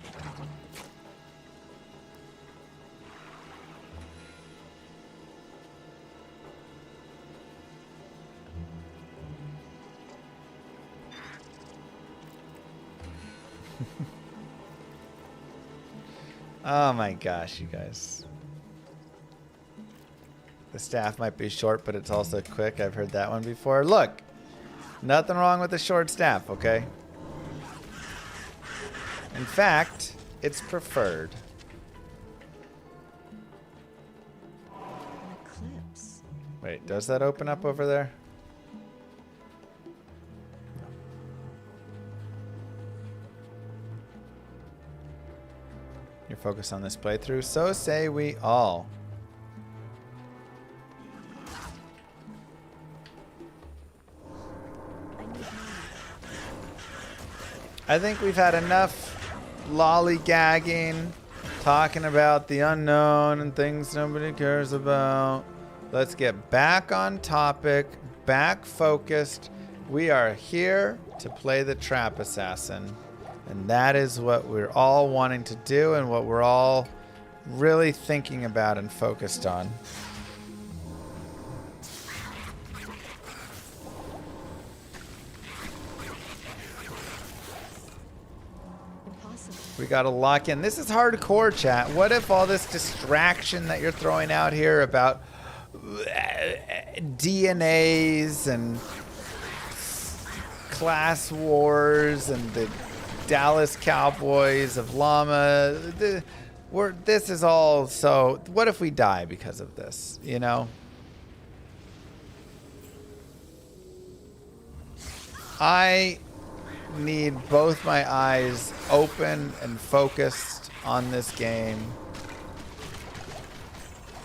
Oh my gosh, you guys. The staff might be short, but it's also quick. I've heard that one before. Look, nothing wrong with the short staff, okay? In fact, it's preferred. An eclipse. Wait, does that open up over there? You're focused on this playthrough, so say we all. I need money. I think we've had enough lollygagging, talking about the unknown and things nobody cares about. Let's get back on topic, back focused. We are here to play the Trap Assassin. And that is what we're all wanting to do and what we're all really thinking about and focused on. Impossible. We got to lock in. This is hardcore, chat. What if all this distraction that you're throwing out here about DNAs and class wars and the Dallas Cowboys of Llama, this is all so... What if we die because of this, you know? I need both my eyes open and focused on this game.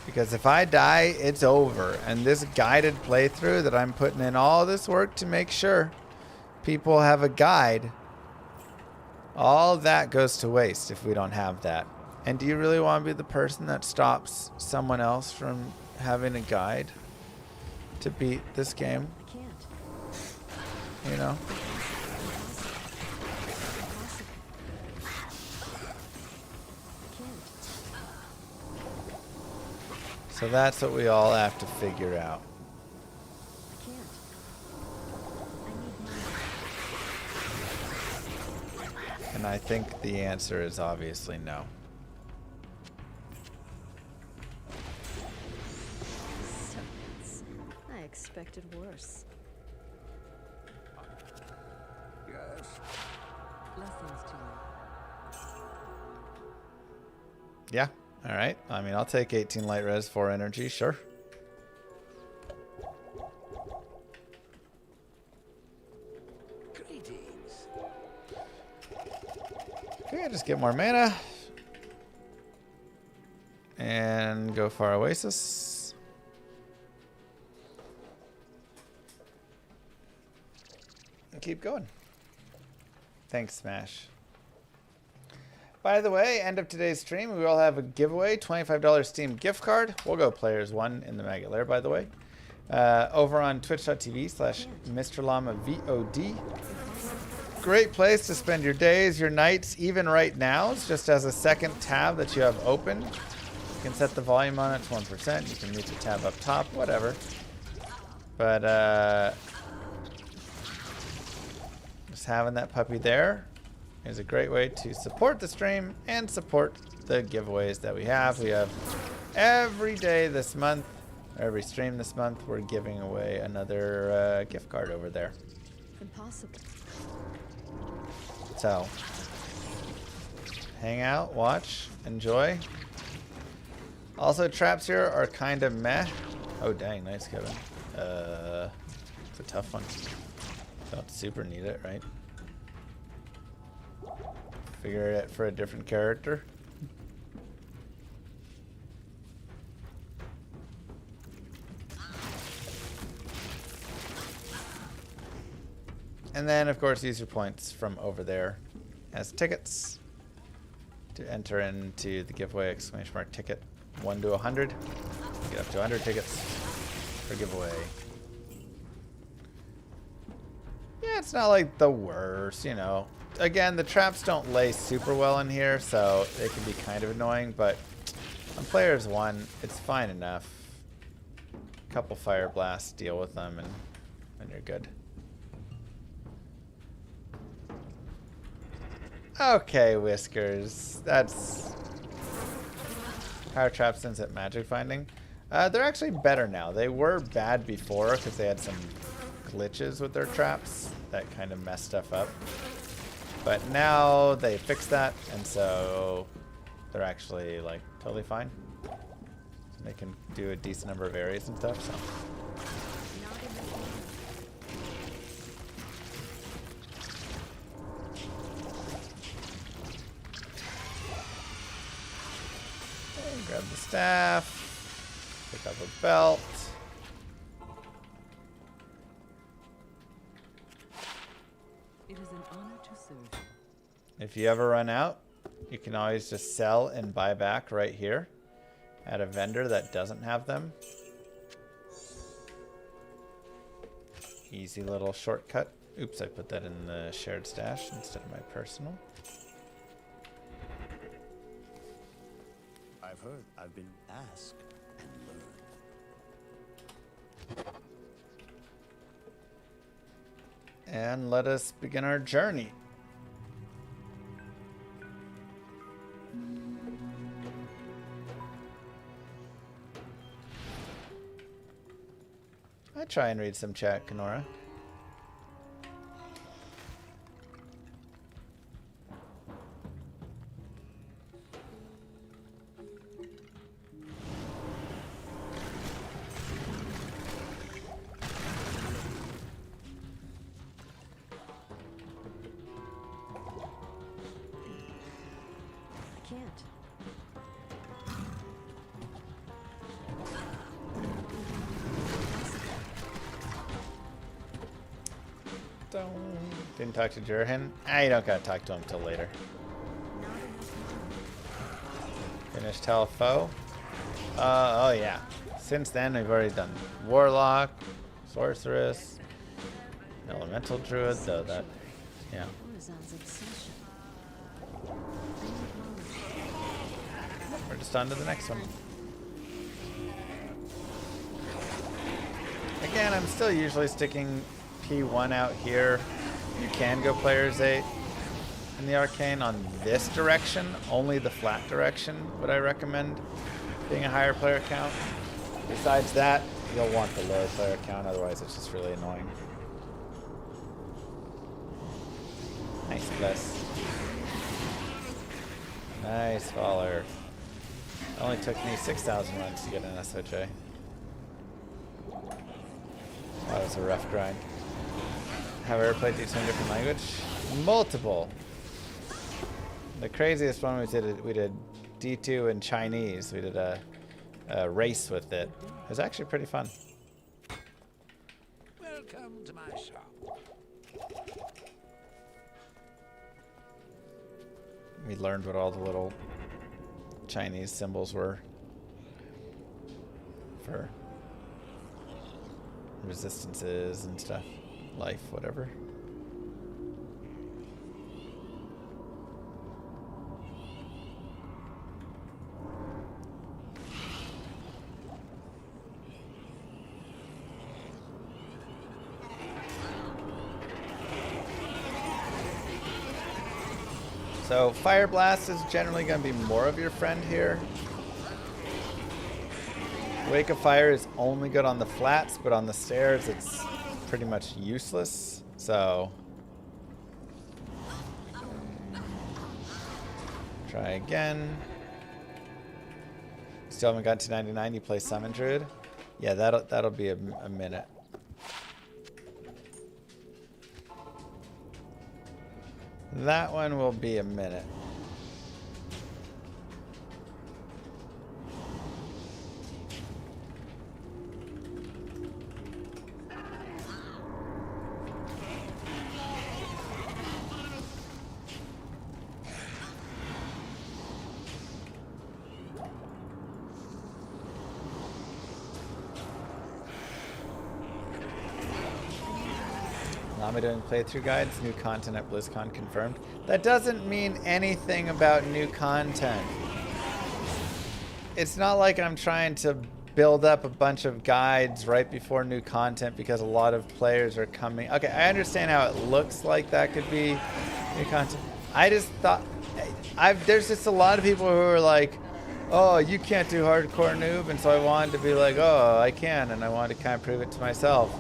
Because if I die, it's over. And this guided playthrough that I'm putting in all this work to make sure people have a guide, all of that goes to waste if we don't have that. And do you really want to be the person that stops someone else from having a guide to beat this game? I can't. you know? So that's what we all have to figure out. And I think the answer is obviously no. I expected worse. Yes. Blessings to you. Yeah. All right. I mean, I'll take 18 light res, 4 energy, sure. Greetings. Okay, just get more mana. And go for Oasis. And keep going. Thanks, Smash. By the way, end of today's stream, we will have a giveaway, $25 Steam gift card. We'll go players 1 in the Mega Lair, by the way. Over on twitch.tv/Mr. Llama VOD. Great place to spend your days, your nights, even right now. It's just as a second tab that you have open. You can set the volume on it to 1%. You can mute the tab up top, whatever. But just having that puppy there is a great way to support the stream and support the giveaways that we have. We have every day this month, every stream this month, we're giving away another gift card over there. Impossible. So, hang out, watch, enjoy. Also, traps here are kind of meh. Oh, dang, nice, Kevin. It's a tough one. Don't super need it, right? Figure it for a different character. And then, of course, use your points from over there as tickets to enter into the giveaway, ! Ticket 1 to 100. Get up to 100 tickets for giveaway. Yeah, it's not like the worst, you know. Again, the traps don't lay super well in here, so they can be kind of annoying, but on players 1, it's fine enough. A couple fire blasts, deal with them, and you're good. Okay, Whiskers. That's power trap since at magic finding. They're actually better now. They were bad before because they had some glitches with their traps that kind of messed stuff up. But now they fixed that, and so they're actually like totally fine. They can do a decent number of areas and stuff. So. Okay, grab the staff. Pick up a belt. It is an honor to serve. If you ever run out, you can always just sell and buy back right here at a vendor that doesn't have them. Easy little shortcut. Oops, I put that in the shared stash instead of my personal. I've heard, I've been asked and learned. And let us begin our journey. I try and read some chat, Kenora. I can't. Didn't talk to Jurgen. You don't gotta talk to him till later. Finish Telefo. Oh yeah. Since then we've already done Warlock, Sorceress, Elemental druid, though that, yeah. Orzon's obsession. We're just on to the next one. Again, I'm still usually sticking P1 out here. You can go players 8 in the arcane on this direction. Only the flat direction would I recommend being a higher player count. Besides that, you'll want the lower player count, otherwise it's just really annoying. Nice bless. Nice faller. It only took me 6,000 runs to get an SOJ. That was a rough grind. Have I ever played D2 in a different language? Multiple. The craziest one we did D2 in Chinese. We did a race with it. It was actually pretty fun. Welcome to my shop. We learned what all the little Chinese symbols were for resistances and stuff. Life, whatever. So Fire Blast is generally going to be more of your friend here. Wake of Fire is only good on the flats, but on the stairs it's pretty much useless. So try again. Still haven't got to 99. You play Summon Druid. Yeah, that'll be a minute. That one will be a minute. Llama doing playthrough guides, new content at BlizzCon confirmed. That doesn't mean anything about new content. It's not like I'm trying to build up a bunch of guides right before new content because a lot of players are coming. Okay, I understand how it looks like that could be new content. I just thought, there's just a lot of people who are like, oh, you can't do hardcore noob, and so I wanted to be like, oh, I can, and I wanted to kind of prove it to myself.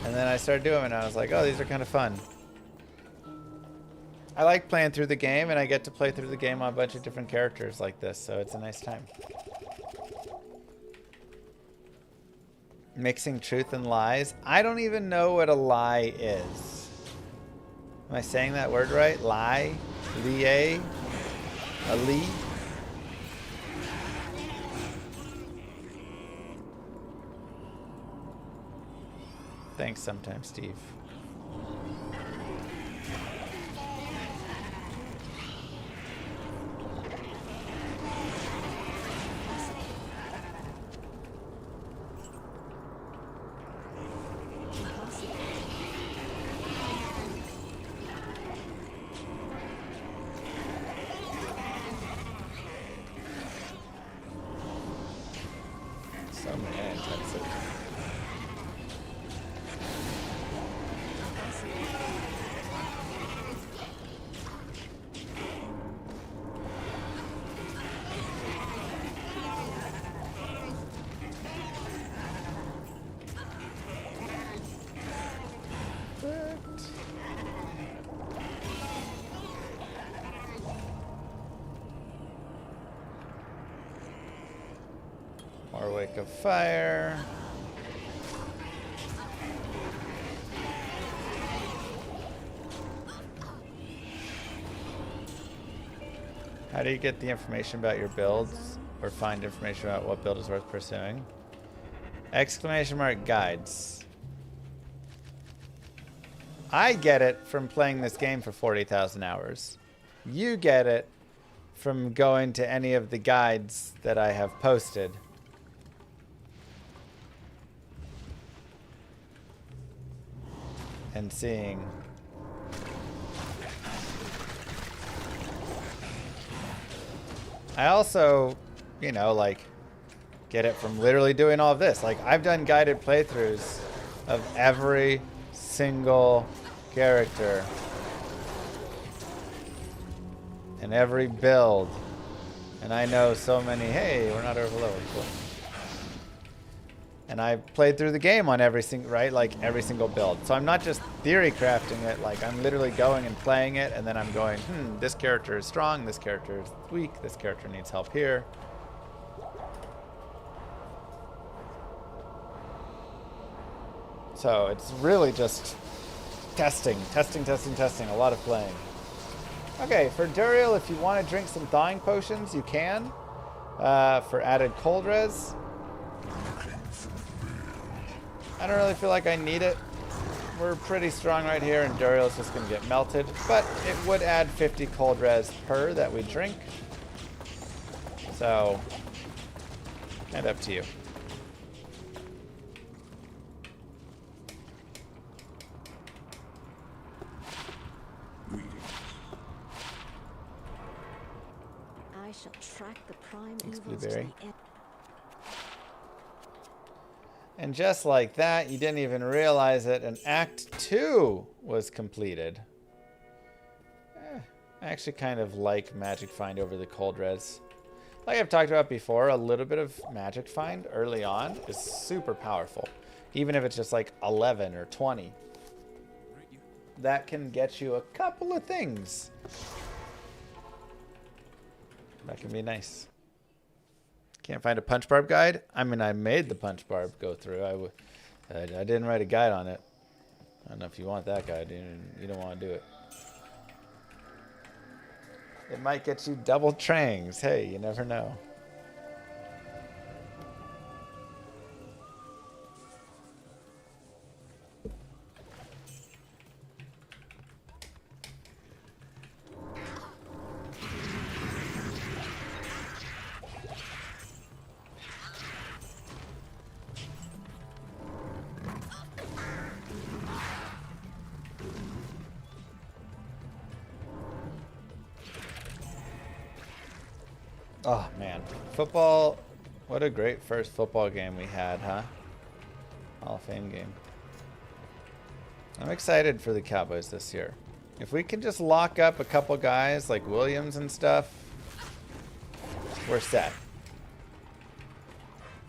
And then I started doing it, and I was like, oh, these are kind of fun. I like playing through the game, and I get to play through the game on a bunch of different characters like this, so it's a nice time. Mixing truth and lies. I don't even know what a lie is. Am I saying that word right? Lie? Lie? A lie? Thanks sometimes, Steve. So many intensive. More Wake of Fire. How do you get the information about your builds or find information about what build is worth pursuing? Exclamation mark guides. I get it from playing this game for 40,000 hours. You get it from going to any of the guides that I have posted. and seeing. I also, you know, like, get it from literally doing all of this. Like, I've done guided playthroughs of every single character and every build. And I know so many, hey, we're not overloaded. Cool. And I played through the game on every single, right? Like every single build. So I'm not just theory crafting it, like I'm literally going and playing it and then I'm going, this character is strong, this character is weak, this character needs help here. So it's really just testing, a lot of playing. Okay, for Duriel, if you want to drink some thawing potions, you can. For added cold res. I don't really feel like I need it. We're pretty strong right here, and Duriel's just going to get melted. But it would add 50 cold res per that we drink. So, kind of up to you. I shall track the prime Thanks, evils to Blueberry. the end. And just like that, you didn't even realize it, and Act 2 was completed. I actually kind of like Magic Find over the Cold Res. Like I've talked about before, a little bit of Magic Find early on is super powerful. Even if it's just like 11 or 20. That can get you a couple of things. That can be nice. Can't find a punch barb guide? I mean, I made the punch barb go through. I didn't write a guide on it. I don't know if you want that guide. You don't want to do it. It might get you double trangs. Hey, you never know. Oh, man. Football. What a great first football game we had, huh? Hall of Fame game. I'm excited for the Cowboys this year. If we can just lock up a couple guys like Williams and stuff, we're set.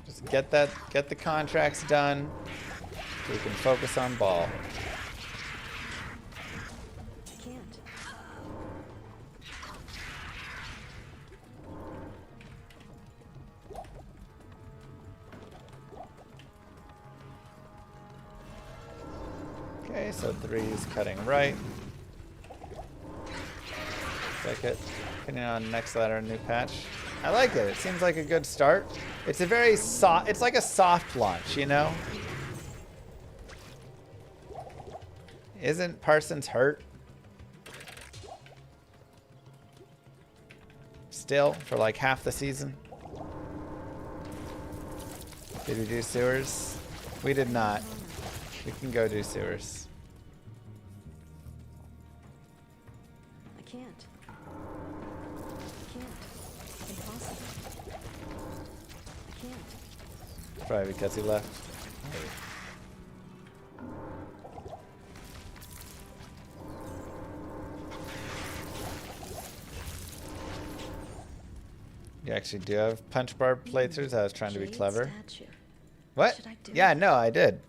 Just get the contracts done so we can focus on ball. Okay, so 3's cutting right. Like it. Depending on next letter, new patch. I like it. It seems like a good start. It's a very soft. It's like a soft launch, you know. Isn't Parsons hurt? Still for like half the season. Did we do sewers? We did not. We can go do sewers. I can't. I can't. Impossible. I can't. Probably because he left. You actually do have punch barb playthroughs? I was trying to be clever. What? Yeah, no, I did.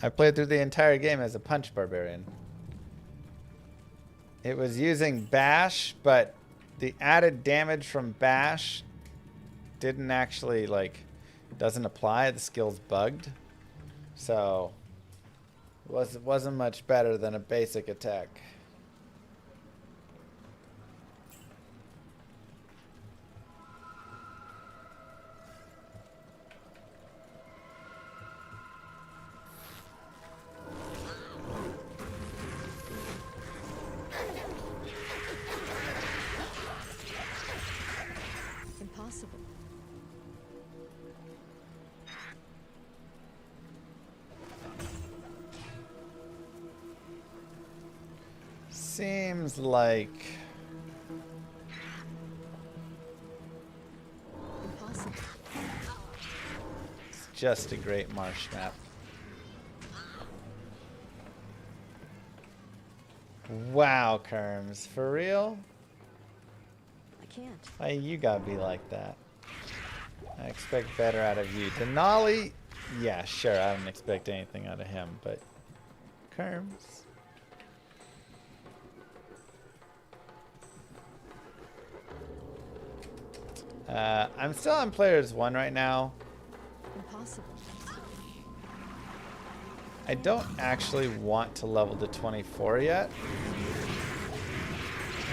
I played through the entire game as a punch barbarian. It was using bash, but the added damage from bash didn't actually, like, doesn't apply. The skill's bugged. So, it wasn't much better than a basic attack. Impossible. seems like Impossible. it's just a great marsh map. Wow, Kerms, for real? I can't. Why you gotta be like that? I expect better out of you. Denali, yeah, sure, I don't expect anything out of him, but Kerms. I'm still on players 1 right now. Impossible. I don't actually want to level to 24 yet.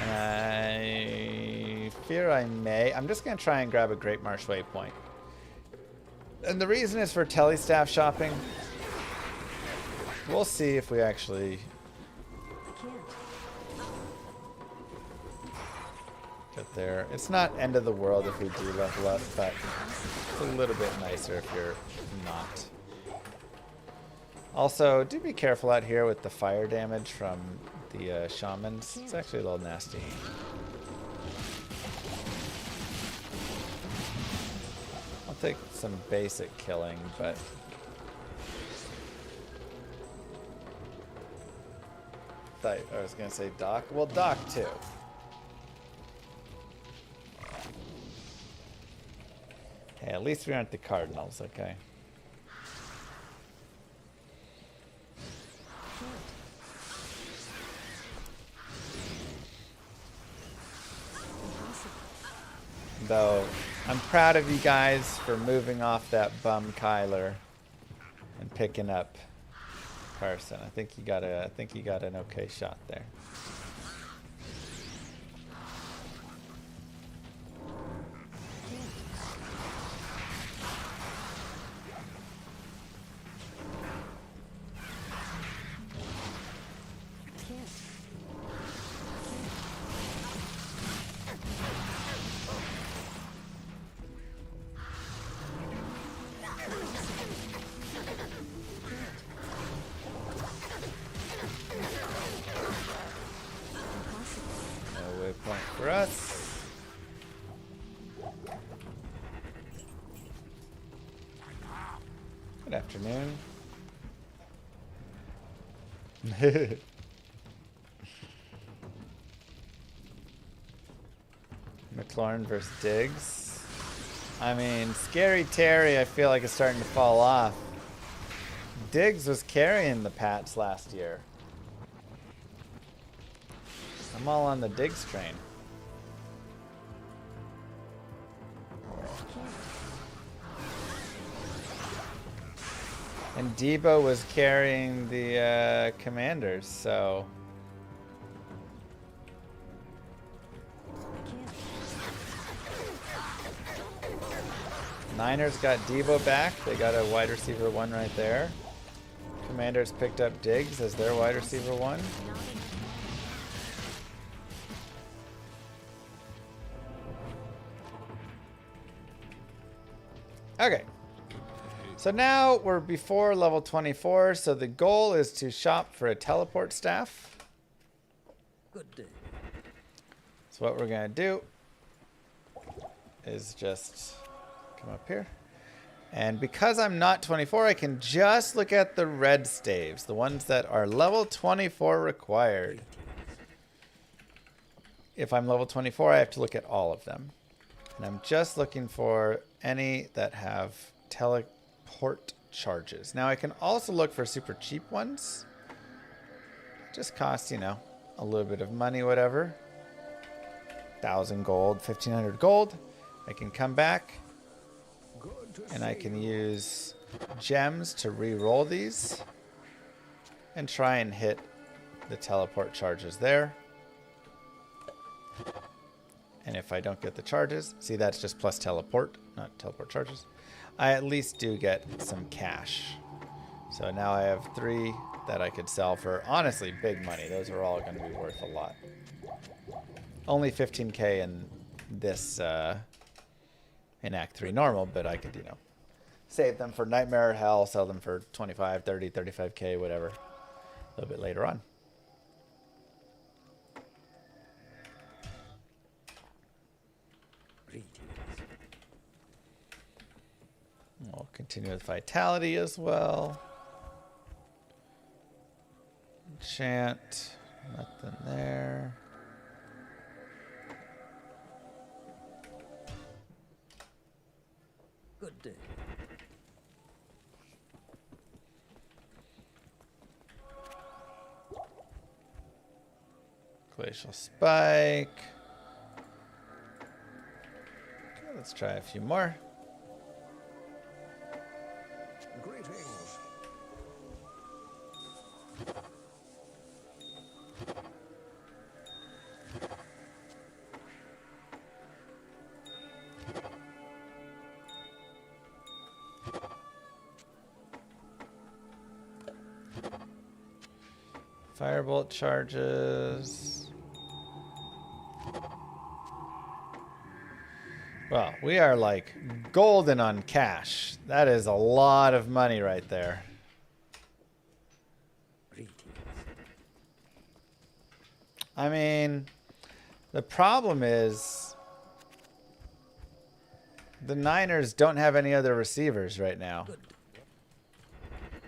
And I fear I may. I'm just going to try and grab a Great Marsh Waypoint. And the reason is for telestaff shopping. We'll see if we actually I can't. get there. It's not end of the world if we do level up, but it's a little bit nicer if you're not. Also, do be careful out here with the fire damage from the shamans. It's actually a little nasty. I'll take some basic killing, but I was gonna say Doc. Well, Doc too. Hey, at least we aren't the Cardinals, okay? Though, I'm proud of you guys for moving off that bum Kyler and picking up Carson. I think you got an okay shot there. No waypoint for us. Good afternoon. McLaurin versus Diggs. I mean, Scary Terry, I feel like is starting to fall off. Diggs was carrying the Pats last year. I'm all on the Diggs train. And Debo was carrying the Commanders, so... Niners got Debo back. They got a wide receiver 1 right there. Commanders picked up Diggs as their wide receiver 1. Okay. So now we're before level 24, so the goal is to shop for a teleport staff. Good day. So what we're gonna do is just come up here. And because I'm not 24, I can just look at the red staves, the ones that are level 24 required. If I'm level 24, I have to look at all of them. And I'm just looking for any that have teleport charges. Now I can also look for super cheap ones. Just cost, you know, a little bit of money, whatever. 1,000 gold, 1,500 gold. I can come back and I can use gems to re-roll these and try and hit the teleport charges there. And if I don't get the charges, see, that's just plus teleport, not teleport charges. I at least do get some cash. So now I have 3 that I could sell for, honestly, big money. Those are all going to be worth a lot. Only 15k in this, in Act 3 normal, but I could, you know, save them for Nightmare or Hell, sell them for 25, 30, 35k, whatever, a little bit later on. We'll continue with vitality as well. Enchant. Nothing there. Good day. Glacial Spike. Okay, let's try a few more. Greetings. Firebolt charges. Well, we are like golden on cash. That is a lot of money right there. I mean, the problem is the Niners don't have any other receivers right now.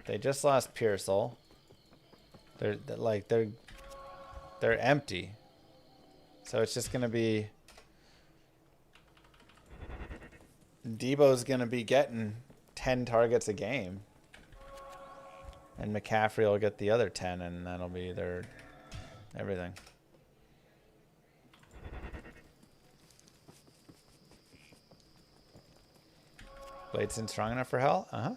They just lost Pearsall. They're empty. So it's just gonna be Debo's gonna be getting 10 targets a game. And McCaffrey will get the other 10, and that'll be their everything. Bladeson strong enough for hell? Uh-huh.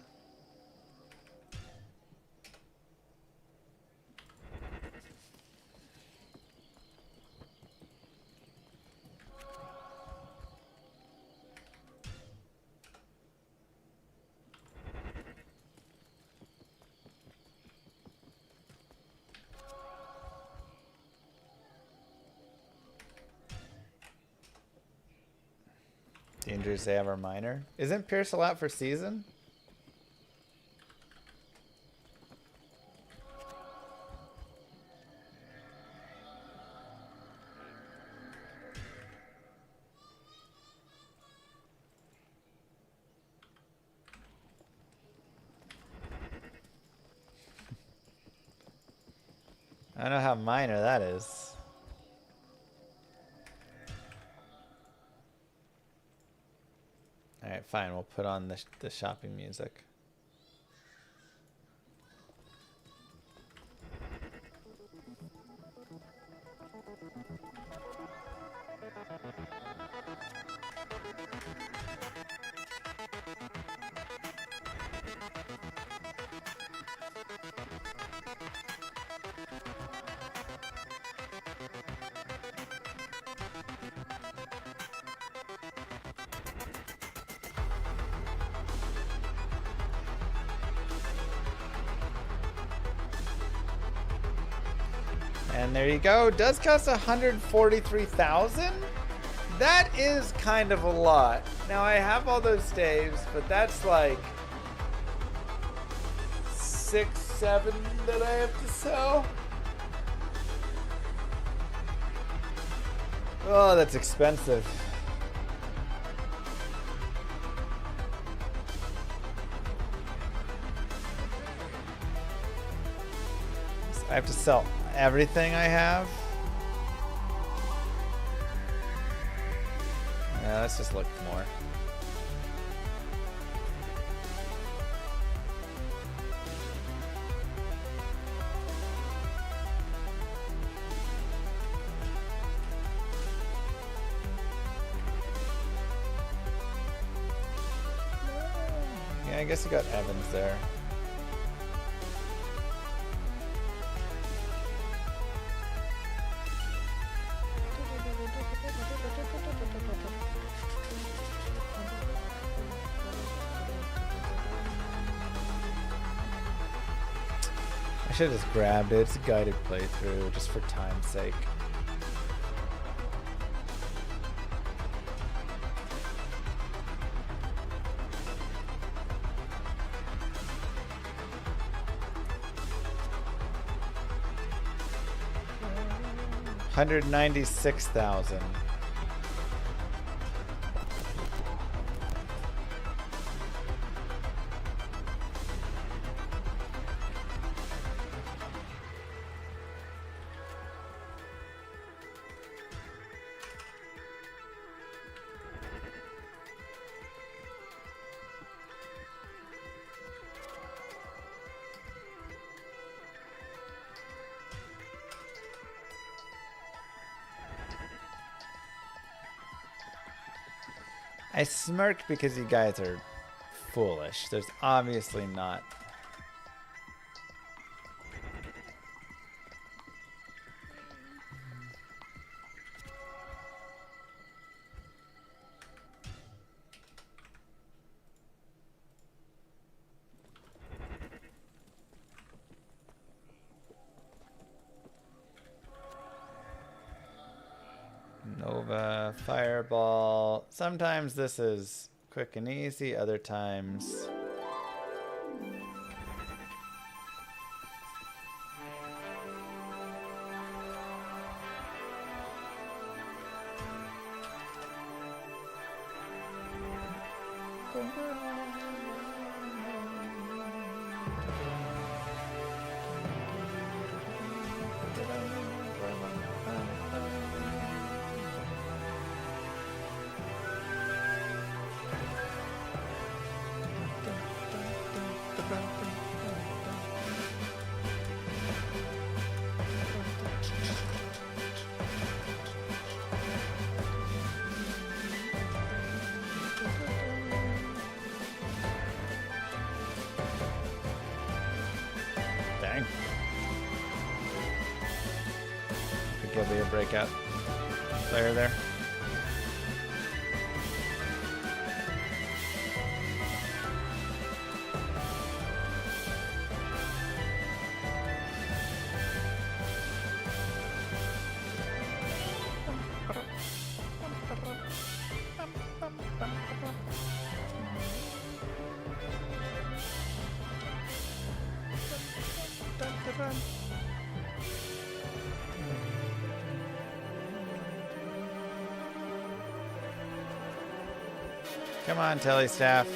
The injuries they have are minor. Isn't Pearsall out for season? I don't know how minor that is. Alright, fine. We'll put on the shopping music. And there you go. Does cost 143,000. That is kind of a lot. Now I have all those staves, but that's like 6, 7 that I have to sell. Oh, that's expensive. I have to sell everything I have. Yeah, let's just look more. Yeah, I guess you got Evans there. I should have just grabbed it. It's a guided playthrough just for time's sake. $196,000. I smirk because you guys are foolish. There's obviously not. Nova, Fireball. Sometimes this is quick and easy, other times. Dang. Think he'll be a breakout player there. Come on, Telly staff.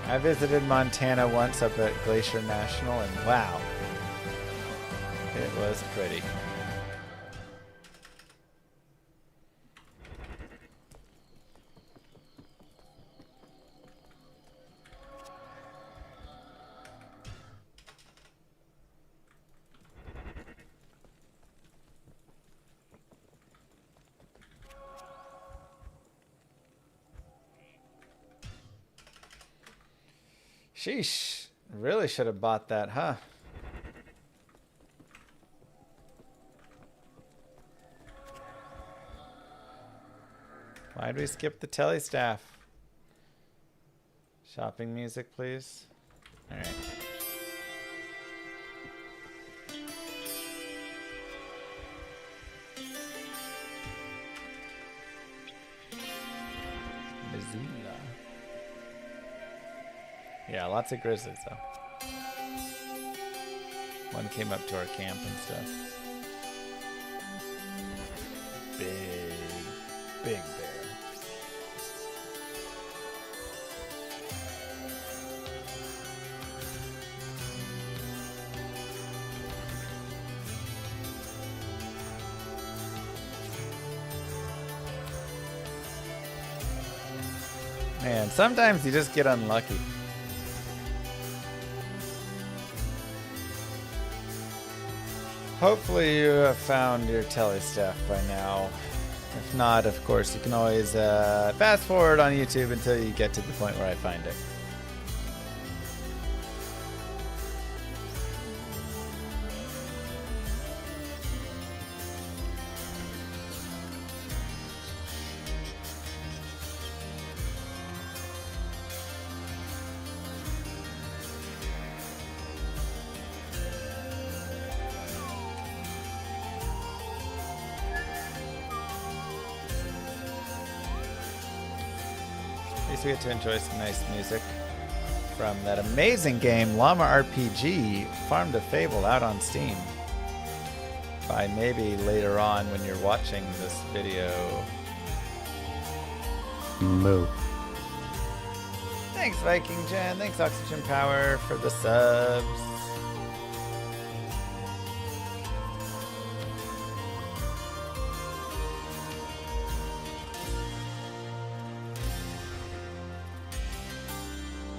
I visited Montana once up at Glacier National, and wow, it was pretty. Sheesh, really should have bought that, huh? Why'd we skip the telly staff? Shopping music, please. All right. Missoula. Yeah, lots of grizzlies though. One came up to our camp and stuff. Big bear. Man, sometimes you just get unlucky. Hopefully you have found your telly staff by now. If not, of course, you can always fast forward on YouTube until you get to the point where I find it. At least we get to enjoy some nice music from that amazing game, Llama RPG, Farm to Fable, out on Steam. by maybe later on when you're watching this video. Moo. Thanks, Viking Jen. Thanks, Oxygen Power, for the subs.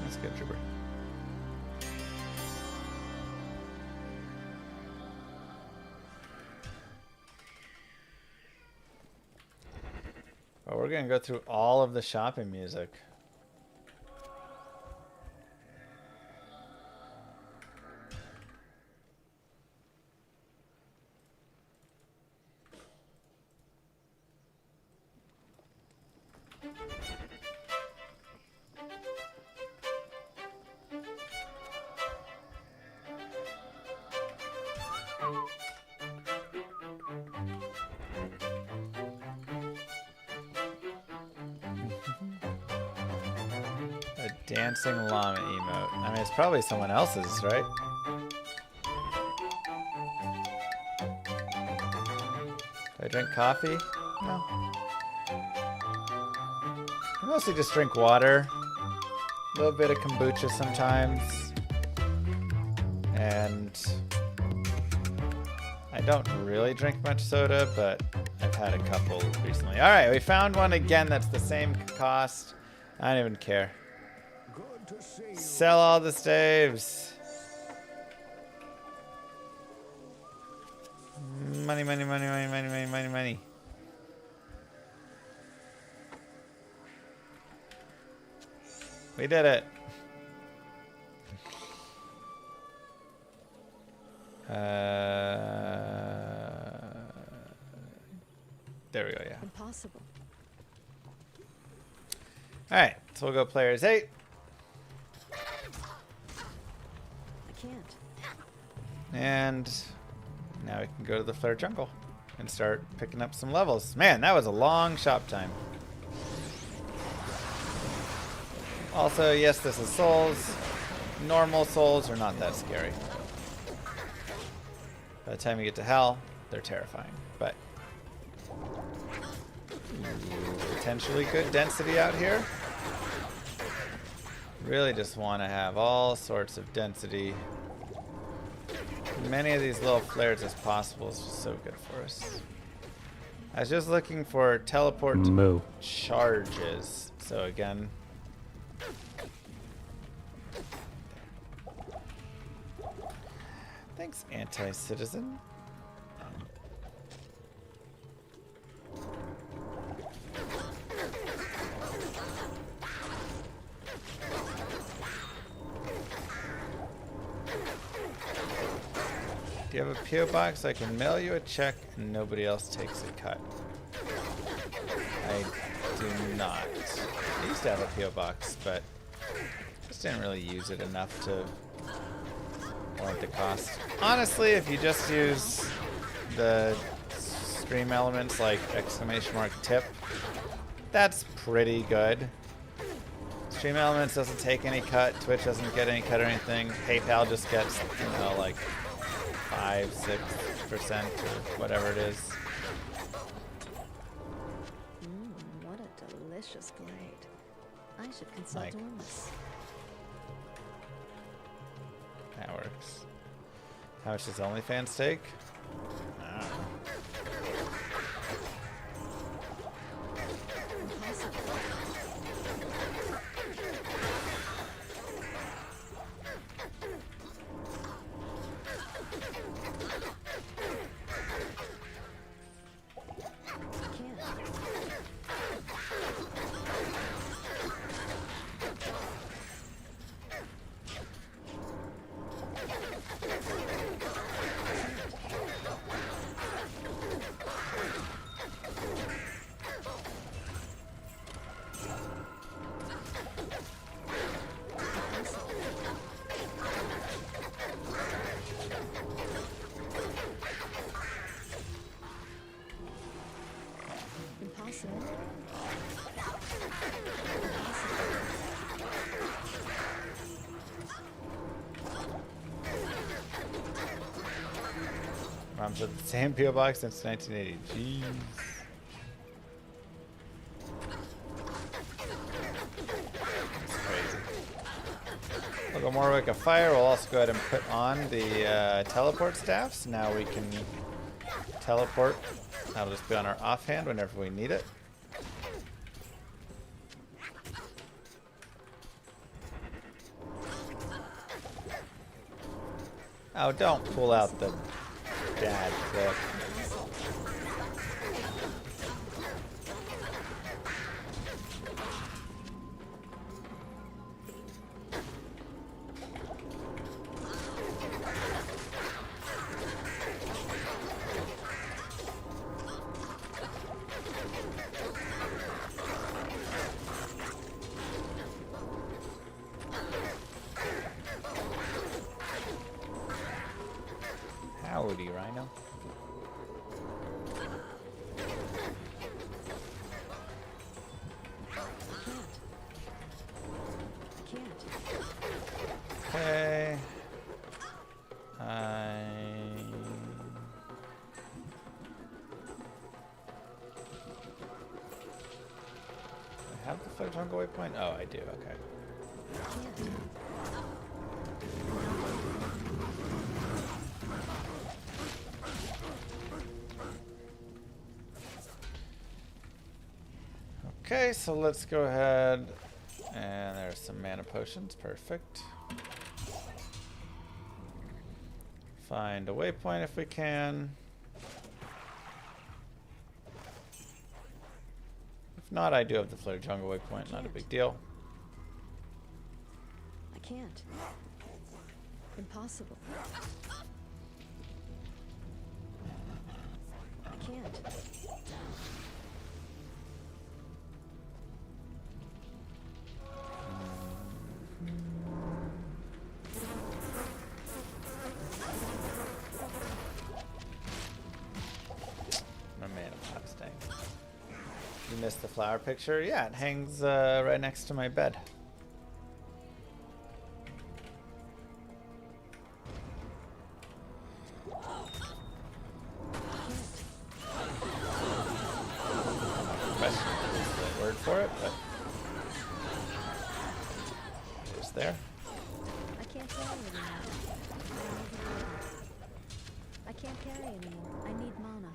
That's good, Trooper. Well, we're gonna go through all of the shopping music. Dancing llama emote. I mean, it's probably someone else's, right? Do I drink coffee? No. I mostly just drink water. A little bit of kombucha sometimes. And I don't really drink much soda, but I've had a couple recently. All right, we found one again that's the same cost. I don't even care. Sell all the staves. Money, money, money, money, money, money, money, money. We did it. There we go, yeah. Impossible. All right, so we'll go players 8. I can't. And now we can go to the Flare Jungle and start picking up some levels. Man, that was a long shop time. Also, yes, this is souls. Normal souls are not that scary. By the time you get to hell, they're terrifying. But potentially good density out here. Really just want to have all sorts of density. Many of these little flares as possible is just so good for us. I was just looking for teleport Moo. charges. So again, thanks, anti-citizen. Do you have a PO box? I can mail you a check and nobody else takes a cut. I do not. I used to have a PO box, but just didn't really use it enough to warrant the cost. Honestly, if you just use the stream elements like !tip, that's pretty good. Stream elements doesn't take any cut. Twitch doesn't get any cut or anything. PayPal just gets, you know, like 5-6% or whatever it is. What a delicious blade. I should consult Like- Ormus. That works. How much does OnlyFans take? I don't know. Mom's at the same PO box since 1980. Jeez. That's crazy. We'll go more Wake of Fire. We'll also go ahead and put on the teleport staffs. Now we can teleport. That'll just be on our offhand whenever we need it. Oh, don't pull out the dad clip. Howdy, Rhino. Okay. I have the Flare Jungle waypoint? Oh, I do. Okay. Okay, so let's go ahead, and there's some mana potions, perfect. Find a waypoint if we can. If not, I do have the Flare Jungle waypoint, not a big deal. I can't. Impossible. I can't. You missed the flower picture? Yeah, it hangs right next to my bed. Question is the word for it, but it's there. I can't carry anymore. I can't carry anymore. I need mana.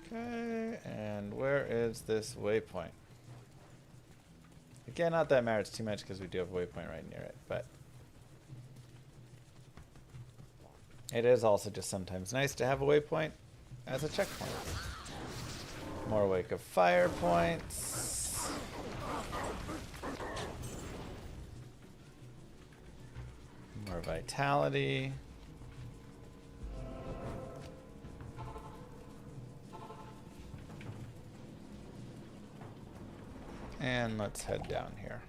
Okay, and where is this waypoint? Again, not that matters too much because we do have a waypoint right near it, but it is also just sometimes nice to have a waypoint as a checkpoint. More Wake of Fire points. More vitality. And let's head down here.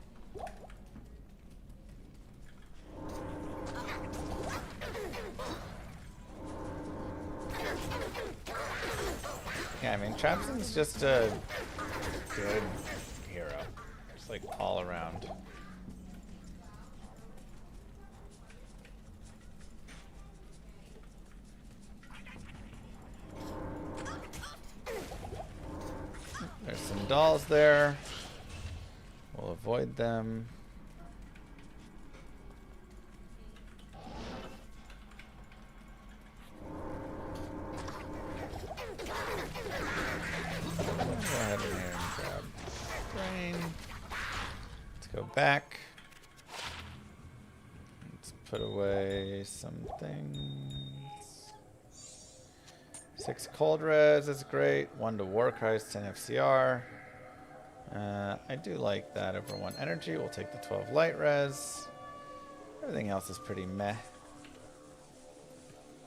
Yeah, I mean, Trapson's just a good hero. Just like all around. There's some dolls there. We'll avoid them. Go ahead in here and grab brain. Let's go back. Let's put away some things. 6 cold res is great. 1 to War Christ, 10 FCR. I do like that over 1 energy. We'll take the 12 light res. Everything else is pretty meh.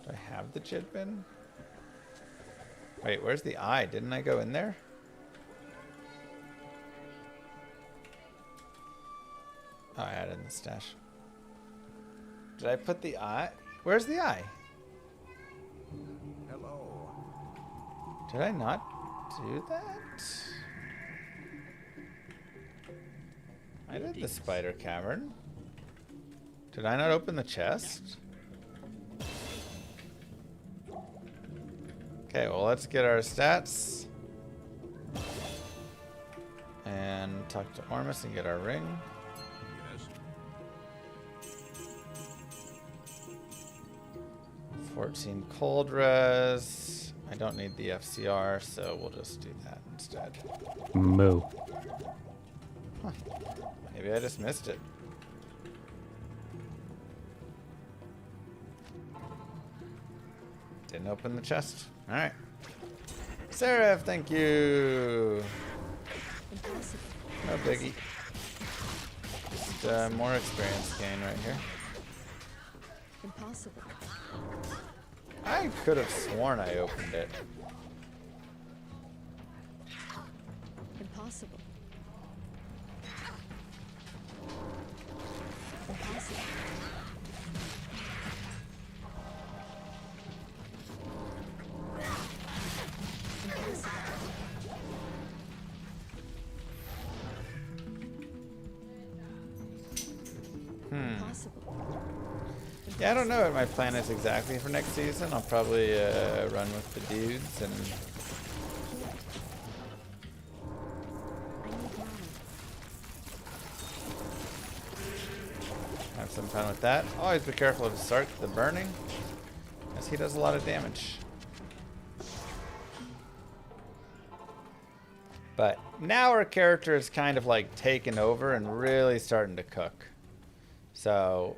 Do I have the Jid bin? Wait, where's the eye? Didn't I go in there? Oh, I had it in the stash. Did I put the eye? Where's the eye? Hello. Did I not do that? I did the spider cavern. Did I not open the chest? Okay, well, let's get our stats. And talk to Ormus and get our ring. Yes. 14 cold res. I don't need the FCR, so we'll just do that instead. Moo. Huh. Maybe I just missed it. Didn't open the chest. Alright. Seraph, thank you. No biggie. Just more experience gain right here. Impossible. I could have sworn I opened it. Impossible. Impossible. Impossible. Yeah, I don't know what my plan is exactly for next season. I'll probably run with the dudes and have some fun with that. Always be careful of Sark the burning, as he does a lot of damage. But now our character is kind of like taken over and really starting to cook. So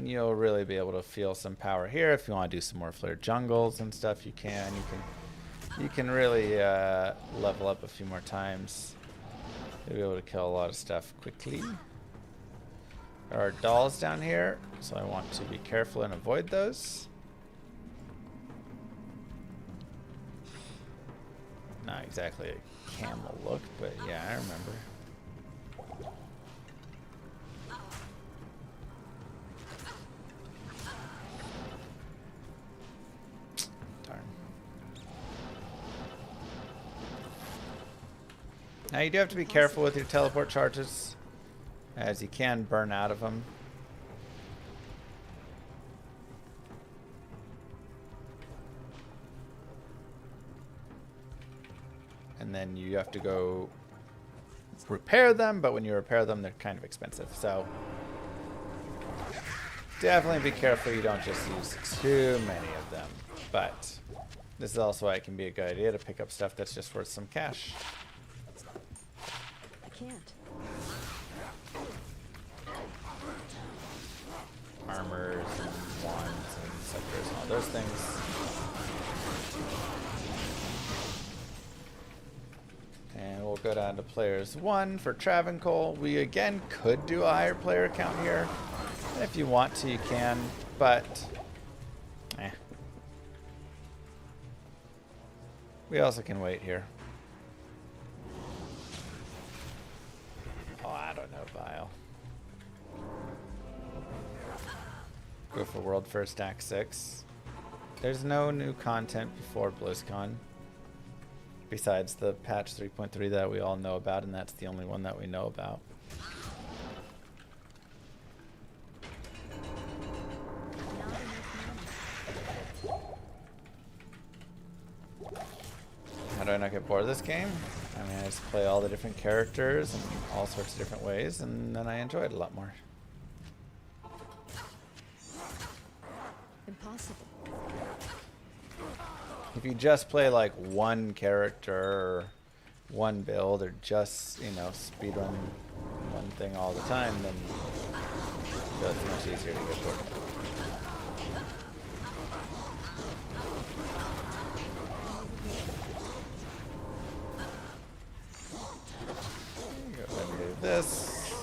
you'll really be able to feel some power here. If you want to do some more flared jungles and stuff, you can. You can really level up a few more times. You'll be able to kill a lot of stuff quickly. There are dolls down here, so I want to be careful and avoid those. Not exactly a camel look, but yeah, I remember. Darn. Now you do have to be careful with your teleport charges, as you can burn out of them. And then you have to go repair them, but when you repair them, they're kind of expensive. So definitely be careful you don't just use too many of them. But this is also why it can be a good idea to pick up stuff that's just worth some cash. I can't. Armors and wands and scepters and all those things. And we'll go down to players 1 for Travancore. We again could do a higher player count here. If you want to, you can, but we also can wait here. Oh, I don't know, Vile. Go for World First Act 6. There's no new content before BlizzCon. Besides the patch 3.3 that we all know about, and that's the only one that we know about. How do I not get bored of this game? I mean, I just play all the different characters in all sorts of different ways, and then I enjoy it a lot more. Impossible. If you just play like one character or one build, or just, you know, speedrun one thing all the time, then it's much easier to get bored. Go ahead and do this.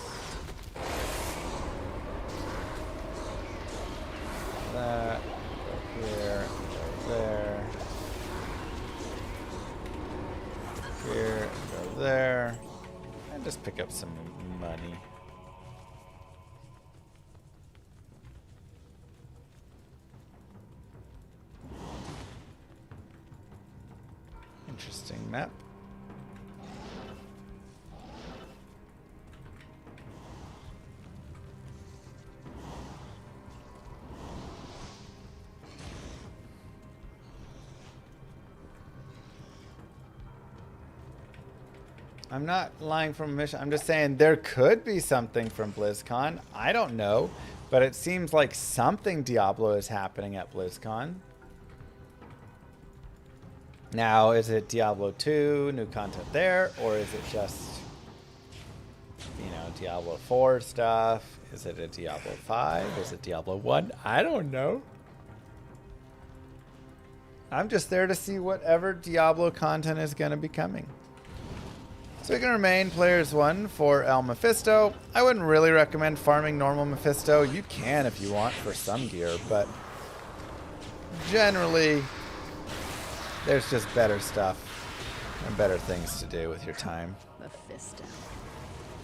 That. Go here. Go there. Here, go there, and just pick up some money. Interesting map. I'm not lying from omission. I'm just saying there could be something from BlizzCon. I don't know. But it seems like something Diablo is happening at BlizzCon. Now, is it Diablo 2, new content there? Or is it just, you know, Diablo 4 stuff? Is it a Diablo 5? Is it Diablo 1? I don't know. I'm just there to see whatever Diablo content is going to be coming. So we can remain players 1 for El Mephisto. I wouldn't really recommend farming normal Mephisto. You can if you want for some gear, but generally there's just better stuff and better things to do with your time. Mephisto,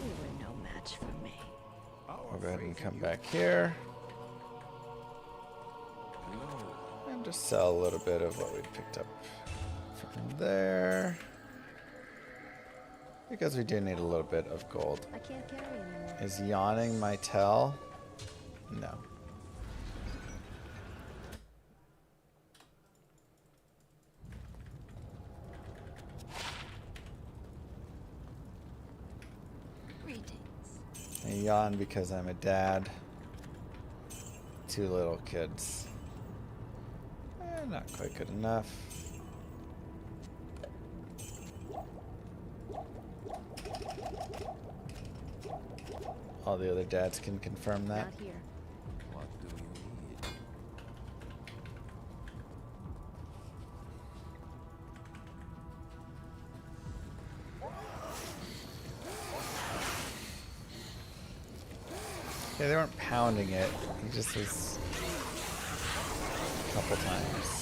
you were no match for me. I'll go ahead and come back here. And just sell a little bit of what we picked up from there. Because we do need a little bit of gold. I can't carry anymore. Is yawning my tell? No. Greetings. I yawn because I'm a dad. 2 little kids. Not quite good enough. All the other dads can confirm that. Not here. What do you need? Yeah, they weren't pounding it. He just was a couple times.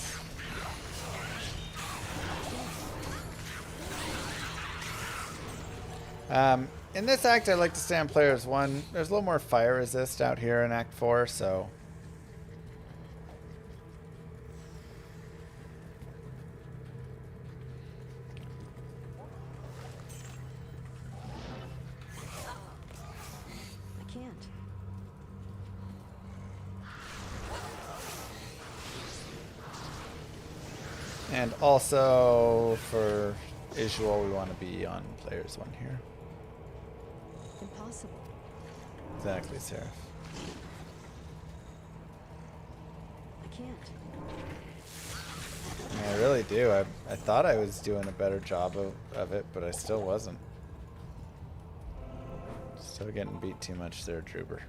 In this act, I like to stay on players 1. There's a little more fire resist out here in Act 4, so... I can't. And also, for visual, we want to be on players 1 here. Impossible. Exactly, Seraph. I can't. I really do. I thought I was doing a better job of it, but I still wasn't. Still getting beat too much there, Droober.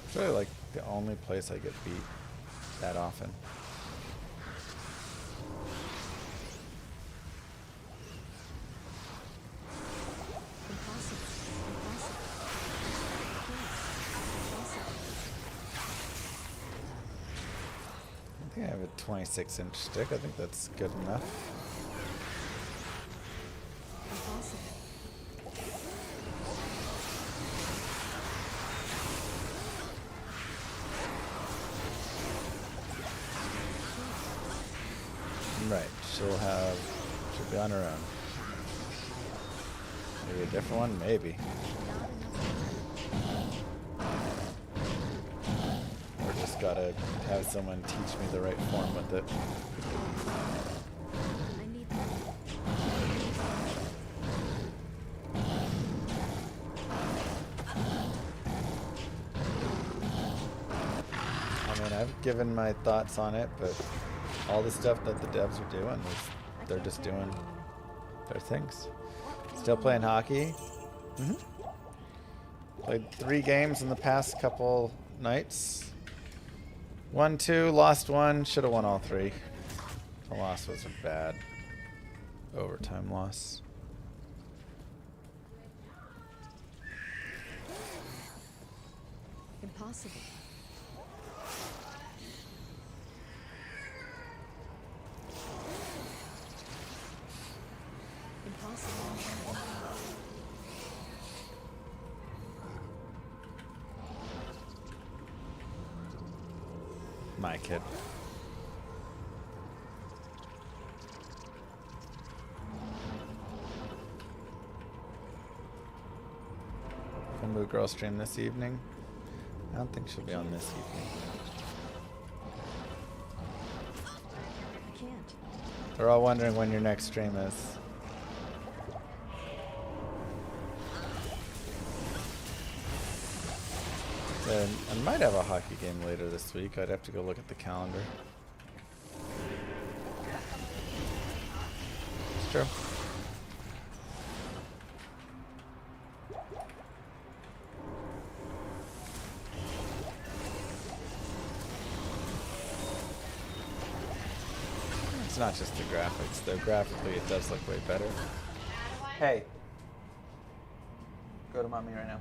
It's really like the only place I get beat that often. Impossible. Impossible. I think I have a 26-inch stick. I think that's good enough. Impossible. Right. She'll be on her own. Maybe a different one? Maybe. Or just gotta have someone teach me the right form with it. I need I mean, I've given my thoughts on it, but all the stuff that the devs are doing is they're just doing their things. Still playing hockey. Played 3 games in the past couple nights. 1, 2, lost 1. Should have won all 3. The loss was a bad overtime loss. impossible. Impossible. My kid. Blue Girl stream this evening? I don't think she'll be on this evening. They're all wondering when your next stream is. Then I might have a hockey game later this week. I'd have to go look at the calendar. It's true. It's not just the graphics, though. Graphically, it does look way better. Hey. Go to mommy right now.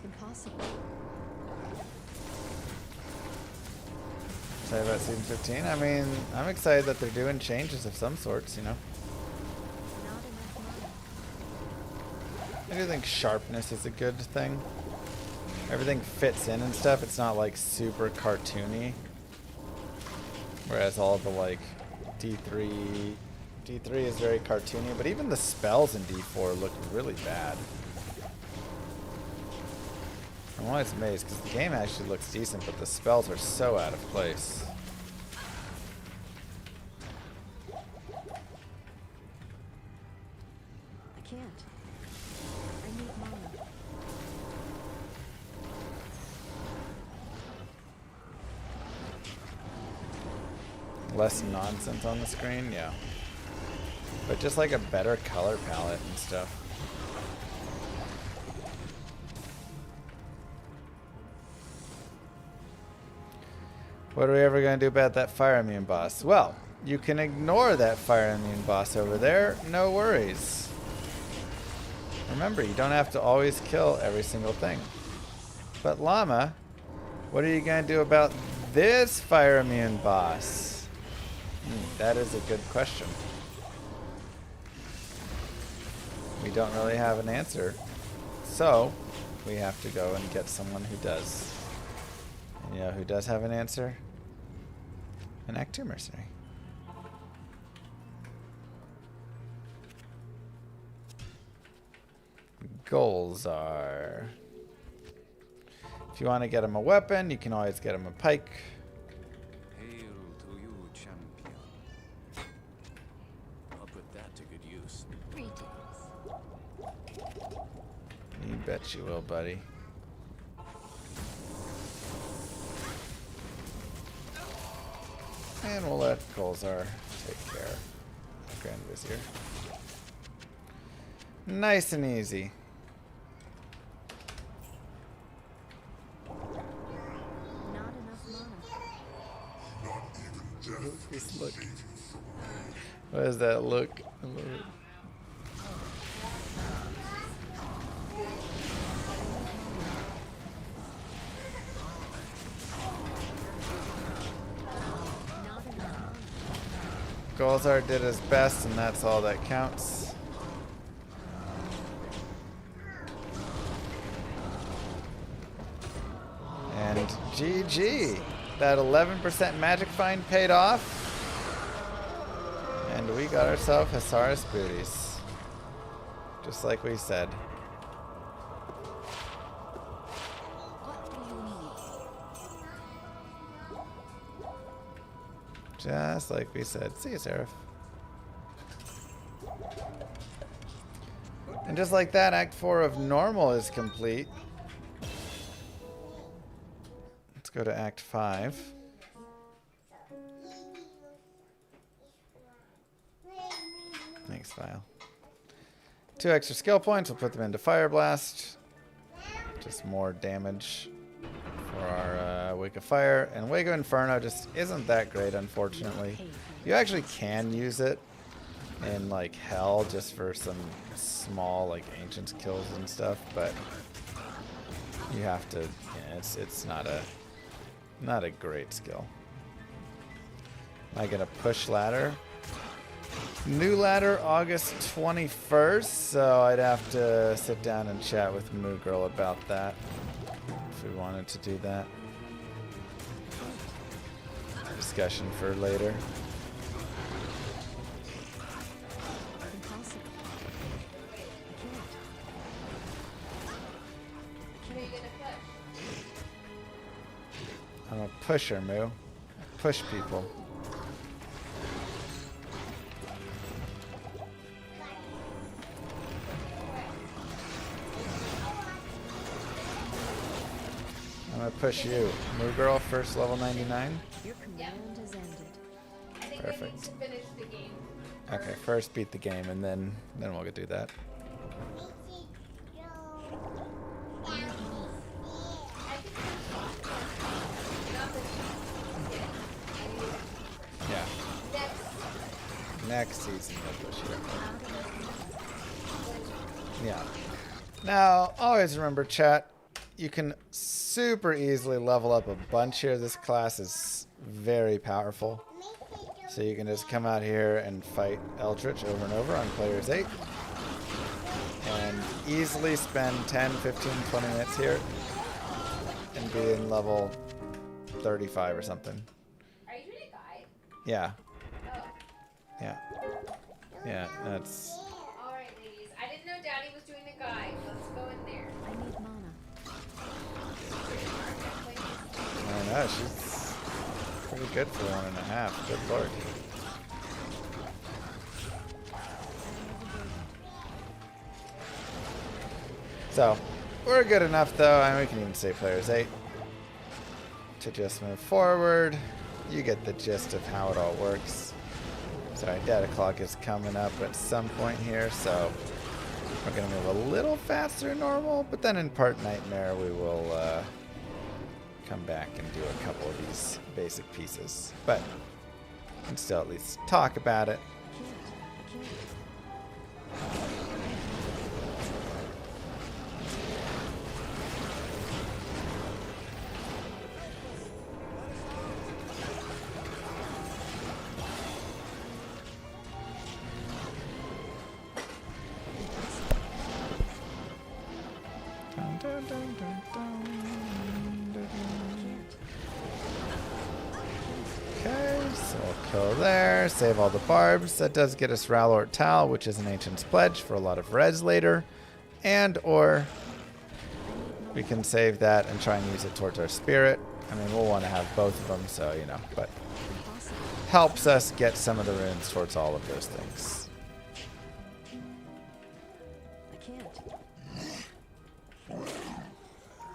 Impossible. Excited about season 15? I mean, I'm excited that they're doing changes of some sorts, you know? Not enough money. I do think sharpness is a good thing. Everything fits in and stuff. It's not like super cartoony. Whereas all the like D3 is very cartoony, but even the spells in D4 look really bad. I'm always amazed because the game actually looks decent, but the spells are so out of place. I can't. I need money. Less nonsense on the screen, yeah. But just like a better color palette and stuff. What are we ever going to do about that fire immune boss? Well, you can ignore that fire immune boss over there. No worries. Remember, you don't have to always kill every single thing. But Llama, what are you going to do about this fire immune boss? That is a good question. We don't really have an answer. So, we have to go and get someone who does. And you know who does have an answer? An Act 2 mercenary. Goals are... If you want to get him a weapon, you can always get him a pike. Hail to you, champion. I'll put that to good use. Greetings. You bet you will, buddy. And we'll let Golzar take care of Grand Vizier. Nice and easy. Not enough money. Just look. What is that look? I love it. Golzar did his best, and that's all that counts. And GG! That 11% magic find paid off. And we got ourselves Hasaris booties. Just like we said. What do you need? Just like we said. See you, Seraph. And just like that, Act 4 of Normal is complete. Let's go to Act 5. Thanks, File. 2 extra skill points. We'll put them into Fire Blast. Just more damage for our Wake of Fire. And Wake of Inferno just isn't that great, unfortunately. You actually can use it in like Hell just for some small like Ancients kills and stuff, but you have to, yeah, it's not a great skill. Am I gonna push ladder? New ladder August 21st, so I'd have to sit down and chat with Moo Girl about that if we wanted to do that. Discussion for later. Impossible. I can't. pusher, Moo. Push people. I'm gonna push you. Moo girl, first level 99. Your command has ended. Perfect. Okay, first beat the game and then we'll go do that. Yeah. Next season we'll push you. Yeah. Now, always remember, chat, you can super easily level up a bunch here. This class is very powerful. So you can just come out here and fight Eldritch over and over on players 8. And easily spend 10, 15, 20 minutes here. And be in level 35 or something. Are you doing a guide? Yeah. Oh. Yeah. Yeah, that's... Alright, ladies. I didn't know Daddy was doing a guide. Let's go in there. I need mana. I don't know, she's pretty good for 1.5. Good lord. So, we're good enough though, and we can even say players 8 to just move forward. You get the gist of how it all works. Sorry, data clock is coming up at some point here, so we're gonna move a little faster than normal, but then in part Nightmare we will come back and do a couple of these basic pieces. But we can still at least talk about it. Dun, dun, dun, dun, dun, dun, dun. Okay, so we'll kill there, save all the barbs. That does get us Ralort Tal, which is an Ancient's Pledge for a lot of res later. And or we can save that and try and use it towards our spirit. I mean, we'll want to have both of them, so, you know, but helps us get some of the runes towards all of those things. I can't.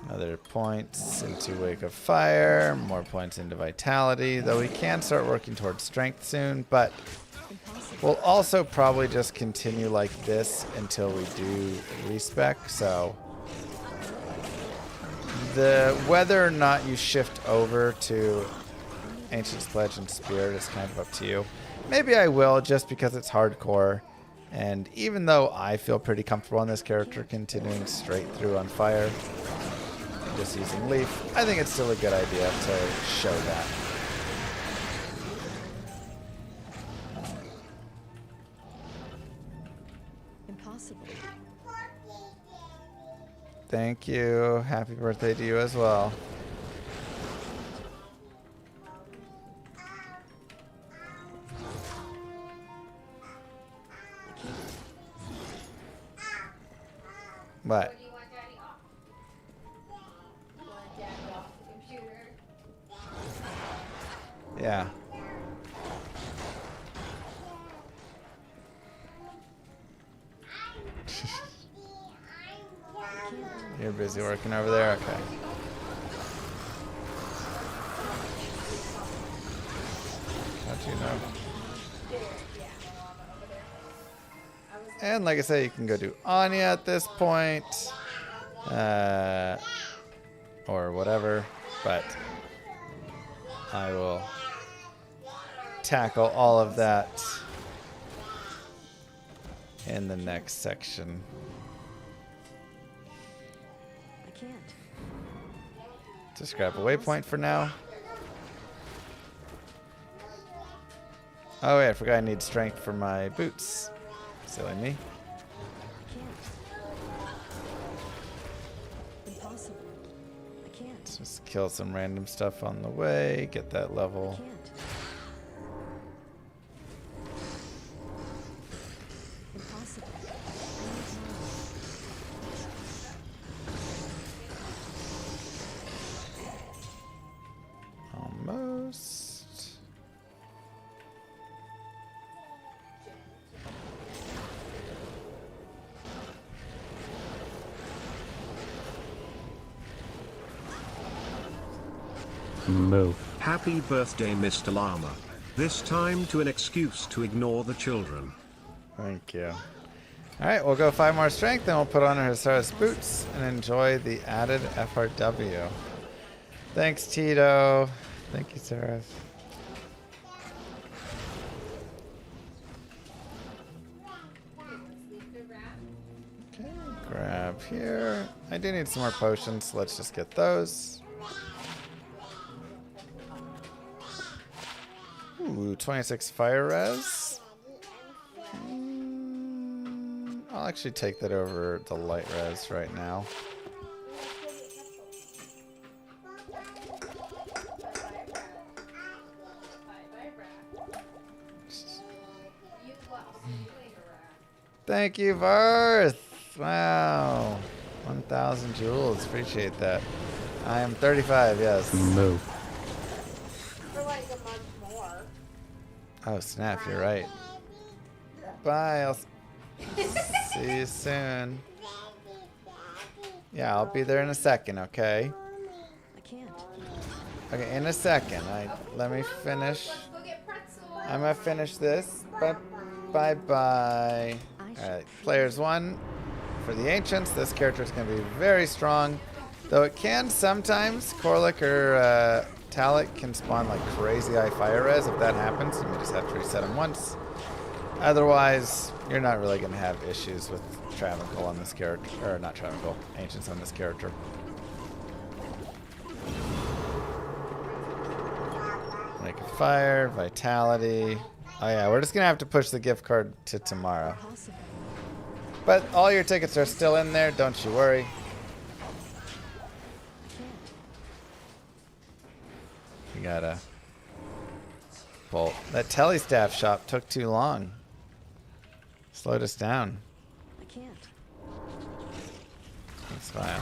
Other points into Wake of Fire, more points into Vitality, though we can start working towards Strength soon, but we'll also probably just continue like this until we do respec, so whether or not you shift over to Ancient's Pledge and Spirit is kind of up to you. Maybe I will, just because it's hardcore, and even though I feel pretty comfortable on this character continuing straight through on Fire, just using Leaf, I think it's still a good idea to show that. Impossible. Thank you. Happy birthday to you as well. What? Do you want Daddy off? You want Daddy off the computer? Yeah. You're busy working over there? Okay. How'd you know? And like I said, you can go do Anya at this point. Or whatever. But I will tackle all of that in the next section. I can't. Just grab a waypoint for now. Oh yeah, I forgot I need strength for my boots. Silly me. I can't. Impossible. I can't. Just kill some random stuff on the way, get that I level. can't. Impossible. Oh Moo. Happy birthday, Mr. Llama. This time to an excuse to ignore the children. Thank you. Alright, we'll go 5 more strength, then we'll put on our Husaris boots and enjoy the added FRW. Thanks, Tito. Thank you, Sarah. Okay, grab here. I do need some more potions, so let's just get those. Ooh, 26 fire res. I'll actually take that over the light res right now. Thank you, Varth. Wow. 1,000 jewels. Appreciate that. I am 35, yes. Moo. Oh, snap. You're right. Bye. I'll see you soon. Yeah, I'll be there in a second, okay? I can't. Okay, in a second. Let me finish. I'm gonna finish this. Bye. Alright, players 1. For the Ancients, this character is going to be very strong. Though it can sometimes, Korlik or Talik can spawn like crazy high fire res. If that happens, you may just have to reset them once. Otherwise, you're not really going to have issues with Travancore on this character. Or not Travancore, Ancients on this character. Like a fire, vitality. Oh yeah, we're just going to have to push the gift card to tomorrow. But all your tickets are still in there, don't you worry. We gotta bolt. That telestaff shop took too long. Slowed us down. I can't. That's fine.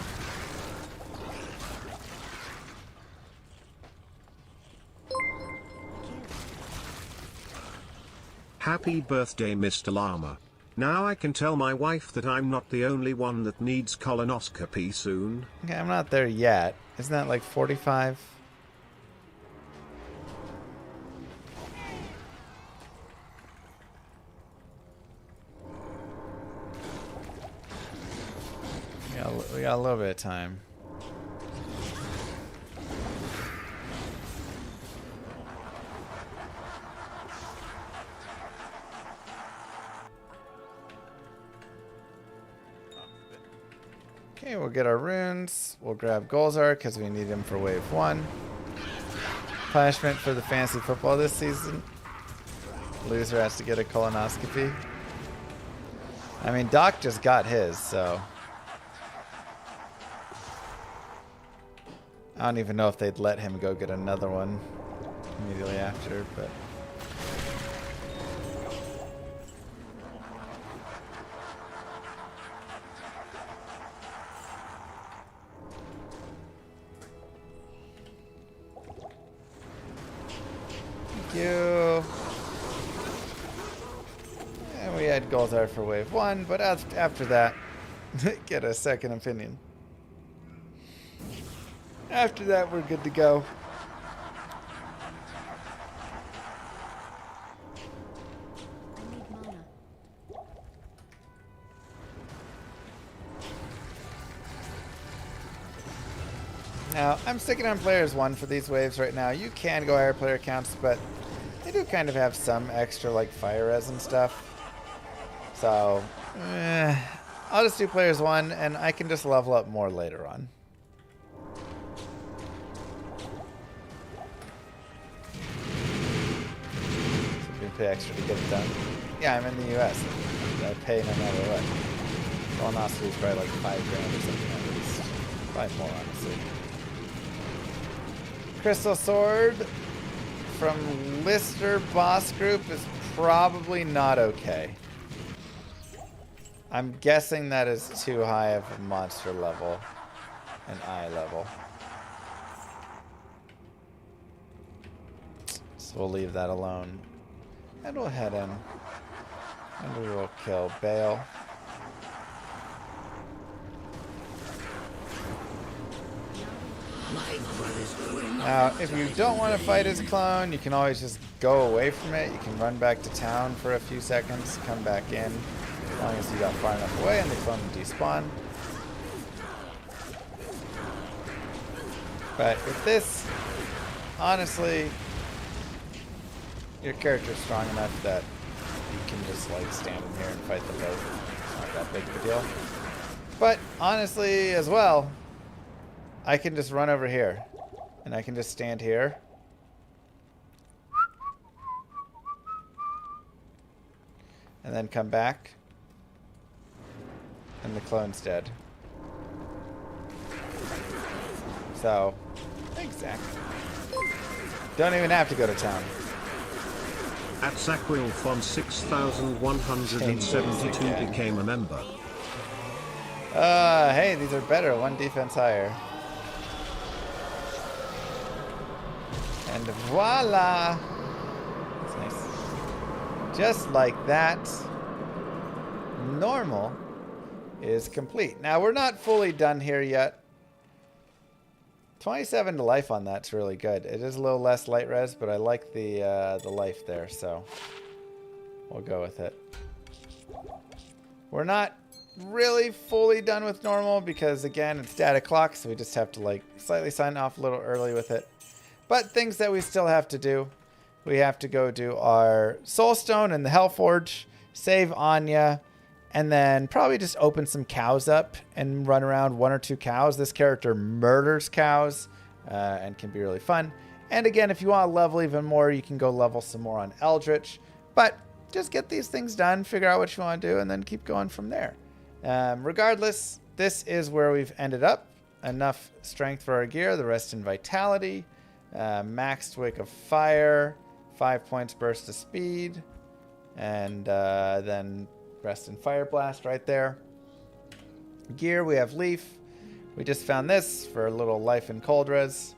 Happy birthday, Mr. Llama. Now I can tell my wife that I'm not the only one that needs colonoscopy soon. Okay, I'm not there yet. Isn't that like 45? We got a little bit of time. Okay, we'll get our runes. We'll grab Golzar because we need him for wave 1. Punishment for the fantasy football this season. Loser has to get a colonoscopy. I mean, Doc just got his, so I don't even know if they'd let him go get another one immediately after, but you. And we had Golzar for wave 1, but after that, get a second opinion. After that, we're good to go. I need mana. Now, I'm sticking on players 1 for these waves right now. You can go higher player counts, but they do kind of have some extra like fire res and stuff. So, I'll just do players 1, and I can just level up more later on. So we pay extra to get it done. Yeah, I'm in the US. I pay no matter what. Colonoscopy is probably like $5 grand or something at least. Probably more, honestly. Crystal Sword from Lister Boss Group is probably not okay. I'm guessing that is too high of a monster level and eye level. So we'll leave that alone. And we'll head in. And we will kill Bale. Now, if you don't want to fight his clone, you can always just go away from it. You can run back to town for a few seconds, come back in, as long as you got far enough away and the clone will despawn. But with this, honestly, your character's strong enough that you can just like stand in here and fight them both. It's not that big of a deal. But honestly, as well, I can just run over here. And I can just stand here. And then come back. And the clone's dead. So, exactly. Don't even have to go to town. At Saquilfon 6172 became a member. Hey, these are better. One defense higher. And voila! That's nice. Just like that, normal is complete. Now, we're not fully done here yet. 27 to life on that's really good. It is a little less light res, but I like the life there, so we'll go with it. We're not really fully done with normal because, again, it's static clock, so we just have to like slightly sign off a little early with it. But things that we still have to do. We have to go do our Soulstone and the Hellforge, save Anya, and then probably just open some cows up and run around 1 or 2 cows. This character murders cows and can be really fun. And again, if you want to level even more, you can go level some more on Eldritch. But just get these things done, figure out what you want to do, and then keep going from there. Regardless, this is where we've ended up. Enough strength for our gear, the rest in vitality. Maxed Wake of Fire, 5 points burst of speed, and then rest in Fire Blast right there. Gear, we have Leaf. We just found this for a little life in cold res.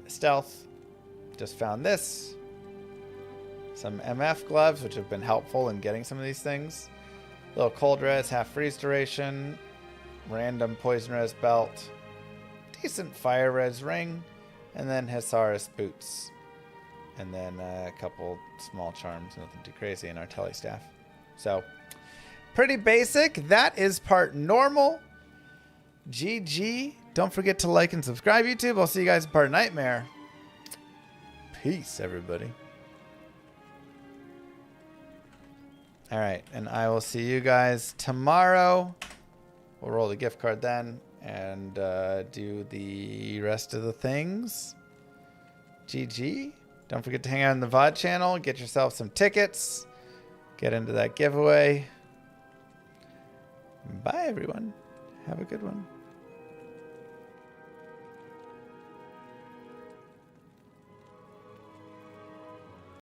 Stealth, just found this. Some MF gloves, which have been helpful in getting some of these things. Little cold res, half freeze duration. Random poison res belt. Decent fire res ring. And then Hisaris boots. And then a couple small charms, nothing too crazy, and our tele staff. So, pretty basic. That is part normal. GG. Don't forget to like and subscribe, YouTube. I'll see you guys in part Nightmare. Peace, everybody. Alright, and I will see you guys tomorrow. We'll roll the gift card then. And do the rest of the things. GG. Don't forget to hang out on the VOD channel. Get yourself some tickets. Get into that giveaway. Bye, everyone. Have a good one.